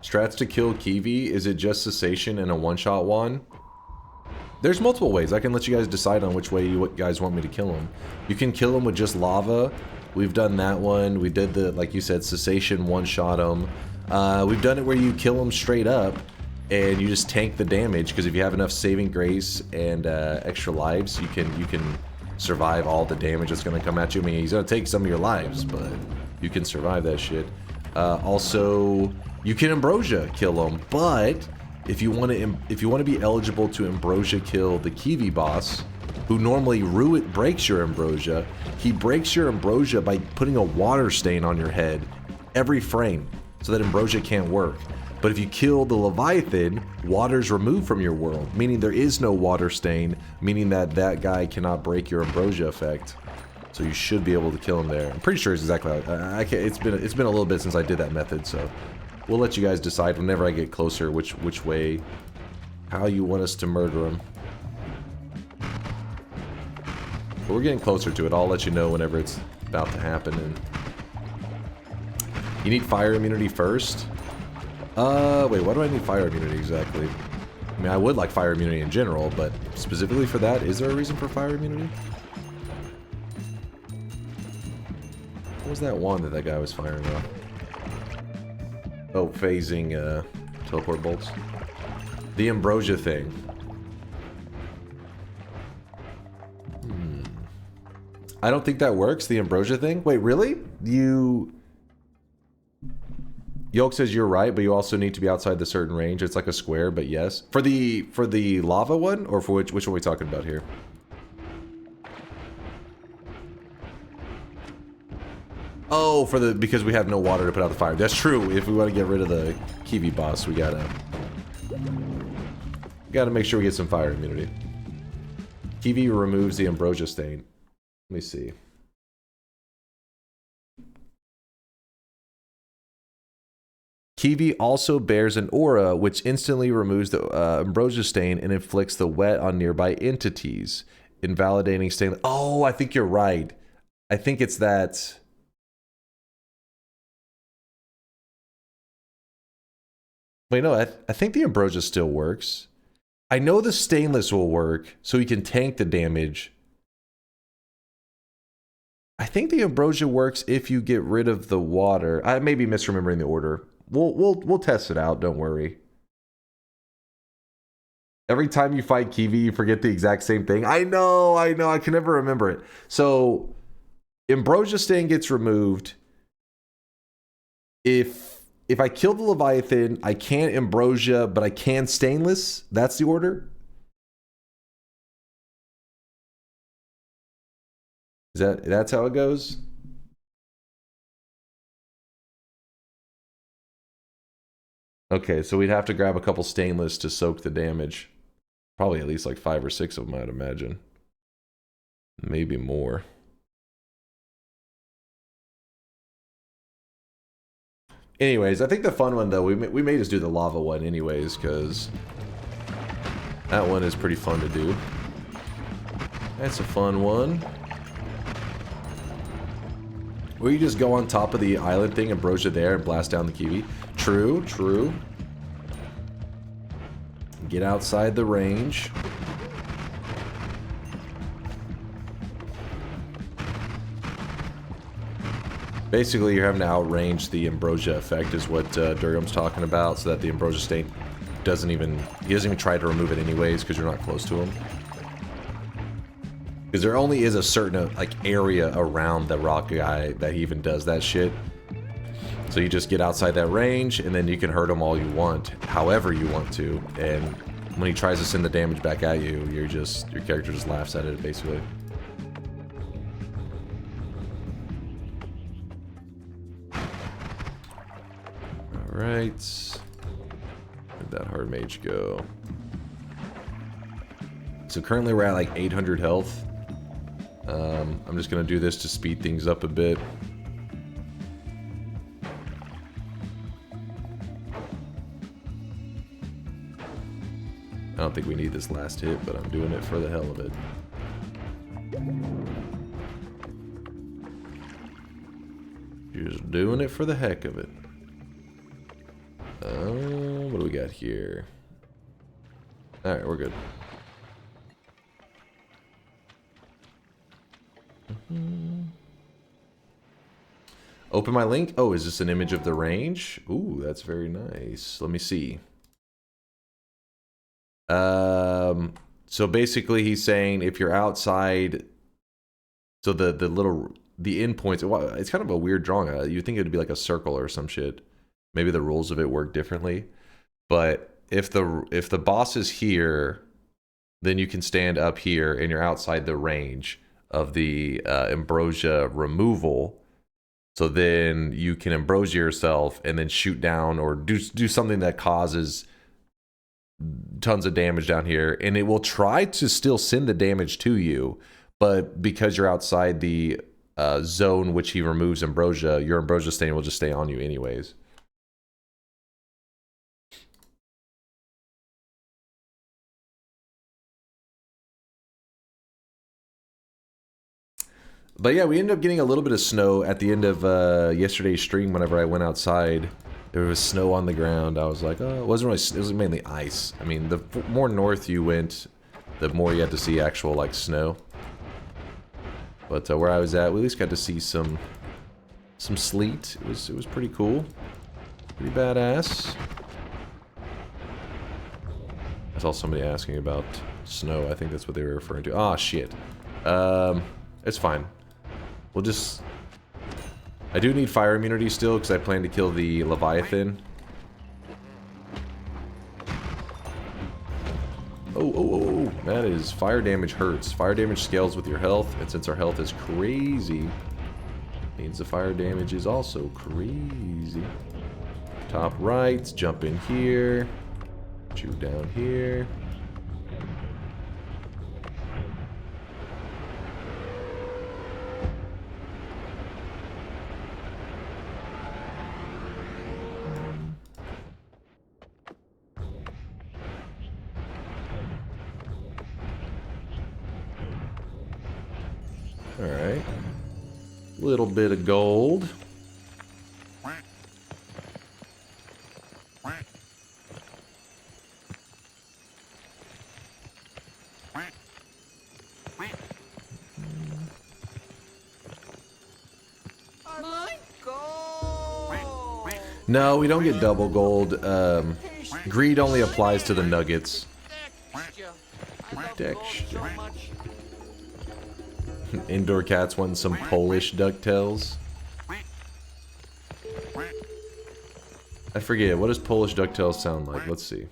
Strats to kill Kiwi, is it just cessation and a one-shot one? There's multiple ways. I can let you guys decide on which way you guys want me to kill him. You can kill him with just lava. We've done that one. We did the, like you said, cessation, one-shot him. We've done it where you kill him straight up and you just tank the damage, because if you have enough saving grace and extra lives, you can survive all the damage that's going to come at you. I mean, he's going to take some of your lives, but you can survive that shit. Also, you can ambrosia kill him, but if you want to be eligible to ambrosia kill the Kiwi boss, who normally breaks your ambrosia, he breaks your ambrosia by putting a water stain on your head every frame, so that ambrosia can't work. But if you kill the Leviathan, water's removed from your world, meaning there is no water stain, meaning that that guy cannot break your ambrosia effect. So you should be able to kill him there. I'm pretty sure it's exactly how it's been a little bit since I did that method, so we'll let you guys decide whenever I get closer which way, how you want us to murder him. But we're getting closer to it. I'll let you know whenever it's about to happen. And you need fire immunity first? Wait, why do I need fire immunity exactly? I mean, I would like fire immunity in general, but specifically for that, is there a reason for fire immunity? What was that wand that guy was firing off? Oh, phasing teleport bolts. The ambrosia thing. I don't think that works, the ambrosia thing. Wait, really? Yolk says you're right, but you also need to be outside the certain range. It's like a square, but yes. For the lava one, or for which one are we talking about here? Oh, because we have no water to put out the fire. That's true. If we want to get rid of the Kiwi boss, we gotta make sure we get some fire immunity. Kiwi removes the ambrosia stain. Let me see. Kiwi also bears an aura which instantly removes the ambrosia stain and inflicts the wet on nearby entities, invalidating stain. Oh, I think you're right. I think it's that. Wait, no, I think the ambrosia still works. I know the stainless will work, so he can tank the damage. I think the ambrosia works if you get rid of the water. I may be misremembering the order. We'll test it out. Don't worry. Every time you fight Kiwi, you forget the exact same thing. I know. I can never remember it. So, ambrosia stain gets removed. If I kill the Leviathan, I can't ambrosia, but I can stainless. That's the order. That's how it goes? Okay, so we'd have to grab a couple stainless to soak the damage. Probably at least like 5 or 6 of them, I'd imagine. Maybe more. Anyways, I think the fun one though, we may just do the lava one anyways, because that one is pretty fun to do. That's a fun one. Where you just go on top of the island thing, ambrosia there, and blast down the Kiwi. True, true. Get outside the range. Basically, you're having to outrange the ambrosia effect is what Durgam's talking about, so that the ambrosia stain he doesn't even try to remove it anyways, because you're not close to him. Because there only is a certain like area around the rock guy that he even does that shit. So you just get outside that range, and then you can hurt him all you want, however you want to. And when he tries to send the damage back at you, your character just laughs at it, basically. All right. Where'd that hard mage go? So currently we're at like 800 health. I'm just gonna do this to speed things up a bit. I don't think we need this last hit, but I'm doing it for the hell of it. Just doing it for the heck of it. What do we got here? Alright, we're good. Open my link. Oh, is this an image of the range? Ooh, that's very nice. Let me see. So basically he's saying if you're outside, so the endpoints, it's kind of a weird drawing. You'd think it'd be like a circle or some shit. Maybe the rules of it work differently. But if the boss is here, then you can stand up here and you're outside the range of the ambrosia removal. So then you can ambrosia yourself and then shoot down or do something that causes tons of damage down here, and it will try to still send the damage to you, but because you're outside the zone which he removes ambrosia, your ambrosia stain will just stay on you anyways. But yeah, we ended up getting a little bit of snow at the end of yesterday's stream. Whenever I went outside, there was snow on the ground. I was like, oh, it wasn't really, it was mainly ice. I mean, the more north you went, the more you had to see actual like snow. But where I was at, we at least got to see some sleet. It was pretty cool, pretty badass. I saw somebody asking about snow. I think that's what they were referring to. Ah, shit. It's fine. We'll just I do need fire immunity still because I plan to kill the Leviathan. Oh, that is fire damage hurts. Fire damage scales with your health, and since our health is crazy, means the fire damage is also crazy. Top right, jump in here, shoot down here. Alright. Little bit of gold. No, we don't get double gold. Greed only applies to the nuggets. Texture. Indoor cats want some Polish ducktails. I forget, what does Polish ducktails sound like? Let's see.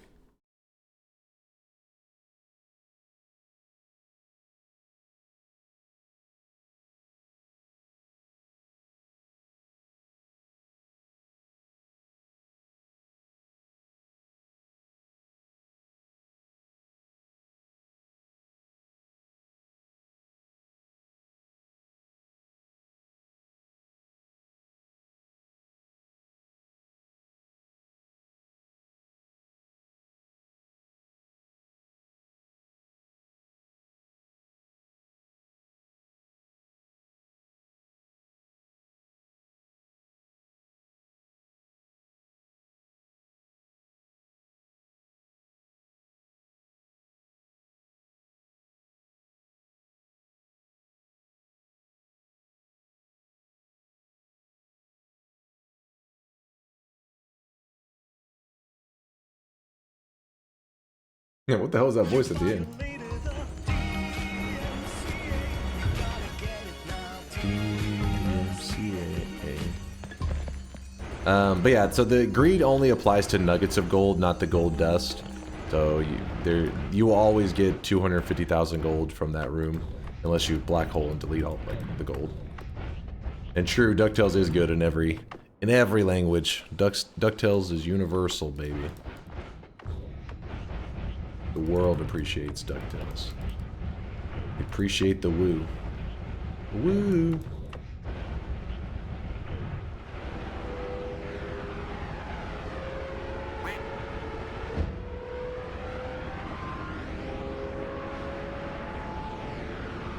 Yeah, what the hell is that voice at the end? But yeah, so the greed only applies to nuggets of gold, not the gold dust. So you will always get 250,000 gold from that room, unless you black hole and delete all like the gold. And true, DuckTales is good in every language. DuckTales is universal, baby. The world appreciates DuckTales. Appreciate the woo. Woo!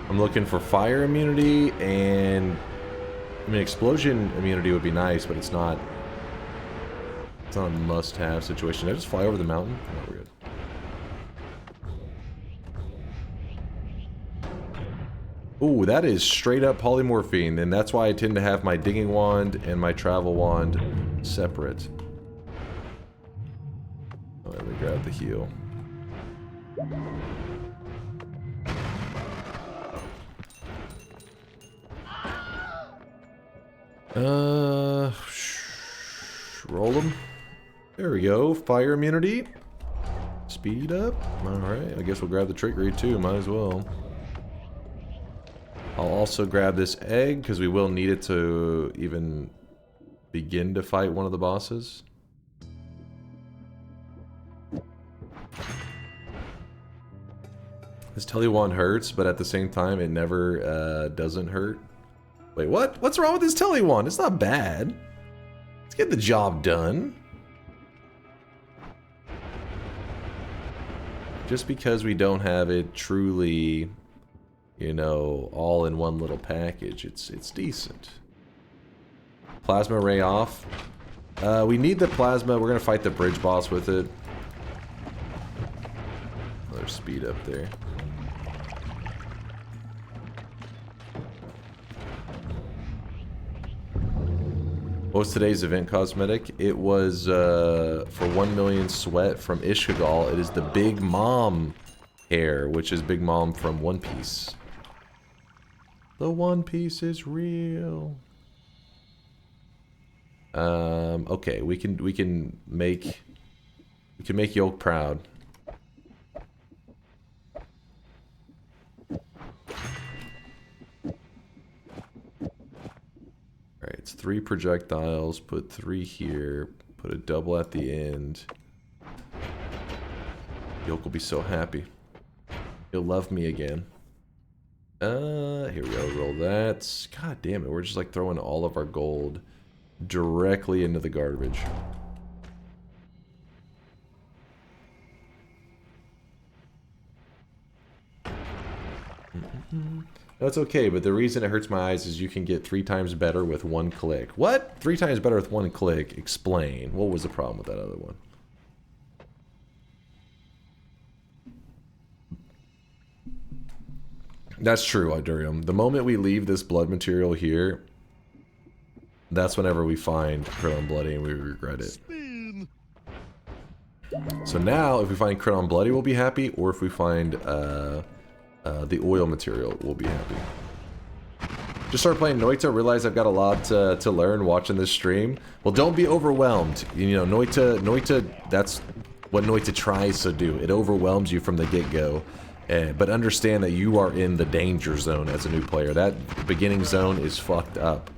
I'm looking for fire immunity and... I mean, explosion immunity would be nice, but it's not... It's not a must-have situation. Did I just fly over the mountain? No, we're good. Ooh, that is straight up polymorphine, and that's why I tend to have my digging wand and my travel wand separate. Oh, let me grab the heal. Roll them. There we go. Fire immunity. Speed up. Alright, I guess we'll grab the trickery too, might as well. I'll also grab this egg, because we will need it to even begin to fight one of the bosses. This Telewand hurts, but at the same time, it never doesn't hurt. Wait, what? What's wrong with this Telewand? It's not bad. Let's get the job done. Just because we don't have it truly... you know, all in one little package. It's decent. Plasma ray off. We need the plasma. We're gonna fight the bridge boss with it. Another speed up there. What was today's event cosmetic? It was for 1 million sweat from Ishkagal. It is the Big Mom hair, which is Big Mom from One Piece. The One Piece is real. Okay, we can make Yolk proud. Alright, it's 3 projectiles, put 3 here, put a double at the end. Yolk will be so happy. He'll love me again. Here we go, roll that. God damn it, we're just like throwing all of our gold directly into the garbage. That's okay, but the reason it hurts my eyes is you can get 3 times better with 1 click. What? 3 times better with 1 click? Explain. What was the problem with that other one? That's true, Idurium. The moment we leave this blood material here, that's whenever we find Crit on Bloody and we regret it. So now, if we find Crit on Bloody, we'll be happy, or if we find the oil material, we'll be happy. Just started playing Noita, realize I've got a lot to learn watching this stream. Well, don't be overwhelmed. You know, Noita, that's what Noita tries to do. It overwhelms you from the get-go. But understand that you are in the danger zone as a new player. That beginning zone is fucked up.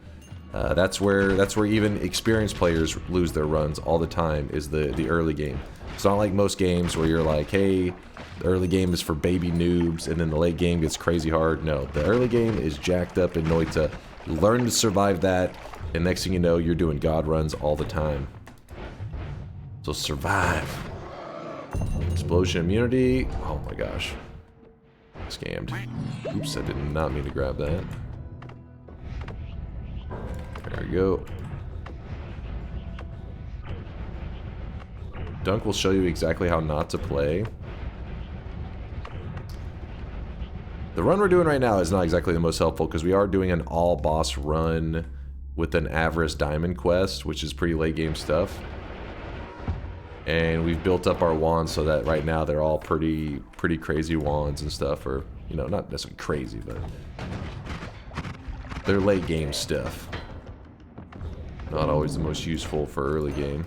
That's where even experienced players lose their runs all the time, is the early game. It's not like most games where you're like, hey, the early game is for baby noobs and then the late game gets crazy hard. No, the early game is jacked up in Noita. Learn to survive that, and next thing you know, you're doing god runs all the time. So survive. Explosion immunity. Oh my gosh. Scammed. Oops, I did not mean to grab that. There we go. Dunk will show you exactly how not to play. The run we're doing right now is not exactly the most helpful because we are doing an all-boss run with an Avarice Diamond quest, which is pretty late game stuff. And we've built up our wands so that right now they're all pretty crazy wands and stuff, or, you know, not necessarily crazy, but they're late game stuff. Not always the most useful for early game.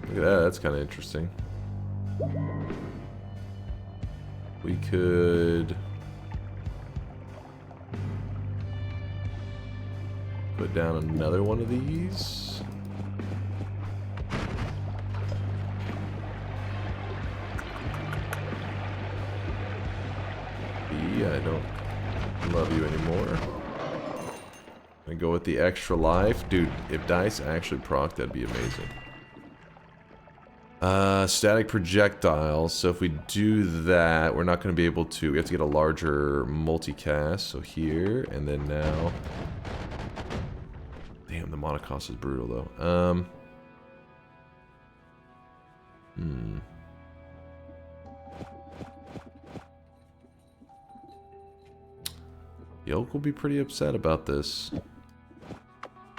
Look at that, that's kind of interesting. We could put down another one of these. Yeah, I don't love you anymore. I go with the extra life. Dude, if dice actually proc, that'd be amazing. Static projectiles. So if we do that, we're not going to be able to. We have to get a larger multicast. So here, and then now. Damn, the monocost is brutal though. Yolk will be pretty upset about this.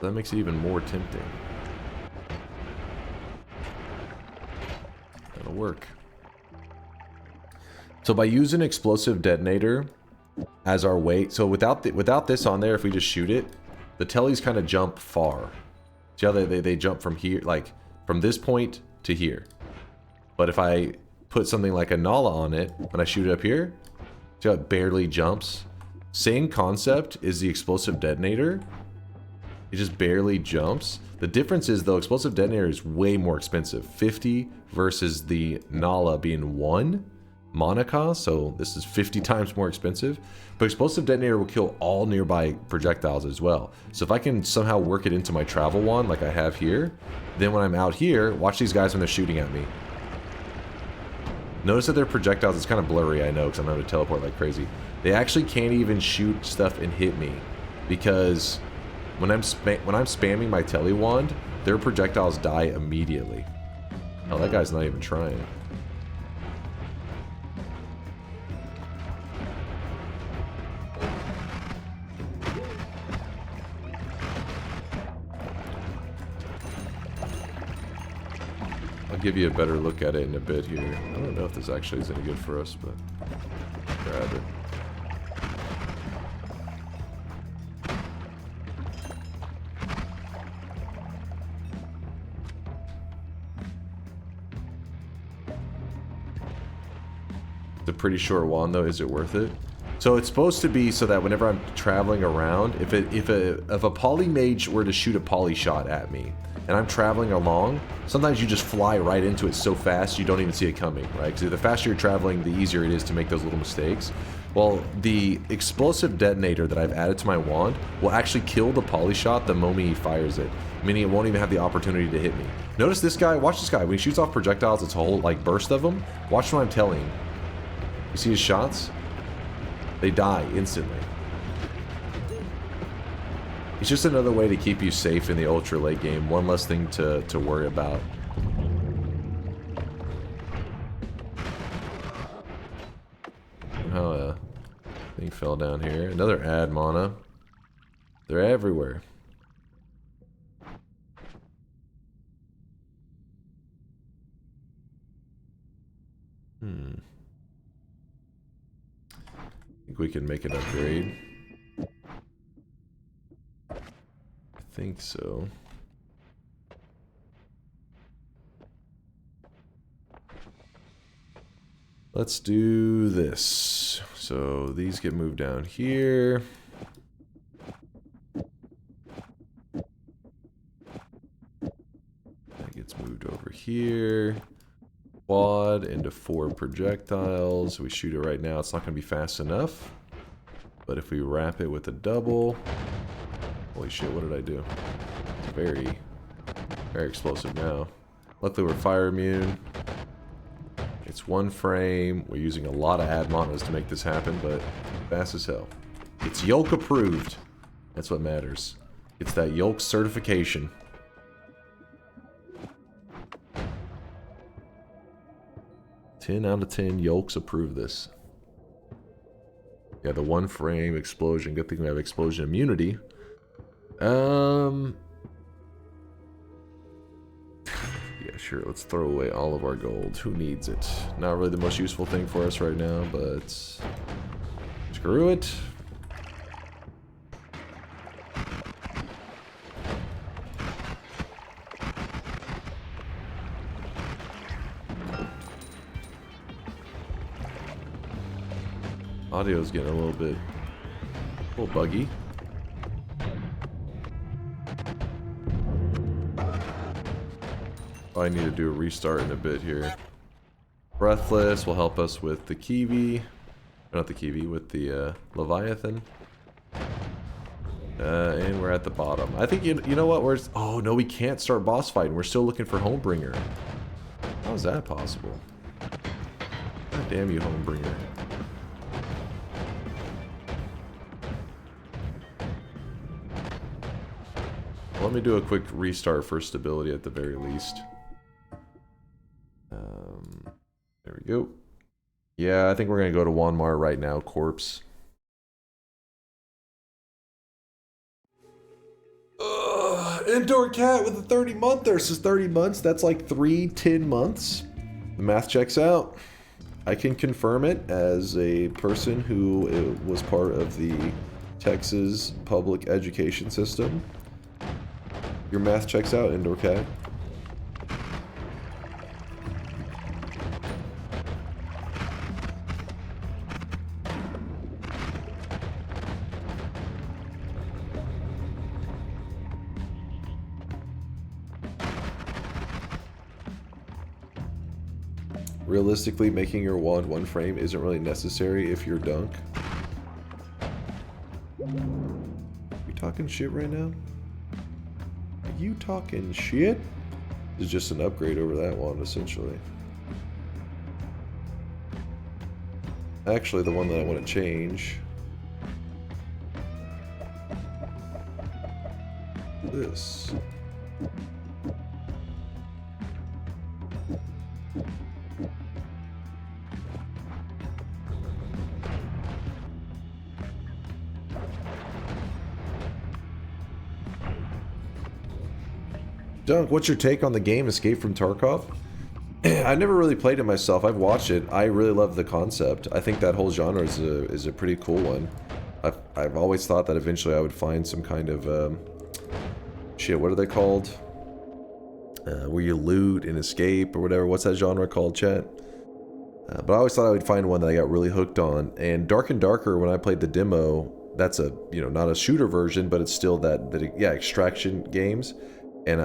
That makes it even more tempting. That'll work. So by using explosive detonator as our weight, so without this on there, if we just shoot it, the tellies kind of jump far. See how they jump from here, like from this point to here. But if I put something like a Nala on it, when I shoot it up here, see how it barely jumps? Same concept is the explosive detonator. It just barely jumps. The difference is, though, explosive detonator is way more expensive. 50 versus the Nala being 1 monocost, so this is 50 times more expensive. But explosive detonator will kill all nearby projectiles as well. So if I can somehow work it into my travel wand like I have here, then when I'm out here, watch these guys when they're shooting at me. Notice that their projectiles, it's kind of blurry, I know, because I'm having to teleport like crazy. They actually can't even shoot stuff and hit me, because when I'm spamming my tele wand, their projectiles die immediately. Oh, that guy's not even trying. give you a better look at it in a bit here. I don't know if this actually is any good for us, but grab it. It's a pretty short wand though. Is it worth it? So it's supposed to be so that whenever I'm traveling around, if a poly mage were to shoot a poly shot at me, and I'm traveling along, sometimes you just fly right into it so fast you don't even see it coming, right? Because the faster you're traveling, the easier it is to make those little mistakes. Well, the explosive detonator that I've added to my wand will actually kill the poly shot the moment he fires it, meaning it won't even have the opportunity to hit me. Notice this guy, watch this guy. When he shoots off projectiles, it's a whole like burst of them. Watch what I'm telling you. You see his shots? They die instantly. It's just another way to keep you safe in the ultra late game. One less thing to worry about. Oh, thing fell down here. Another ad mana. They're everywhere. I think we can make an upgrade. I think so. Let's do this. So these get moved down here. That gets moved over here. Quad into 4 projectiles. We shoot it right now. It's not going to be fast enough. But if we wrap it with a double... Holy shit, what did I do? It's very, very explosive now. Luckily we're fire immune. It's 1 frame. We're using a lot of ad manas to make this happen, but fast as hell. It's Yolk approved. That's what matters. It's that Yolk certification. "10 out of 10 Yolks approve this." Yeah, the 1 frame explosion. Good thing we have explosion immunity. Yeah, sure. Let's throw away all of our gold. Who needs it? Not really the most useful thing for us right now, but screw it. Audio's getting a little buggy. I need to do a restart in a bit here. Breathless will help us with the Kiwi. Not the Kiwi, with the Leviathan. And we're at the bottom. I think, you know what? Oh, no, we can't start boss fighting. We're still looking for Homebringer. How is that possible? God damn you, Homebringer. Let me do a quick restart for stability at the very least. There we go. Yeah, I think we're going to go to Wanmar right now, corpse. Indoor cat with a 30-monther. Says 30 months. That's like 10 months. The math checks out. I can confirm it as a person who was part of the Texas public education system. Your math checks out, Indoor cat. Realistically, making your wand 1 frame isn't really necessary if you're dunk. You talking shit right now? Are you talking shit? It's just an upgrade over that one, essentially. Actually, the one that I want to change. This. Dunk, what's your take on the game Escape from Tarkov? I've never really played it myself. I've watched it. I really love the concept. I think that whole genre is a pretty cool one. I've always thought that eventually I would find some kind of shit. What are they called? Where you loot and escape or whatever. What's that genre called, chat? But I always thought I would find one that I got really hooked on. And Dark and Darker, when I played the demo, that's a, you know, not a shooter version, but it's still yeah, extraction games. And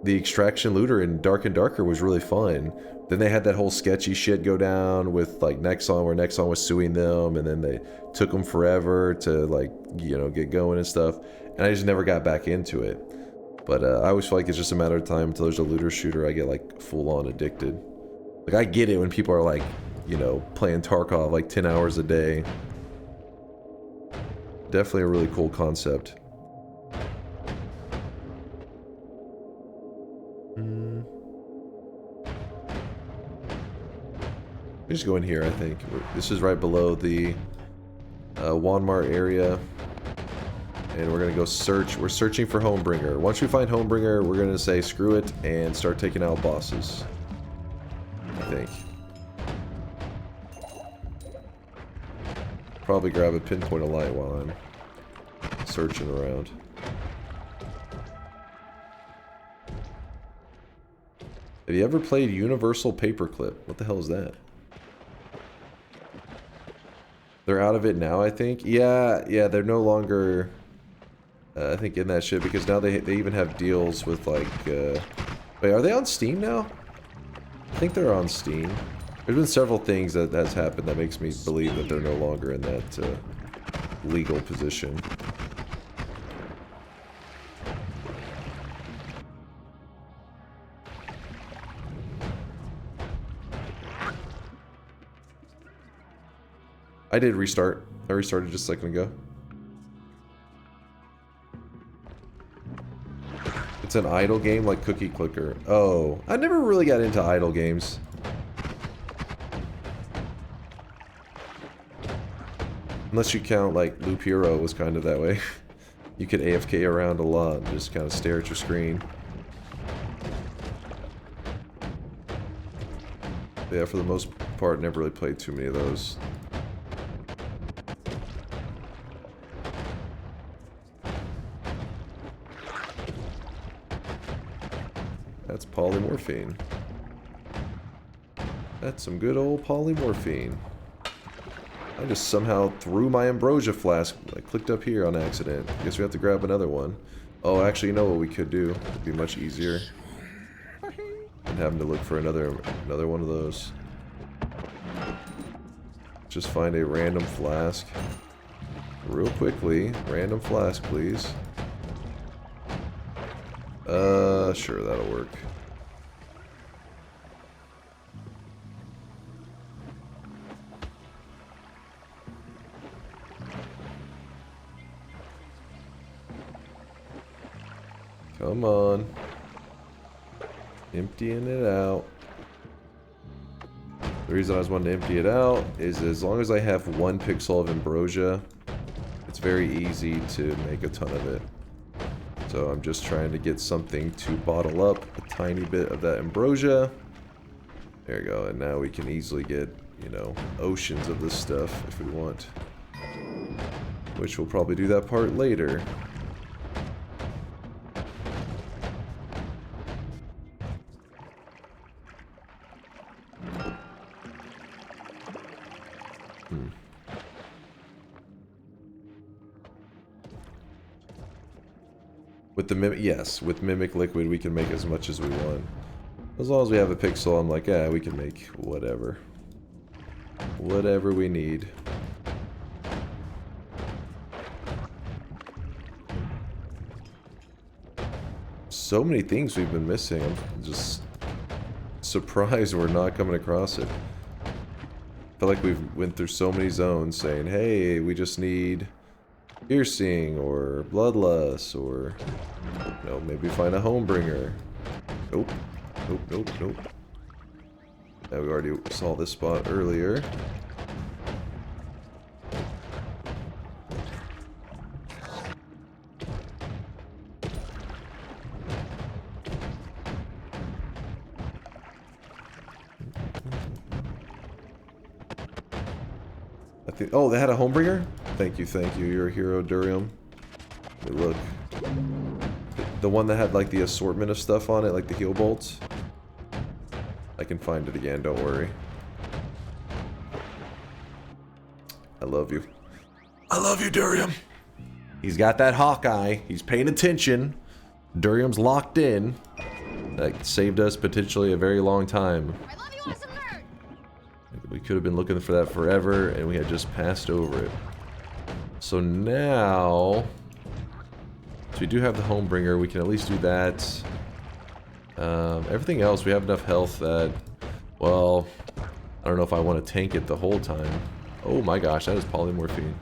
the extraction looter in Dark and Darker was really fun. Then they had that whole sketchy shit go down with like Nexon, where Nexon was suing them, and then they took them forever to, like, you know, get going and stuff. And I just never got back into it. But I always feel like it's just a matter of time until there's a looter shooter I get like full on addicted. Like, I get it when people are like, you know, playing Tarkov like 10 hours a day. Definitely a really cool concept. We just go in here, I think. This is right below the Walmart area. And we're going to go search. We're searching for Homebringer. Once we find Homebringer, we're going to say screw it and start taking out bosses. I think. Probably grab a pinpoint of light while I'm searching around. Have you ever played Universal Paperclip? What the hell is that? They're out of it now, I think. Yeah, they're no longer, I think, in that shit, because now they even have deals with, like, wait, are they on Steam now? I think they're on Steam. There's been several things that's happened that makes me believe that they're no longer in that legal position. I did restart. I restarted just a second ago. It's an idle game like Cookie Clicker. Oh, I never really got into idle games. Unless you count, like, Loop Hero was kind of that way. You could AFK around a lot and just kind of stare at your screen. But yeah, for the most part, never really played too many of those. That's polymorphine. That's some good old polymorphine. I just somehow threw my ambrosia flask. I clicked up here on accident. Guess we have to grab another one. Oh, actually, you know what we could do? It'd be much easier than having to look for another one of those. Just find a random flask. Real quickly. Random flask, please. Sure, that'll work. Come on. Emptying it out. The reason I was wanting to empty it out is as long as I have 1 pixel of ambrosia, it's very easy to make a ton of it. So I'm just trying to get something to bottle up a tiny bit of that ambrosia. There you go, and now we can easily get, you know, oceans of this stuff if we want. Which we'll probably do that part later. With the Mimic, yes, with Mimic Liquid we can make as much as we want. As long as we have a pixel, I'm like, yeah, we can make whatever. Whatever we need. So many things we've been missing. I'm just surprised we're not coming across it. I feel like we've went through so many zones saying, hey, we just need piercing or bloodlust or, you know, maybe find a Homebringer. Nope. Nope, nope, nope. Yeah, we already saw this spot earlier. think... Oh, they had a Homebringer? Thank you, thank you. You're a hero, Durium. Let me look. The one that had, like, the assortment of stuff on it, like the heal bolts. I can find it again, don't worry. I love you. I love you, Durium. He's got that Hawkeye. He's paying attention. Durium's locked in. That saved us potentially a very long time. I love you, awesome nerd. We could have been looking for that forever, and we had just passed over it. So now... So we do have the Homebringer. We can at least do that. Everything else, we have enough health that... Well, I don't know if I want to tank it the whole time. Oh my gosh, that is polymorphine.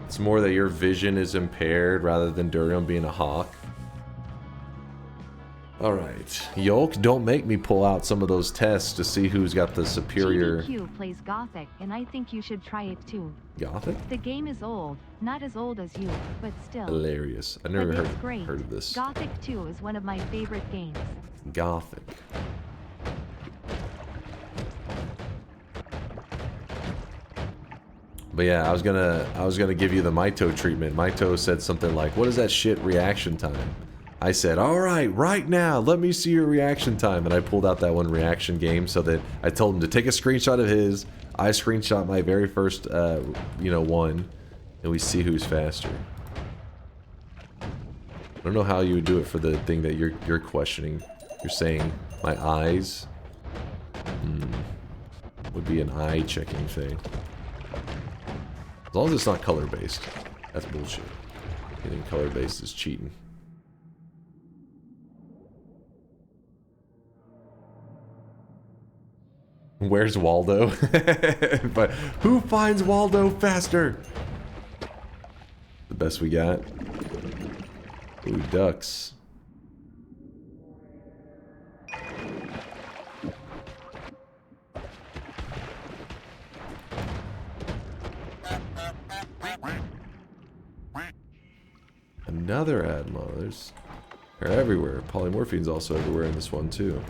It's more that your vision is impaired rather than Durium being a hawk. Alright. Yolk, don't make me pull out some of those tests to see who's got the superior... GDQ plays Gothic, and I think you should try it too. Gothic? The game is old. Not as old as you, but still. Hilarious. I never But it's great. heard of this. Gothic 2 is one of my favorite games. Gothic. But yeah, I was gonna give you the Maito treatment. Maito said something like, "What is that shit reaction time?" I said, "All right, right now, let me see your reaction time." And I pulled out that one reaction game so that I told him to take a screenshot of his. I screenshot my very first, one, and we see who's faster. I don't know how you would do it for the thing that you're questioning. You're saying my eyes would be an eye checking thing. As long as it's not color-based. That's bullshit. Getting color-based is cheating. Where's Waldo? But who finds Waldo faster? The best we got. Ooh, ducks. Another Adma. They're everywhere. Polymorphine's also everywhere in this one too.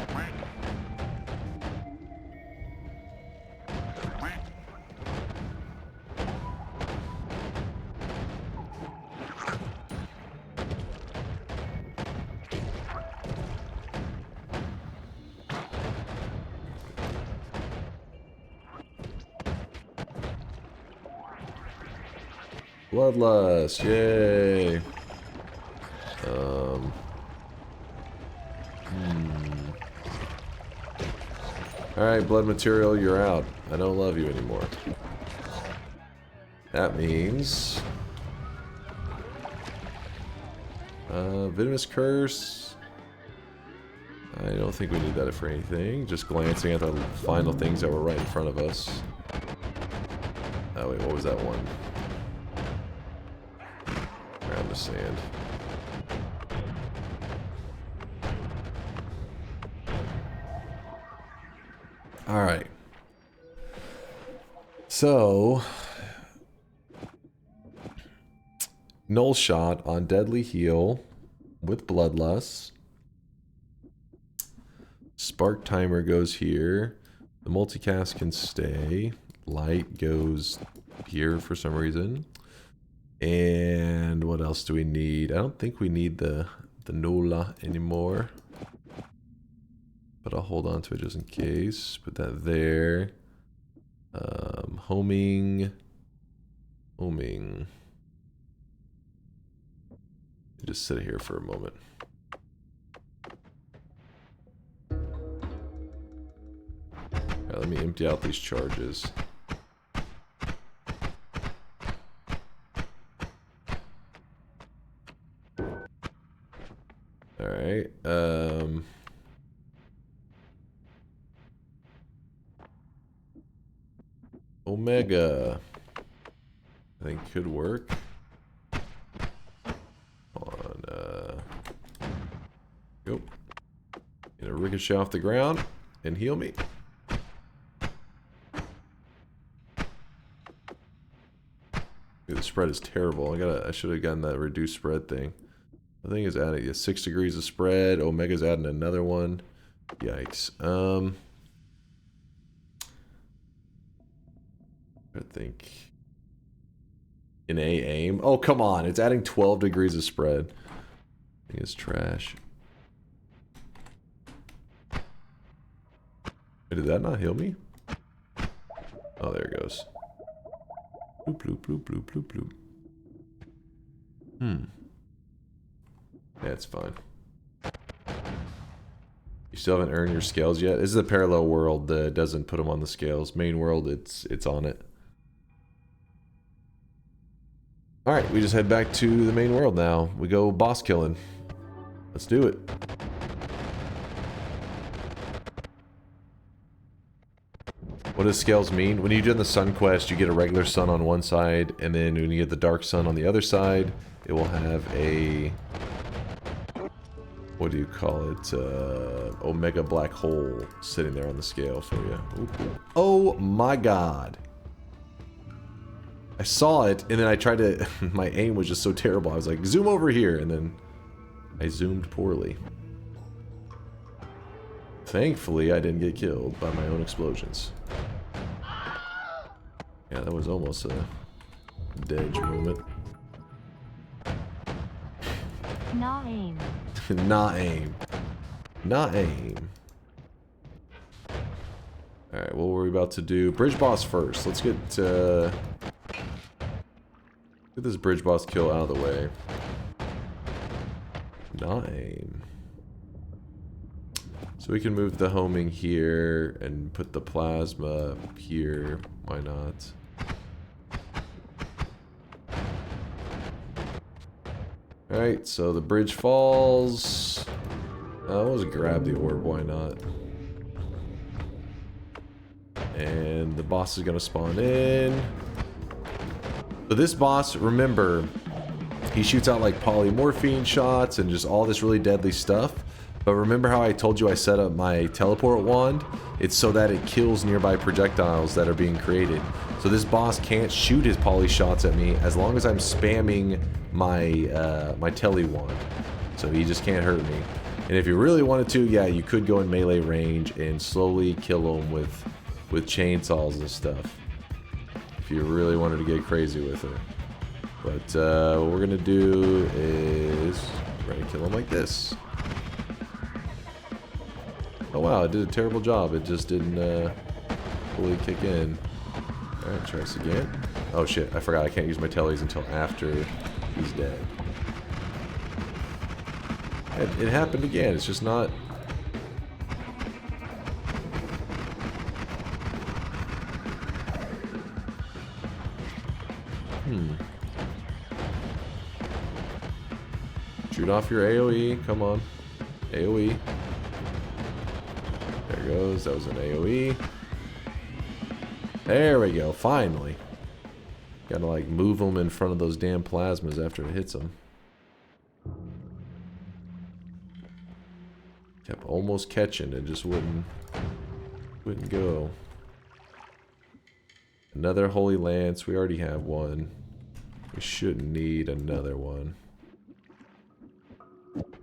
Bloodlust, yay! Alright, blood material, you're out. I don't love you anymore. That means... Venomous Curse... I don't think we need that for anything. Just glancing at the final things that were right in front of us. Oh wait, what was that one? Around the sand. Alright. So... Null shot on Deadly Heal with Bloodlust. Spark timer goes here. The multicast can stay. Light goes here for some reason. And what else do we need? I don't think we need the Nola anymore. But I'll hold on to it just in case. Put that there. Homing. Just sit here for a moment. Right, let me empty out these charges. Alright, Omega, I think could work. Go. Gonna ricochet off the ground and heal me. Good the spread is terrible. I should have gotten that reduced spread thing. I think it's adding 6 degrees of spread. Omega's adding another one. Yikes. I think in aim. Oh, come on. It's adding 12 degrees of spread. I think it's trash. Wait, did that not heal me? Oh, there it goes. Bloop, bloop, bloop, bloop, bloop, bloop. Yeah, it's fine. You still haven't earned your scales yet? This is a parallel world that doesn't put them on the scales. Main world, it's on it. Alright, we just head back to the main world now. We go boss killing. Let's do it. What does scales mean? When you do the sun quest, you get a regular sun on one side, and then when you get the dark sun on the other side, it will have a... what do you call it? Omega black hole sitting there on the scale for you. Ooh. Oh my god. I saw it, and then I tried to... my aim was just so terrible. I was like, zoom over here, and then I zoomed poorly. Thankfully, I didn't get killed by my own explosions. Yeah, that was almost a dodge moment. Not aim. Not aim. Not aim. Alright, what were we about to do? Bridge boss first. Let's get this bridge boss kill out of the way. Not aim. So we can move the homing here and put the plasma here. Why not? Alright, so the bridge falls. Let's grab the orb, why not? And the boss is gonna spawn in. So this boss, remember, he shoots out like polymorphine shots and just all this really deadly stuff. But remember how I told you I set up my teleport wand? It's so that it kills nearby projectiles that are being created. So this boss can't shoot his poly shots at me as long as I'm spamming my my tele wand. So he just can't hurt me. And if you really wanted to, yeah, you could go in melee range and slowly kill him with chainsaws and stuff. If you really wanted to get crazy with it. But what we're gonna do is we're gonna kill him like this. Oh wow, it did a terrible job. It just didn't fully kick in. Alright, try this again. Oh shit, I forgot I can't use my tellies until after he's dead. It happened again, it's just not... Shoot off your AoE, come on. AoE. There goes, that was an AoE. There we go, finally. Gotta like move them in front of those damn plasmas after it hits them. Kept almost catching, it just wouldn't go. Another Holy Lance, we already have one. We shouldn't need another one.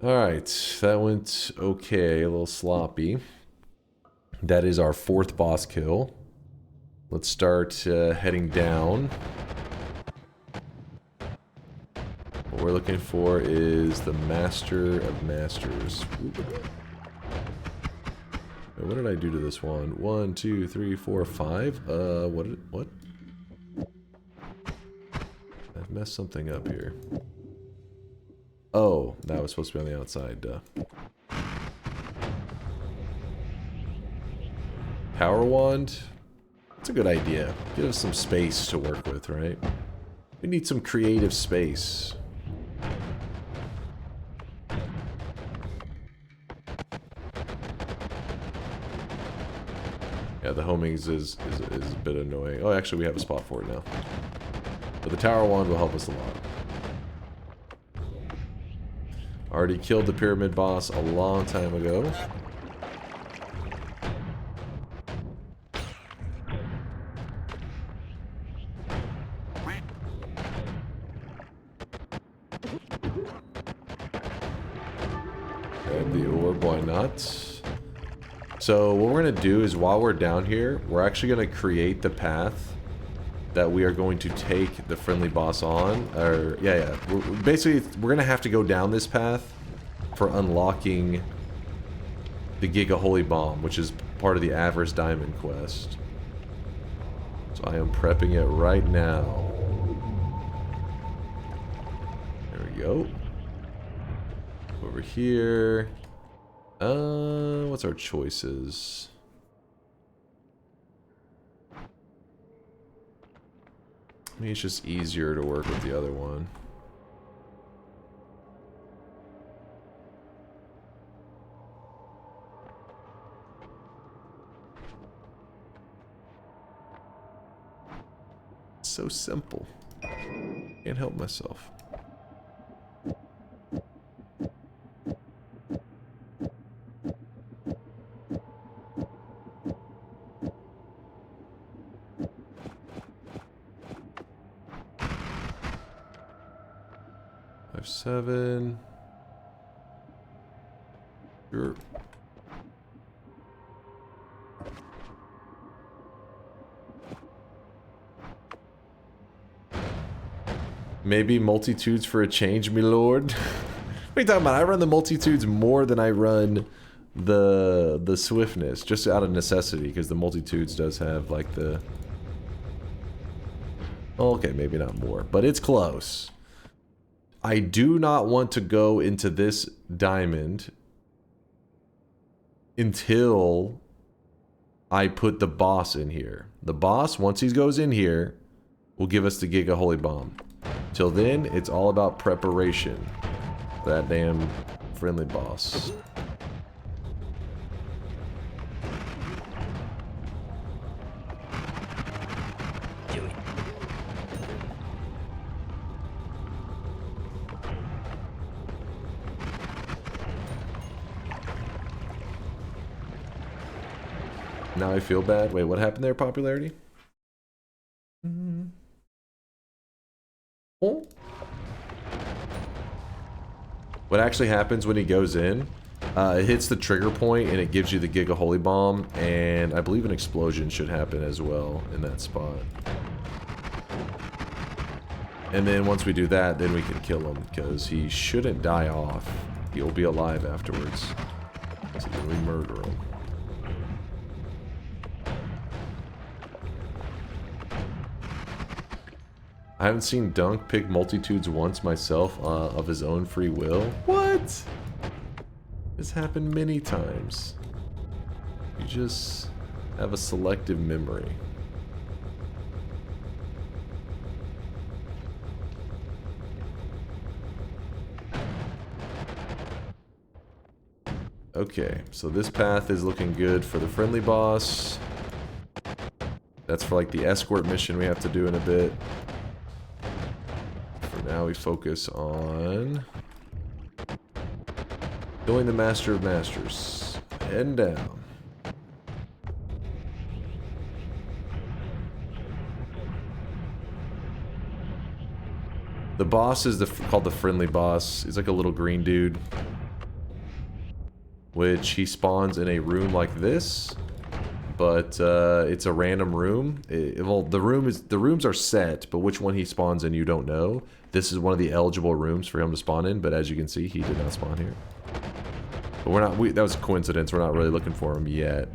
Alright, that went okay, a little sloppy. That is our 4th boss kill. Let's start heading down. What we're looking for is the Master of Masters. Wait, what did I do to this one? 1, 2, 3, 4, 5? What? I've messed something up here. Oh, that was supposed to be on the outside, duh. Power wand? That's a good idea. Give us some space to work with, right? We need some creative space. Yeah, the homings is a bit annoying. Oh, actually, we have a spot for it now. But the tower wand will help us a lot. Already killed the pyramid boss a long time ago. Grab the orb, why not? So what we're going to do is while we're down here, we're actually going to create the path that we are going to take the friendly boss on. Or, yeah. Basically, we're going to have to go down this path for unlocking the Giga Holy Bomb, which is part of the Avarice Diamond quest. So I am prepping it right now. There we go. Over here. What's our choices? Maybe it's just easier to work with the other one. So simple. Can't help myself. Seven. Sure. Maybe multitudes for a change, me lord. What are you talking about? I run the multitudes more than I run the swiftness, just out of necessity, because the multitudes does have like the. Okay, maybe not more, but it's close. I do not want to go into this diamond until I put the boss in here. The boss, once he goes in here, will give us the Giga Holy Bomb. Till then, it's all about preparation for that damn friendly boss. Now I feel bad. Wait, what happened there, popularity? Oh. What actually happens when he goes in, it hits the trigger point and it gives you the Giga Holy Bomb, and I believe an explosion should happen as well in that spot. And then once we do that, then we can kill him, because he shouldn't die off. He'll be alive afterwards. So then we murder him. I haven't seen Dunk pick multitudes once myself of his own free will. What? This happened many times. You just have a selective memory. Okay, so this path is looking good for the friendly boss. That's for like the escort mission we have to do in a bit. Now we focus on killing the Master of Masters. And down. The boss is called the friendly boss. He's like a little green dude, which he spawns in a room like this. But it's a random room. Well, the rooms are set, but which one he spawns in, you don't know. This is one of the eligible rooms for him to spawn in, but as you can see, he did not spawn here. But we're not. That was a coincidence. We're not really looking for him yet.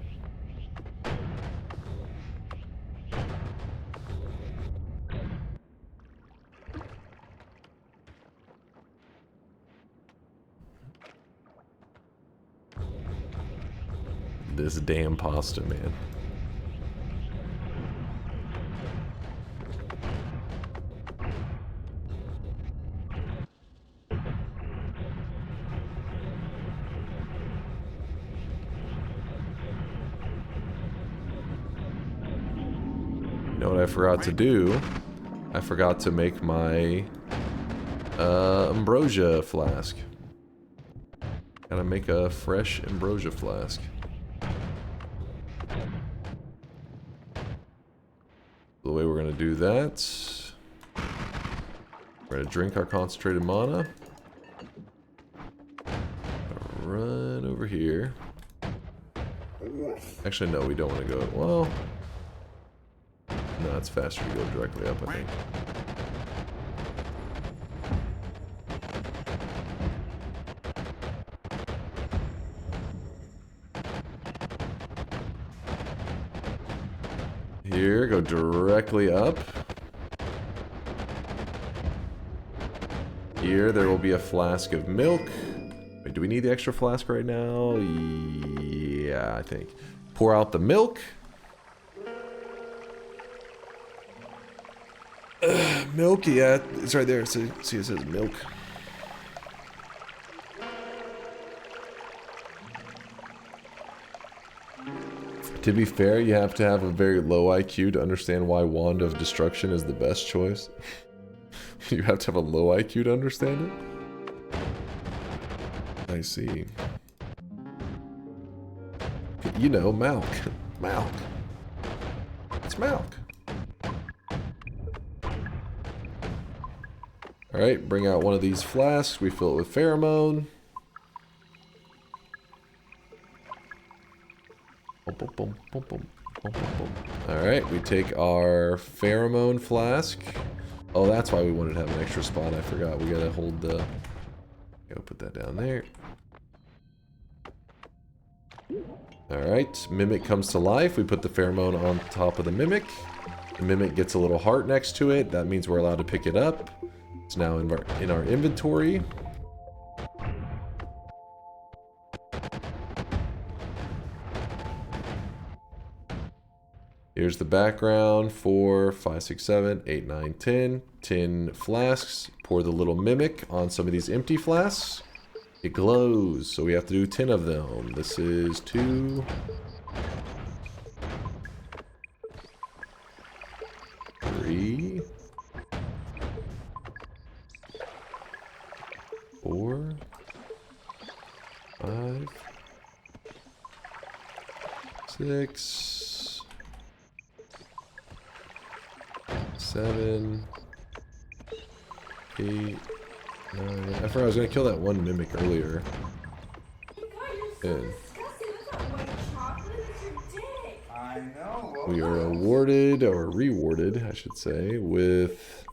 This damn pasta, man. You know what I forgot to do? I forgot to make my ambrosia flask. Gotta make a fresh ambrosia flask. The way we're going to do that, we're going to drink our concentrated mana. run over here. Actually, no, we don't want to go. Well, no, it's faster to go directly up, I think. Here, go directly up. Here, there will be a flask of milk. Wait, do we need the extra flask right now? Yeah, I think. Pour out the milk. Milk, yeah, it's right there. So, see, it says milk. To be fair, you have to have a very low IQ to understand why Wand of Destruction is the best choice. You have to have a low IQ to understand it? I see. You know, milk. Milk. It's milk. Alright, bring out one of these flasks. We fill it with pheromone. Alright, we take our pheromone flask. Oh, that's why we wanted to have an extra spot. I forgot. We gotta hold the... Gotta put that down there. Alright, Mimic comes to life. We put the pheromone on top of the Mimic. The Mimic gets a little heart next to it. That means we're allowed to pick it up. It's now in our inventory. Here's the background. 4, 5, 6, 7, 8, 9, 10. 10 flasks. Pour the little Mimic on some of these empty flasks. It glows, so we have to do 10 of them. This is 2. 3. 4. 5. 6. 7. 8. 9. I forgot I was gonna kill that one Mimic earlier. And we are awarded, or rewarded, I should say, with...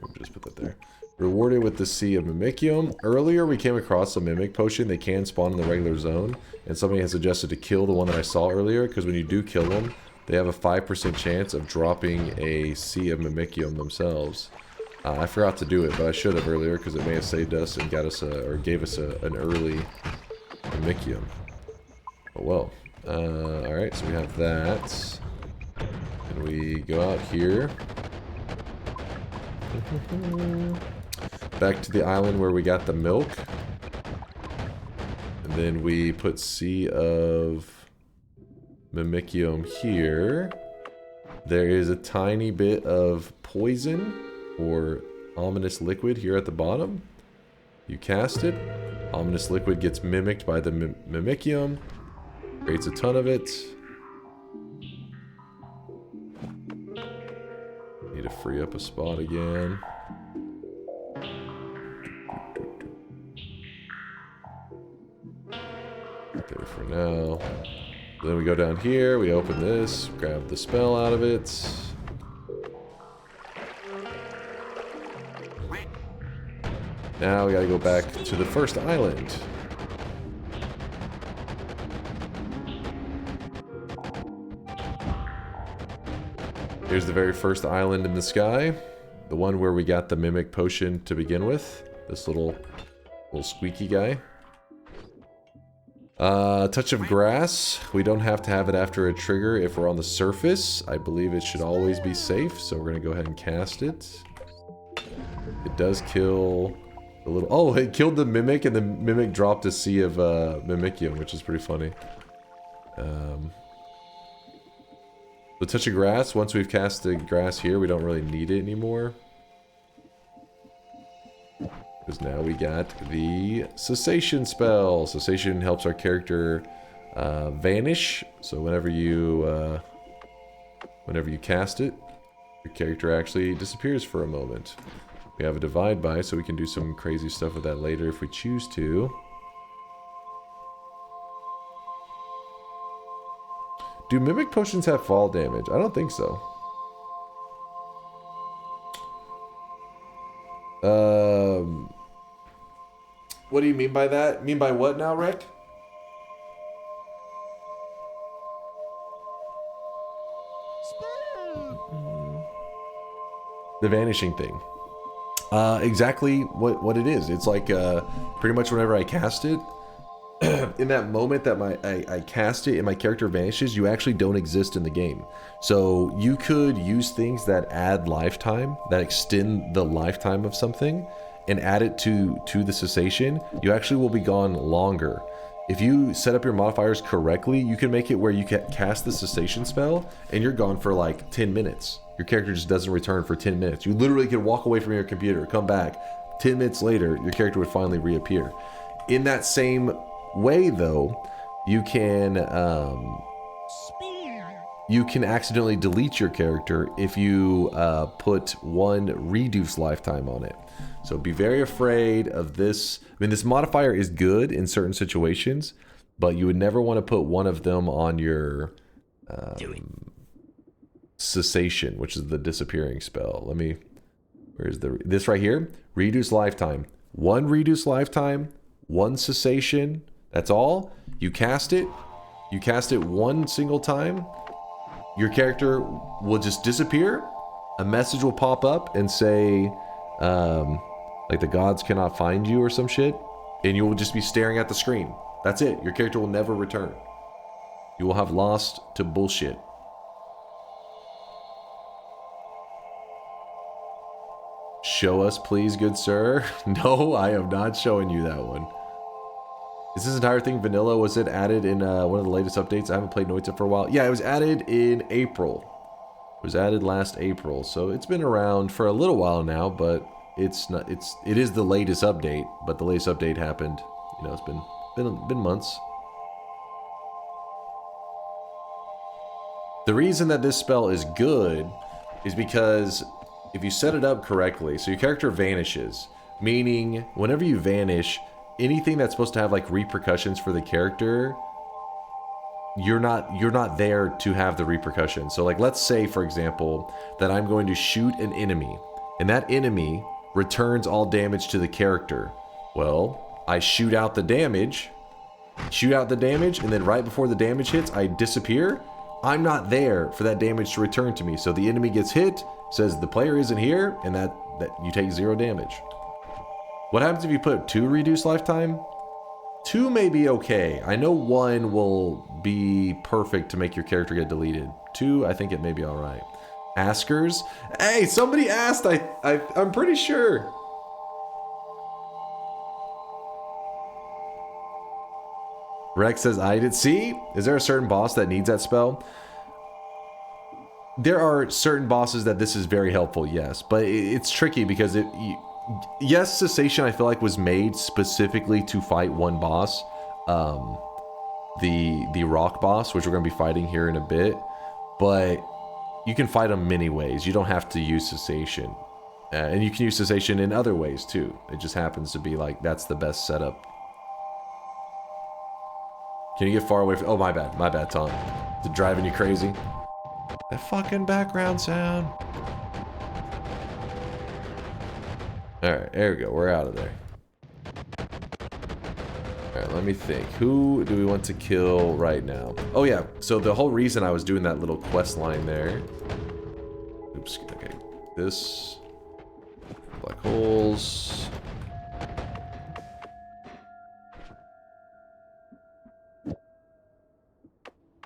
Let me just put that there. Rewarded with the Sea of Mimicium. Earlier we came across a Mimic potion. They can spawn in the regular zone. And somebody has suggested to kill the one that I saw earlier, because when you do kill them, they have a 5% chance of dropping a Sea of Mimicium themselves. I forgot to do it, but I should have earlier, because it may have saved us and got us or gave us an early Mimicium. Oh well. Alright, so we have that. And we go out here. Back to the island where we got the milk. And then we put Sea of Mimicium here. There is a tiny bit of poison or ominous liquid here at the bottom. You cast it. Ominous liquid gets mimicked by the Mimicium. Creates a ton of it. Need to free up a spot again. Right there for now. Then we go down here, we open this, grab the spell out of it. Now we gotta go back to the first island. Here's the very first island in the sky. The one where we got the Mimic potion to begin with. This little squeaky guy. Touch of grass. We don't have to have it after a trigger if we're on the surface. I believe it should always be safe, so we're gonna go ahead and cast it. It does kill the little... Oh, it killed the Mimic, and the Mimic dropped a Sea of Mimicium, which is pretty funny. The touch of grass, once we've cast the grass here, we don't really need it anymore. Because now we got the cessation spell. Cessation helps our character vanish. So whenever you cast it, your character actually disappears for a moment. We have a divide by, so we can do some crazy stuff with that later if we choose to. Do mimic potions have fall damage? I don't think so. What do you mean by that? Mean by what now, Rick? The vanishing thing. Exactly what it is. It's like pretty much whenever I cast it, in that moment that I cast it and my character vanishes, you actually don't exist in the game. So you could use things that add lifetime, that extend the lifetime of something, and add it to the cessation. You actually will be gone longer. If you set up your modifiers correctly, you can make it where you can cast the cessation spell and you're gone for like 10 minutes. Your character just doesn't return for 10 minutes. You literally could walk away from your computer, come back, 10 minutes later, your character would finally reappear. In that same way though, you can accidentally delete your character if you put one reduced lifetime on it. So be very afraid of this. I mean, this modifier is good in certain situations, but you would never want to put one of them on your cessation, which is the disappearing spell. Let me, where's this right here? Reduce lifetime. One reduce lifetime, one cessation. That's all. You cast it one single time. Your character will just disappear. A message will pop up and say, like the gods cannot find you or some shit, and you will just be staring at the screen. That's it. Your character will never return. You will have lost to bullshit. Show us, please, good sir. No, I am not showing you that one. Is this entire thing vanilla? Was it added in one of the latest updates? I haven't played Noita for a while. Yeah, it was added in April. It was added last April, so it's been around for a little while now, but it's not. It is the latest update, but the latest update happened. You know, it's been months. The reason that this spell is good is because if you set it up correctly, so your character vanishes, meaning whenever you vanish, anything that's supposed to have like repercussions for the character, you're not there to have the repercussions. So like, let's say for example that I'm going to shoot an enemy and that enemy returns all damage to the character. Well, I shoot out the damage, and then right before the damage hits, I disappear. I'm not there for that damage to return to me. So the enemy gets hit, says the player isn't here, and that you take 0 damage. What happens if you put 2 reduced lifetime? 2 may be okay. I know 1 will be perfect to make your character get deleted. 2, I think it may be alright. Askers? Hey, somebody asked, I'm pretty sure. Rex says, I did. See? Is there a certain boss that needs that spell? There are certain bosses that this is very helpful, yes. But it's tricky because yes, cessation I feel like was made specifically to fight one boss. The rock boss, which we're going to be fighting here in a bit. But you can fight them many ways. You don't have to use cessation. And you can use cessation in other ways too. It just happens to be like, that's the best setup. Can you get far away from... Oh, my bad, Tom. Is it driving you crazy? That fucking background sound. Alright, there we go. We're out of there. Alright, let me think. Who do we want to kill right now? Oh, yeah. So the whole reason I was doing that little quest line there... Oops. Okay. This... Black holes...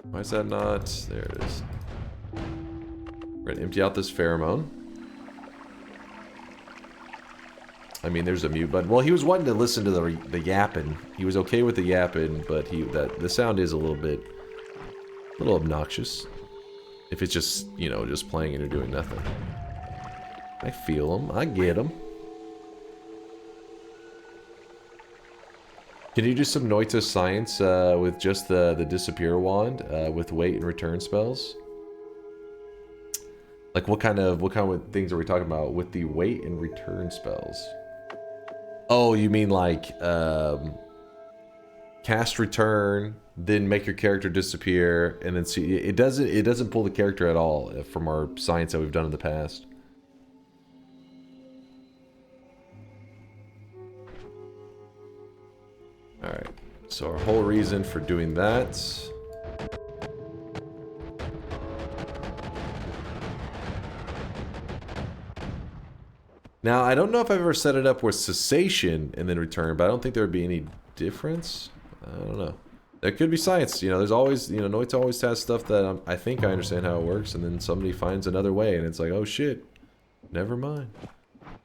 Why is that not? There it is. We're gonna empty out this pheromone. I mean, there's a mute button. Well, he was wanting to listen to the yapping. He was okay with the yapping, but the sound is a little obnoxious. If it's just, you know, just playing and you're doing nothing. I feel him. I get him. Can you do some Noita science with just the disappear wand with wait and return spells? Like what kind of things are we talking about with the wait and return spells? Oh, you mean like cast return, then make your character disappear, and then see. It doesn't pull the character at all from our science that we've done in the past. All right. So our whole reason for doing that. Now, I don't know if I've ever set it up with cessation and then return, but I don't think there would be any difference. I don't know. There could be science. You know, there's always, you know, Noita always has stuff that I think I understand how it works, and then somebody finds another way, and it's like, oh shit, never mind.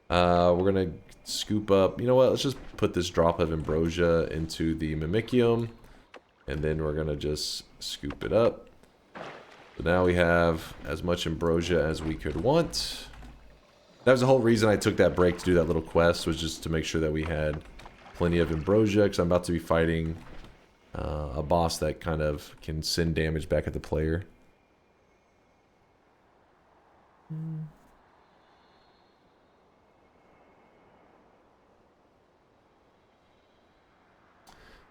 We're going to scoop up, you know what, let's just put this drop of ambrosia into the mimicium, and then we're going to just scoop it up. So now we have as much ambrosia as we could want. That was the whole reason I took that break to do that little quest, was just to make sure that we had plenty of ambrosia, because I'm about to be fighting a boss that kind of can send damage back at the player.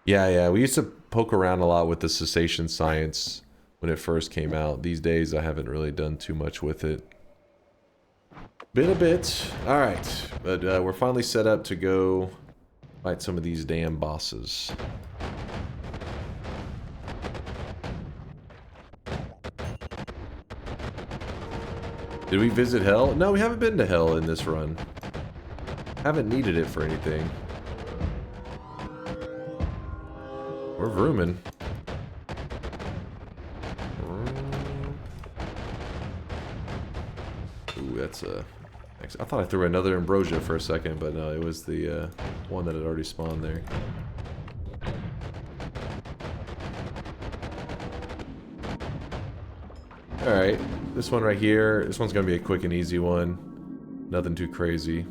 Yeah, we used to poke around a lot with the cessation science when it first came out. These days, I haven't really done too much with it. Been a bit. Alright, but we're finally set up to go fight some of these damn bosses. Did we visit Hell? No, we haven't been to Hell in this run. Haven't needed it for anything. We're vrooming. Ooh, that's a... I thought I threw another ambrosia for a second, but no, it was the one that had already spawned there. Alright, this one right here, this one's gonna be a quick and easy one. Nothing too crazy.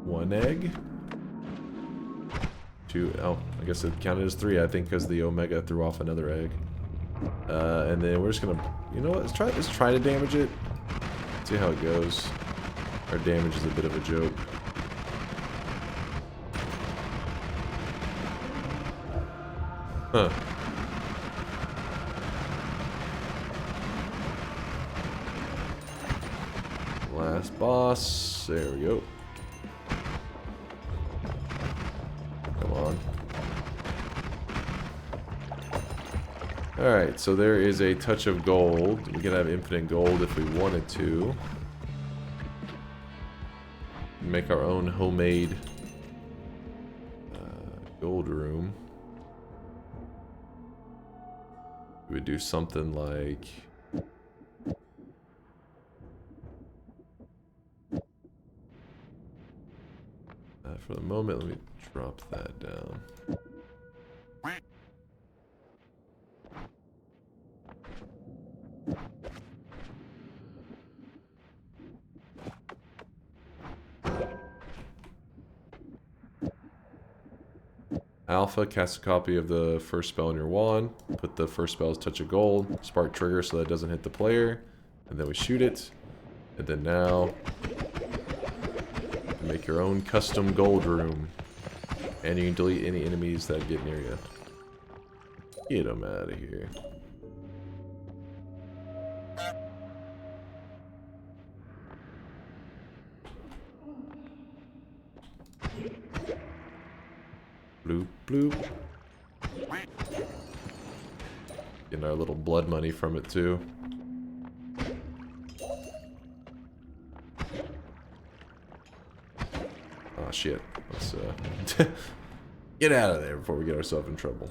One egg. Two, oh, I guess it counted as three, I think, because the Omega threw off another egg. And then we're just gonna, you know what, let's try to damage it. See how it goes. Our damage is a bit of a joke. Huh. Last boss. There we go. Come on. Alright, so there is a touch of gold. We can have infinite gold if we wanted to. Make our own homemade gold room. We would do something like... for the moment, let me drop that down. Alpha, cast a copy of the first spell in your wand. Put the first spell's touch of gold. Spark trigger so that it doesn't hit the player. And then we shoot it. And then now... make your own custom gold room. And you can delete any enemies that get near you. Get them out of here. Bloop, bloop. Getting our little blood money from it too. Oh shit. Let's get out of there before we get ourselves in trouble.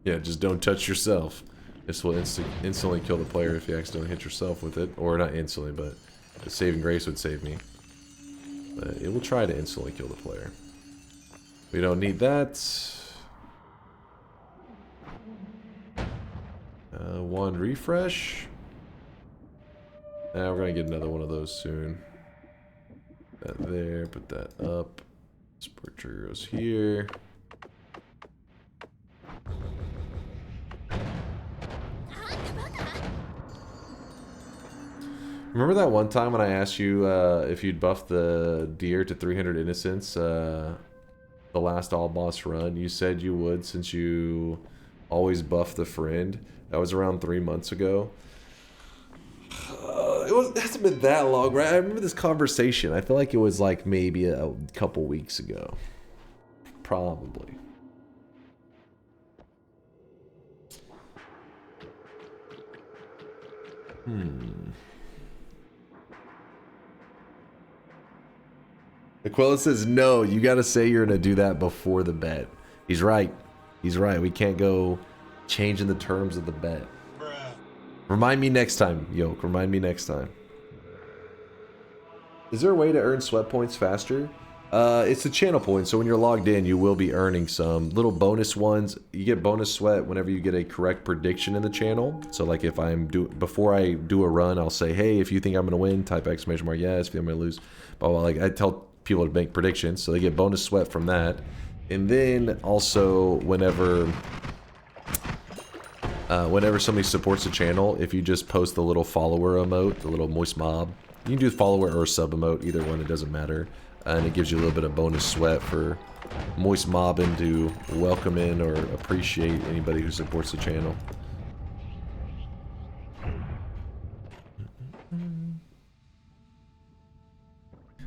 Yeah, just don't touch yourself. This will instantly kill the player if you accidentally hit yourself with it. Or not instantly, but the saving grace would save me. But it will try to instantly kill the player. We don't need that. One refresh. Now we're gonna get another one of those soon. That there, put that up. Spark trigger goes here. Remember that one time when I asked you if you'd buff the deer to 300 innocence, the last all boss run? You said you would since you always buff the friend. That was around 3 months ago. It hasn't been that long, right? I remember this conversation. I feel like it was like maybe a couple weeks ago. Probably. Aquila says, no, you gotta say you're gonna do that before the bet. He's right. He's right. We can't go changing the terms of the bet. Remind me next time, Yoke. Remind me next time. Is there a way to earn sweat points faster? It's the channel points, so when you're logged in, you will be earning some little bonus ones. You get bonus sweat whenever you get a correct prediction in the channel. So like if before I do a run, I'll say, hey, if you think I'm gonna win, type exclamation mark yes. If I'm gonna lose, blah, blah. Like I tell people to make predictions, so they get bonus sweat from that. And then also whenever somebody supports the channel, if you just post the little follower emote, the little moist mob, you can do follower or sub emote, either one, it doesn't matter. And it gives you a little bit of bonus sweat for moist mobbing to welcome in or appreciate anybody who supports the channel.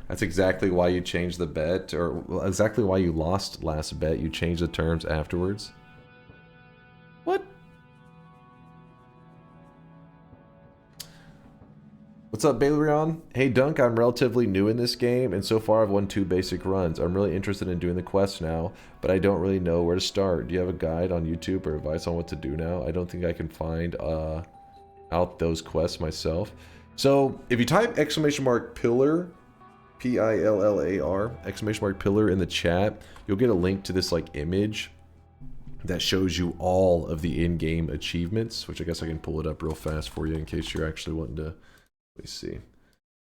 That's exactly why you changed the bet, or exactly why you lost last bet. You changed the terms afterwards. What? What's up, Bailerion? Hey, Dunk, I'm relatively new in this game, and so far I've won 2 basic runs. I'm really interested in doing the quest now, but I don't really know where to start. Do you have a guide on YouTube or advice on what to do now? I don't think I can find out those quests myself. So, if you type exclamation mark pillar, Pillar, exclamation mark pillar in the chat, you'll get a link to this like image that shows you all of the in-game achievements, which I guess I can pull it up real fast for you in case you're actually wanting to. Let me see.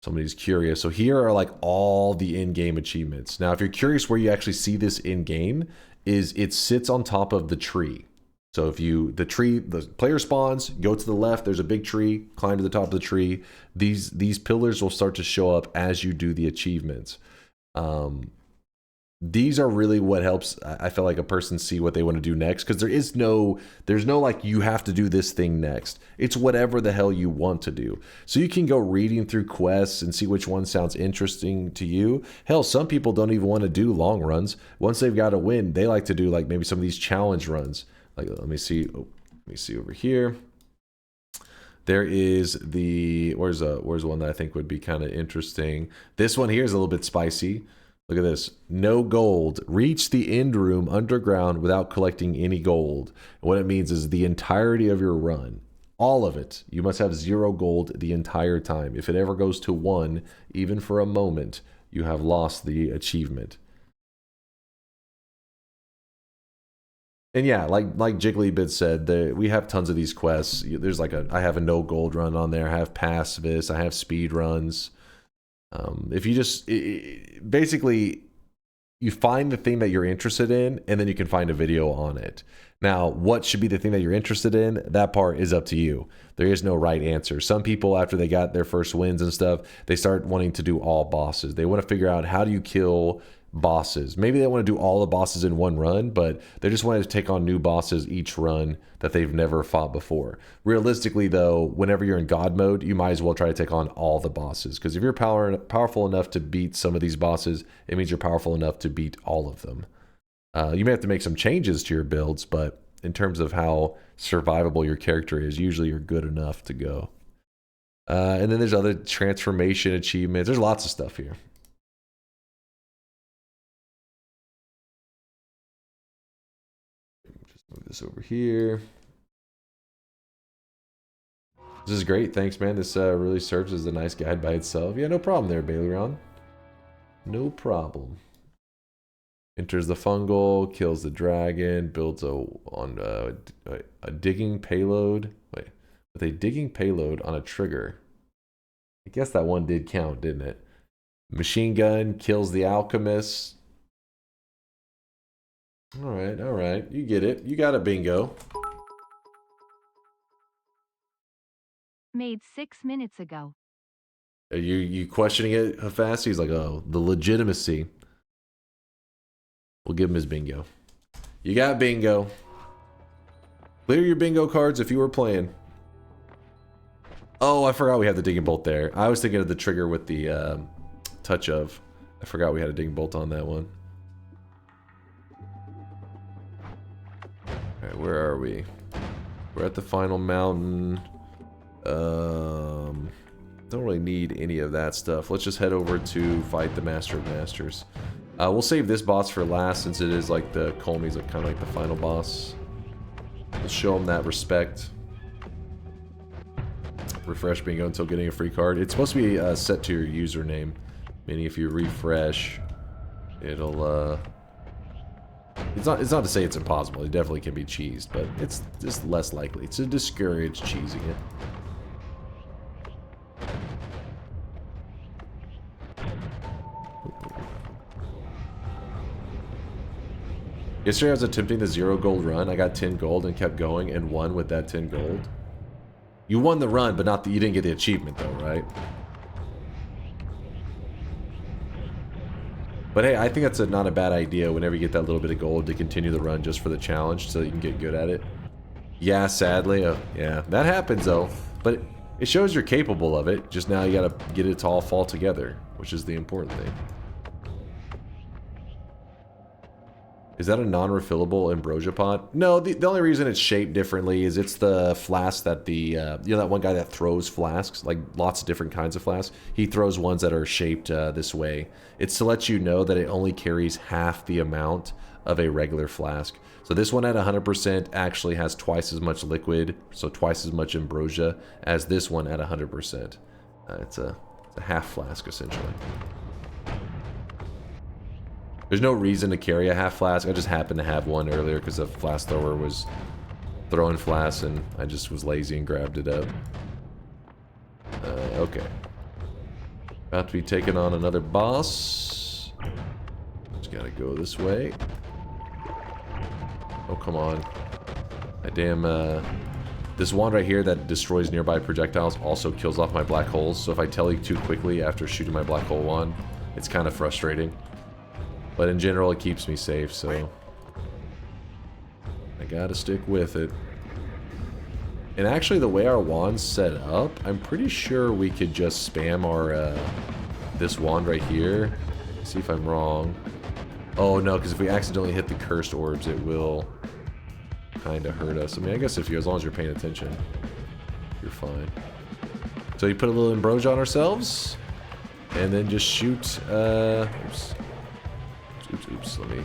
Somebody's curious. So here are like all the in-game achievements. Now, if you're curious where you actually see this in-game, is it sits on top of the tree. So if the player spawns, go to the left, there's a big tree, climb to the top of the tree. These pillars will start to show up as you do the achievements. These are really what helps, I feel like, a person see what they want to do next, because there's no like you have to do this thing next. It's whatever the hell you want to do. So you can go reading through quests and see which one sounds interesting to you. Hell, some people don't even want to do long runs. Once they've got a win, they like to do like maybe some of these challenge runs. Like, let me see over here. There is where's one that I think would be kind of interesting. This one here is a little bit spicy. Look at this. No gold. Reach the end room underground without collecting any gold. And what it means is the entirety of your run, all of it, you must have 0 gold the entire time. If it ever goes to 1, even for a moment, you have lost the achievement. And yeah, like Jigglypuff said, we have tons of these quests. There's like I have a no gold run on there. I have pacifist. I have speed runs. If you just basically you find the thing that you're interested in, and then you can find a video on it. Now, what should be the thing that you're interested in? That part is up to you. There is no right answer. Some people, after they got their first wins and stuff, they start wanting to do all bosses. They want to figure out, how do you kill bosses? Maybe they want to do all the bosses in one run, but they just wanted to take on new bosses each run that they've never fought before. Realistically, though, whenever you're in God mode, you might as well try to take on all the bosses, because if you're powerful enough to beat some of these bosses, it means you're powerful enough to beat all of them. You may have to make some changes to your builds, but in terms of how survivable your character is, usually you're good enough to go. And then there's other transformation achievements. There's lots of stuff here. Move this over here. This is great. Thanks, man. This really serves as a nice guide by itself. Yeah, no problem there, Bailerion. No problem. Enters the fungal, kills the dragon, builds a digging payload. Wait, with a digging payload on a trigger. I guess that one did count, didn't it? Machine gun, kills the alchemist. All right. You get it. You got it, bingo. Made 6 minutes ago. Are you questioning it fast? He's like, oh, the legitimacy. We'll give him his bingo. You got bingo. Clear your bingo cards if you were playing. Oh, I forgot we had the digging bolt there. I was thinking of the trigger with the touch of. I forgot we had a digging bolt on that one. Alright, where are we? We're at the final mountain. Don't really need any of that stuff. Let's just head over to fight the Master of Masters. We'll save this boss for last since it is like the Colmy's like kind of like the final boss. We'll show him that respect. Refresh bingo until getting a free card. It's supposed to be set to your username. Meaning if you refresh, it'll it's not to say it's impossible. It definitely can be cheesed, but it's just less likely. It's to discourage cheesing it. Yesterday I was attempting the 0 gold run. I got 10 gold and kept going and won with that 10 gold. You won the run, but not you didn't get the achievement though, right? But hey, I think that's not a bad idea whenever you get that little bit of gold to continue the run just for the challenge so that you can get good at it. Yeah, sadly, yeah, that happens though. But it shows you're capable of it. Just now you gotta get it to all fall together, which is the important thing. Is that a non-refillable ambrosia pot? No, the only reason it's shaped differently is it's the flask that the, you know that one guy that throws flasks? Like lots of different kinds of flasks? He throws ones that are shaped this way. It's to let you know that it only carries half the amount of a regular flask. So this one at 100% actually has twice as much liquid, so twice as much ambrosia, as this one at 100%. It's a half flask essentially. There's no reason to carry a half flask. I just happened to have one earlier because the flask thrower was throwing flasks and I just was lazy and grabbed it up. Okay. About to be taking on another boss. Just gotta go this way. Oh, come on. That damn, this wand right here that destroys nearby projectiles also kills off my black holes. So if I tele too quickly after shooting my black hole wand, it's kind of frustrating. But in general, it keeps me safe, so I gotta stick with it. And actually, the way our wand's set up, I'm pretty sure we could just spam our, this wand right here. Let's see if I'm wrong. Oh, no, because if we accidentally hit the cursed orbs, it will kind of hurt us. I mean, I guess if you, as long as you're paying attention, you're fine. So you put a little ambrosia on ourselves, and then just shoot, oops. Oops, let me...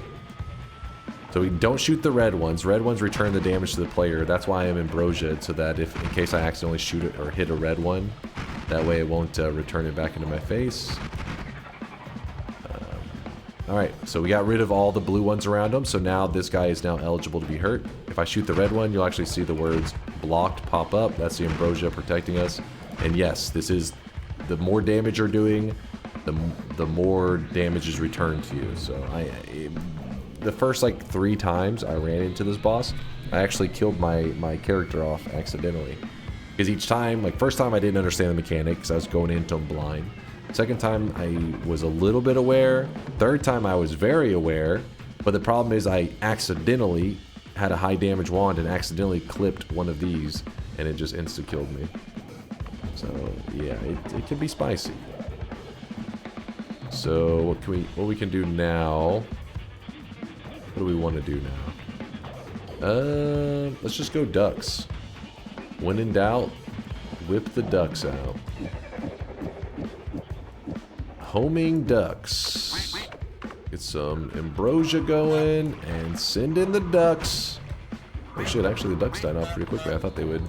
So we don't shoot the red ones. Red ones return the damage to the player. That's why I'm ambrosiaed, so that if, in case I accidentally shoot it or hit a red one, that way it won't return it back into my face. Alright, so we got rid of all the blue ones around him, so now this guy is now eligible to be hurt. If I shoot the red one, you'll actually see the words blocked pop up. That's the ambrosia protecting us. And yes, this is... The more damage you're doing, the more damage is returned to you. So the first like 3 times I ran into this boss, I actually killed my character off accidentally. Because each time, like first time I didn't understand the mechanic because I was going into him blind. Second time I was a little bit aware. Third time I was very aware. But the problem is I accidentally had a high damage wand and accidentally clipped one of these and it just insta-killed me. So yeah, it can be spicy. So what we can do now? What do we want to do now? Let's just go ducks. When in doubt, whip the ducks out. Homing ducks. Get some ambrosia going and send in the ducks. Oh shit, actually the ducks died off pretty quickly. I thought they would.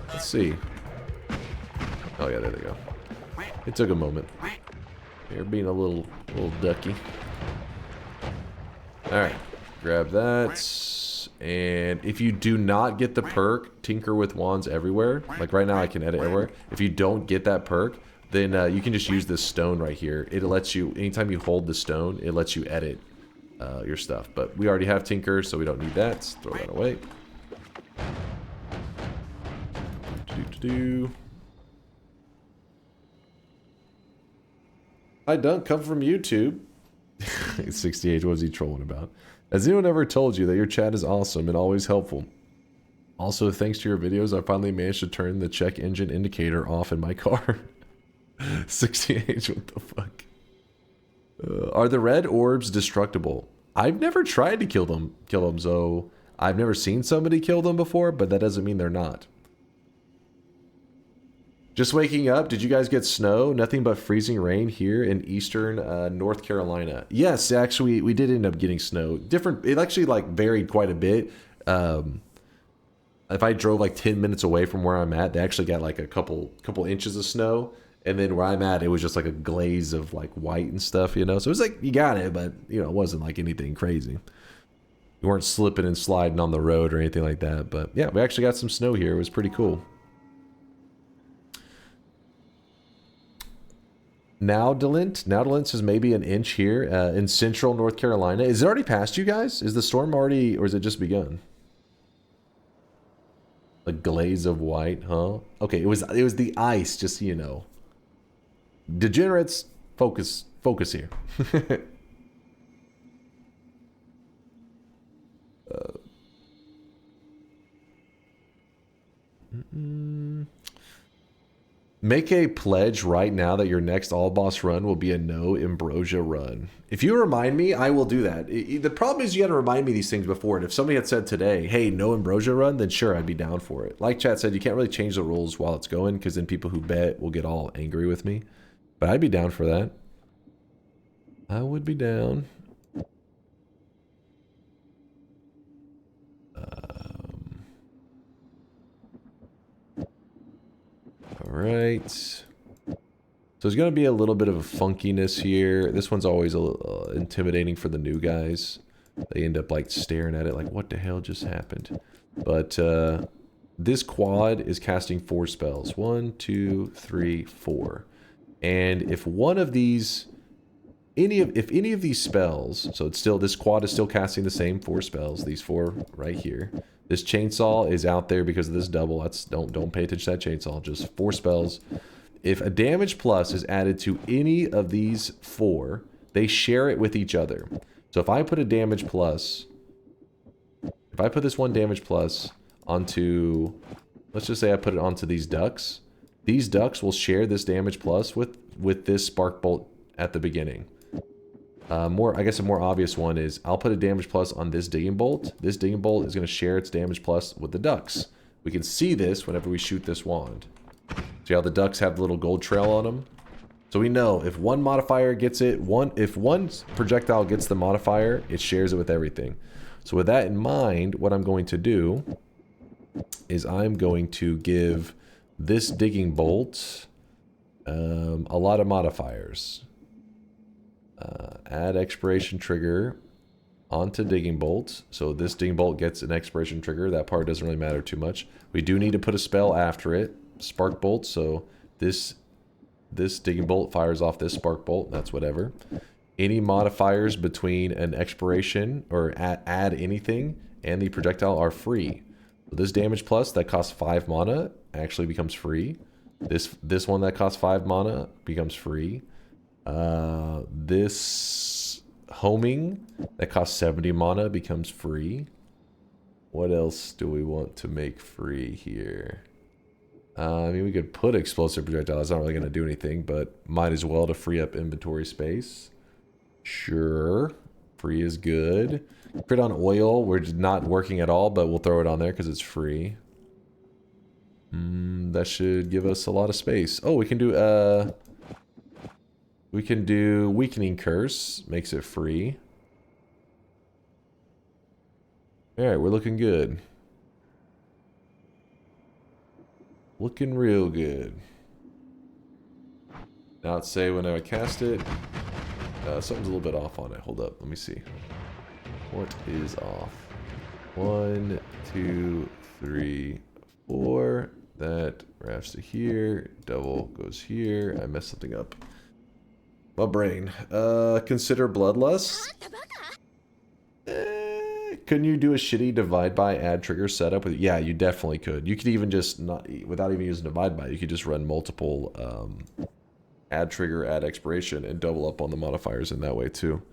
Let's see. Oh yeah, there they go. It took a moment. They're being a little ducky. Alright, grab that. And if you do not get the perk, Tinker with Wands Everywhere, like right now I can edit everywhere. If you don't get that perk, then you can just use this stone right here. It lets you, anytime you hold the stone, it lets you edit your stuff. But we already have Tinker, so we don't need that. Let's throw that away. I don't come from YouTube. 68, what was he trolling about? Has anyone ever told you that your chat is awesome and always helpful? Also, thanks to your videos, I finally managed to turn the check engine indicator off in my car. 68, what the fuck? Are the red orbs destructible? I've never tried to kill them, so I've never seen somebody kill them before, but that doesn't mean they're not. Just waking up, did you guys get snow? Nothing but freezing rain here in eastern North Carolina. Yes, actually, we did end up getting snow. It actually like varied quite a bit. If I drove like 10 minutes away from where I'm at, they actually got like a couple inches of snow. And then where I'm at, it was just like a glaze of like white and stuff, you know? So it was like, you got it, but you know, it wasn't like anything crazy. You weren't slipping and sliding on the road or anything like that. But yeah, we actually got some snow here. It was pretty cool. Naudolent is maybe an inch here in central North Carolina. Is it already past you guys? Is the storm already, or is it just begun? A glaze of white, huh? Okay, it was the ice, just so you know. Degenerates, focus here. Make a pledge right now that your next all boss run will be a no ambrosia run. If you remind me, I will do that. The problem is you got to remind me these things before. And if somebody had said today, hey, no ambrosia run, then sure, I'd be down for it. Like chat said, you can't really change the rules while it's going, because then people who bet will get all angry with me. But I'd be down for that. I would be down. Alright. So there's going to be a little bit of a funkiness here. This one's always a little intimidating for the new guys. They end up like staring at it like, what the hell just happened? But this quad is casting 4 spells. 1, 2, 3, 4. And if one of these, if any of these spells, so it's still, this quad is still casting the same 4 spells, these 4 right here. This chainsaw is out there because of this double. That's don't pay attention to that chainsaw. Just 4 spells. If a damage plus is added to any of these 4, they share it with each other. So if I put a damage plus, if I put this one damage plus onto, let's just say I put it onto these ducks will share this damage plus with this spark bolt at the beginning. I guess a more obvious one is I'll put a damage plus on this digging bolt. This digging bolt is going to share its damage plus with the ducks. We can see this whenever we shoot this wand. See how the ducks have the little gold trail on them? So we know if one modifier gets it, if one projectile gets the modifier, it shares it with everything. So with that in mind, what I'm going to do is I'm going to give this digging bolt a lot of modifiers. Add expiration trigger onto digging bolt. So this digging bolt gets an expiration trigger. That part doesn't really matter too much. We do need to put a spell after it. Spark bolt. So this digging bolt fires off this spark bolt. That's whatever. Any modifiers between an expiration or add anything and the projectile are free. So this damage plus that costs 5 mana actually becomes free. This one that costs 5 mana becomes free. This homing that costs 70 mana becomes free. What else do we want to make free here? I mean, we could put explosive projectile. It's not really going to do anything, but might as well to free up inventory space. Sure. Free is good. Crit on oil. We're not working at all, but we'll throw it on there because it's free. That should give us a lot of space. Oh, we can do Weakening Curse. Makes it free. Alright, we're looking good. Looking real good. Now let's say when I cast it, something's a little bit off on it. Hold up, let me see. What is off? 1, 2, 3, 4. That wraps to here. Double goes here. I messed something up. My brain. Consider Bloodlust. Couldn't you do a shitty divide by add trigger setup? Yeah, you definitely could. You could even just not, without even using divide by, you could just run multiple add trigger, add expiration, and double up on the modifiers in that way too.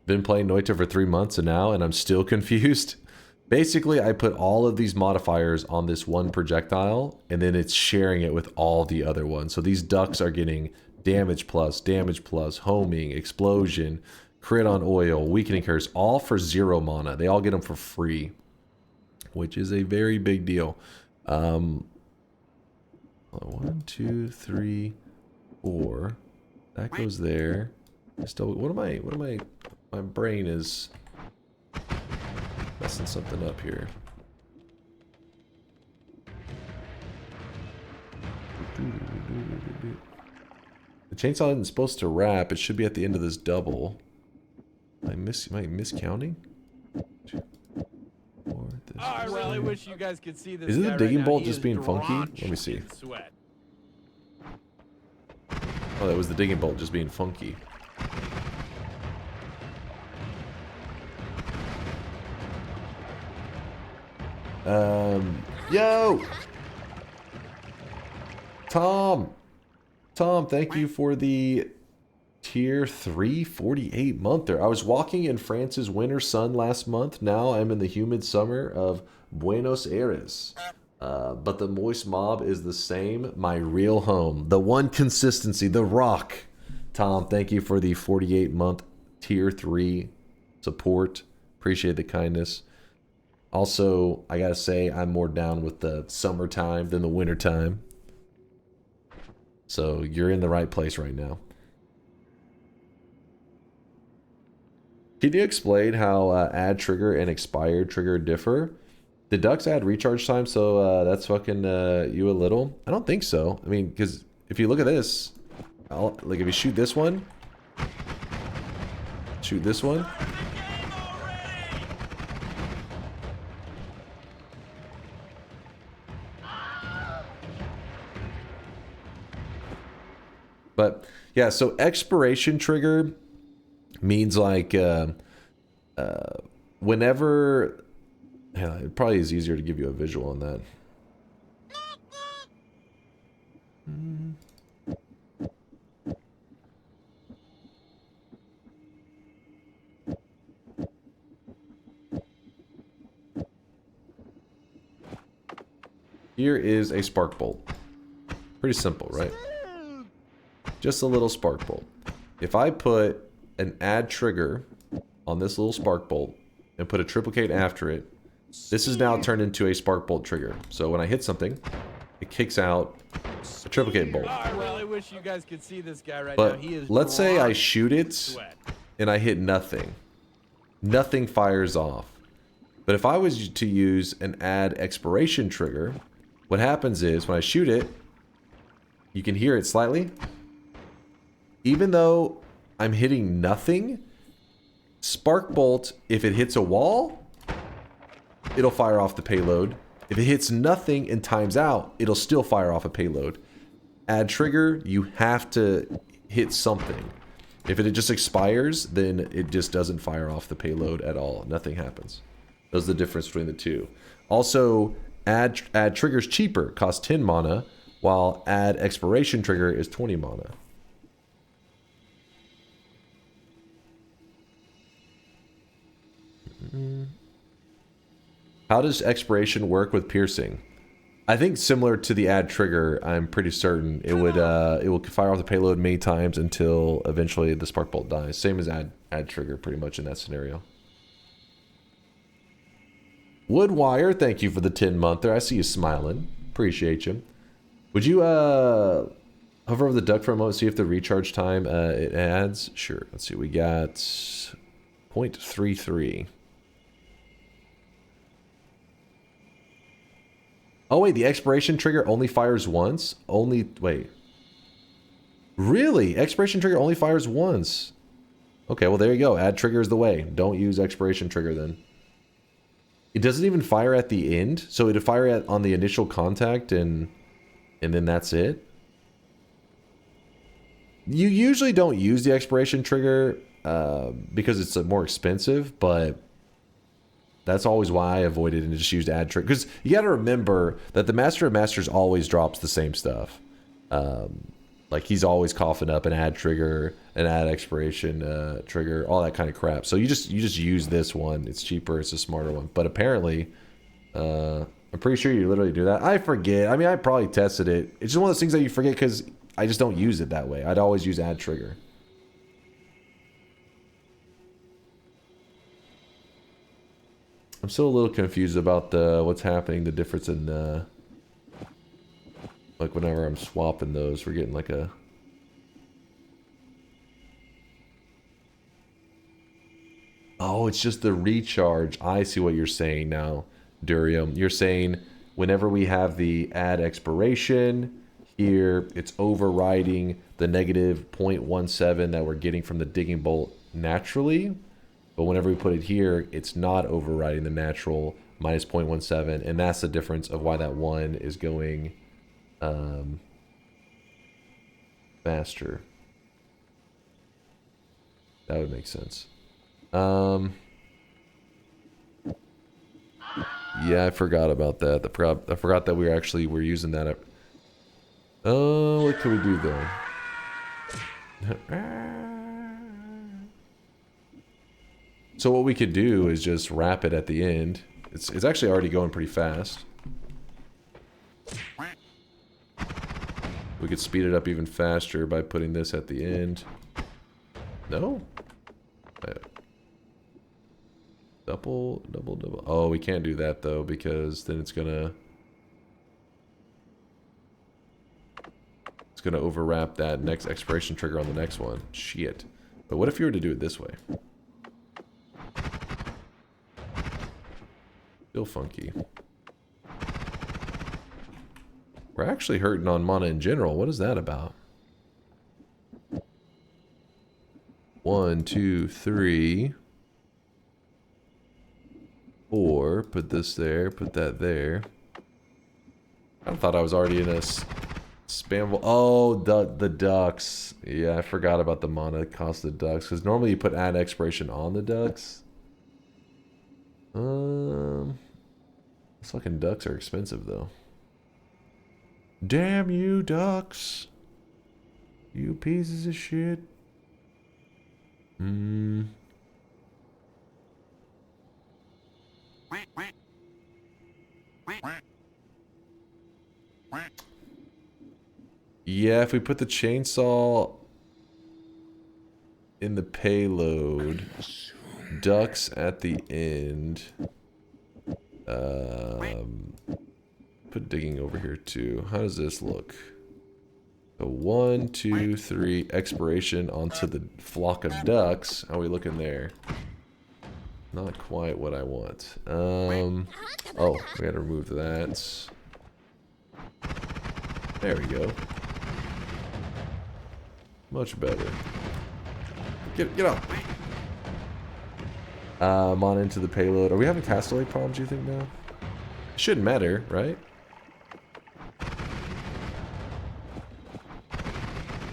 Been playing Noita for 3 months and I'm still confused. Basically, I put all of these modifiers on this one projectile, and then it's sharing it with all the other ones. So these ducks are getting damage plus, homing, explosion, crit on oil, weakening curse, all for 0 mana. They all get them for free, which is a very big deal. 1, 2, 3, 4. That goes there. Still, what am I? My brain is messing something up here. The chainsaw isn't supposed to wrap. It should be at the end of this double. Am I miscounting? 2, 4, I really wish you guys could see this. Is it the guy digging right now. bolt He just is being funky? drenched Let me see. in sweat. Oh, that was the digging bolt just being funky. Yo! Tom, thank you for the tier 3 48 monther. I was walking in France's winter sun last month. Now I'm in the humid summer of Buenos Aires. But the moist mob is the same. My real home. The one consistency. The rock. Tom, thank you for the 48-month tier 3 support. Appreciate the kindness. Also, I gotta say, I'm more down with the summertime than the wintertime. So you're in the right place right now. Can you explain how add trigger and expired trigger differ? The ducks add recharge time, so that's fucking you a little? I don't think so. I mean, because if you look at this, like if you shoot this one, shoot this one. But yeah, so expiration trigger means like whenever, yeah, it probably is easier to give you a visual on that. Here is a spark bolt. Pretty simple, right? Just a little spark bolt. If I put an add trigger on this little spark bolt and put a triplicate after it, this is now turned into a spark bolt trigger. So when I hit something, it kicks out a triplicate bolt. I really wish you guys could see this guy right But now. He is let's say I drenched shoot in it sweat. and I hit nothing. Nothing fires off. But if I was to use an add expiration trigger, what happens is when I shoot it, you can hear it slightly. Even though I'm hitting nothing, spark bolt, if it hits a wall, it'll fire off the payload. If it hits nothing and times out, it'll still fire off a payload. Add trigger, you have to hit something. If it just expires, then it just doesn't fire off the payload at all. Nothing happens. That's the difference between the two. Also, add trigger's cheaper, costs 10 mana, while add expiration trigger is 20 mana. How does expiration work with piercing? I think similar to the add trigger, I'm pretty certain it will fire off the payload many times until eventually the spark bolt dies. Same as add trigger pretty much in that scenario. Woodwire, thank you for the 10-monther. I see you smiling. Appreciate you. Would you hover over the duck for a moment, see if the recharge time it adds? Sure. Let's see. We got 0.33. Oh wait, the expiration trigger only fires once? Wait. Really? Expiration trigger only fires once. Okay, well there you go. Add trigger is the way. Don't use expiration trigger then. It doesn't even fire at the end, so it'll fire on the initial contact and then that's it. You usually don't use the expiration trigger because it's more expensive, but That's always why I avoided and just used add trigger. Because you got to remember that the Master of Masters always drops the same stuff. Like he's always coughing up an add trigger, an add expiration trigger, all that kind of crap. So you just use this one. It's cheaper. It's a smarter one. But apparently, I'm pretty sure you literally do that. I forget. I mean, I probably tested it. It's just one of those things that you forget because I just don't use it that way. I'd always use add trigger. I'm still a little confused about what's happening, the difference in like whenever I'm swapping those, we're getting like a oh, it's just the recharge. I see what you're saying now, Durium. You're saying whenever we have the add expiration here, it's overriding the negative 0.17 that we're getting from the digging bolt naturally. But whenever we put it here, it's not overriding the natural minus 0.17, and that's the difference of why that one is going faster. That would make sense. Yeah, I forgot about that. I forgot that we're using that. Oh, what can we do though? So what we could do is just wrap it at the end. It's actually already going pretty fast. We could speed it up even faster by putting this at the end. No? Double. Oh, we can't do that though because then it's gonna overwrap that next expiration trigger on the next one. Shit. But what if you were to do it this way? Still funky. We're actually hurting on mana in general. What is that about? 1, 2, 3, 4. Put this there. Put that there. I thought I was already in a spam. Oh, the ducks. Yeah, I forgot about the mana cost of the ducks. Because normally you put add expiration on the ducks. Those fucking ducks are expensive though. Damn you ducks. You pieces of shit. Yeah, if we put the chainsaw in the payload, ducks at the end. Put digging over here too. How does this look? So 1, 2, 3, expiration onto the flock of ducks. How are we looking there? Not quite what I want. Oh, we gotta remove that. There we go. Much better. Get up. On into the payload. Are we having cast delay problems, you think, now? Shouldn't matter, right?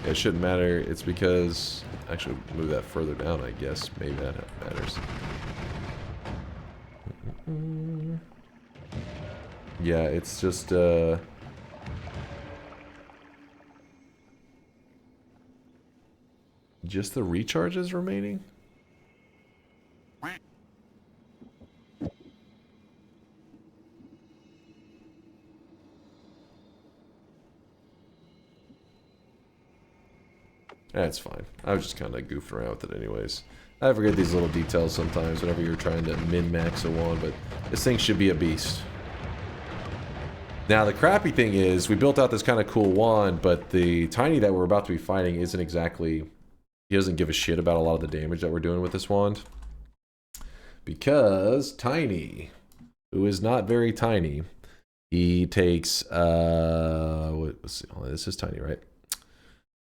Yeah, it shouldn't matter. It's because... Actually, move that further down, I guess. Maybe that matters. Yeah, it's just... just the recharges remaining? That's fine. I was just kind of goofing around with it anyways. I forget these little details sometimes whenever you're trying to min-max a wand, but this thing should be a beast. Now, the crappy thing is, we built out this kind of cool wand, but the Tiny that we're about to be fighting isn't exactly... He doesn't give a shit about a lot of the damage that we're doing with this wand. Because Tiny, who is not very tiny, he takes... let's see. Oh, this is Tiny, right?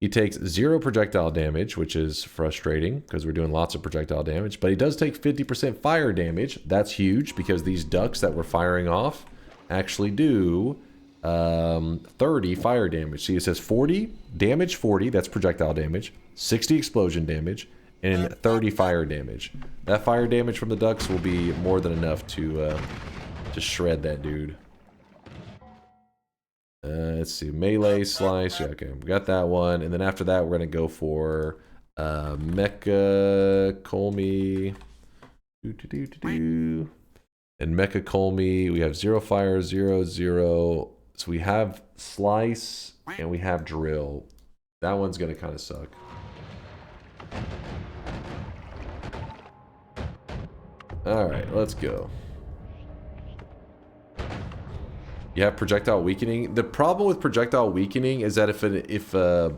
He takes 0 projectile damage, which is frustrating because we're doing lots of projectile damage. But he does take 50% fire damage. That's huge because these ducks that we're firing off actually do 30 fire damage. See, it says 40 damage, 40, that's projectile damage, 60 explosion damage, and 30 fire damage. That fire damage from the ducks will be more than enough to shred that dude. Let's see, melee slice. Yeah, okay, we got that one, and then after that we're gonna go for Mecha Colmy. And Mecha Colmy, we have 0 fire, 0, 0. So we have slice and we have drill. That one's gonna kind of suck. Alright, let's go. You have projectile weakening. The problem with projectile weakening is that if a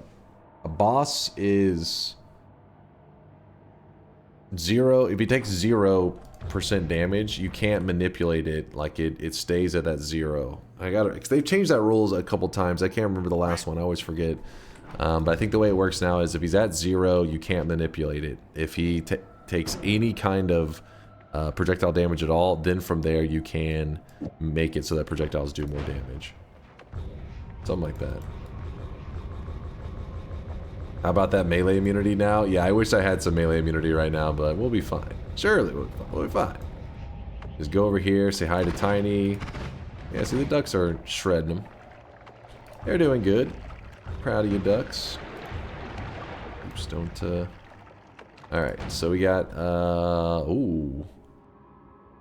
boss is 0, if he takes 0% damage, you can't manipulate it. Like it stays at that 0. They've changed that rules a couple times. I can't remember the last one. I always forget. But I think the way it works now is if he's at 0, you can't manipulate it. If he takes any kind of projectile damage at all, then from there you can make it so that projectiles do more damage. Something like that. How about that melee immunity now? Yeah, I wish I had some melee immunity right now, but we'll be fine. Surely we'll be fine. Just go over here, say hi to Tiny. Yeah, see the ducks are shredding them. They're doing good. Proud of you, ducks. Oops, don't Alright, so we got ooh.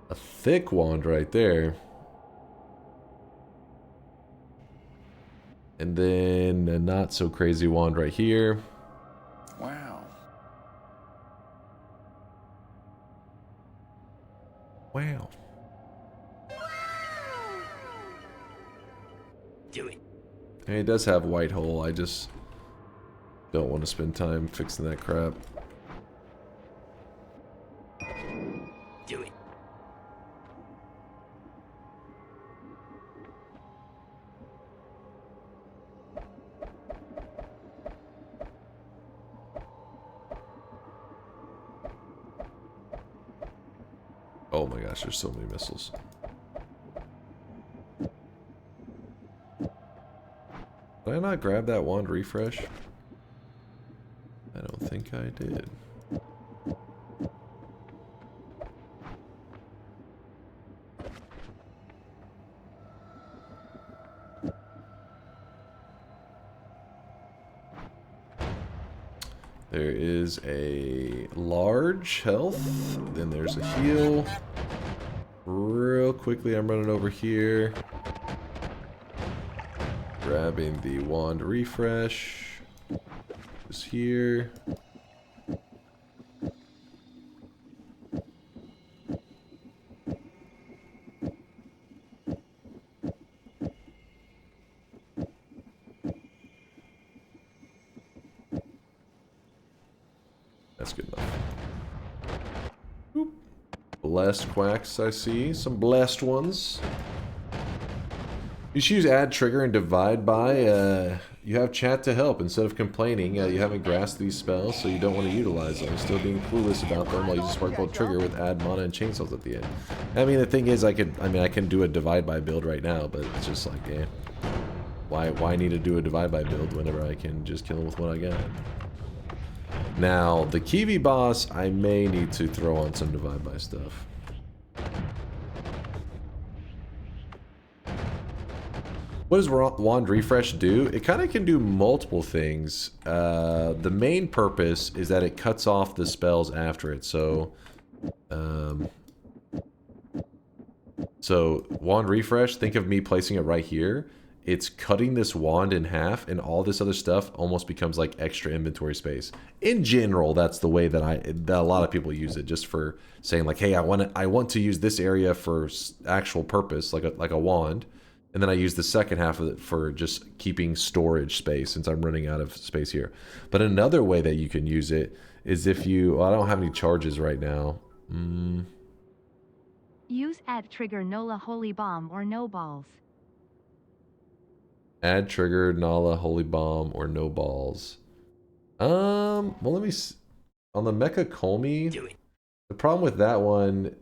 A thick wand right there. And then a not so crazy wand right here. Wow. Wow. Do it. And it does have white hole. I just don't want to spend time fixing that crap. Do it. Oh my gosh, there's so many missiles. Did I not grab that wand refresh? I don't think I did. There is a large health, then there's a heal. Real quickly, I'm running over here. Grabbing the wand refresh. Just here. That's good enough. Boop. Blessed quacks, I see. Some blessed ones. You should use add trigger and divide by. You have chat to help instead of complaining. You haven't grasped these spells, so you don't want to utilize them. Still being clueless about them while you just sparkle trigger with add mana and chainsaws at the end. I mean, the thing is, I can do a divide by build right now, but it's just like, eh. Why need to do a divide by build whenever I can just kill him with what I got? Now, the Kiwi boss, I may need to throw on some divide by stuff. What does wand refresh do? It kind of can do multiple things. The main purpose is that it cuts off the spells after it. So wand refresh, think of me placing it right here. It's cutting this wand in half, and all this other stuff almost becomes like extra inventory space. In general, that's the way that a lot of people use it, just for saying like, hey, I want to use this area for actual purpose, like a wand. And then I use the second half of it for just keeping storage space since I'm running out of space here. But another way that you can use it is if you... Well, I don't have any charges right now. Use add trigger Nola Holy Bomb or no balls. Add trigger Nala Holy Bomb or no balls. Well, let me... On the Mecha Colmy, the problem with that one...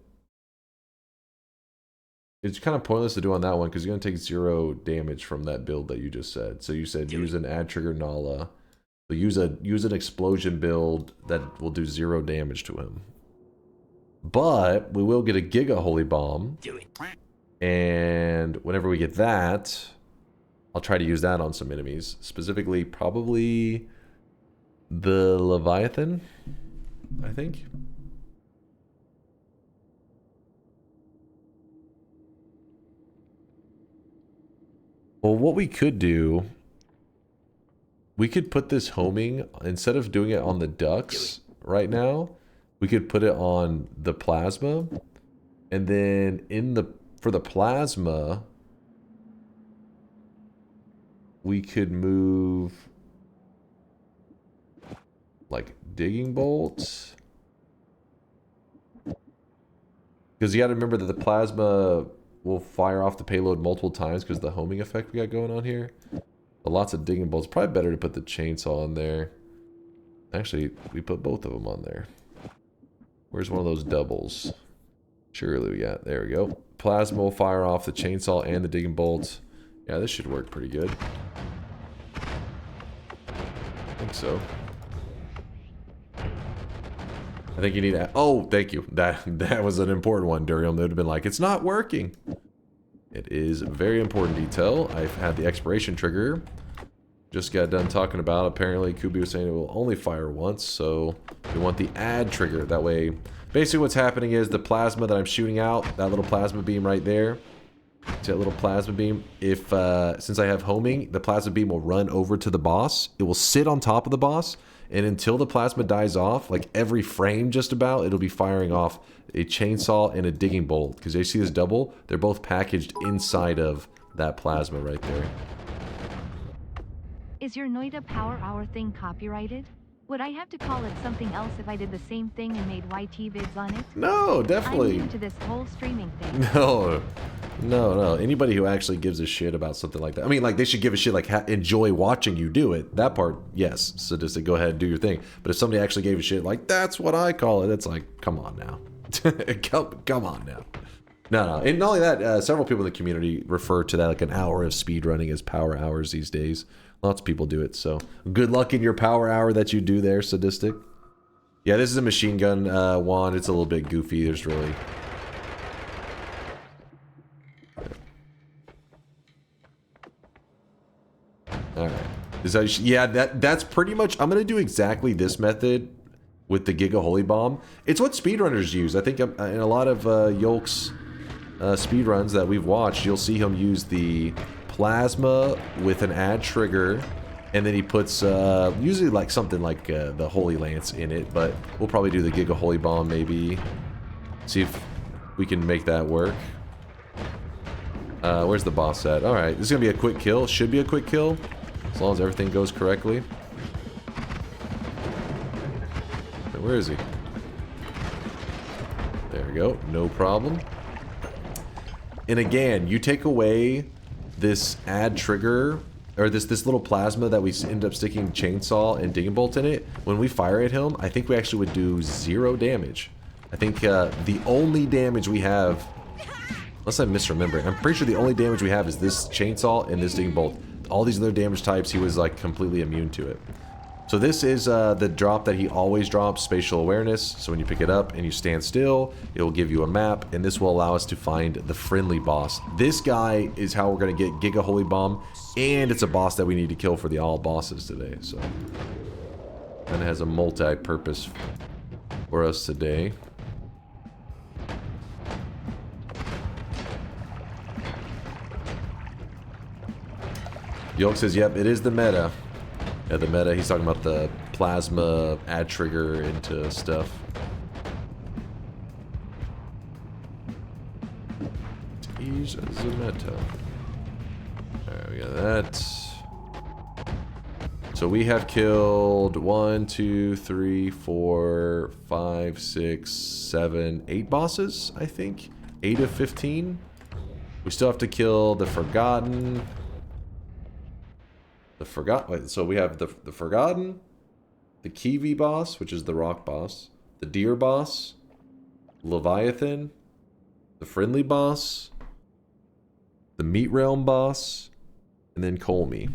It's kind of pointless to do on that one because you're going to take 0 damage from that build that you just said. So you said use an add trigger Nala. So use an explosion build that will do 0 damage to him. But we will get a Giga Holy Bomb. Do it. And whenever we get that, I'll try to use that on some enemies. Specifically, probably the Leviathan, I think. Well, what we could do, we could put this homing, instead of doing it on the ducks right now, we could put it on the plasma. And then for the plasma, we could move like digging bolts. Because you got to remember that the plasma will fire off the payload multiple times because of the homing effect we got going on here. But lots of digging bolts. Probably better to put the chainsaw in there. Actually, we put both of them on there. Where's one of those doubles? Surely we got, there we go. Plasma will fire off the chainsaw and the digging bolts. Yeah, this should work pretty good. I think so. I think you need to, oh, thank you. That was an important one, Durium. They would have been like, it's not working. It is a very important detail. I've had the expiration trigger. Just got done talking about, apparently Kubi was saying it will only fire once, so we want the add trigger. That way, basically what's happening is the plasma that I'm shooting out, that little plasma beam right there, see that little plasma beam? If, since I have homing, the plasma beam will run over to the boss. It will sit on top of the boss, and until the plasma dies off, like every frame just about, it'll be firing off a chainsaw and a digging bolt. Because you see this double? They're both packaged inside of that plasma right there. Is your Noita Power Hour thing copyrighted? Would I have to call it something else if I did the same thing and made YT vids on it? No, definitely. I'm new to this whole streaming thing. No. Anybody who actually gives a shit about something like that. I mean, like, they should give a shit, like, enjoy watching you do it. That part, yes. So just to go ahead and do your thing. But if somebody actually gave a shit, like, that's what I call it, it's like, come on now. come on now. No. And not only that, several people in the community refer to that, like, an hour of speedrunning as power hours these days. Lots of people do it, so good luck in your power hour that you do there, Sadistic. Yeah, this is a machine gun wand. It's a little bit goofy. There's really... Alright. Yeah, that's pretty much... I'm going to do exactly this method with the Giga Holy Bomb. It's what speedrunners use. I think in a lot of Yolk's speedruns that we've watched, you'll see him use the plasma with an add trigger, and then he puts usually like something like the Holy Lance in it, but we'll probably do the Giga Holy Bomb maybe. See if we can make that work. Where's the boss at? Alright, this is gonna be a quick kill. Should be a quick kill, as long as everything goes correctly. Where is he? There we go, no problem. And again, you take away this add trigger, or this little plasma that we end up sticking chainsaw and digging bolt in it, when we fire at him, I think we actually would do 0 damage. I think the only damage we have, unless I'm misremembering, I'm pretty sure the only damage we have is this chainsaw and this digging bolt. All these other damage types, he was like completely immune to it. So this is the drop that he always drops, spatial awareness. So when you pick it up and you stand still, it will give you a map, and this will allow us to find the friendly boss. This guy is how we're going to get Giga Holy Bomb, and it's a boss that we need to kill for the all bosses today. So, and it has a multi-purpose for us today. Yolk says, yep, it is the meta. Yeah, the meta, he's talking about the plasma add trigger into stuff. He's the meta. Alright, we got that. So we have killed 1, 2, 3, 4, 5, 6, 7, 8 bosses, I think. 8 of 15. We still have to kill the Forgotten. So we have the Forgotten, the Kiwi boss, which is the rock boss, the deer boss, Leviathan, the friendly boss, the meat realm boss, and then Colmy.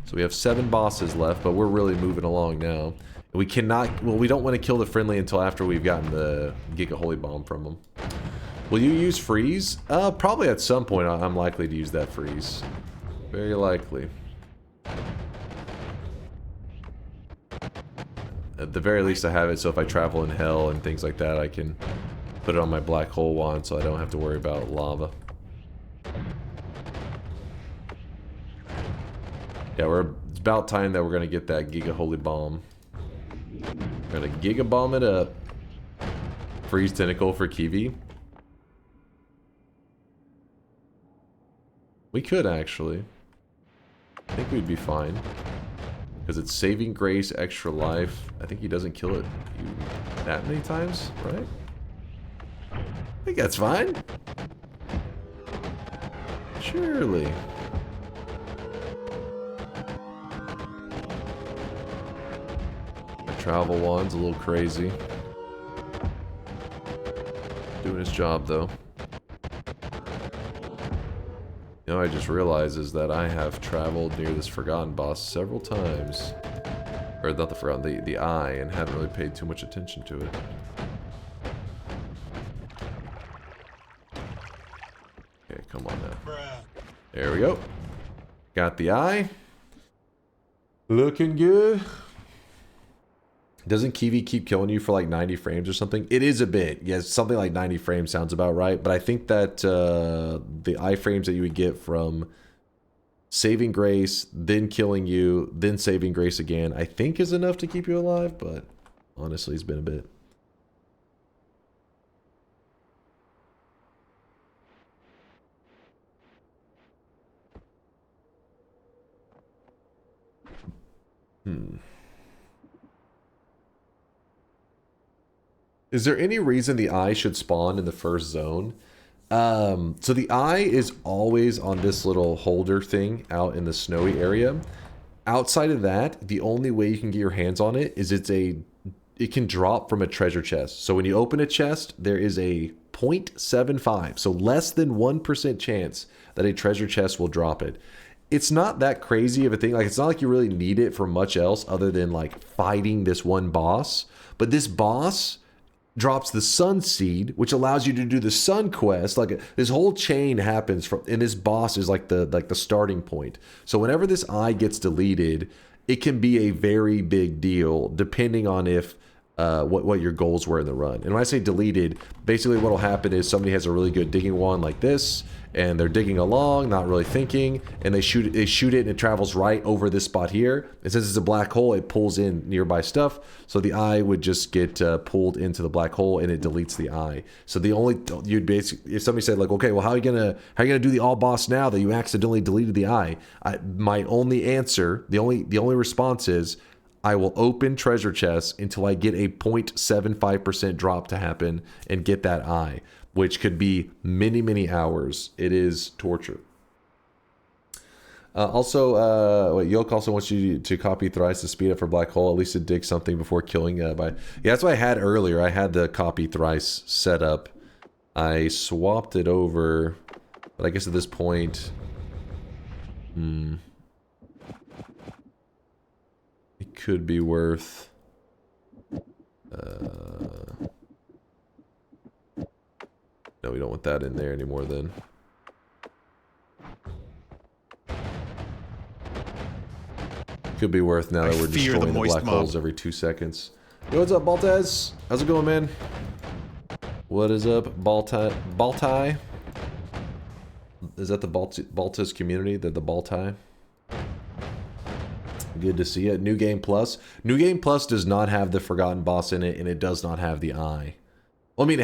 So we have 7 bosses left, but we're really moving along now. We cannot, well, we don't want to kill the friendly until after we've gotten the Giga Holy Bomb from them. Will you use freeze? Probably at some point I'm likely to use that freeze. Very likely. At the very least I have it so if I travel in hell and things like that I can put it on my black hole wand so I don't have to worry about lava. Yeah, it's about time that we're gonna get that Giga Holy Bomb. We're gonna Giga Bomb it up. Freeze Tentacle for Kiwi. We could actually. I think we'd be fine. Because it's Saving Grace, Extra Life. I think he doesn't kill it that many times, right? I think that's fine. Surely. My travel wand's a little crazy. Doing his job though. You know, I just realized is that I have traveled near this Forgotten boss several times. Or not the Forgotten, the Eye, and haven't really paid too much attention to it. Okay, come on now. There we go. Got the Eye. Looking good. Doesn't Kiwi keep killing you for like 90 frames or something? It is a bit. Yes, something like 90 frames sounds about right. But I think that the iframes that you would get from Saving Grace, then killing you, then Saving Grace again, I think is enough to keep you alive. But honestly, it's been a bit. Is there any reason the Eye should spawn in the first zone? So the Eye is always on this little holder thing out in the snowy area. Outside of that, the only way you can get your hands on it is it can drop from a treasure chest. So when you open a chest, there is a 0.75, so less than 1% chance that a treasure chest will drop it. It's not that crazy of a thing. Like, it's not like you really need it for much else other than like fighting this one boss. But this boss drops the Sun Seed, which allows you to do the Sun Quest. Like, this whole chain happens from, and this boss is like the starting point. So whenever this Eye gets deleted, it can be a very big deal depending on if what your goals were in the run. And when I say deleted, basically what will happen is somebody has a really good digging wand like this, and they're digging along, not really thinking, and they shoot it and it travels right over this spot here. And since it's a black hole, it pulls in nearby stuff. So the Eye would just get pulled into the black hole, and it deletes the Eye. So you'd basically, if somebody said like, okay, well, how are you gonna do the all boss now that you accidentally deleted the Eye? My only answer, the only response is, I will open treasure chests until I get a 0.75% drop to happen and get that Eye, which could be many, many hours. It is torture. Yoke also wants you to copy Thrice to speed up for Black Hole, at least to dig something before killing. Yeah, that's what I had earlier. I had the copy Thrice set up. I swapped it over, but I guess at this point, it could be worth. No, we don't want that in there anymore then. Could be worth now that we're destroying the black holes every 2 seconds. Yo, what's up, Baltaz? How's it going, man? What is up, Baltai? Is that the Baltaz community? The Baltai? Good to see it. New Game Plus. New Game Plus does not have the Forgotten Boss in it, and it does not have the Eye. Well, I mean,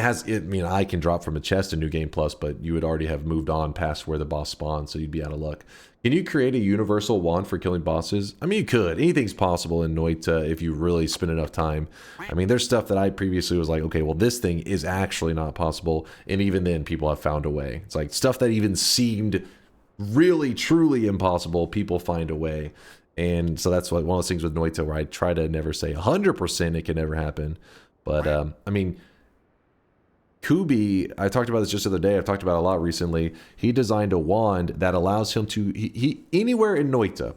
Eye can drop from a chest in New Game Plus, but you would already have moved on past where the boss spawns, so you'd be out of luck. Can you create a universal wand for killing bosses? I mean, you could. Anything's possible in Noita if you really spend enough time. I mean, there's stuff that I previously was like, okay, well, this thing is actually not possible, and even then, people have found a way. It's like stuff that even seemed really, truly impossible, people find a way. And so that's one of those things with Noita where I try to never say 100% it can never happen. But, I mean, Kubi, I talked about this just the other day, I've talked about it a lot recently. He designed a wand that allows him to, he anywhere in Noita,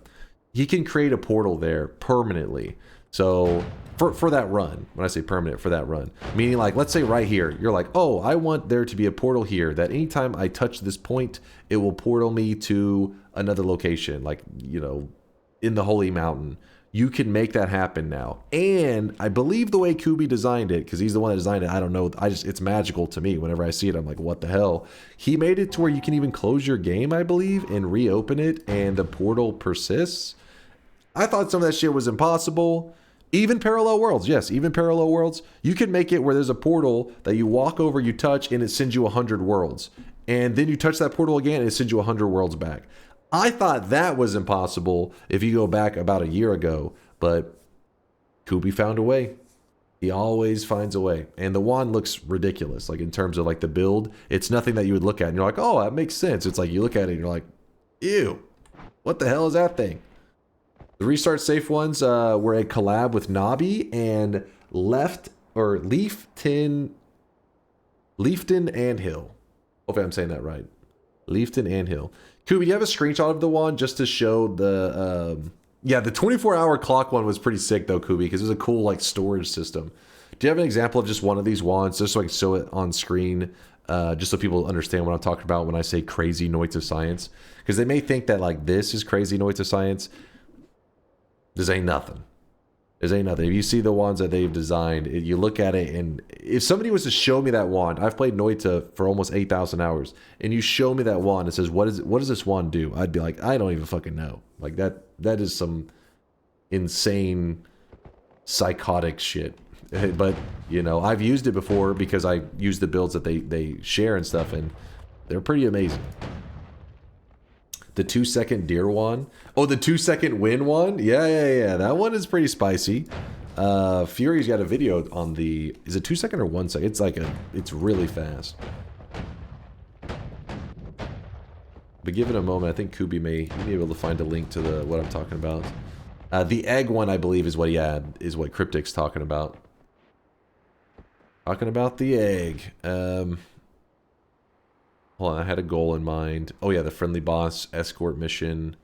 he can create a portal there permanently. So for that run, when I say permanent, for that run, meaning like, let's say right here, you're like, oh, I want there to be a portal here that anytime I touch this point, it will portal me to another location, like, you know, in the Holy Mountain. You can make that happen now. And I believe the way Kubi designed it, because he's the one that designed it, I don't know, it's magical to me. Whenever I see it, I'm like, what the hell? He made it to where you can even close your game, I believe, and reopen it, and the portal persists. I thought some of that shit was impossible. Even parallel worlds, yes, even parallel worlds. You can make it where there's a portal that you walk over, you touch, and it sends you 100 worlds. And then you touch that portal again, and it sends you 100 worlds back. I thought that was impossible if you go back about a year ago, but Kubi found a way. He always finds a way. And the wand looks ridiculous, like in terms of like the build. It's nothing that you would look at and you're like, oh, that makes sense. It's like you look at it and you're like, ew, what the hell is that thing? The restart safe ones were a collab with Nobby and Leafton and Hill. Hopefully I'm saying that right. Leafton and Hill. Kubi, do you have a screenshot of the wand just to show the yeah, the 24-hour clock one was pretty sick though, Kubi, because it was a cool like storage system. Do you have an example of just one of these wands just so I can show it on screen, just so people understand what I'm talking about when I say crazy Noita science? Because they may think that like this is crazy Noita science. This ain't nothing. This ain't nothing. If you see the wands that they've designed, you look at it, and if somebody was to show me that wand, I've played Noita for almost 8,000 hours, and you show me that wand and says, what does this wand do? I'd be like, I don't even fucking know. Like that is some insane psychotic shit. But, you know, I've used it before because I use the builds that they share and stuff, and they're pretty amazing. The 2-second deer one. Oh, the 2-second win one? Yeah. That one is pretty spicy. Fury's got a video on the... Is it 2 second or 1 second? It's like it's really fast. But give it a moment. I think Kubi may be able to find a link to what I'm talking about. The egg one, I believe, is what he had, is what Cryptic's talking about. Talking about the egg. Hold on, I had a goal in mind. Oh yeah, the friendly boss escort mission.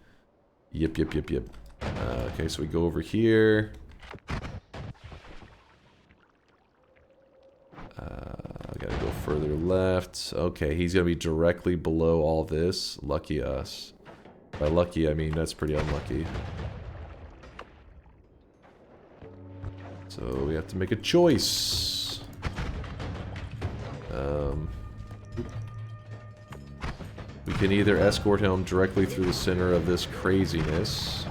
Yep. Okay, so we go over here. I gotta go further left. Okay, he's gonna be directly below all this. Lucky us. By lucky, I mean that's pretty unlucky. So we have to make a choice. We can either escort him directly through the center of this craziness.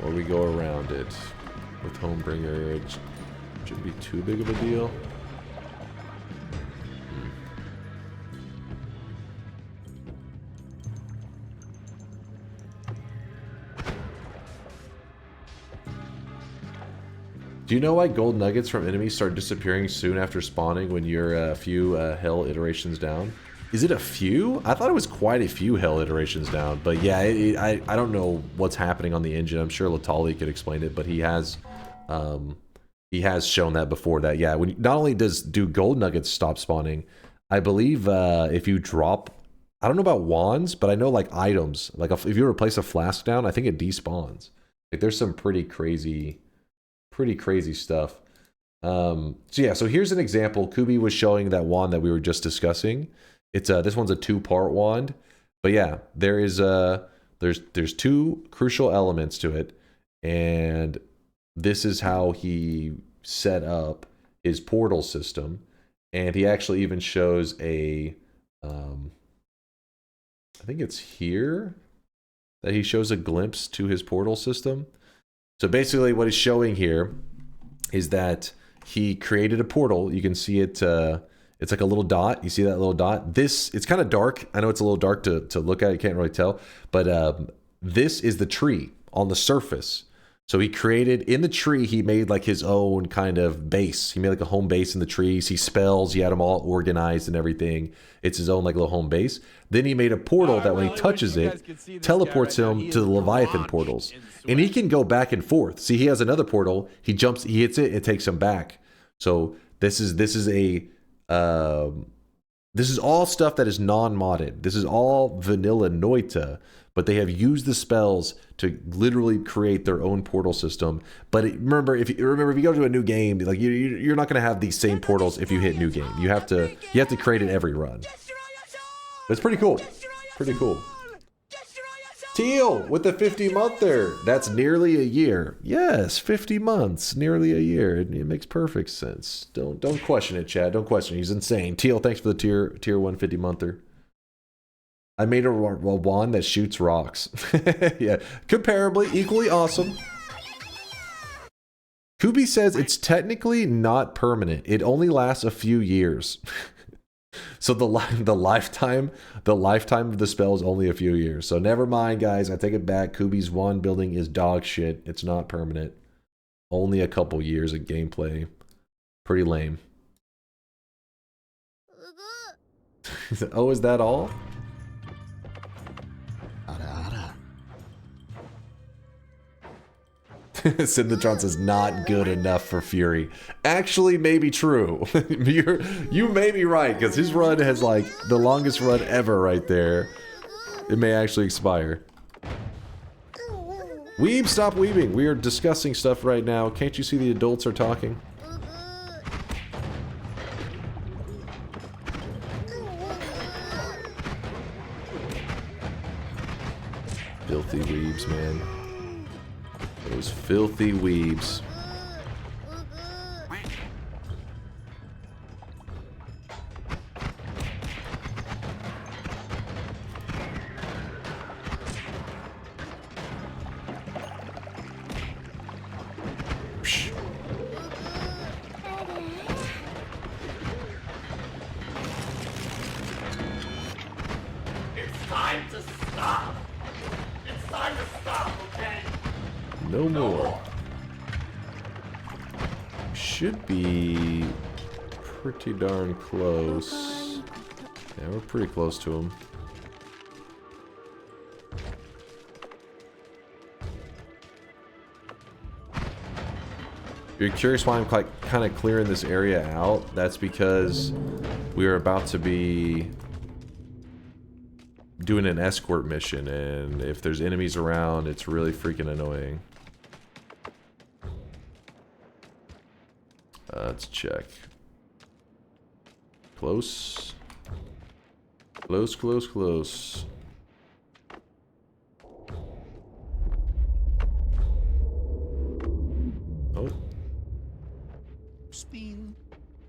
Or we go around it with Homebringer. It shouldn't be too big of a deal. Do you know why gold nuggets from enemies start disappearing soon after spawning when you're a few hell iterations down? Is it a few? I thought it was quite a few hell iterations down, but yeah, I don't know what's happening on the engine. I'm sure Latali could explain it, but he has shown that before that. Yeah, when not only do gold nuggets stop spawning, I believe if you drop, I don't know about wands, but I know like items, like if you were to place a flask down, I think it despawns. Like there's some pretty crazy stuff. So yeah, so here's an example. Kubi was showing that wand that we were just discussing. It's this one's a 2-part wand, but yeah, there's 2 crucial elements to it, and this is how he set up his portal system. And he actually even shows a I think it's here that he shows a glimpse to his portal system. So basically what he's showing here is that he created a portal. You can see it, it's like a little dot. You see that little dot? It's kind of dark. I know it's a little dark to look at. You can't really tell. But this is the tree on the surface. So he created, in the tree, he made like his own kind of base. He made like a home base in the trees. He spells, he had them all organized and everything. It's his own like little home base. Then he made a portal that when he touches it, teleports him to the Leviathan portals. And he can go back and forth. See, he has another portal. He jumps, he hits it, it takes him back. So this is a This is all stuff that is non-modded. This is all vanilla Noita, but they have used the spells to literally create their own portal system. But remember, if you go to a new game, like you're not going to have these same portals if you hit new game. You have to create it every run. But it's pretty cool. Pretty cool. Teal with the 50-monther. That's nearly a year. Yes, 50 months, nearly a year. It makes perfect sense. Don't question it, Chad. Don't question it. He's insane. Teal, thanks for the tier 150-monther. I made a wand that shoots rocks. Yeah, comparably, equally awesome. Kubi says it's technically not permanent. It only lasts a few years. So the lifetime of the spell is only a few years. So never mind, guys. I take it back. Kubi's wand building is dog shit. It's not permanent. Only a couple years of gameplay. Pretty lame. Oh, is that all? Syndetron says not good enough for Fury. Actually, maybe true. You may be right, because his run has like the longest run ever right there. It may actually expire. Weeb, stop weebing. We are discussing stuff right now. Can't you see the adults are talking? Filthy weebs, man. Those filthy weebs. It's time to stop. It's time to stop, okay? No more. Should be pretty darn close. Yeah, we're pretty close to him. If you're curious why I'm kind of clearing this area out, that's because we are about to be doing an escort mission, and if there's enemies around, it's really freaking annoying. Let's check. Close. Close, close, close. Oh. Spin.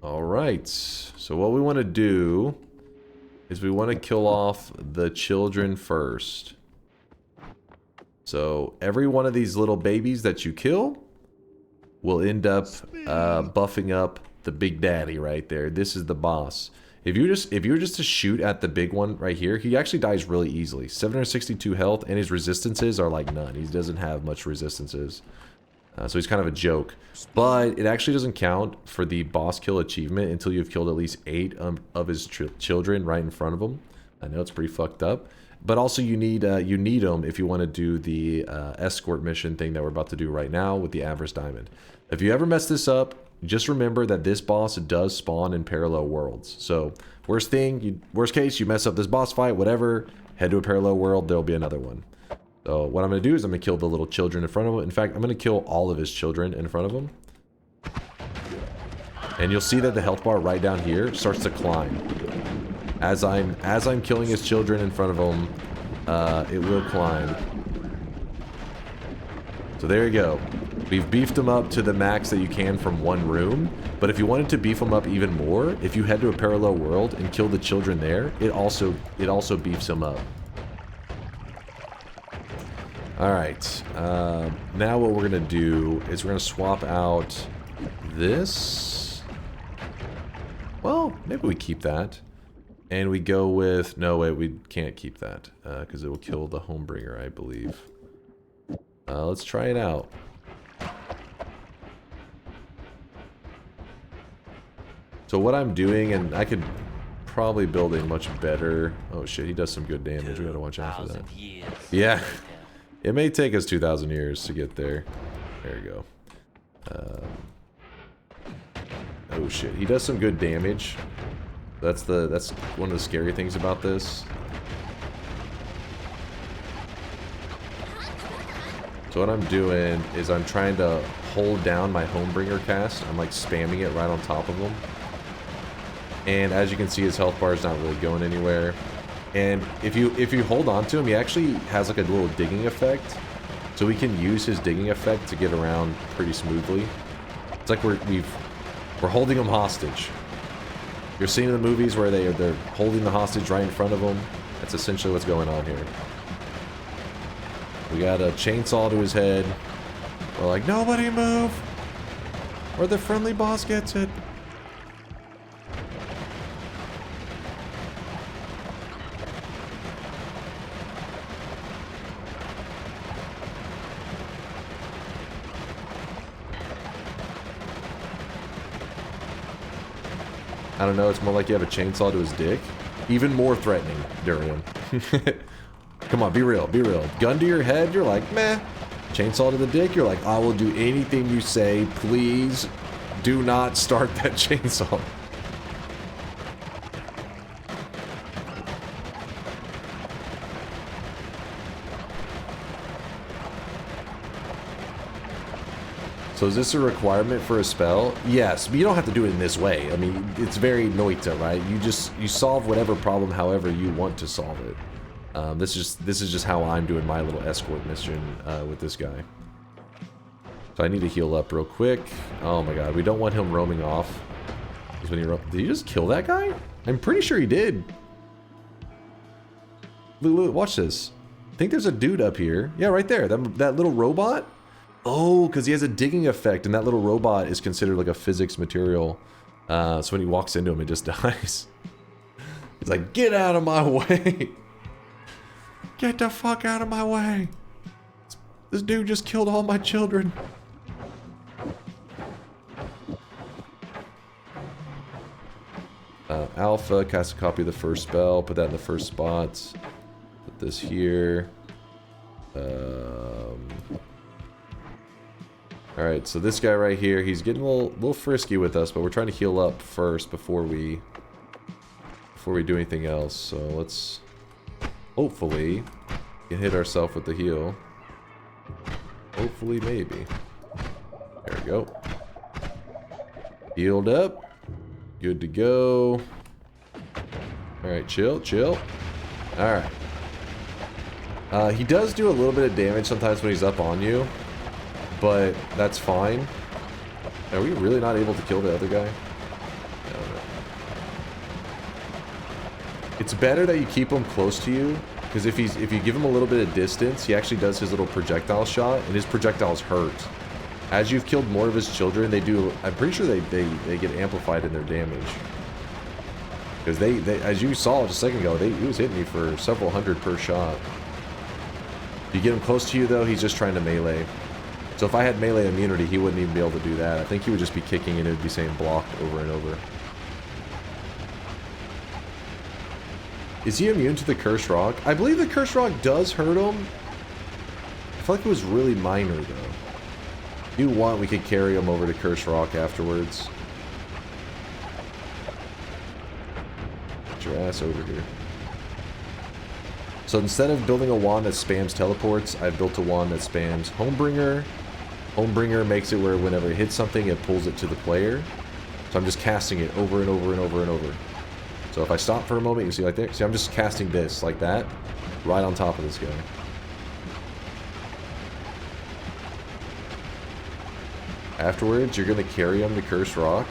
Alright. So what we want to do is we want to kill off the children first. So every one of these little babies that you kill will end up buffing up the big daddy right there. This is the boss. If you were just to shoot at the big one right here, he actually dies really easily. 762 health, and his resistances are like none. He doesn't have much resistances. So he's kind of a joke. But it actually doesn't count for the boss kill achievement until you've killed at least 8 of his children right in front of him. I know it's pretty fucked up. But also you need them if you want to do the escort mission thing that we're about to do right now with the Avarice Diamond. If you ever mess this up, just remember that this boss does spawn in parallel worlds. So worst case, you mess up this boss fight, whatever, head to a parallel world, there'll be another one. So what I'm going to do is I'm going to kill the little children in front of him. In fact, I'm going to kill all of his children in front of him. And you'll see that the health bar right down here starts to climb. As I'm killing his children in front of him, it will climb. So there you go. We've beefed them up to the max that you can from one room. But if you wanted to beef them up even more, if you head to a parallel world and kill the children there, it also beefs them up. Alright, now what we're going to do is we're going to swap out this. Well, maybe we keep that. And we go with... No, wait, we can't keep that. Because it will kill the Homebringer, I believe. Let's try it out. So what I'm doing, and I could probably build a much better... Oh shit, he does some good damage. We gotta watch out for that. Yeah. It may take us 2,000 years to get there. There you go. Oh shit, he does some good damage. That's one of the scary things about this. So what I'm doing is I'm trying to hold down my Homebringer cast. I'm like spamming it right on top of him. And as you can see, his health bar is not really going anywhere. And if you hold on to him, he actually has like a little digging effect. So we can use his digging effect to get around pretty smoothly. It's like we're holding him hostage. You're seeing in the movies where they're holding the hostage right in front of them. That's essentially what's going on here. We got a chainsaw to his head. We're like, nobody move, or the friendly boss gets it. I don't know, it's more like you have a chainsaw to his dick. Even more threatening, Durian. Come on, be real, be real. Gun to your head, you're like, meh. Chainsaw to the dick, you're like, I will do anything you say. Please do not start that chainsaw. So is this a requirement for a spell? Yes, but you don't have to do it in this way. I mean, it's very Noita, right? You solve whatever problem however you want to solve it. This is just how I'm doing my little escort mission with this guy. So I need to heal up real quick. Oh my god, we don't want him roaming off. When he did he just kill that guy? I'm pretty sure he did. Look, watch this. I think there's a dude up here. Yeah, right there. That little robot. Oh, because he has a digging effect, and that little robot is considered like a physics material. So when he walks into him, it just dies. He's like, get out of my way. Get the fuck out of my way. This dude just killed all my children. Alpha, cast a copy of the first spell. Put that in the first spot. Put this here. Alright, so this guy right here, he's getting a little frisky with us, but we're trying to heal up first before we do anything else. So let's hopefully can hit ourselves with the heal. Hopefully, maybe. There we go. Healed up. Good to go. Alright, chill, chill. Alright. He does do a little bit of damage sometimes when he's up on you, but that's fine. Are we really not able to kill the other guy? I don't know. It's better that you keep him close to you, because if you give him a little bit of distance, he actually does his little projectile shot, and his projectiles hurt. As you've killed more of his children, they do. I'm pretty sure they get amplified in their damage. Because they as you saw just a second ago, he was hitting me for several hundred per shot. If you get him close to you though, he's just trying to melee. So if I had melee immunity, he wouldn't even be able to do that. I think he would just be kicking and it would be saying blocked over and over. Is he immune to the Cursed Rock? I believe the Cursed Rock does hurt him. I feel like it was really minor though. If you want, we could carry him over to Cursed Rock afterwards. Get your ass over here. So instead of building a wand that spams teleports, I've built a wand that spams Homebringer. Homebringer makes it where whenever it hits something, it pulls it to the player. So I'm just casting it over and over and over and over. So if I stop for a moment, you see like there? See, I'm just casting this like that, right on top of this guy. Afterwards, you're going to carry him to Cursed Rock.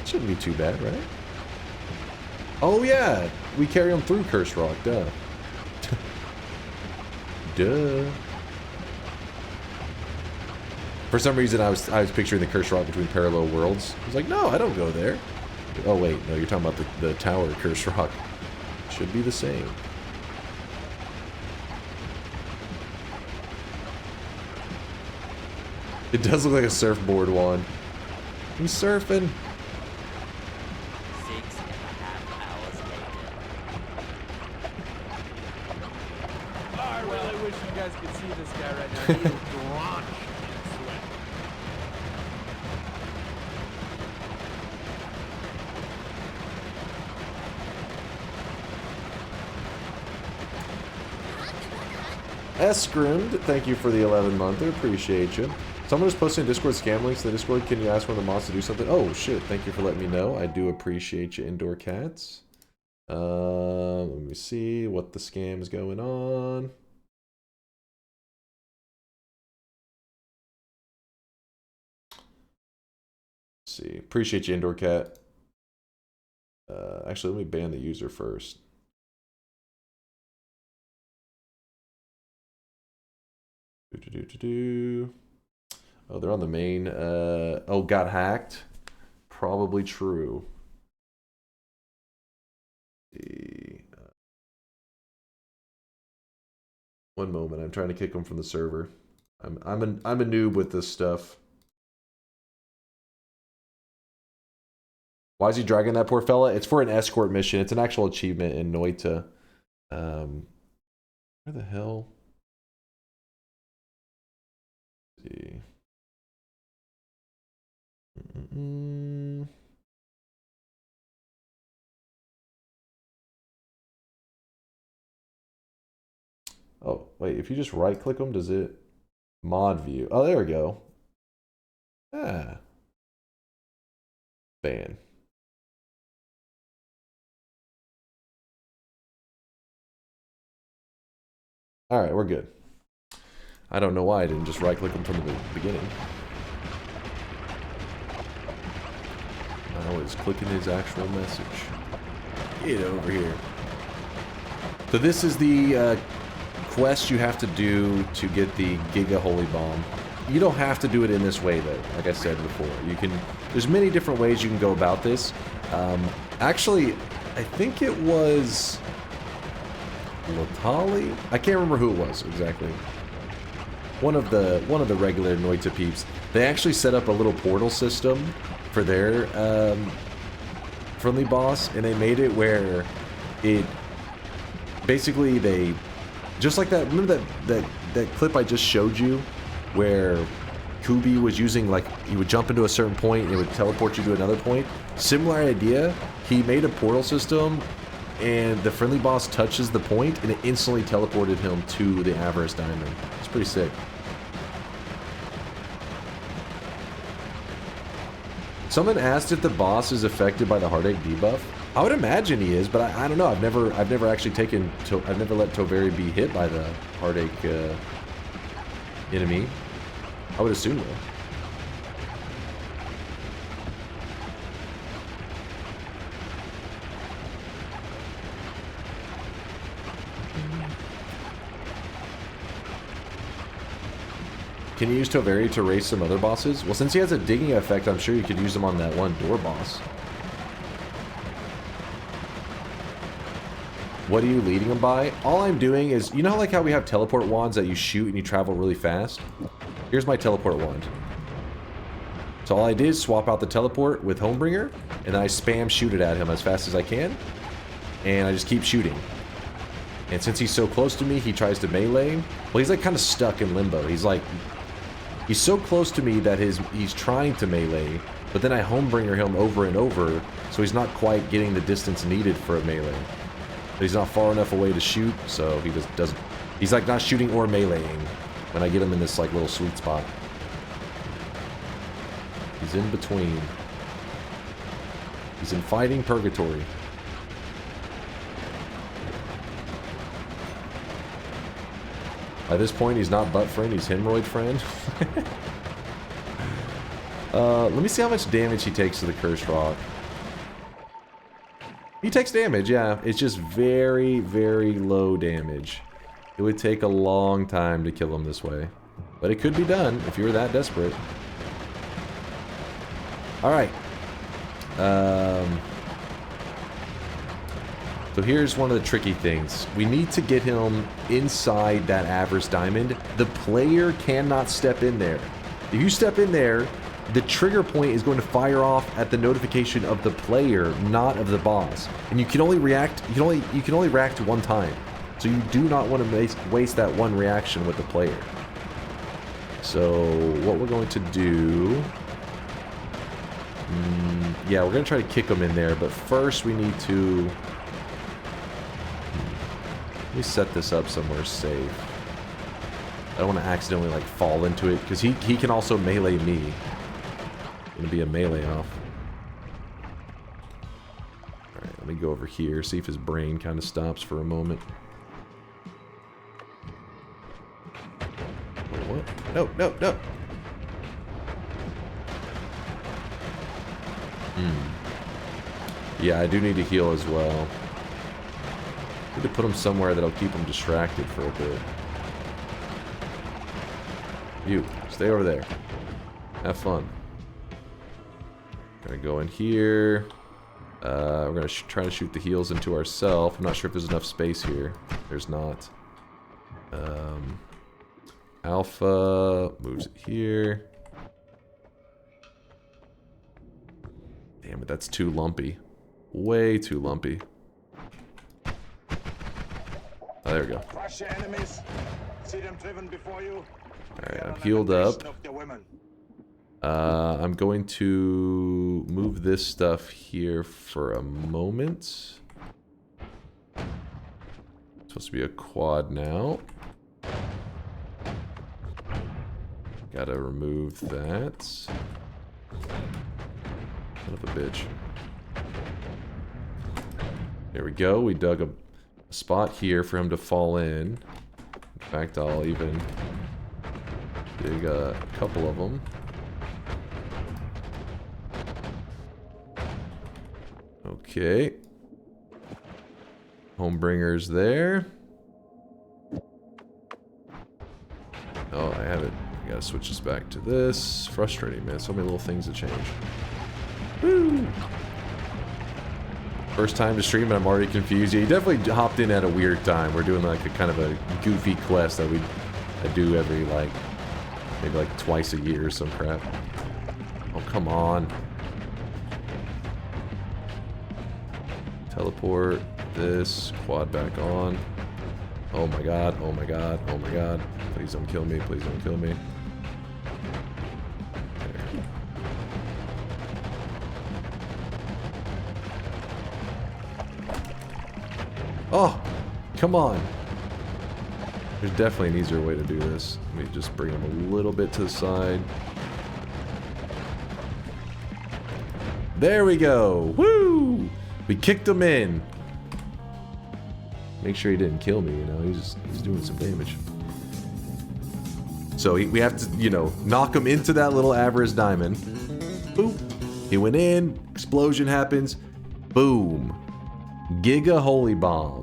Shouldn't be too bad, right? Oh yeah, we carry him through Cursed Rock, duh. Duh. For some reason, I was picturing the Cursed Rock between parallel worlds. I was like, no, I don't go there. Oh wait, no, you're talking about the tower Cursed Rock. Should be the same. It does look like a surfboard wand. I'm surfing. 6.5 hours later. I really wish you guys could see this guy right now. He is drenched in sweat. Eskrimmed, thank you for the 11-monther. Appreciate you. Someone is posting Discord scam links in the Discord. Can you ask one of the mods to do something? Oh, shit. Thank you for letting me know. I do appreciate you, Indoor Cats. Let me see what the scam is going on. Let's see. Appreciate you, Indoor Cat. Actually, let me ban the user first. Oh, they're on the main. Oh, got hacked. Probably true. One moment. I'm trying to kick them from the server. I'm a noob with this stuff. Why is he dragging that poor fella? It's for an escort mission. It's an actual achievement in Noita. Where the hell? Let's see. Oh, wait, if you just right click them, does it mod view? Oh, there we go. Ah. Ban. Alright, we're good. I don't know why I didn't just right click them from the beginning. Now it's clicking his actual message. Get over here. So this is the quest you have to do to get the Giga Holy Bomb. You don't have to do it in this way though, like I said before. You can, there's many different ways you can go about this. Actually, I think it was Latali? I can't remember who it was exactly. One of the regular Noita peeps. They actually set up a little portal system for their friendly boss, and they made it where it basically they just like that. Remember that clip I just showed you where Kubi was using, like, he would jump into a certain point and it would teleport you to another point? Similar idea. He made a portal system and the friendly boss touches the point and it instantly teleported him to the Avarice Diamond. It's pretty sick. Someone asked if the boss is affected by the heartache debuff. I would imagine he is, but I don't know. I've never actually taken. I've never let Toveri be hit by the heartache enemy. I would assume though. Can you use Toveri to race some other bosses? Well, since he has a digging effect, I'm sure you could use him on that one door boss. What are you leading him by? All I'm doing is, you know like how we have teleport wands that you shoot and you travel really fast? Here's my teleport wand. So all I did is swap out the teleport with Homebringer, and then I spam shoot it at him as fast as I can. And I just keep shooting. And since he's so close to me, he tries to melee. Well, he's like kind of stuck in limbo. He's like, he's so close to me that he's trying to melee, but then I Homebringer him over and over, so he's not quite getting the distance needed for a melee. But he's not far enough away to shoot, so he just doesn't. He's like not shooting or meleeing when I get him in this like little sweet spot. He's in between. He's in fighting purgatory. By this point, he's not butt friend, he's hemorrhoid friend. Let me see how much damage he takes to the Cursed Rock. He takes damage, yeah. It's just very, very low damage. It would take a long time to kill him this way. But it could be done if you were that desperate. Alright. So here's one of the tricky things. We need to get him inside that Avarice Diamond. The player cannot step in there. If you step in there, the trigger point is going to fire off at the notification of the player, not of the boss. And you can only react. You can only react one time. So you do not want to waste that one reaction with the player. So what we're going to do? Yeah, we're going to try to kick him in there, but first we need to. Let me set this up somewhere safe. I don't want to accidentally like fall into it because he can also melee me. Gonna be a melee off. All right, let me go over here, see if his brain kind of stops for a moment. Wait, what? No, no, no. Yeah, I do need to heal as well. I need to put him somewhere that'll keep him distracted for a bit. You, stay over there. Have fun. Gonna go in here. We're gonna try to shoot the heals into ourselves. I'm not sure if there's enough space here. There's not. Alpha moves it here. Damn it, that's too lumpy. Way too lumpy. Oh, there we go. Crush your enemies. See them driven before you. Alright, I'm healed up. I'm going to move this stuff here for a moment. It's supposed to be a quad now. Gotta remove that. Son of a bitch. There we go. We dug a spot here for him to fall in. In fact, I'll even dig a couple of them. Okay. Homebringer's there. Oh, I have it. I gotta switch this back to this. Frustrating, man. So many little things to change. Woo! First time to stream and I'm already confused. Yeah, you definitely hopped in at a weird time. We're doing like a kind of a goofy quest that I do every like maybe like twice a year or some crap. Oh, come on. Teleport this quad back on. Oh my god, oh my god, oh my god. Please don't kill me, please don't kill me. There. Oh, come on. There's definitely an easier way to do this. Let me just bring him a little bit to the side. There we go. Woo! We kicked him in. Make sure he didn't kill me, you know. He's doing some damage. So we have to, you know, knock him into that little Avarice Diamond. Boop. He went in. Explosion happens. Boom. Giga Holy Bomb.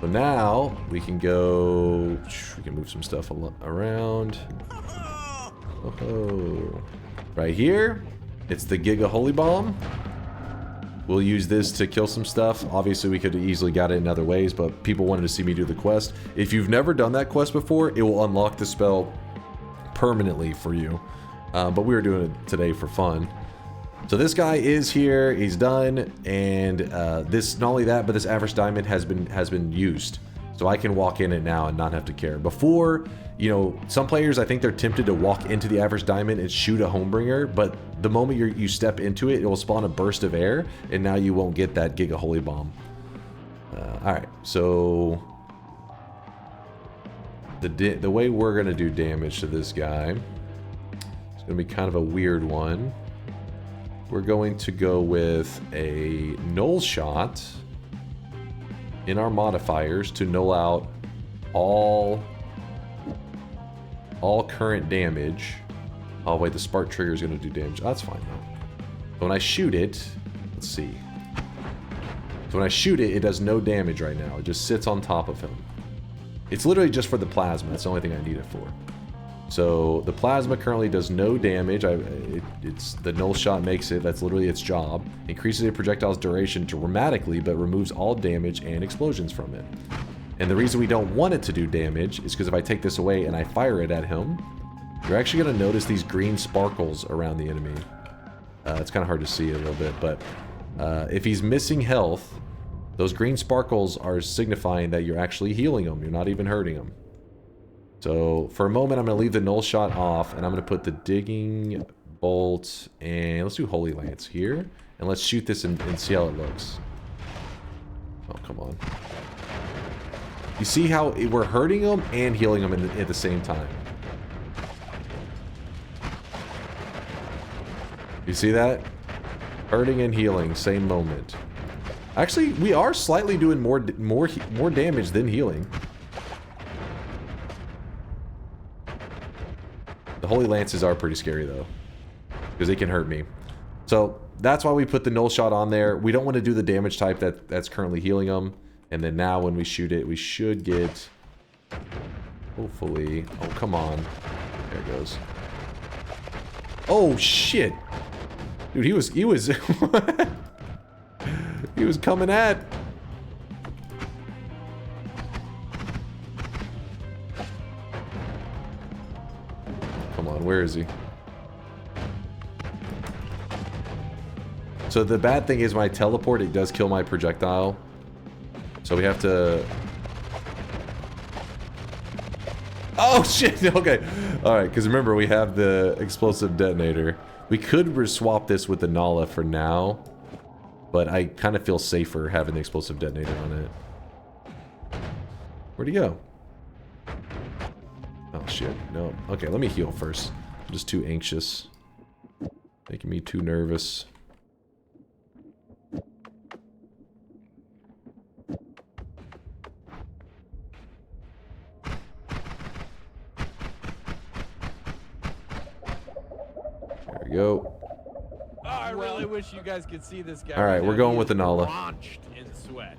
So now we can go. We can move some stuff around. Oh, right here. It's the Giga Holy Bomb. We'll use this to kill some stuff. Obviously, we could have easily got it in other ways, but people wanted to see me do the quest. If you've never done that quest before, it will unlock the spell permanently for you. But we were doing it today for fun. So this guy is here. He's done, and this not only that, but this Avarice Diamond has been used. So I can walk in it now and not have to care. Before, you know, some players, I think they're tempted to walk into the Avarice Diamond and shoot a Homebringer, but the moment you step into it, it will spawn a burst of air, and now you won't get that Giga Holy Bomb. Alright, so the way we're going to do damage to this guy is going to be kind of a weird one. We're going to go with a null shot in our modifiers to null out all current damage. Oh wait, the spark trigger is going to do damage. Oh, that's fine though. When I shoot it, let's see. So when I shoot it, it does no damage right now. It just sits on top of him. It's literally just for the plasma. That's the only thing I need it for. So the plasma currently does no damage. It's the null shot makes it. That's literally its job. Increases a projectile's duration dramatically, but removes all damage and explosions from it. And the reason we don't want it to do damage is because if I take this away and I fire it at him, you're actually going to notice these green sparkles around the enemy. It's kind of hard to see a little bit, but if he's missing health, those green sparkles are signifying that you're actually healing him. You're not even hurting him. So for a moment, I'm going to leave the null shot off, and I'm going to put the digging bolt, and let's do Holy Lance here, and let's shoot this and see how it looks. Oh, come on. You see how we're hurting them and healing them at the same time. You see that? Hurting and healing, same moment. Actually, we are slightly doing more damage than healing. The Holy Lances are pretty scary though, because they can hurt me. So that's why we put the null shot on there. We don't want to do the damage type that's currently healing them. And then now when we shoot it, we should get, hopefully, oh come on, there it goes. Oh shit, dude, he was he was coming at. Come on, where is he? So the bad thing is my teleport, it does kill my projectile. So we have to... Oh shit, okay. Alright, because remember we have the explosive detonator. We could swap this with the Nala for now. But I kind of feel safer having the explosive detonator on it. Where'd he go? Oh shit, no. Okay, let me heal first. I'm just too anxious. Making me too nervous. There we go. Oh, I really wish you guys could see this guy. All right, we're going with the Nala. Launched in sweat.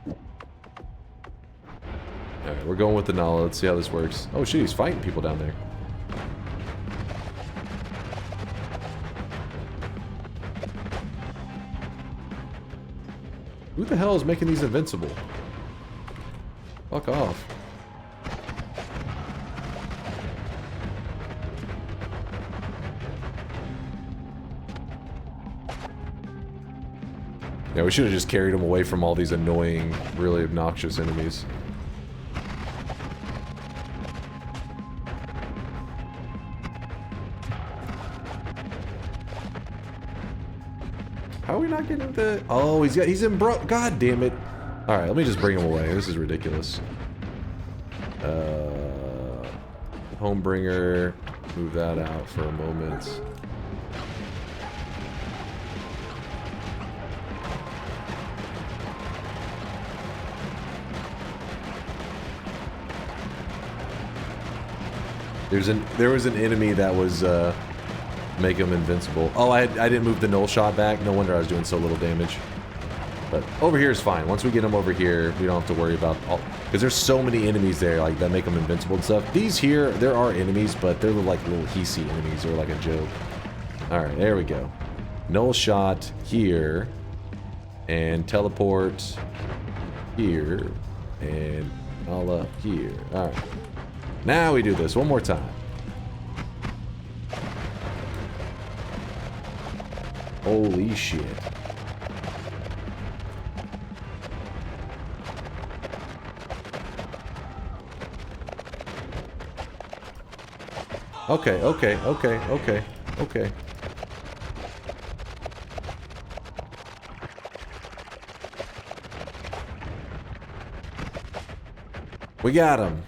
All right, we're going with the Nala. Let's see how this works. Oh shit, he's fighting people down there. Who the hell is making these invincible? Fuck off. Yeah, we should have just carried him away from all these annoying, really obnoxious enemies. How are we not getting the... Oh, he's in bro... God damn it. Alright, let me just bring him away. This is ridiculous. Homebringer. Move that out for a moment. There was an enemy that was make him invincible. Oh, I didn't move the null shot back. No wonder I was doing so little damage. But over here is fine. Once we get him over here, we don't have to worry about all, because there's so many enemies there like that make them invincible and stuff. These here, there are enemies, but they're like little Hisi enemies. They're like a joke. All right, there we go. Null shot here, and teleport here, and Nala here. All right. Now we do this one more time. Holy shit. Okay. We got him.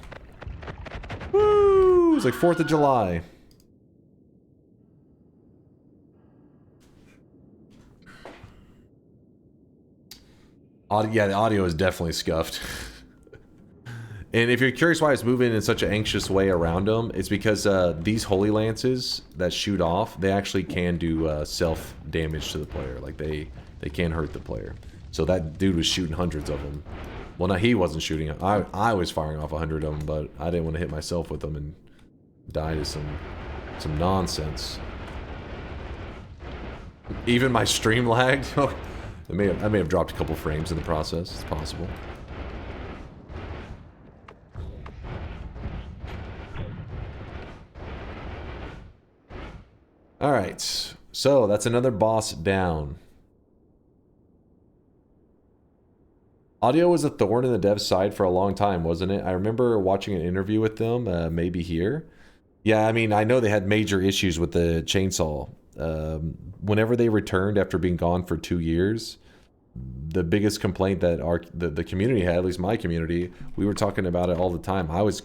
Woo! It's like 4th of July. Yeah, the audio is definitely scuffed. And if you're curious why it's moving in such an anxious way around them, it's because these Holy Lances that shoot off, they actually can do self-damage to the player. Like, they can hurt the player. So that dude was shooting hundreds of them. Well, no, he wasn't shooting. I was firing off 100 of them, but I didn't want to hit myself with them and die to some nonsense. Even my stream lagged. I may have dropped a couple frames in the process. It's possible. All right, so that's another boss down. Audio was a thorn in the dev's side for a long time, wasn't it? I remember watching an interview with them, maybe here. Yeah, I mean, I know they had major issues with the chainsaw. Whenever they returned after being gone for 2 years, the biggest complaint that the community had, at least my community, we were talking about it all the time. I was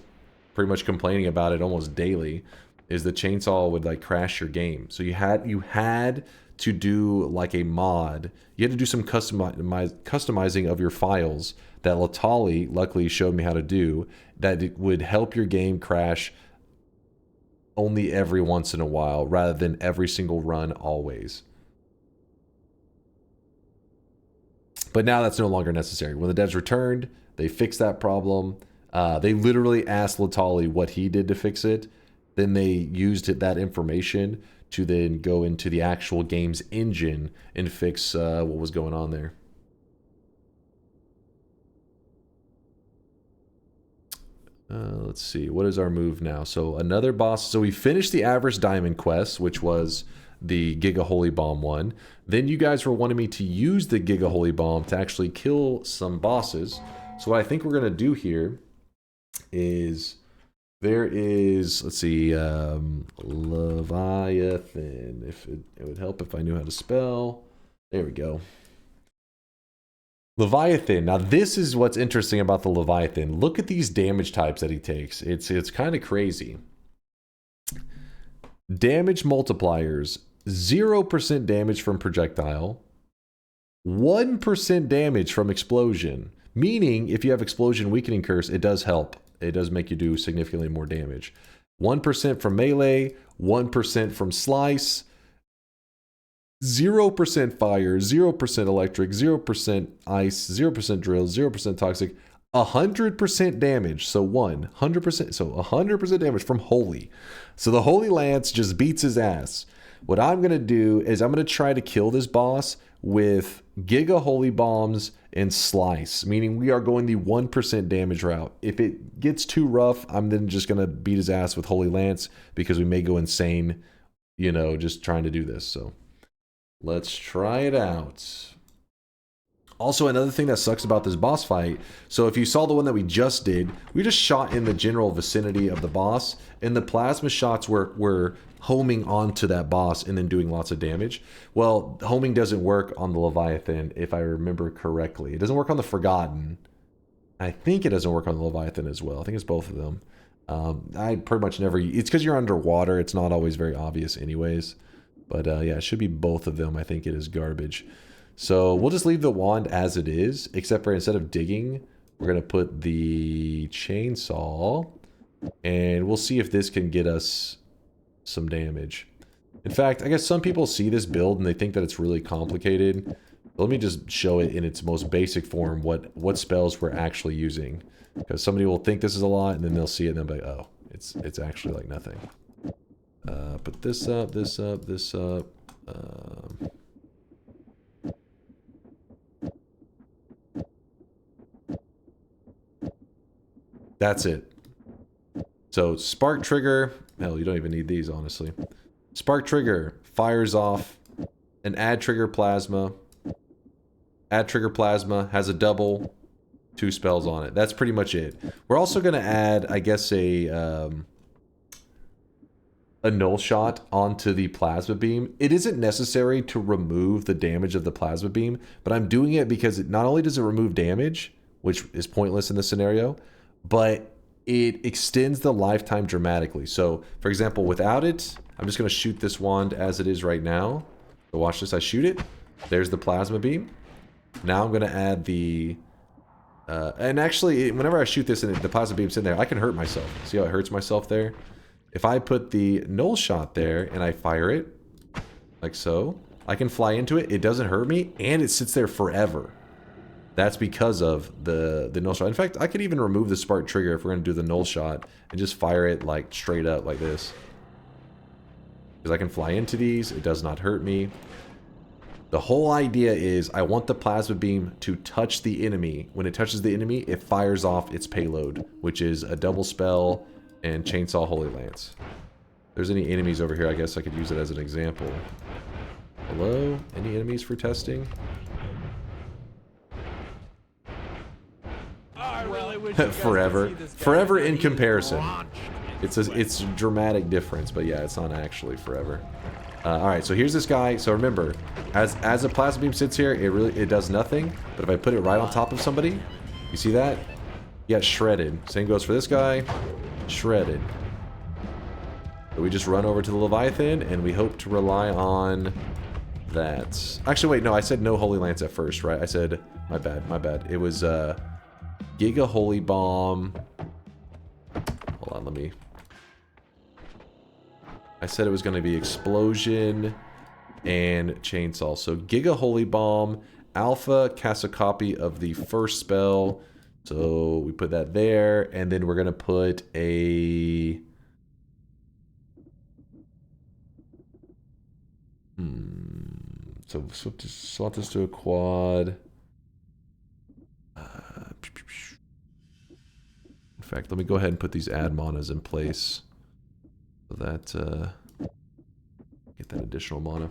pretty much complaining about it almost daily, is the chainsaw would like crash your game. So you had to do like a mod. You had to do some customizing of your files that Latali luckily showed me how to do, that it would help your game crash only every once in a while rather than every single run always. But now that's no longer necessary. When the devs returned, they fixed that problem. They literally asked Latali what he did to fix it. Then they used that information to then go into the actual game's engine and fix what was going on there. Let's see. What is our move now? So another boss. So we finished the Avarice Diamond quest, which was the Giga Holy Bomb one. Then you guys were wanting me to use the Giga Holy Bomb to actually kill some bosses. So what I think we're going to do here is there is, let's see, Leviathan. If it would help if I knew how to spell. There we go. Leviathan. Now this is what's interesting about the Leviathan. Look at these damage types that he takes. It's kind of crazy. Damage multipliers. 0% damage from projectile, 1% damage from explosion. Meaning, if you have explosion weakening curse, it does help. It does make you do significantly more damage. 1% from melee, 1% from slice, 0% fire, 0% electric, 0% ice, 0% drill, 0% toxic, 100% damage. So 100%. So 100% damage from Holy. So the Holy Lance just beats his ass. What I'm going to do is I'm going to try to kill this boss with Giga Holy Bombs and Slice, meaning we are going the 1% damage route. If it gets too rough, I'm then just going to beat his ass with Holy Lance because we may go insane, you know, just trying to do this. So let's try it out. Also, another thing that sucks about this boss fight, so if you saw the one that we just did, we just shot in the general vicinity of the boss, and the plasma shots were homing onto that boss and then doing lots of damage. Well, homing doesn't work on the Leviathan, if I remember correctly. It doesn't work on the Forgotten. I think it doesn't work on the Leviathan as well. I think it's both of them. I pretty much never... It's because you're underwater. It's not always very obvious anyways. But yeah, it should be both of them. I think it is garbage. So we'll just leave the wand as it is, except for instead of digging, we're going to put the chainsaw, and we'll see if this can get us some damage. In fact, I guess some people see this build and they think that it's really complicated. Let me just show it in its most basic form, what spells we're actually using. Because somebody will think this is a lot, and then they'll see it and they'll be like, oh, it's actually like nothing. Put this up, this up, this up. That's it. So spark trigger, hell, you don't even need these, honestly. Spark trigger fires off an add trigger plasma. Add trigger plasma has a double, 2 spells on it. That's pretty much it. We're also going to add, I guess, a null shot onto the plasma beam. It isn't necessary to remove the damage of the plasma beam, but I'm doing it because it not only does it remove damage, which is pointless in this scenario, but it extends the lifetime dramatically. So, for example, without it, I'm just going to shoot this wand as it is right now. So watch this. I shoot it. There's the plasma beam. Now I'm going to add the... and actually, whenever I shoot this and the plasma beam's in there, I can hurt myself. See how it hurts myself there? If I put the null shot there and I fire it, like so, I can fly into it. It doesn't hurt me, and it sits there forever. That's because of the null shot. In fact, I could even remove the spark trigger if we're going to do the null shot and just fire it like straight up like this. Because I can fly into these. It does not hurt me. The whole idea is I want the plasma beam to touch the enemy. When it touches the enemy, it fires off its payload, which is a double spell and Chainsaw Holy Lance. If there's any enemies over here, I guess I could use it as an example. Hello? Any enemies for testing? Forever. Forever in comparison. It's a dramatic difference, but yeah, it's not actually forever. All right, so here's this guy. So remember, as a plasma beam sits here, it does nothing. But if I put it right on top of somebody, you see that? Yeah, shredded. Same goes for this guy. Shredded. So we just run over to the Leviathan, and we hope to rely on that. Actually, wait, no, I said no Holy Lance at first, right? I said, my bad. It was Giga Holy Bomb. Hold on, let me... I said it was going to be Explosion and Chainsaw. So Giga Holy Bomb, Alpha casts a copy of the first spell. So we put that there, and then we're going to put a... So swap this to a quad. In fact, let me go ahead and put these ad manas in place. So that, get that additional mana.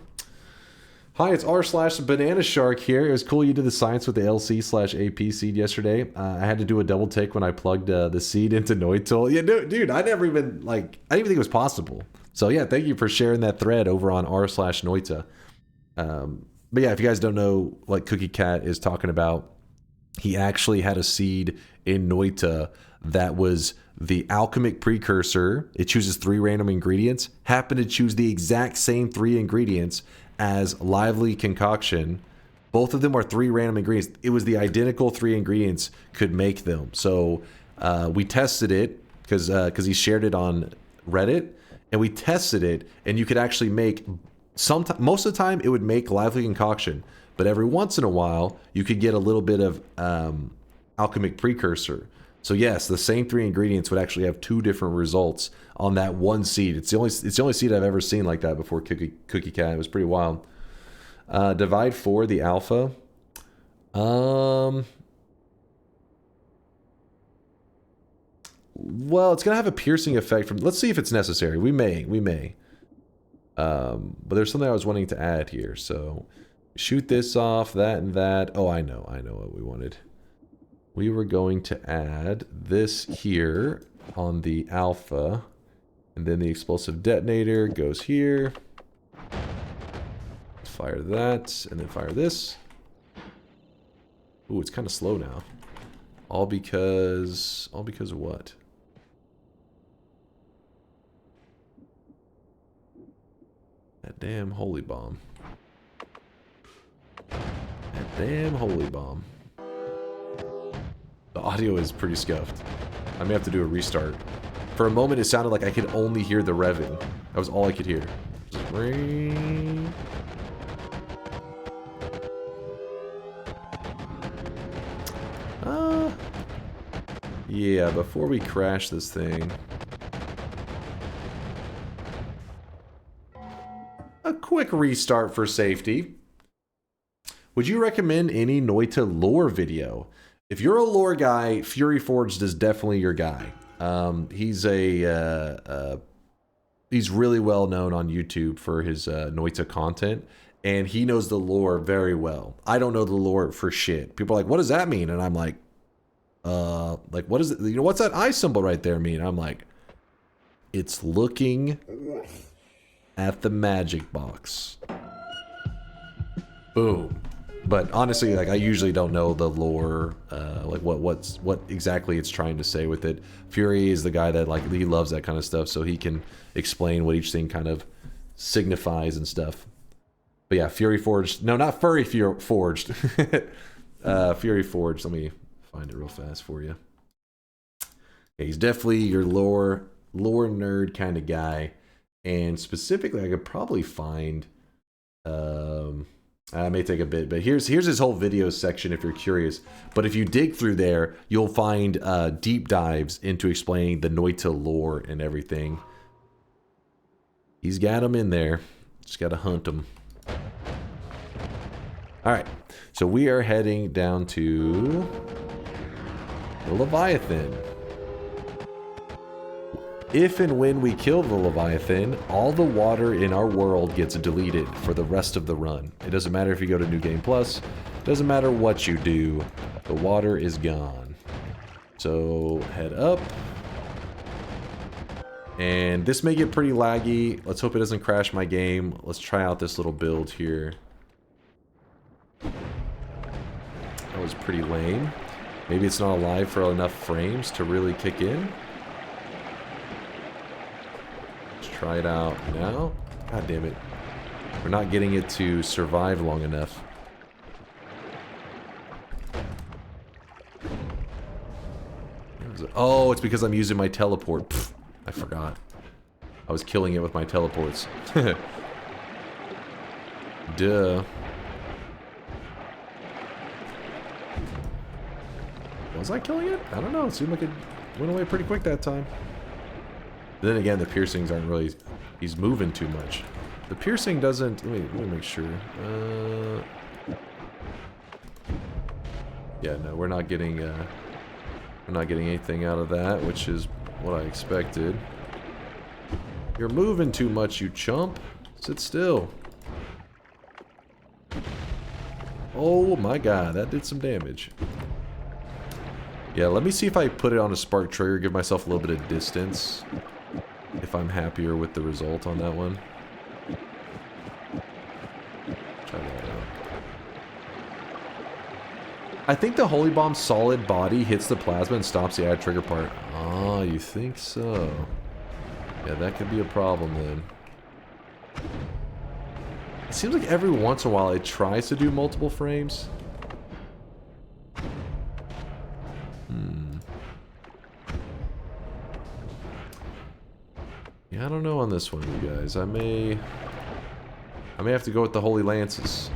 Hi, it's r/Banana Shark here. It was cool you did the science with the LC/AP seed yesterday. I had to do a double take when I plugged the seed into Noita. Yeah, dude, I didn't even think it was possible. So yeah, thank you for sharing that thread over on r/Noita. But yeah, if you guys don't know what Cookie Cat is talking about, he actually had a seed in Noita that was the alchemic precursor. It chooses 3 random ingredients, happened to choose the exact same 3 ingredients as Lively Concoction. Both of them are 3 random ingredients. It was the identical 3 ingredients could make them. So we tested it because he shared it on Reddit, and we tested it, and you could actually make most of the time it would make Lively Concoction, but every once in a while you could get a little bit of alchemic precursor. So yes, the same 3 ingredients would actually have 2 different results on that one seed. It's the only seed I've ever seen like that before Cookie Cat. It was pretty wild. Divide 4, the alpha. Well, it's gonna have a piercing effect from. Let's see if it's necessary. We may. But there's something I was wanting to add here. So shoot this off, that and that. Oh, I know what we wanted. We were going to add this here on the alpha, and then the explosive detonator goes here. Let's fire that, and then fire this. Ooh, it's kind of slow now. All because of what? That damn holy bomb. That damn holy bomb. The audio is pretty scuffed. I may have to do a restart. For a moment, it sounded like I could only hear the revving. That was all I could hear. Just ring. Yeah, before we crash this thing. A quick restart for safety. Would you recommend any Noita lore video? If you're a lore guy, Fury Forged is definitely your guy. He's really well known on YouTube for his Noita content, and he knows the lore very well. I don't know the lore for shit. People are like, "What does that mean?" And I'm like, what is it? You know, what's that eye symbol right there mean?" I'm like, "It's looking at the magic box." Boom. But honestly, like, I usually don't know the lore, like what exactly it's trying to say with it. Fury is the guy that, like, he loves that kind of stuff, so he can explain what each thing kind of signifies and stuff. But yeah, Fury Forged. No, not Furry Forged. Fury Forged. Let me find it real fast for you. Yeah, he's definitely your lore nerd kind of guy. And specifically, I could probably find... I may take a bit, but here's his whole video section if you're curious. But if you dig through there, you'll find deep dives into explaining the Noita lore and everything. He's got them in there. Just got to hunt them. All right, so we are heading down to the Leviathan. If and when we kill the Leviathan, all the water in our world gets deleted for the rest of the run. It doesn't matter if you go to New Game Plus. It doesn't matter what you do. The water is gone. So head up. And this may get pretty laggy. Let's hope it doesn't crash my game. Let's try out this little build here. That was pretty lame. Maybe it's not alive for enough frames to really kick in. Let's try it out now. God damn it. We're not getting it to survive long enough. Oh, it's because I'm using my teleport. Pfft, I forgot. I was killing it with my teleports. Duh. Was I killing it? I don't know. It seemed like it went away pretty quick that time. Then again, the piercings aren't really... He's moving too much. The piercing doesn't... Let me make sure. Yeah, no, we're not getting anything out of that, which is what I expected. You're moving too much, you chump. Sit still. Oh my god, that did some damage. Yeah, let me see if I put it on a spark trigger, give myself a little bit of distance. If I'm happier with the result on that one. Try that out. I think the Holy Bomb's solid body hits the plasma and stops the add trigger part. Ah, you think so? Yeah, that could be a problem then. It seems like every once in a while it tries to do multiple frames. Yeah, I don't know on this one, you guys. I may have to go with the Holy Lances.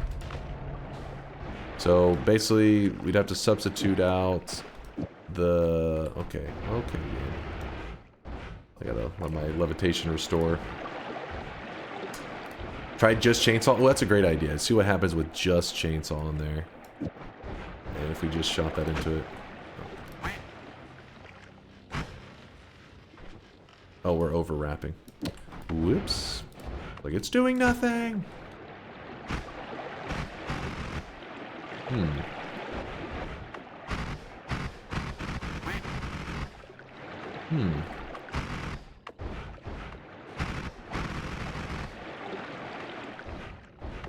So basically, we'd have to substitute out the... Okay, yeah. I gotta let my levitation restore. Try just chainsaw. Oh, that's a great idea. Let's see what happens with just chainsaw in there. And if we just shot that into it. Oh, we're overwrapping. Whoops. Like it's doing nothing.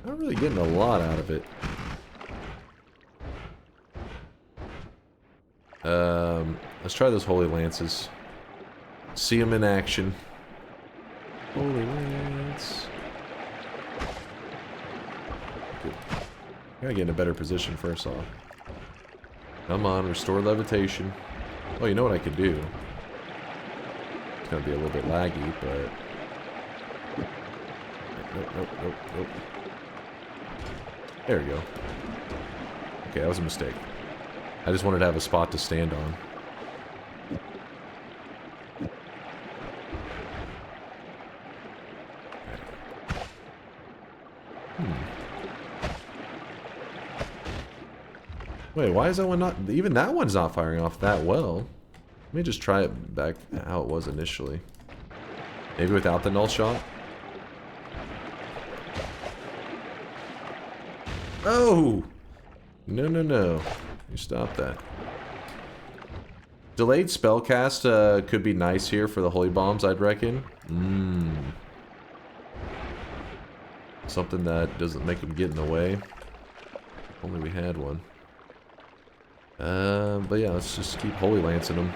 Not really getting a lot out of it. Let's try those Holy Lances. See them in action. Holy Lance. Good. Gotta get in a better position first off. Come on, restore levitation. Oh, you know what I could do? It's gonna be a little bit laggy, but... Nope. There we go. Okay, that was a mistake. I just wanted to have a spot to stand on. Wait, why is that one not... Even that one's not firing off that well. Let me just try it back how it was initially. Maybe without the null shot? Oh! No. You stop that. Delayed spellcast could be nice here for the Holy Bombs, I'd reckon. Something that doesn't make them get in the way. If only we had one. But yeah, let's just keep Holy Lancing them.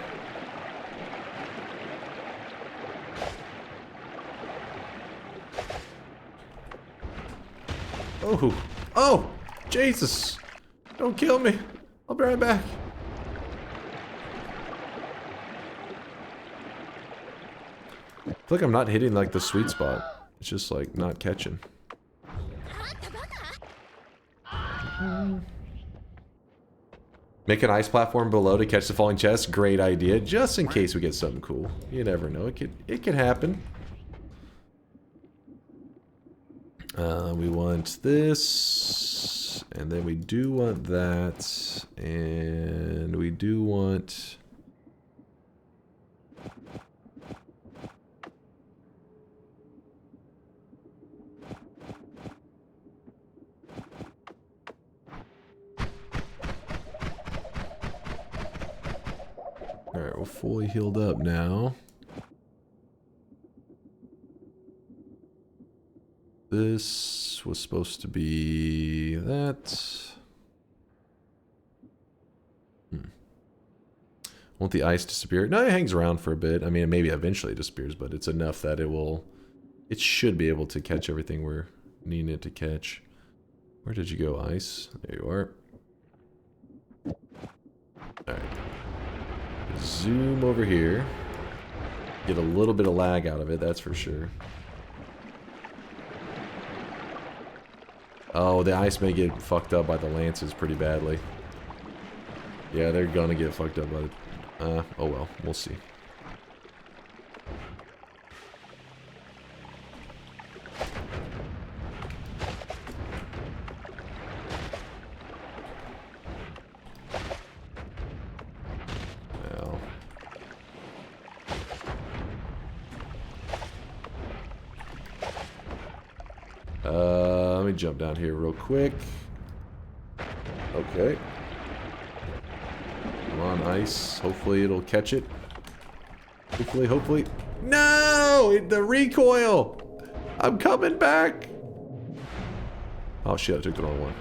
Oh! Jesus! Don't kill me! I'll be right back. I feel like I'm not hitting like the sweet spot. It's just like not catching. Make an ice platform below to catch the falling chest. Great idea. Just in case we get something cool. You never know. It could happen. We want this. And then we do want that. And we do want... Alright, we're fully healed up now. This was supposed to be that. Won't the ice disappear? No, it hangs around for a bit. I mean, maybe eventually disappears, but it's enough that it should be able to catch everything we're needing it to catch. Where did you go, ice? There you are. Alright. Zoom over here. Get a little bit of lag out of it, that's for sure. Oh, the ice may get fucked up by the lances pretty badly. Yeah, they're gonna get fucked up by it. Oh well, we'll see. Let me jump down here real quick. Okay. Come on, ice. Hopefully it'll catch it. Hopefully. No! The recoil! I'm coming back! Oh shit, I took the wrong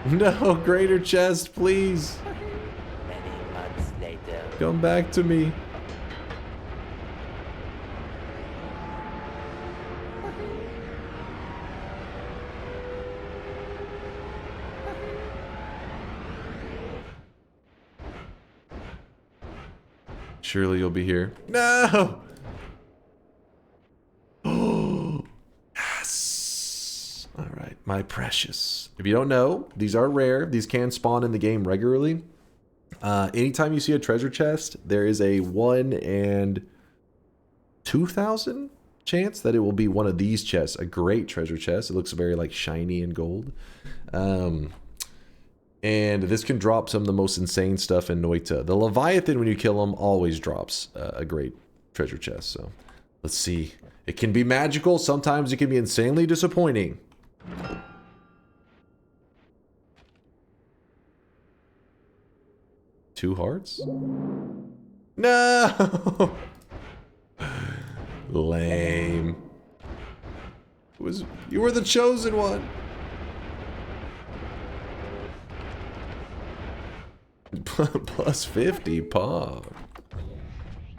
one. No, greater chest, please. Many months later. Come back to me. Surely you'll be here. No! Oh, yes! Alright, my precious. If you don't know, these are rare. These can spawn in the game regularly. Anytime you see a treasure chest, there is a 1 in 2,000 chance that it will be one of these chests. A great treasure chest. It looks very like shiny and gold. And this can drop some of the most insane stuff in Noita. The Leviathan, when you kill him, always drops a great treasure chest. So, let's see. It can be magical. Sometimes it can be insanely disappointing. Two hearts? No! Lame. You were the chosen one. Plus 50 pog.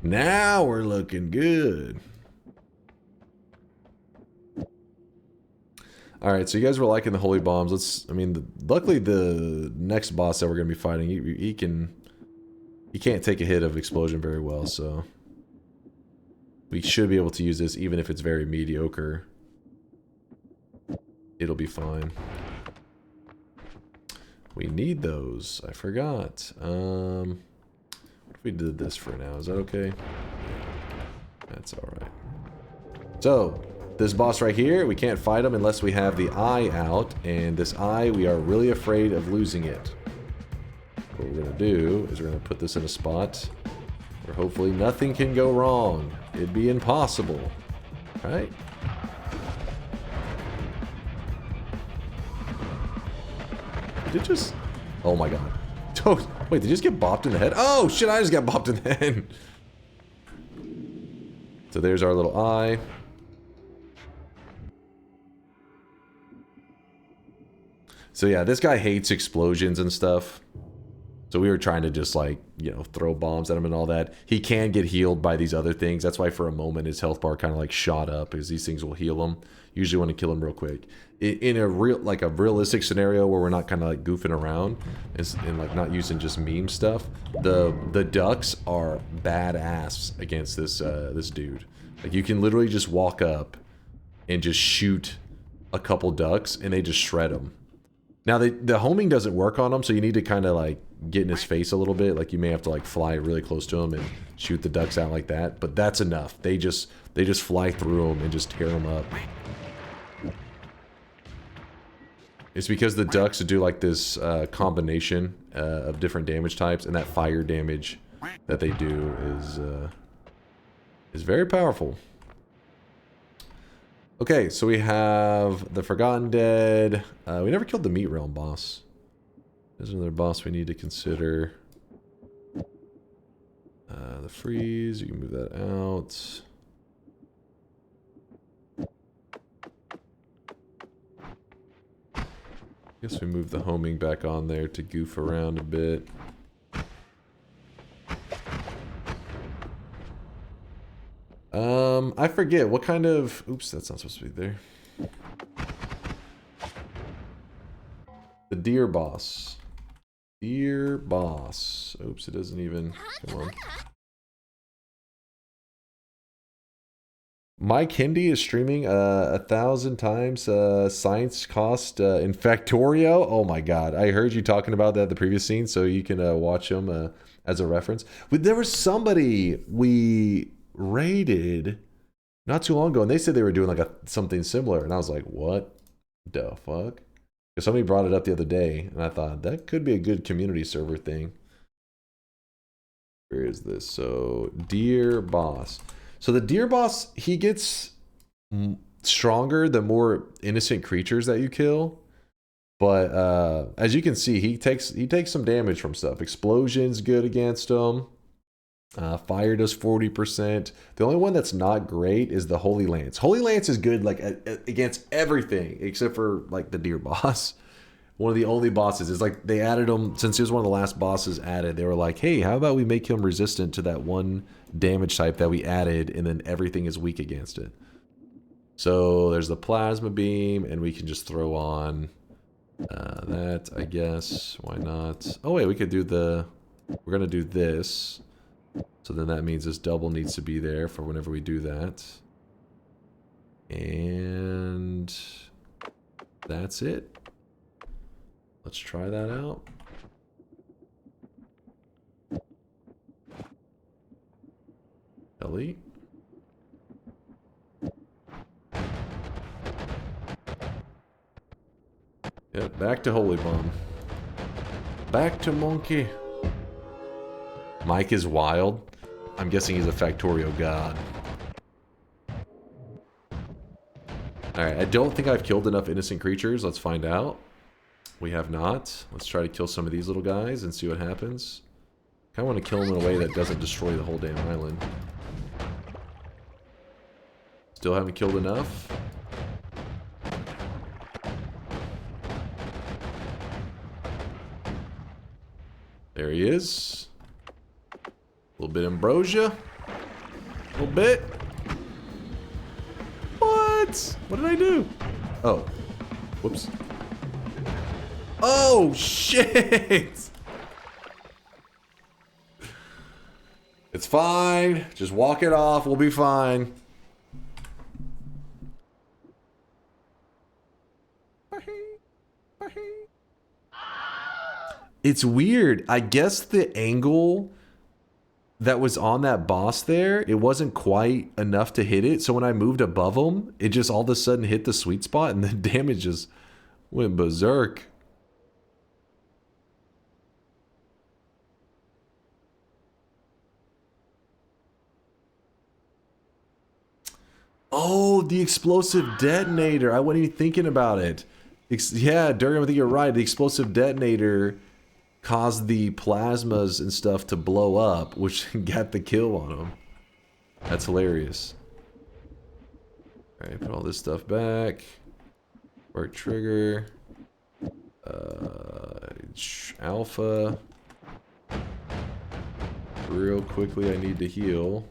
Now we're looking good. Alright, so you guys were liking the holy bombs. Luckily the next boss that we're going to be fighting, he can't take a hit of explosion very well, so we should be able to use this even if it's very mediocre. It'll be fine. We need those. I forgot. What if we did this for now? Is that okay? That's alright. So, this boss right here, we can't fight him unless we have the eye out. And this eye, we are really afraid of losing it. What we're going to do is we're going to put this in a spot where hopefully nothing can go wrong. It'd be impossible. Right? Did it just... Oh my god. Oh, wait, did you just get bopped in the head? Oh shit, I just got bopped in the head. So there's our little eye. So yeah, this guy hates explosions and stuff. So we were trying to just like, you know, throw bombs at him and all that. He can get healed by these other things. That's why for a moment his health bar kind of like shot up, because these things will heal him. Usually want to kill him real quick. In a realistic scenario where we're not kind of like goofing around and like not using just meme stuff, the ducks are badass against this this dude. Like you can literally just walk up and just shoot a couple ducks and they just shred them. Now the homing doesn't work on them, so you need to kind of like get in his face a little bit. Like you may have to like fly really close to him and shoot the ducks out like that. But that's enough. They just fly through them and just tear them up. It's because the ducks do like this combination of different damage types, and that fire damage that they do is very powerful. Okay, so we have the Forgotten Dead. We never killed the Meat Realm boss. There's another boss we need to consider. The freeze, you can move that out. Guess we move the homing back on there to goof around a bit. I forget what kind of... Oops, that's not supposed to be there. The deer boss. Deer boss. Oops, it doesn't even... Come on. Mike Hindi is streaming 1,000 times science cost in Factorio. Oh my god, I heard you talking about that the previous scene, so you can watch them as a reference. But there was somebody we raided not too long ago, and they said they were doing like something similar, and I was like, what the fuck? Because somebody brought it up the other day, and I thought that could be a good community server thing. Where is this? So, deer boss. So the deer boss, he gets stronger the more innocent creatures that you kill. But as you can see, he takes some damage from stuff. Explosion's good against him. Fire does 40%. The only one that's not great is the Holy Lance. Holy Lance is good like against everything except for like the deer boss. One of the only bosses is like they added him since he was one of the last bosses added. They were like, hey, how about we make him resistant to that one damage type that we added, and then everything is weak against it. So there's the plasma beam, and we can just throw on that, I guess. Why not? Oh wait, we could do the... We're gonna do this. So then that means this double needs to be there for whenever we do that. And that's it. Let's try that out. Ellie. Yeah, back to Holy Bomb. Back to Monkey. Mike is wild. I'm guessing he's a Factorio god. Alright, I don't think I've killed enough innocent creatures. Let's find out. We have not. Let's try to kill some of these little guys and see what happens. I kind of want to kill them in a way that doesn't destroy the whole damn island. Still haven't killed enough. There he is. A little bit ambrosia. A little bit. What? What did I do? Oh. Whoops. Oh, shit! It's fine. Just walk it off. We'll be fine. It's weird. I guess the angle that was on that boss there, it wasn't quite enough to hit it. So when I moved above him, it just all of a sudden hit the sweet spot and the damage just went berserk. Oh, the explosive detonator. I wasn't even thinking about it. Yeah, Durgan, I think you're right. The explosive detonator caused the plasmas and stuff to blow up, which got the kill on them. That's hilarious. Alright, put all this stuff back. Work trigger. Alpha. Real quickly, I need to heal.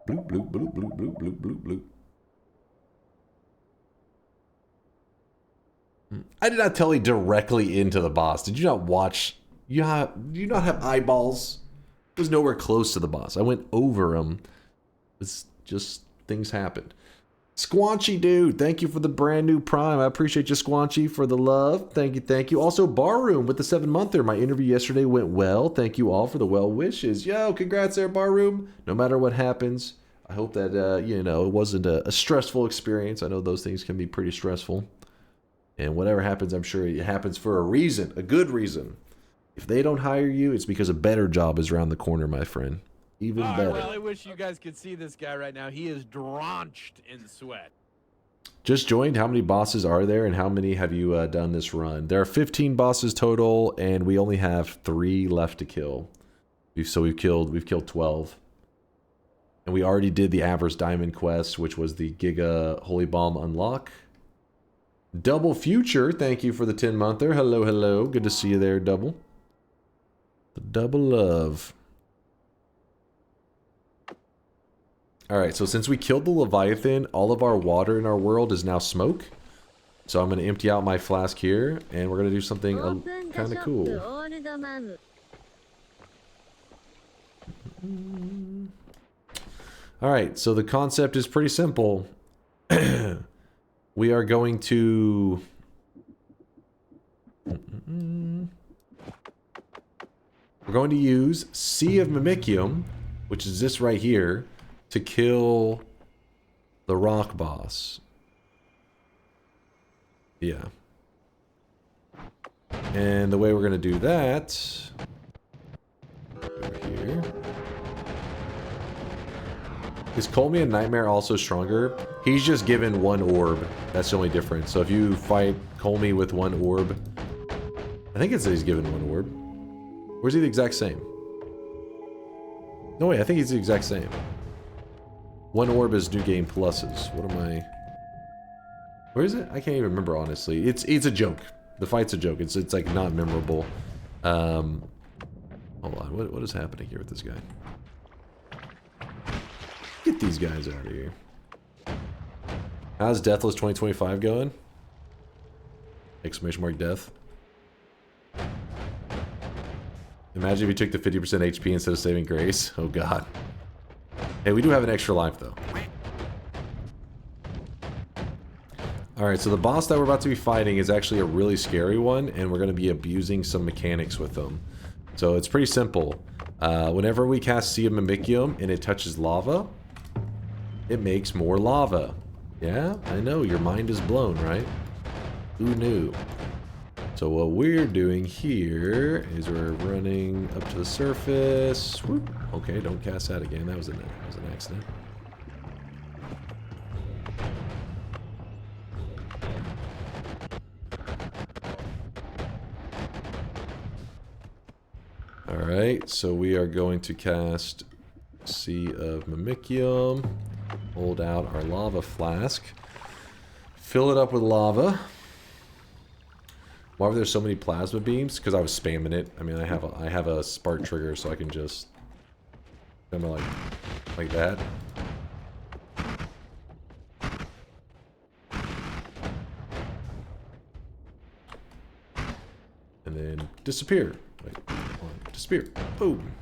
Bloop, bloop, bloop, bloop, bloop, bloop, bloop, bloop. I did not tele directly into the boss. Did you not watch? Do you not have eyeballs? It was nowhere close to the boss. I went over him. It's just things happened. Squanchy dude, thank you for the brand new Prime. I appreciate you, Squanchy, for the love. Thank you, thank you. Also, Barroom with the 7-monther. My interview yesterday went well. Thank you all for the well wishes. Yo, congrats there, Barroom. No matter what happens, I hope that, you know, it wasn't a stressful experience. I know those things can be pretty stressful. And whatever happens, I'm sure it happens for a reason, a good reason. If they don't hire you, it's because a better job is around the corner, my friend. Even better. I really wish you guys could see this guy right now. He is drenched in sweat. Just joined. How many bosses are there, and how many have you done this run? There are 15 bosses total, and we only have 3 left to kill. We've killed 12, and we already did the Avarice Diamond quest, which was the Giga Holy Bomb unlock. Double Future, thank you for the 10-monther. Hello, hello. Good to see you there, Double. The double love. Alright, so since we killed the Leviathan, all of our water in our world is now smoke. So I'm going to empty out my flask here, and we're going to do something kind of cool. Alright, so the concept is pretty simple. We are going to... We're going to use Sea of Mimicium, which is this right here, to kill the rock boss. Yeah. And the way we're going to do that... Over here... Is Colmian Nightmare also stronger? He's just given 1 orb. That's the only difference. So if you fight Colmy with 1 orb... I think it says he's given 1 orb. Or is he the exact same? No, wait, I think he's the exact same. 1 orb is new game pluses. What am I... Where is it? I can't even remember, honestly. It's a joke. The fight's a joke. It's like not memorable. Hold on. What is happening here with this guy? Get these guys out of here. How's Deathless 2025 going? Exclamation mark death. Imagine if you took the 50% HP instead of saving Grace. Oh god. Hey, we do have an extra life though. Alright, so the boss that we're about to be fighting is actually a really scary one, and we're going to be abusing some mechanics with them. So it's pretty simple. Whenever we cast Sea of Mimicium and it touches lava, it makes more lava. Yeah, I know, your mind is blown, right? Who knew? So what we're doing here is we're running up to the surface. Whoop. Okay, don't cast that again. That was an accident. Alright, so we are going to cast Sea of Mimicium. Hold out our lava flask. Fill it up with lava. Why were there so many plasma beams? Because I was spamming it. I mean, I have a spark trigger, so I can just kind of like that. And then disappear. Wait, hold on. Disappear. Boom.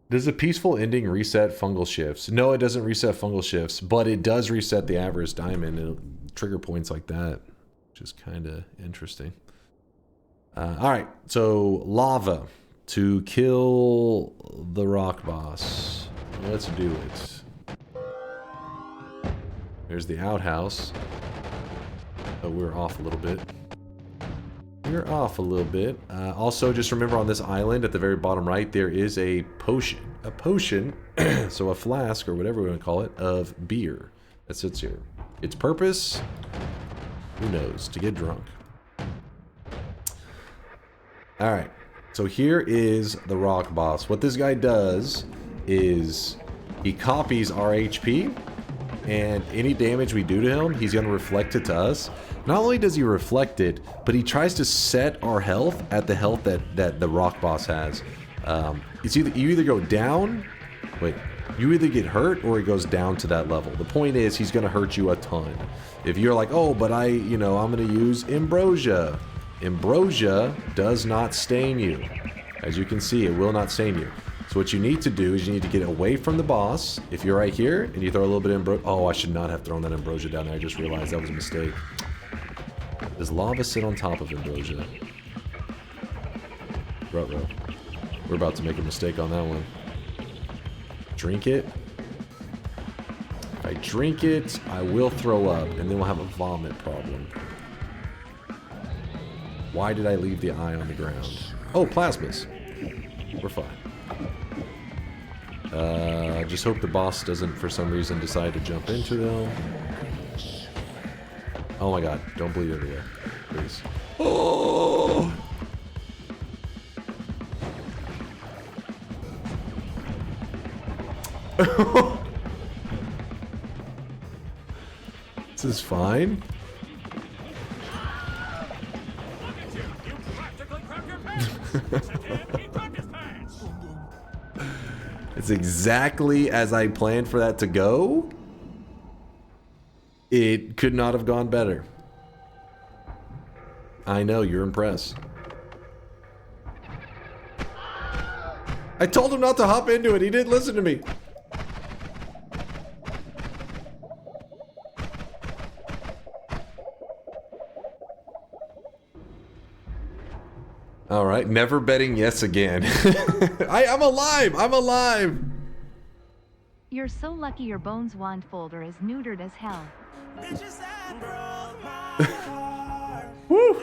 Does a peaceful ending reset fungal shifts? No, it doesn't reset fungal shifts, but it does reset the Avarice Diamond and trigger points like that, which is kind of interesting. Alright, so lava to kill the rock boss. Let's do it. There's the outhouse. Oh, we're off a little bit. We're off a little bit. Also, just remember on this island at the very bottom right, there is a potion. A potion, so a flask or whatever we want to call it, of beer that sits here. Its purpose, who knows, to get drunk. Alright, so here is the rock boss. What this guy does is he copies our HP, and any damage we do to him, he's going to reflect it to us. Not only does he reflect it, but he tries to set our health at the health that the rock boss has. It's either you either go down, you either get hurt or it goes down to that level. The point is he's going to hurt you a ton. If you're like, oh, but I'm going to use Ambrosia. Ambrosia does not stain you. As you can see, it will not stain you. So what you need to do is you need to get away from the boss. If you're right here and you throw a little bit of Ambrosia. Oh, I should not have thrown that Ambrosia down there. I just realized that was a mistake. Does lava sit on top of Ambrosia? Ruh-roh. We're about to make a mistake on that one. Drink it. If I drink it, I will throw up, and then we'll have a vomit problem. Why did I leave the eye on the ground? Oh, plasmas. We're fine. Just hope the boss doesn't, for some reason, decide to jump into them. Oh my god, don't bleed everywhere. Please. Oh! This is fine. It's exactly as I planned for that to go. It could not have gone better. I know, you're impressed. I told him not to hop into it. He didn't listen to me. All right, never betting yes again. I'm alive. I'm alive. You're so lucky your Bones Wand folder is neutered as hell. Woo.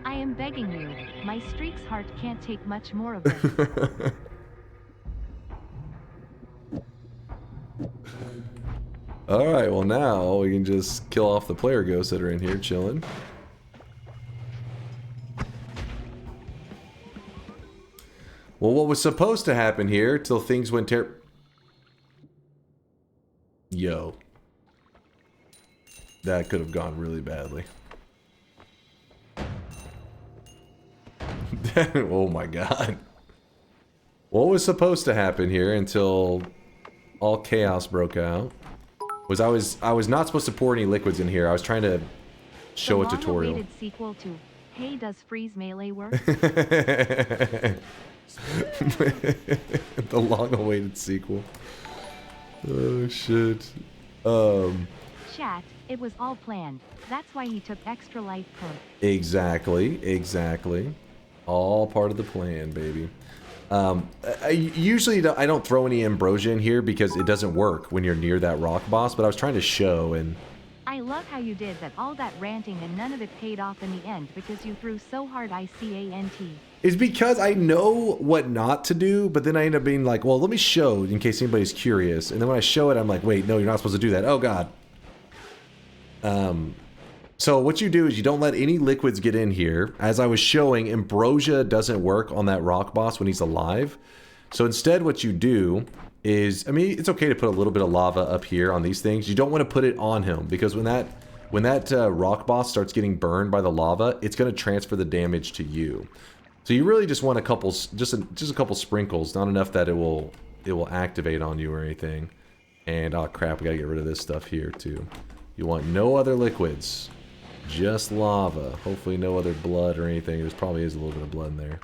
I am begging you. My streak's heart can't take much more of this. Alright, well now we can just kill off the player ghosts that are in here chilling. Well, what was supposed to happen here till things went Yo. That could have gone really badly. Oh my god. What was supposed to happen here until all chaos broke out was I was not supposed to pour any liquids in here. I was trying to show a tutorial. The long-awaited sequel to Hey, does freeze melee work? The long-awaited sequel. Oh shit. Chat, it was all planned. That's why he took extra life perk. Exactly, exactly. All part of the plan, baby. I usually don't throw any ambrosia in here because it doesn't work when you're near that rock boss, but I was trying to show and... I love how you did that, all that ranting and none of it paid off in the end because you threw so hard ICANT. It's because I know what not to do, but then I end up being like, well, let me show in case anybody's curious. And then when I show it, I'm like, wait, no, you're not supposed to do that. Oh, God. So what you do is you don't let any liquids get in here. As I was showing, ambrosia doesn't work on that rock boss when he's alive. So instead what you do is, I mean, it's okay to put a little bit of lava up here on these things. You don't want to put it on him because when that rock boss starts getting burned by the lava, it's going to transfer the damage to you. So you really just want a couple, just a couple sprinkles, not enough that it will activate on you or anything. And oh crap, we gotta get rid of this stuff here too. You want no other liquids, just lava. Hopefully no other blood or anything. There probably is a little bit of blood in there.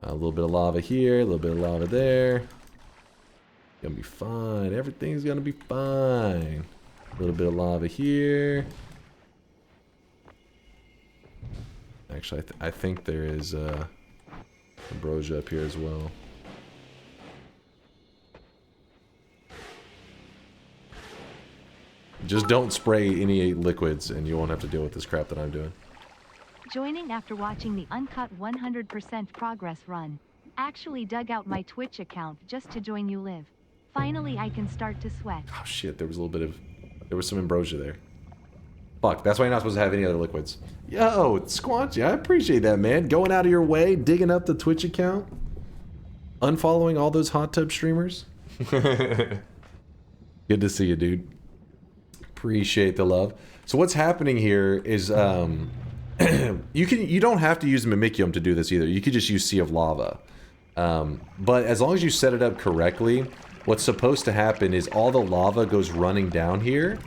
A little bit of lava here, a little bit of lava there. Gonna be fine. Everything's gonna be fine. A little bit of lava here. Actually, I think there is ambrosia up here as well. Just don't spray any liquids and you won't have to deal with this crap that I'm doing. Joining after watching the uncut 100% progress run. Actually dug out my Twitch account just to join you live. Finally I can start to sweat. Oh shit, there was some ambrosia there. Fuck, that's why you're not supposed to have any other liquids. Yo, Squanchy, I appreciate that, man. Going out of your way, digging up the Twitch account. Unfollowing all those hot tub streamers. Good to see you, dude. Appreciate the love. So what's happening here is you don't have to use Mimicium to do this either. You could just use Sea of Lava. But as long as you set it up correctly, what's supposed to happen is all the lava goes running down here.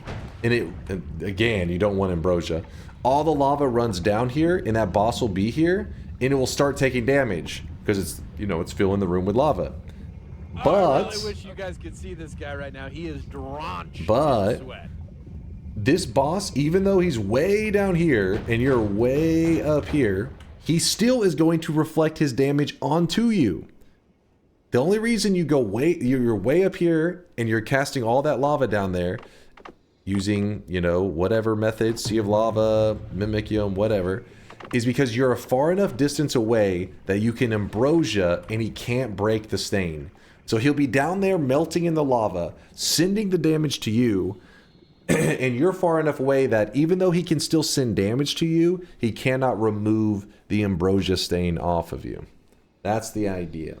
And again, you don't want ambrosia. All the lava runs down here, and that boss will be here, and it will start taking damage because it's, it's filling the room with lava. But I really wish you guys could see this guy right now. He is drenched in sweat. This boss, even though he's way down here and you're way up here, he still is going to reflect his damage onto you. The only reason you're way up here and you're casting all that lava down there using, whatever methods, Sea of Lava, Mimicium, whatever, is because you're a far enough distance away that you can ambrosia and he can't break the stain. So he'll be down there melting in the lava, sending the damage to you, and you're far enough away that even though he can still send damage to you, he cannot remove the ambrosia stain off of you. That's the idea.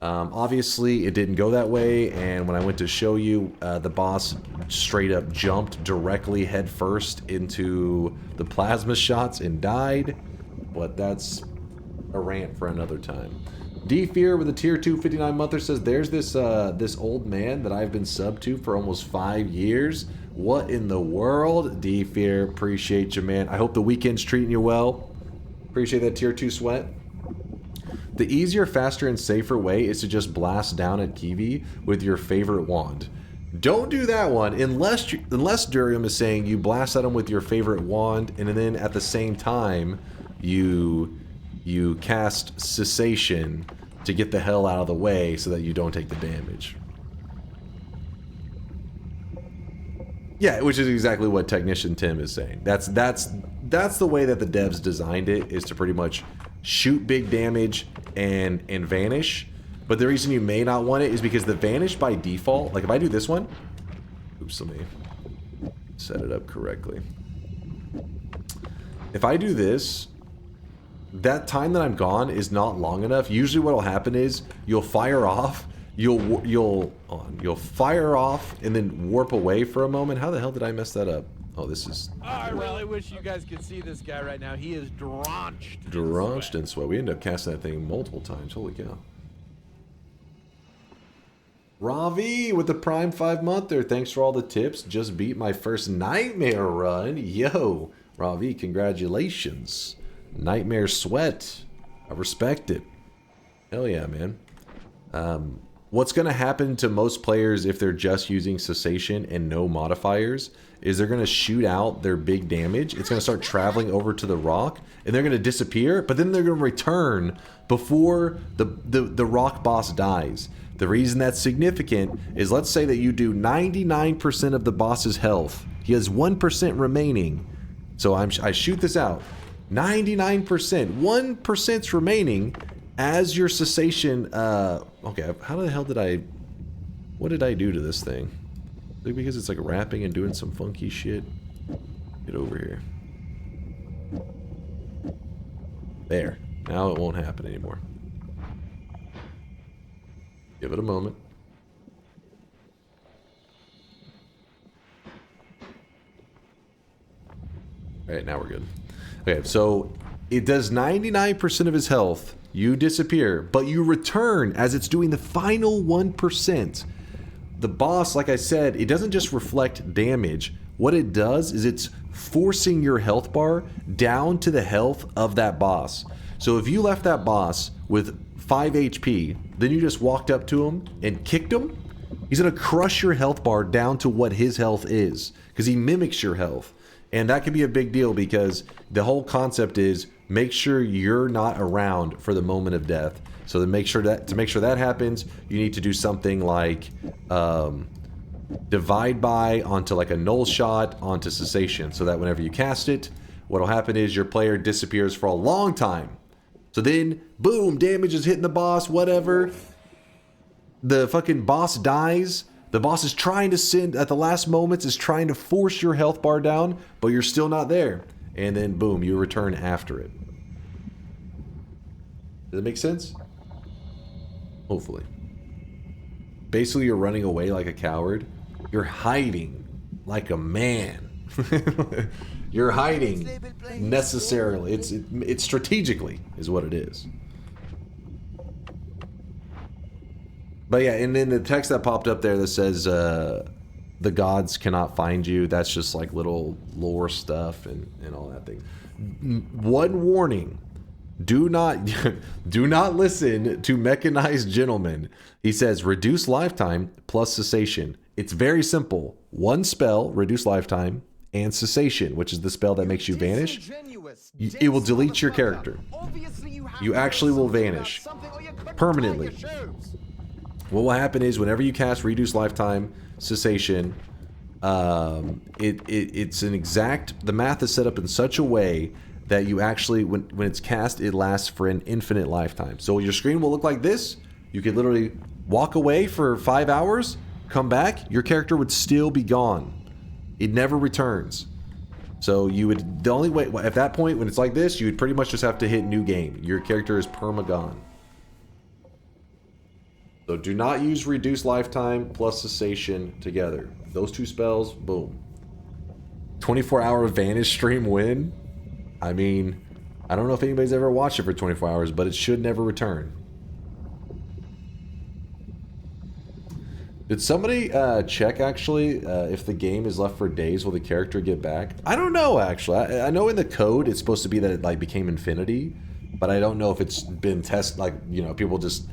Obviously, it didn't go that way, and when I went to show you, the boss straight up jumped directly headfirst into the plasma shots and died, but that's a rant for another time. D-Fear with a tier 2 59-monther says, there's this this old man that I've been subbed to for almost 5 years. What in the world? D-Fear, appreciate you, man. I hope the weekend's treating you well. Appreciate that tier 2 sweat. The easier, faster, and safer way is to just blast down at Kiwi with your favorite wand. Don't do that one unless Durium is saying you blast at him with your favorite wand, and then at the same time you cast Cessation to get the hell out of the way so that you don't take the damage. Yeah, which is exactly what Technician Tim is saying. That's the way that the devs designed it, is to pretty much shoot big damage and vanish. But the reason you may not want it is because the vanish by default, like if I do this one, oops, let me set it up correctly. If I do this, that time that I'm gone is not long enough. Usually what will happen is you'll fire off, you'll fire off and then warp away for a moment. How the hell did I mess that up? Oh, this is... I really wish you guys could see this guy right now. He is drenched. Drenched in sweat. We ended up casting that thing multiple times. Holy cow. Ravi with the Prime 5-monther. Thanks for all the tips. Just beat my first Nightmare run. Yo, Ravi, congratulations. Nightmare sweat. I respect it. Hell yeah, man. What's going to happen to most players if they're just using Cessation and no modifiers is they're going to shoot out their big damage. It's going to start traveling over to the rock, and they're going to disappear, but then they're going to return before the rock boss dies. The reason that's significant is, let's say that you do 99% of the boss's health. He has 1% remaining. So I shoot this out. 99%. 1%'s remaining as your Cessation... okay, how the hell did I... What did I do to this thing? Because it's like rapping and doing some funky shit. Get over here. There. Now it won't happen anymore. Give it a moment. Alright, now we're good. Okay, so it does 99% of his health. You disappear, but you return as it's doing the final 1%. The boss, like I said, it doesn't just reflect damage. What it does is it's forcing your health bar down to the health of that boss. So if you left that boss with 5 HP, then you just walked up to him and kicked him, he's going to crush your health bar down to what his health is, because he mimics your health. And that can be a big deal, because the whole concept is make sure you're not around for the moment of death. So to make sure that happens, you need to do something like divide by onto like a null shot onto Cessation, so that whenever you cast it, what'll happen is your player disappears for a long time. So then, boom, damage is hitting the boss, whatever. The fucking boss dies. The boss is trying to send, at the last moments, is trying to force your health bar down, but you're still not there. And then, boom, you return after it. Does that make sense? Hopefully. Basically, you're running away like a coward. You're hiding like a man. You're hiding necessarily. It's strategically is what it is. But yeah, and then the text that popped up there that says the gods cannot find you, that's just like little lore stuff and all that thing. One warning. Do not listen to Mechanized Gentleman. He says reduce lifetime plus cessation. It's very simple. One spell, reduce lifetime, and cessation, which is the spell that makes you vanish. It will delete your character. You actually will vanish permanently. What will happen is whenever you cast reduce lifetime, cessation, it's an exact, the math is set up in such a way that you actually, when it's cast, it lasts for an infinite lifetime. So your screen will look like this. You could literally walk away for 5 hours, come back, your character would still be gone. It never returns. So you would, the only way, at that point, when it's like this, you would pretty much just have to hit new game. Your character is perma-gone. So do not use reduced lifetime plus cessation together. Those two spells, boom. 24-hour vanish stream win? I mean, I don't know if anybody's ever watched it for 24 hours, but it should never return. Did somebody check, actually, if the game is left for days, will the character get back? I don't know, actually. I know in the code it's supposed to be that it, like, became infinity, but I don't know if it's been tested, like, you know, people just...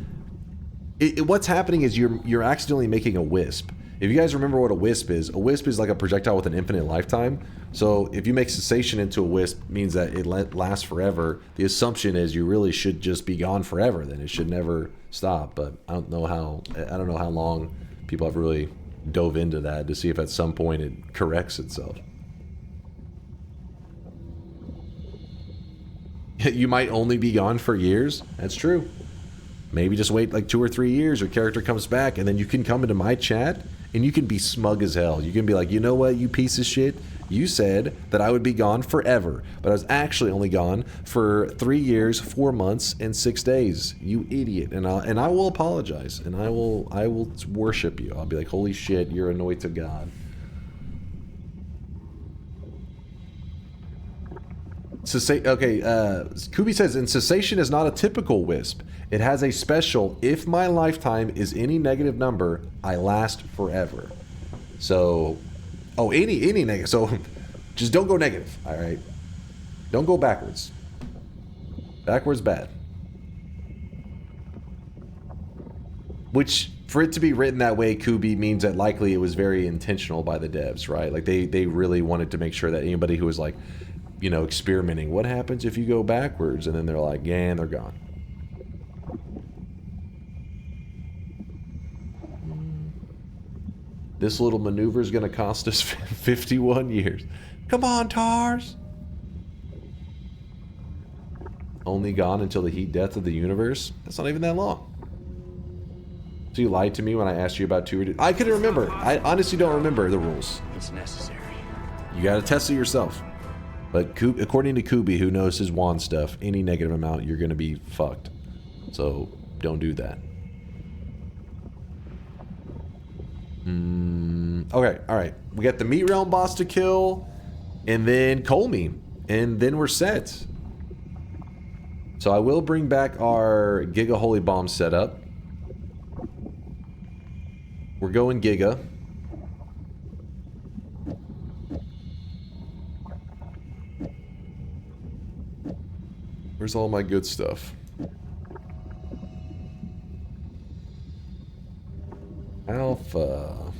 what's happening is you're accidentally making a wisp. If you guys remember what a wisp is like a projectile with an infinite lifetime. So if you make cessation into a wisp, it means that it lasts forever. The assumption is you really should just be gone forever. Then it should never stop. But I don't know how long people have really dove into that to see if at some point it corrects itself. You might only be gone for years. That's true. Maybe just wait like 2 or 3 years, your character comes back, and then you can come into my chat and you can be smug as hell. You can be like, you know what, you piece of shit? You said that I would be gone forever, but I was actually only gone for 3 years, 4 months, and 6 days. You idiot. And I will apologize, and I will worship you. I'll be like, holy shit, you're a Noita god. Okay, Kubi says, and cessation is not a typical wisp. It has a special, if my lifetime is any negative number, I last forever. So, oh, any negative. So, just don't go negative, all right? Don't go backwards. Backwards bad. Which, for it to be written that way, Kubi, means that likely it was very intentional by the devs, right? Like, they really wanted to make sure that anybody who was like, you know, experimenting, what happens if you go backwards? And then they're like, yeah, and they're gone. This little maneuver is going to cost us 51 years. Come on, Tars! Only gone until the heat death of the universe? That's not even that long. So you lied to me when I asked you about 2 I couldn't remember. I honestly don't remember the rules. It's necessary. You got to test it yourself. But according to Kubi, who knows his wand stuff, any negative amount, you're going to be fucked. So don't do that. Okay, alright. We got the Meat Realm boss to kill, and then Colmy, and then we're set. So I will bring back our Giga Holy Bomb setup. We're going Giga. Where's all my good stuff? Alpha.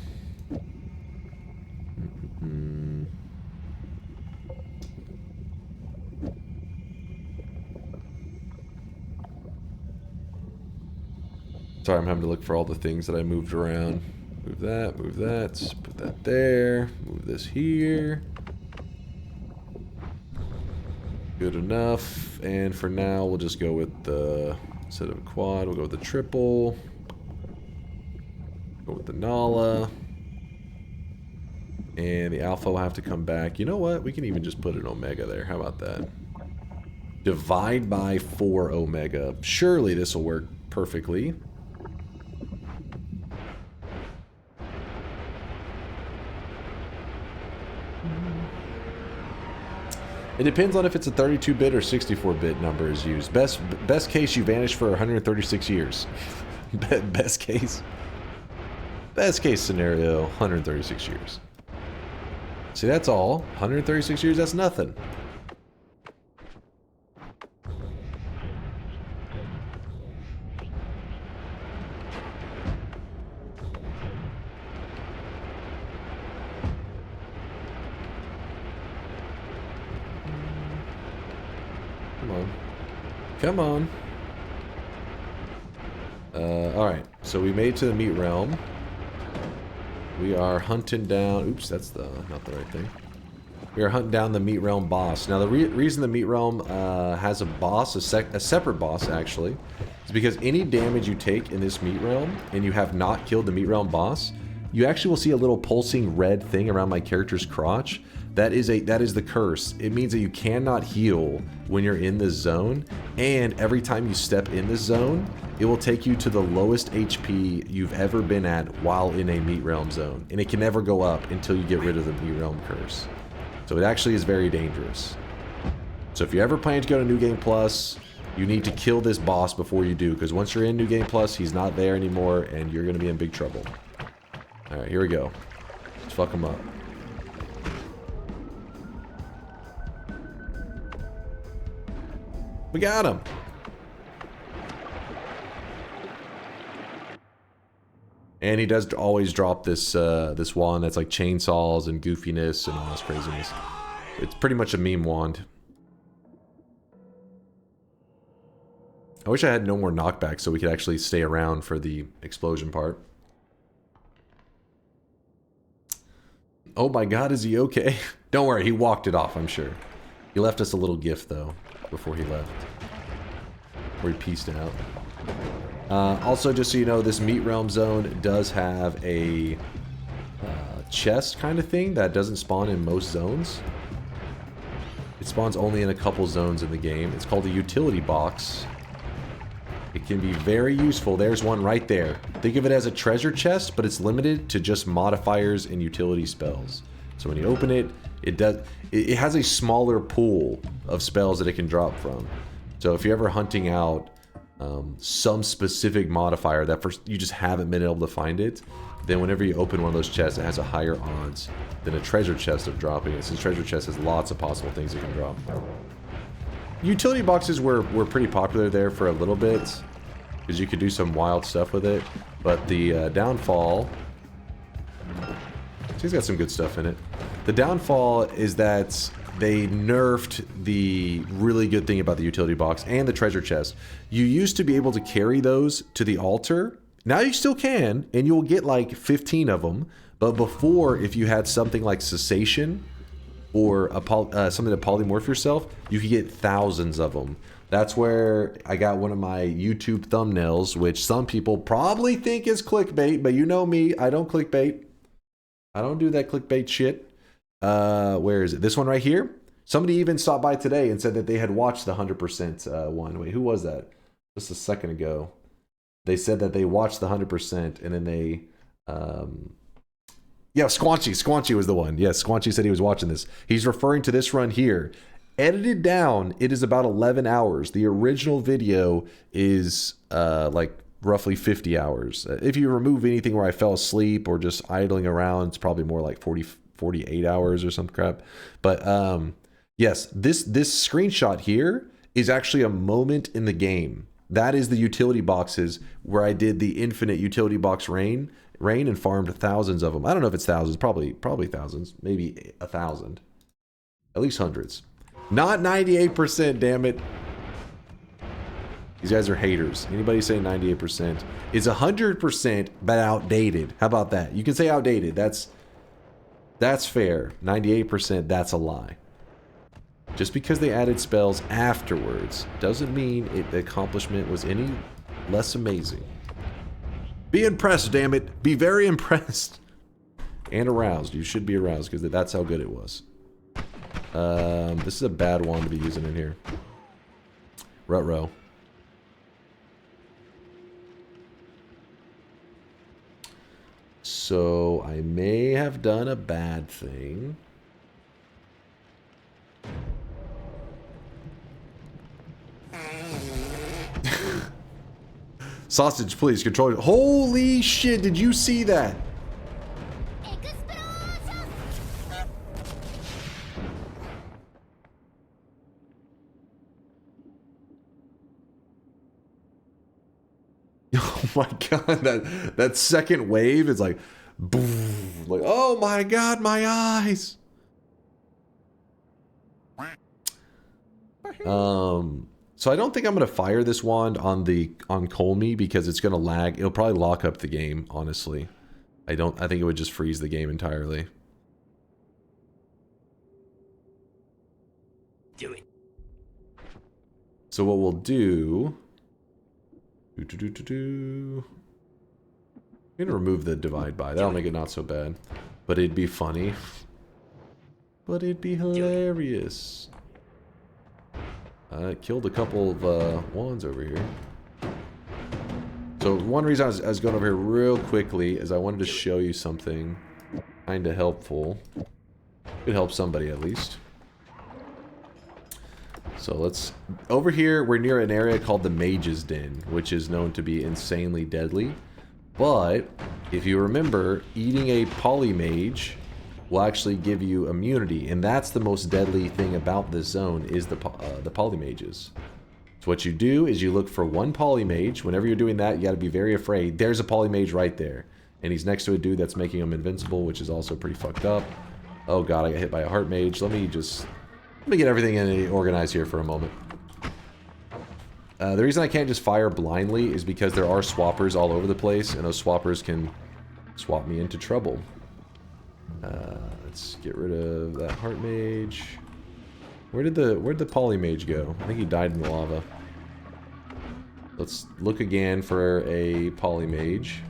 Sorry, I'm having to look for all the things that I moved around. Move that, put that there, move this here. Good enough. And for now, we'll just go with the, instead of a quad, we'll go with the triple. Go with the Nala. And the Alpha will have to come back. You know what? We can even just put an Omega there. How about that? Divide by 4 Omega. Surely this will work perfectly. It depends on if it's a 32-bit or 64-bit number is used. Best case, you vanish for 136 years. Best case. Best case scenario, 136 years. See, that's all. 136 years, that's nothing. Come on. Come on. Alright, so we made it to the Meat Realm. We are hunting down... Oops, that's not the right thing. We are hunting down the Meat Realm boss. Now, the reason the Meat Realm has a boss, a separate boss, actually, is because any damage you take in this Meat Realm, and you have not killed the Meat Realm boss, you actually will see a little pulsing red thing around my character's crotch. That is the curse. It means that you cannot heal when you're in this zone, and every time you step in this zone, it will take you to the lowest HP you've ever been at while in a Meat Realm zone, and it can never go up until you get rid of the Meat Realm curse. So it actually is very dangerous. So if you ever plan to go to New Game Plus, you need to kill this boss before you do, because once you're in New Game Plus, he's not there anymore, and you're going to be in big trouble. Alright, here we go. Let's fuck him up. We got him! And he does always drop this this wand that's like chainsaws and goofiness and all this craziness. It's pretty much a meme wand. I wish I had no more knockback so we could actually stay around for the explosion part. Oh my god, is he okay? Don't worry, he walked it off, I'm sure. He left us a little gift, though, before he left. Before he peaced out. Also, just so you know, this Meat Realm zone does have a chest kind of thing that doesn't spawn in most zones. It spawns only in a couple zones in the game. It's called a utility box. It can be very useful. There's one right there. Think of it as a treasure chest, but it's limited to just modifiers and utility spells. So when you open it, it has a smaller pool of spells that it can drop from. So if you're ever hunting out some specific modifier that you just haven't been able to find it, then whenever you open one of those chests, it has a higher odds than a treasure chest of dropping it, since treasure chest has lots of possible things it can drop. Utility boxes were pretty popular there for a little bit, because you could do some wild stuff with it, but the downfall... He's got some good stuff in it. The downfall is that they nerfed the really good thing about the utility box and the treasure chest. You used to be able to carry those to the altar. Now you still can, and you'll get like 15 of them. But before, if you had something like cessation or something to polymorph yourself, you could get thousands of them. That's where I got one of my YouTube thumbnails, which some people probably think is clickbait, but you know me, I don't clickbait. I don't do that clickbait shit. Where is it? This one right here? Somebody even stopped by today and said that they had watched the 100% one. Wait, who was that? Just a second ago. They said that they watched the 100% and then they... Yeah, Squanchy. Squanchy was the one. Yes, Squanchy said he was watching this. He's referring to this run here. Edited down, it is about 11 hours. The original video is like roughly 50 hours. If you remove anything where I fell asleep or just idling around, it's probably more like 48 hours or some crap. But yes, this screenshot here is actually a moment in the game. That is the utility boxes where I did the infinite utility box rain and farmed thousands of them. I don't know if it's thousands, probably thousands, maybe 1,000, at least hundreds. Not 98%, damn it. These guys are haters. Anybody say 98%? It's 100%, but outdated. How about that? You can say outdated. That's fair. 98%, that's a lie. Just because they added spells afterwards doesn't mean the accomplishment was any less amazing. Be impressed, damn it. Be very impressed. And aroused. You should be aroused because that's how good it was. This is a bad one to be using in here. Ruh-roh. So I may have done a bad thing. Sausage, please control it. Holy shit, did you see that? Oh my god, that second wave is like boom, like oh my god, my eyes. So I don't think I'm gonna fire this wand on Colmy because it's gonna lag. It'll probably lock up the game, honestly. I think it would just freeze the game entirely. Do it. So what we'll do... I'm gonna remove the divide by. That'll make it not so bad. But it'd be funny. But it'd be hilarious. I killed a couple of wands over here. So one reason I was going over here real quickly is I wanted to show you something kind of helpful. It helps somebody at least. So let's... Over here, we're near an area called the Mage's Den, which is known to be insanely deadly. But, if you remember, eating a polymage will actually give you immunity. And that's the most deadly thing about this zone, is the polymages. So what you do is you look for one polymage. Whenever you're doing that, you gotta be very afraid. There's a polymage right there. And he's next to a dude that's making him invincible, which is also pretty fucked up. Oh god, I got hit by a heart mage. Let me get everything organized here for a moment. The reason I can't just fire blindly is because there are swappers all over the place, and those swappers can swap me into trouble. Let's get rid of that heart mage. Where'd the poly mage go? I think he died in the lava. Let's look again for a poly mage.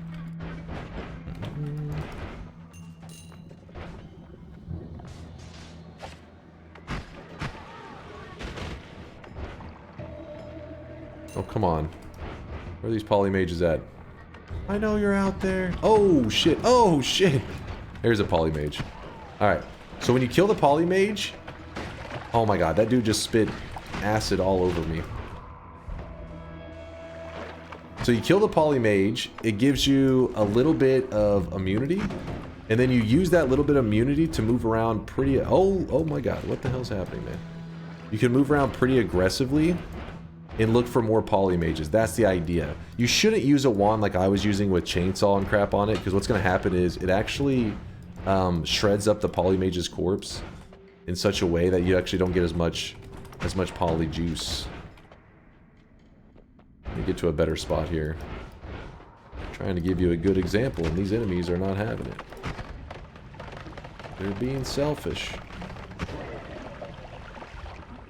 Oh, come on. Where are these polymages at? I know you're out there. Oh, shit. Oh, shit. There's a polymage. Alright. So when you kill the polymage... Oh my god, that dude just spit acid all over me. So you kill the polymage, it gives you a little bit of immunity. And then you use that little bit of immunity to move around pretty... Oh my god, what the hell's happening, man? You can move around pretty aggressively and look for more polymages. That's the idea. You shouldn't use a wand like I was using with chainsaw and crap on it, because what's going to happen is it actually shreds up the polymage's corpse in such a way that you actually don't get as much poly juice. Let me get to a better spot here. I'm trying to give you a good example, and these enemies are not having it. They're being selfish.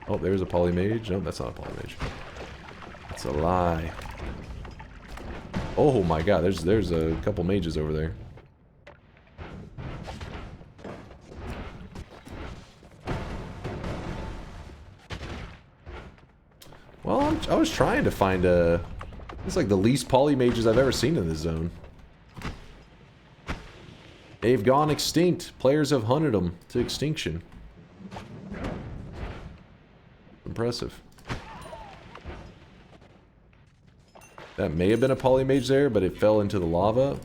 Oh, there's a polymage. No, that's not a polymage. It's a lie. Oh my god, there's a couple mages over there. Well, I was trying to find a... It's like the least poly mages I've ever seen in this zone. They've gone extinct. Players have hunted them to extinction. Impressive. That may have been a polymage there, but it fell into the lava.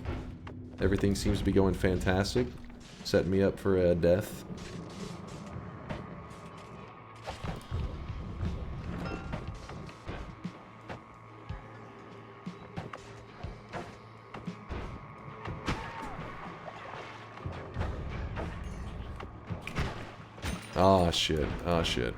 Everything seems to be going fantastic. Setting me up for a death. Oh shit. Oh shit.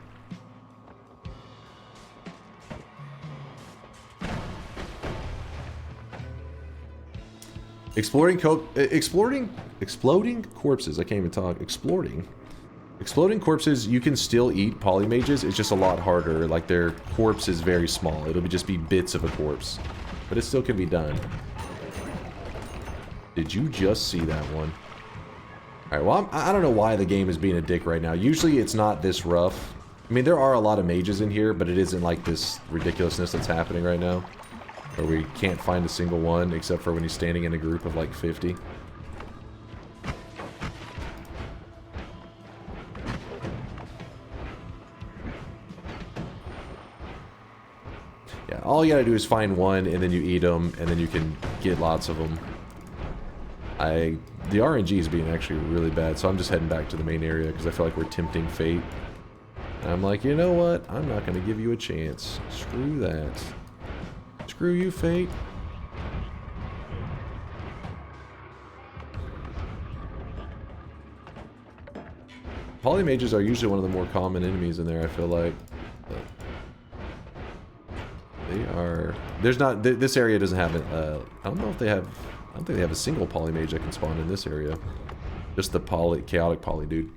Exploding corpses. I can't even talk. Exploding corpses, you can still eat polymages. It's just a lot harder. Like, their corpse is very small. It'll just be bits of a corpse. But it still can be done. Did you just see that one? Alright, well, I don't know why the game is being a dick right now. Usually it's not this rough. I mean, there are a lot of mages in here, but it isn't like this ridiculousness that's happening right now. Where we can't find a single one, except for when he's standing in a group of like 50. Yeah, all you gotta do is find one, and then you eat them, and then you can get lots of them. The RNG is being actually really bad, so I'm just heading back to the main area, because I feel like we're tempting fate. And I'm like, you know what? I'm not gonna give you a chance. Screw that. Screw you, fate. Polymages are usually one of the more common enemies in there, I feel like. But they are... There's not... This area doesn't have... I don't know if they have... I don't think they have a single polymage that can spawn in this area. Just the chaotic poly dude.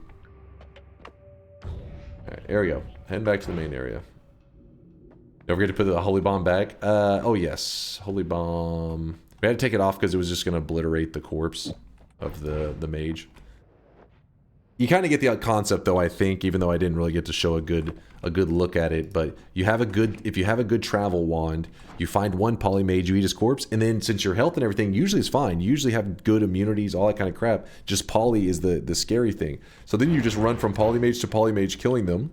Alright, there we go. Heading back to the main area. Don't forget to put the holy bomb back. Oh yes. Holy bomb. We had to take it off because it was just going to obliterate the corpse of the mage. You kind of get the concept though, I think, even though I didn't really get to show a good look at it. But you have if you have a good travel wand, you find one polymage, you eat his corpse, and then since your health and everything usually is fine, you usually have good immunities, all that kind of crap. Just poly is the scary thing. So then you just run from polymage to polymage, killing them.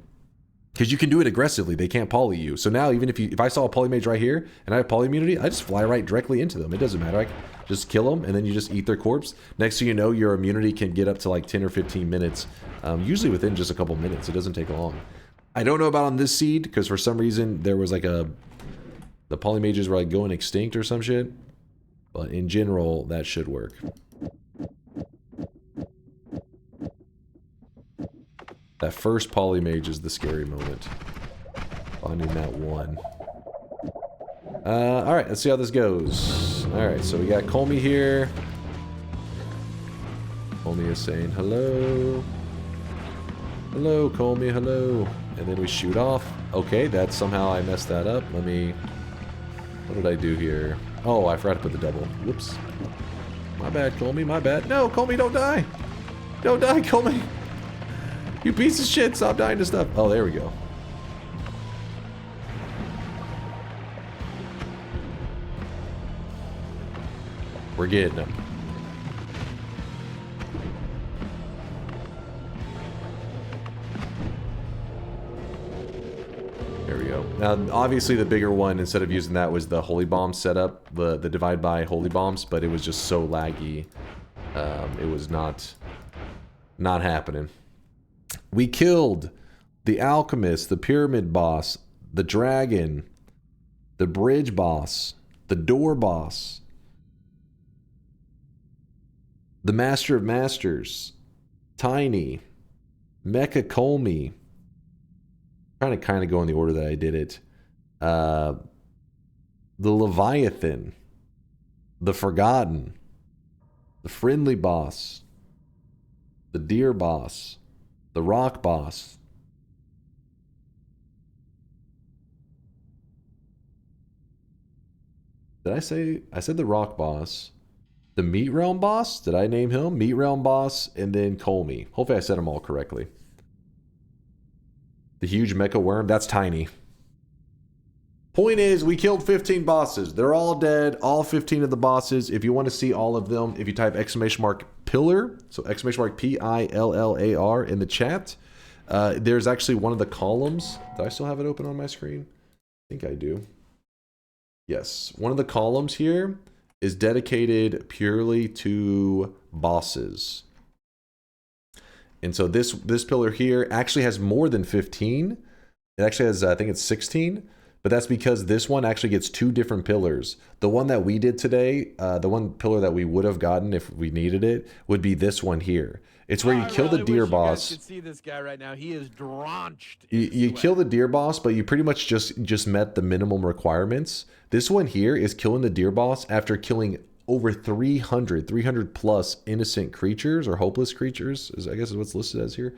Because you can do it aggressively, they can't poly you. So now even if I saw a polymage right here and I have poly immunity, I just fly right directly into them. It doesn't matter. I just kill them and then you just eat their corpse. Next thing you know, your immunity can get up to like 10 or 15 minutes. Usually within just a couple minutes. It doesn't take long. I don't know about on this seed because for some reason there was like the polymages were like going extinct or some shit. But in general, that should work. That first polymage is the scary moment. Finding that one. Alright, let's see how this goes. Alright, so we got Colmy here. Colmy is saying hello. Hello, Colmy, hello. And then we shoot off. Okay, that somehow I messed that up. Let me... What did I do here? Oh, I forgot to put the double. Whoops. My bad, Colmy, my bad. No, Colmy, don't die! Don't die, Colmy! You piece of shit, stop dying to stuff. Oh, there we go. We're getting them. There we go. Now, obviously the bigger one, instead of using that, was the holy bomb setup, the divide by holy bombs, but it was just so laggy. It was not happening. We killed the alchemist, the pyramid boss, the dragon, the bridge boss, the door boss, the master of masters, Tiny, Mecha Colmy. I'm trying to kind of go in the order that I did it. The Leviathan, the Forgotten, the friendly boss, the deer boss, the rock boss. Did I say... I said the rock boss. The meat realm boss? Did I name him? Meat realm boss and then Colmy. Hopefully I said them all correctly. The huge mecha worm? That's Tiny. Point is, we killed 15 bosses. They're all dead. All 15 of the bosses. If you want to see all of them, if you type !pillar, so !pillar in the chat, there's actually one of the columns. Do I still have it open on my screen? I think I do. Yes. One of the columns here is dedicated purely to bosses. And so this pillar here actually has more than 15. It actually has, I think it's 16. But that's because this one actually gets 2 different pillars. The one that we did today, the one pillar that we would have gotten if we needed it, would be this one here. It's where you kill the deer boss. You guys can see this guy right now. He is drenched. You kill the deer boss, but you pretty much just met the minimum requirements. This one here is killing the deer boss after killing over 300 plus innocent creatures or hopeless creatures, I guess is what's listed as here.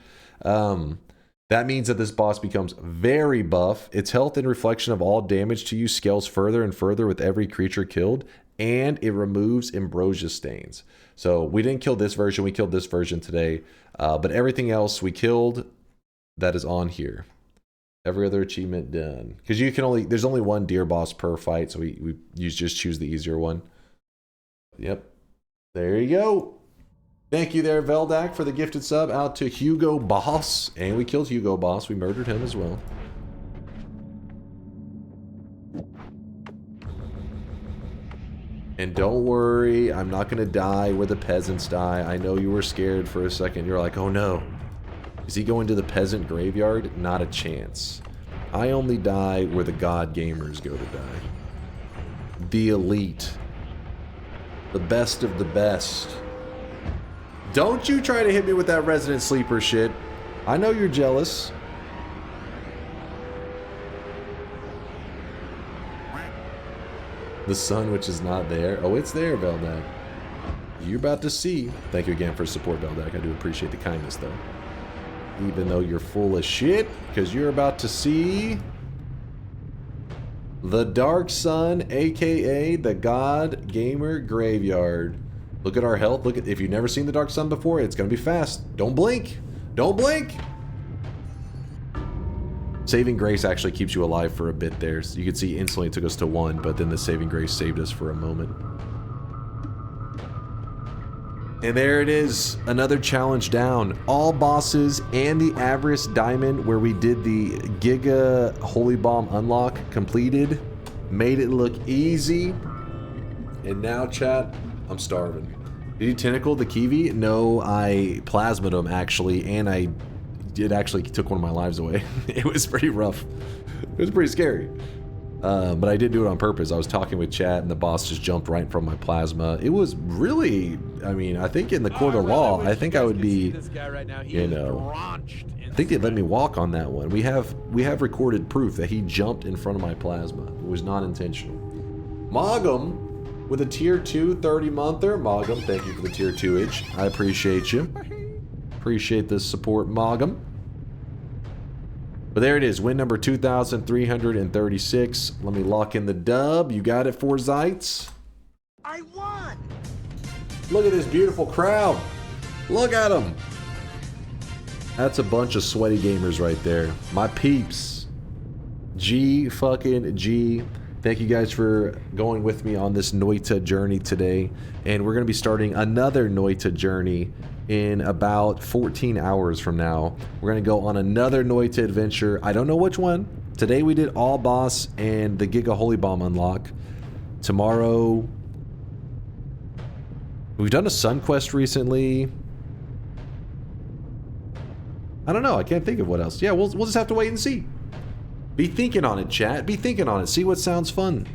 That means that this boss becomes very buff. Its health and reflection of all damage to you scales further and further with every creature killed, and it removes ambrosia stains. So we didn't kill this version, we killed this version today, but everything else we killed that is on here. Every other achievement done. Because you can there's only one deer boss per fight, so you just choose the easier one. Yep. There you go. Thank you there, Veldak, for the gifted sub out to Hugo Boss. And we killed Hugo Boss. We murdered him as well. And don't worry, I'm not going to die where the peasants die. I know you were scared for a second. You're like, oh no. Is he going to the peasant graveyard? Not a chance. I only die where the god gamers go to die. The elite. The best of the best. Don't you try to hit me with that resident sleeper shit. I know you're jealous. The sun, which is not there. Oh, it's there, Veldak. You're about to see. Thank you again for support, Veldak. I do appreciate the kindness, though. even though you're full of shit, because you're about to see the Dark Sun, aka the God Gamer Graveyard. Look at our health. Look at, if you've never seen the Dark Sun before, it's gonna be fast. Don't blink. Don't blink. Saving Grace actually keeps you alive for a bit there. So you can see instantly it took us to 1, but then the Saving Grace saved us for a moment. And there it is, another challenge down. All bosses and the Avarice Diamond, where we did the Giga Holy Bomb unlock, completed. Made it look easy. And now, chat, I'm starving. Did you tentacle the Kiwi? No, I plasmaed him actually, and it actually took one of my lives away. It was pretty rough. It was pretty scary. But I did do it on purpose. I was talking with chat and the boss just jumped right from my plasma. It was really, I mean, I think in the court of law, I think I would be, you know, I think they'd let me walk on that one. We have recorded proof that he jumped in front of my plasma. It was not intentional. Mogum with a tier 2 30-monther. Mogum, thank you for the tier 2-age. I appreciate you. Appreciate the support, Mogum. But there it is, win number 2,336. Let me lock in the dub. You got it, Forzites? I won! Look at this beautiful crowd. Look at them. That's a bunch of sweaty gamers right there. My peeps. G fucking G. Thank you guys for going with me on this Noita journey today. And we're going to be starting another Noita journey in about 14 hours from now. We're going to go on another Noita adventure. I don't know which one. Today we did all boss and the Giga Holy Bomb unlock. Tomorrow, we've done a Sun Quest recently. I don't know. I can't think of what else. Yeah, we'll just have to wait and see. Be thinking on it, chat. Be thinking on it. See what sounds fun.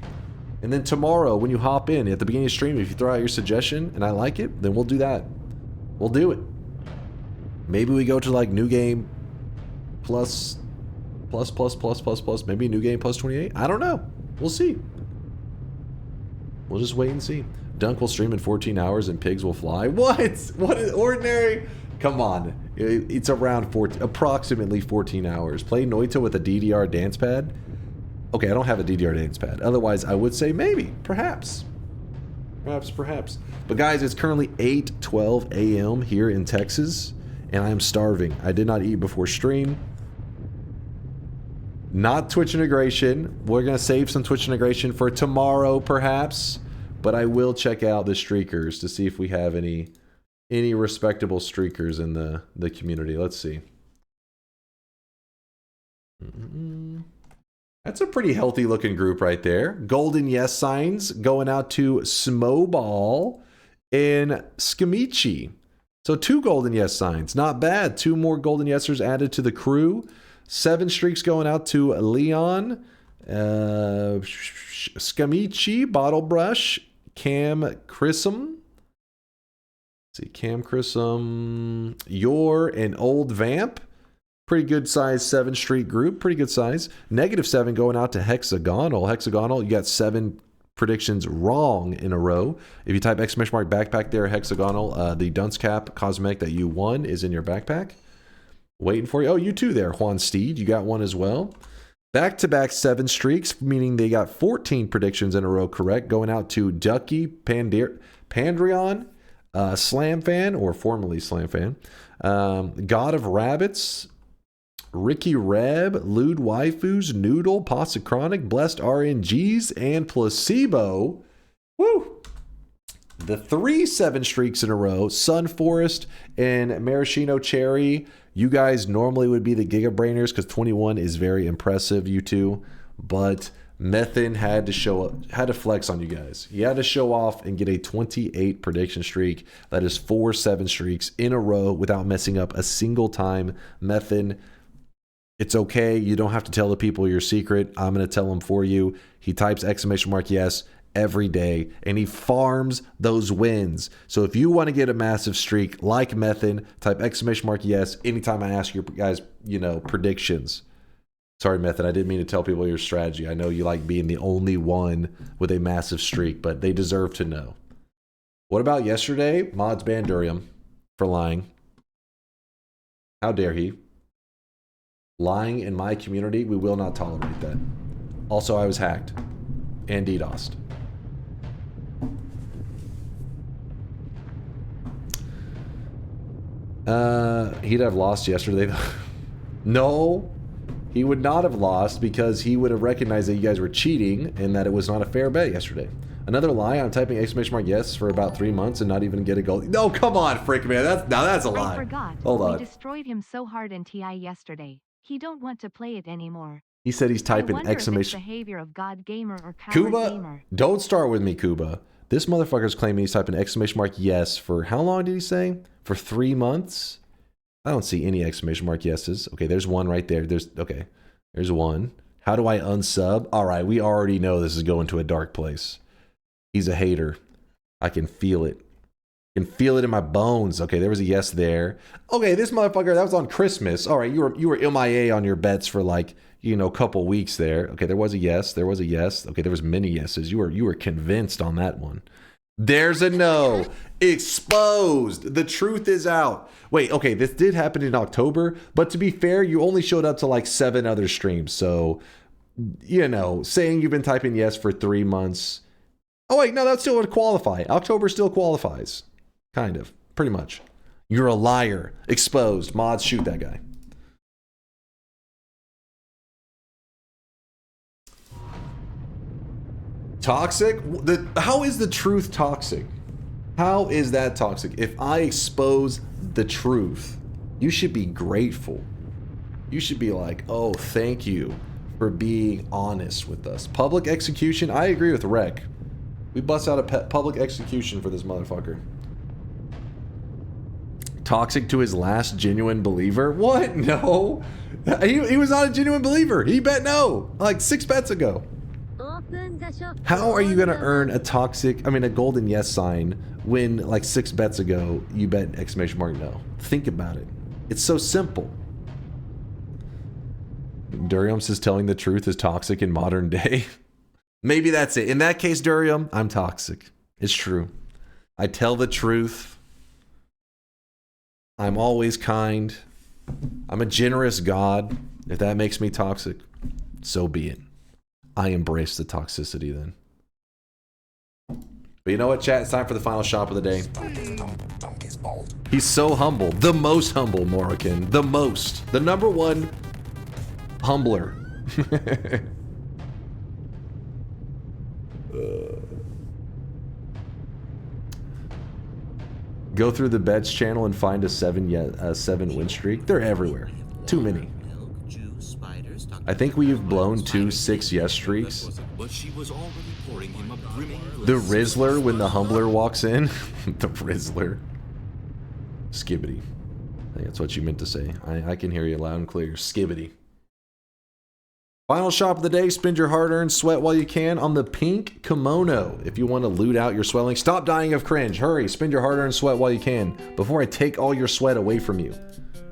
And then tomorrow, when you hop in at the beginning of stream, if you throw out your suggestion and I like it, then we'll do that. We'll do it. Maybe we go to like new game plus, maybe new game plus 28. I don't know. We'll see. We'll just wait and see. Dunk will stream in 14 hours and pigs will fly. What? What is ordinary? Come on. It's around approximately 14 hours. Play Noita with a DDR dance pad? Okay, I don't have a DDR dance pad. Otherwise, I would say maybe, perhaps. Perhaps. But guys, it's currently 8:12 a.m. here in Texas, and I am starving. I did not eat before stream. Not Twitch integration. We're going to save some Twitch integration for tomorrow, perhaps. But I will check out the streakers to see if we have any respectable streakers in the community. Let's see. That's a pretty healthy looking group right there. Golden yes signs going out to Smoball and Skamichi. So 2 golden yes signs. Not bad. 2 more golden yesers added to the crew. 7 streaks going out to Leon, Skamichi, Bottle Brush, Cam Chrisum. Let's see, Cam Chrisum, Yor, and Old Vamp. Pretty good size 7 streak group. Pretty good size. -7 going out to Hexagonal. Hexagonal, you got 7 predictions wrong in a row. If you type exclamation mark backpack there, Hexagonal, the dunce cap cosmetic that you won is in your backpack. Waiting for you. Oh, you too there, Juan Steed. You got one as well. Back-to-back 7 streaks, meaning they got 14 predictions in a row correct. Going out to Ducky Pandrion, Slam Fan, or formerly Slam Fan. God of Rabbits, Ricky Reb, Lewd Waifus, Noodle, Posichronic, Blessed RNGs, and Placebo. Woo! The 3 7 streaks in a row, Sun Forest and Maraschino Cherry. You guys normally would be the Giga Brainers because 21 is very impressive, you two. But Methin had to flex on you guys. He had to show off and get a 28 prediction streak. That is 4 7 streaks in a row without messing up a single time. Methin, it's okay. You don't have to tell the people your secret. I'm going to tell them for you. He types exclamation mark yes every day, and he farms those wins. So if you want to get a massive streak like Methin, type exclamation mark yes anytime I ask your guys, predictions. Sorry, Method, I didn't mean to tell people your strategy. I know you like being the only one with a massive streak, but they deserve to know. What about yesterday? Mods banned Durium for lying. How dare he? Lying in my community, we will not tolerate that. Also, I was hacked and DDoSed. He'd have lost yesterday. No, he would not have lost because he would have recognized that you guys were cheating and that it was not a fair bet yesterday. Another lie, I'm typing exclamation mark yes for about 3 months and not even get a goal. No, come on, Frick, man. That's a lie. I forgot. Hold on. We destroyed him so hard in TI yesterday. He don't want to play it anymore. He said he's typing I wonder exclamation. If it's behavior of God gamer or coward Kuba, gamer. don't start with me, Kuba. This motherfucker's claiming he's typing exclamation mark yes for how long did he say? For 3 months? I don't see any exclamation mark yeses. Okay, there's one right there. There's one. How do I unsub? All right, we already know this is going to a dark place. He's a hater. I can feel it. I can feel it in my bones. Okay, there was a yes there. Okay, this motherfucker, that was on Christmas. All right, you were MIA on your bets for like, you know, a couple weeks there. Okay, there was a yes. There was a yes. Okay, there was many yeses. You were convinced on that one. There's a no. Exposed. The truth is out. Wait, okay, this did happen in October, but to be fair, you only showed up to like 7 other streams. So, you know, saying you've been typing yes for 3 months. Oh, wait, no, that still would qualify. October still qualifies. Kind of. Pretty much. You're a liar. Exposed. Mods, shoot that guy. Toxic? How is the truth toxic? How is that toxic? If I expose the truth, you should be grateful. You should be like, oh, thank you for being honest with us. Public execution? I agree with Rec. We bust out a public execution for this motherfucker. Toxic to his last genuine believer? What? No. He was not a genuine believer. He bet no. Like 6 bets ago. How are you going to earn a golden yes sign when like 6 bets ago you bet exclamation mark no? Think about it. It's so simple. Durium says telling the truth is toxic in modern day. Maybe that's it. In that case, Durium, I'm toxic. It's true. I tell the truth. I'm always kind. I'm a generous God. If that makes me toxic, so be it. I embrace the toxicity then. But you know what, chat? It's time for the final shop of the day. He's so humble. The most humble Morrican. The most. The #1 humbler. Go through the bets channel and find a 7 win streak. They're everywhere. Too many. I think we've blown 2 6 yes streaks. The Rizzler when the Humbler walks in. The Rizzler. Skibbity. I think that's what you meant to say. I can hear you loud and clear. Skibbity. Final shop of the day. Spend your hard-earned sweat while you can on the pink kimono. If you want to loot out your swelling, stop dying of cringe. Hurry, spend your hard-earned sweat while you can before I take all your sweat away from you.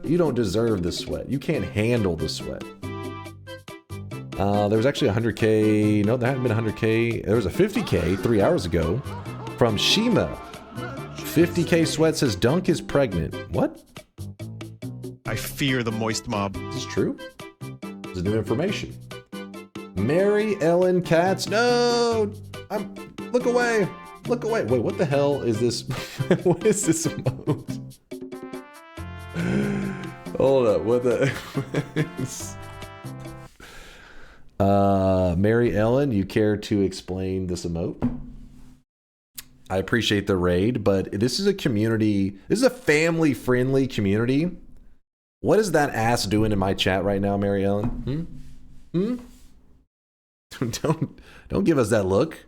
You don't deserve the sweat. You can't handle the sweat. There was actually 100k. No, there hadn't been 100k. There was a 50k 3 hours ago from Shima. 50k sweat says Dunk is pregnant. What? I fear the moist mob. Is this true? This is new information. Mary Ellen Katz. No! Look away! Look away! Wait, what the hell is this? What is this emote? Hold up, what the... Mary Ellen, you care to explain this emote? I appreciate the raid, but this is a community... This is a family-friendly community. What is that ass doing in my chat right now, Mary Ellen? Don't give us that look.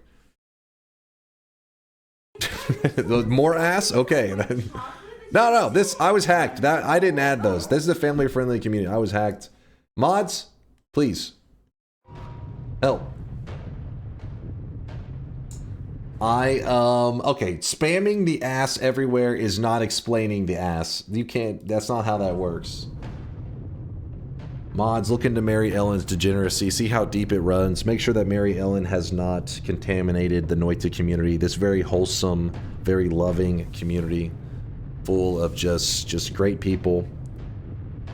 More ass? Okay. No, this I was hacked. That I didn't add those. This is a family-friendly community. I was hacked. Mods, please help. Okay, spamming the ass everywhere is not explaining the ass. You can't, that's not how that works. Mods, look into Mary Ellen's degeneracy. See how deep it runs. Make sure that Mary Ellen has not contaminated the Noita community. This very wholesome, very loving community. Full of just great people.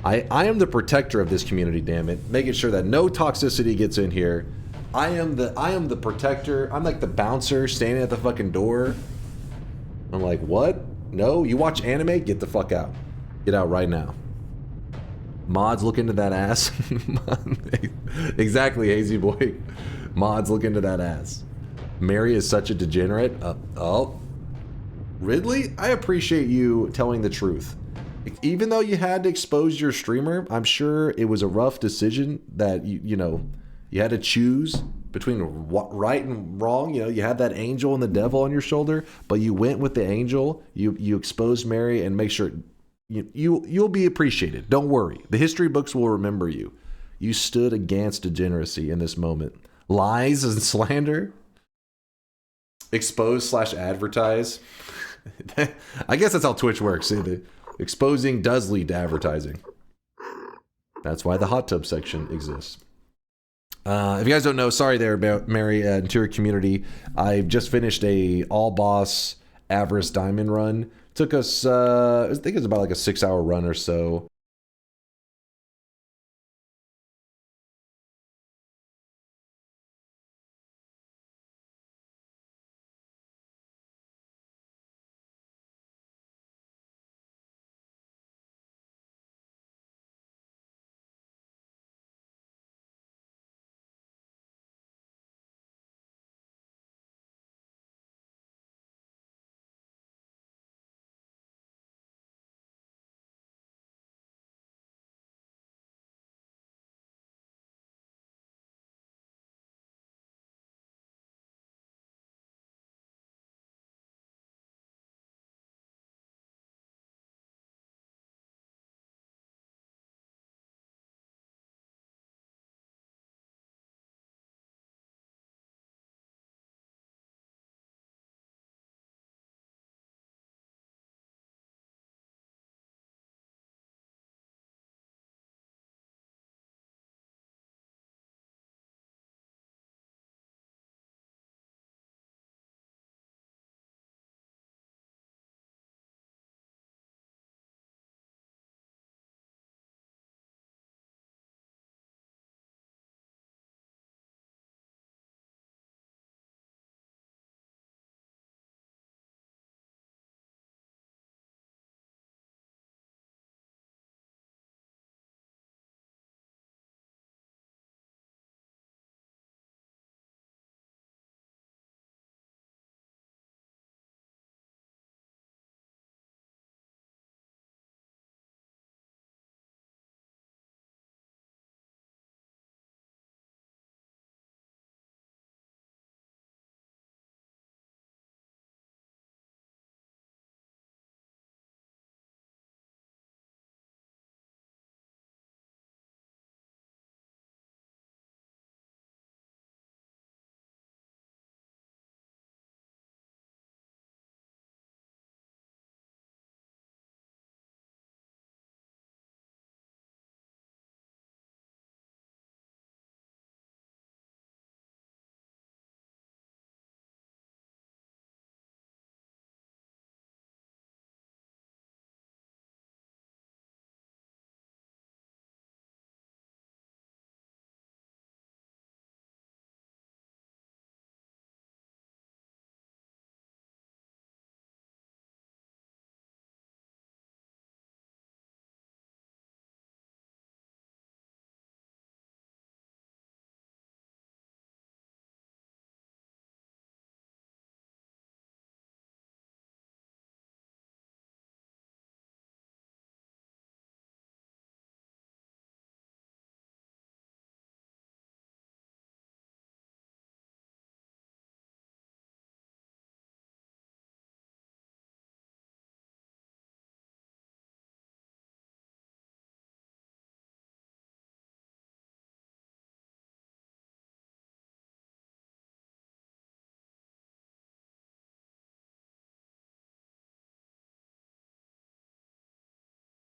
I am the protector of this community, damn it, making sure that no toxicity gets in here. I am the protector. I'm like the bouncer standing at the fucking door. I'm like, what? No, you watch anime? Get the fuck out. Get out right now. Mods, look into that ass. Exactly, Hazy Boy. Mods, look into that ass. Mary is such a degenerate. Oh. Ridley, I appreciate you telling the truth. Even though you had to expose your streamer, I'm sure it was a rough decision that you had to choose between right and wrong. You know, you had that angel and the devil on your shoulder, but you went with the angel. You exposed Mary, and make sure you'll be appreciated. Don't worry. The history books will remember you. You stood against degeneracy in this moment. Lies and slander. Expose/advertise. I guess that's how Twitch works. See, exposing does lead to advertising. That's why the hot tub section exists. If you guys don't know, sorry there about Mary, interior community. I've just finished a all boss Avarice Diamond run. Took us, I think it was about like a 6-hour run or so.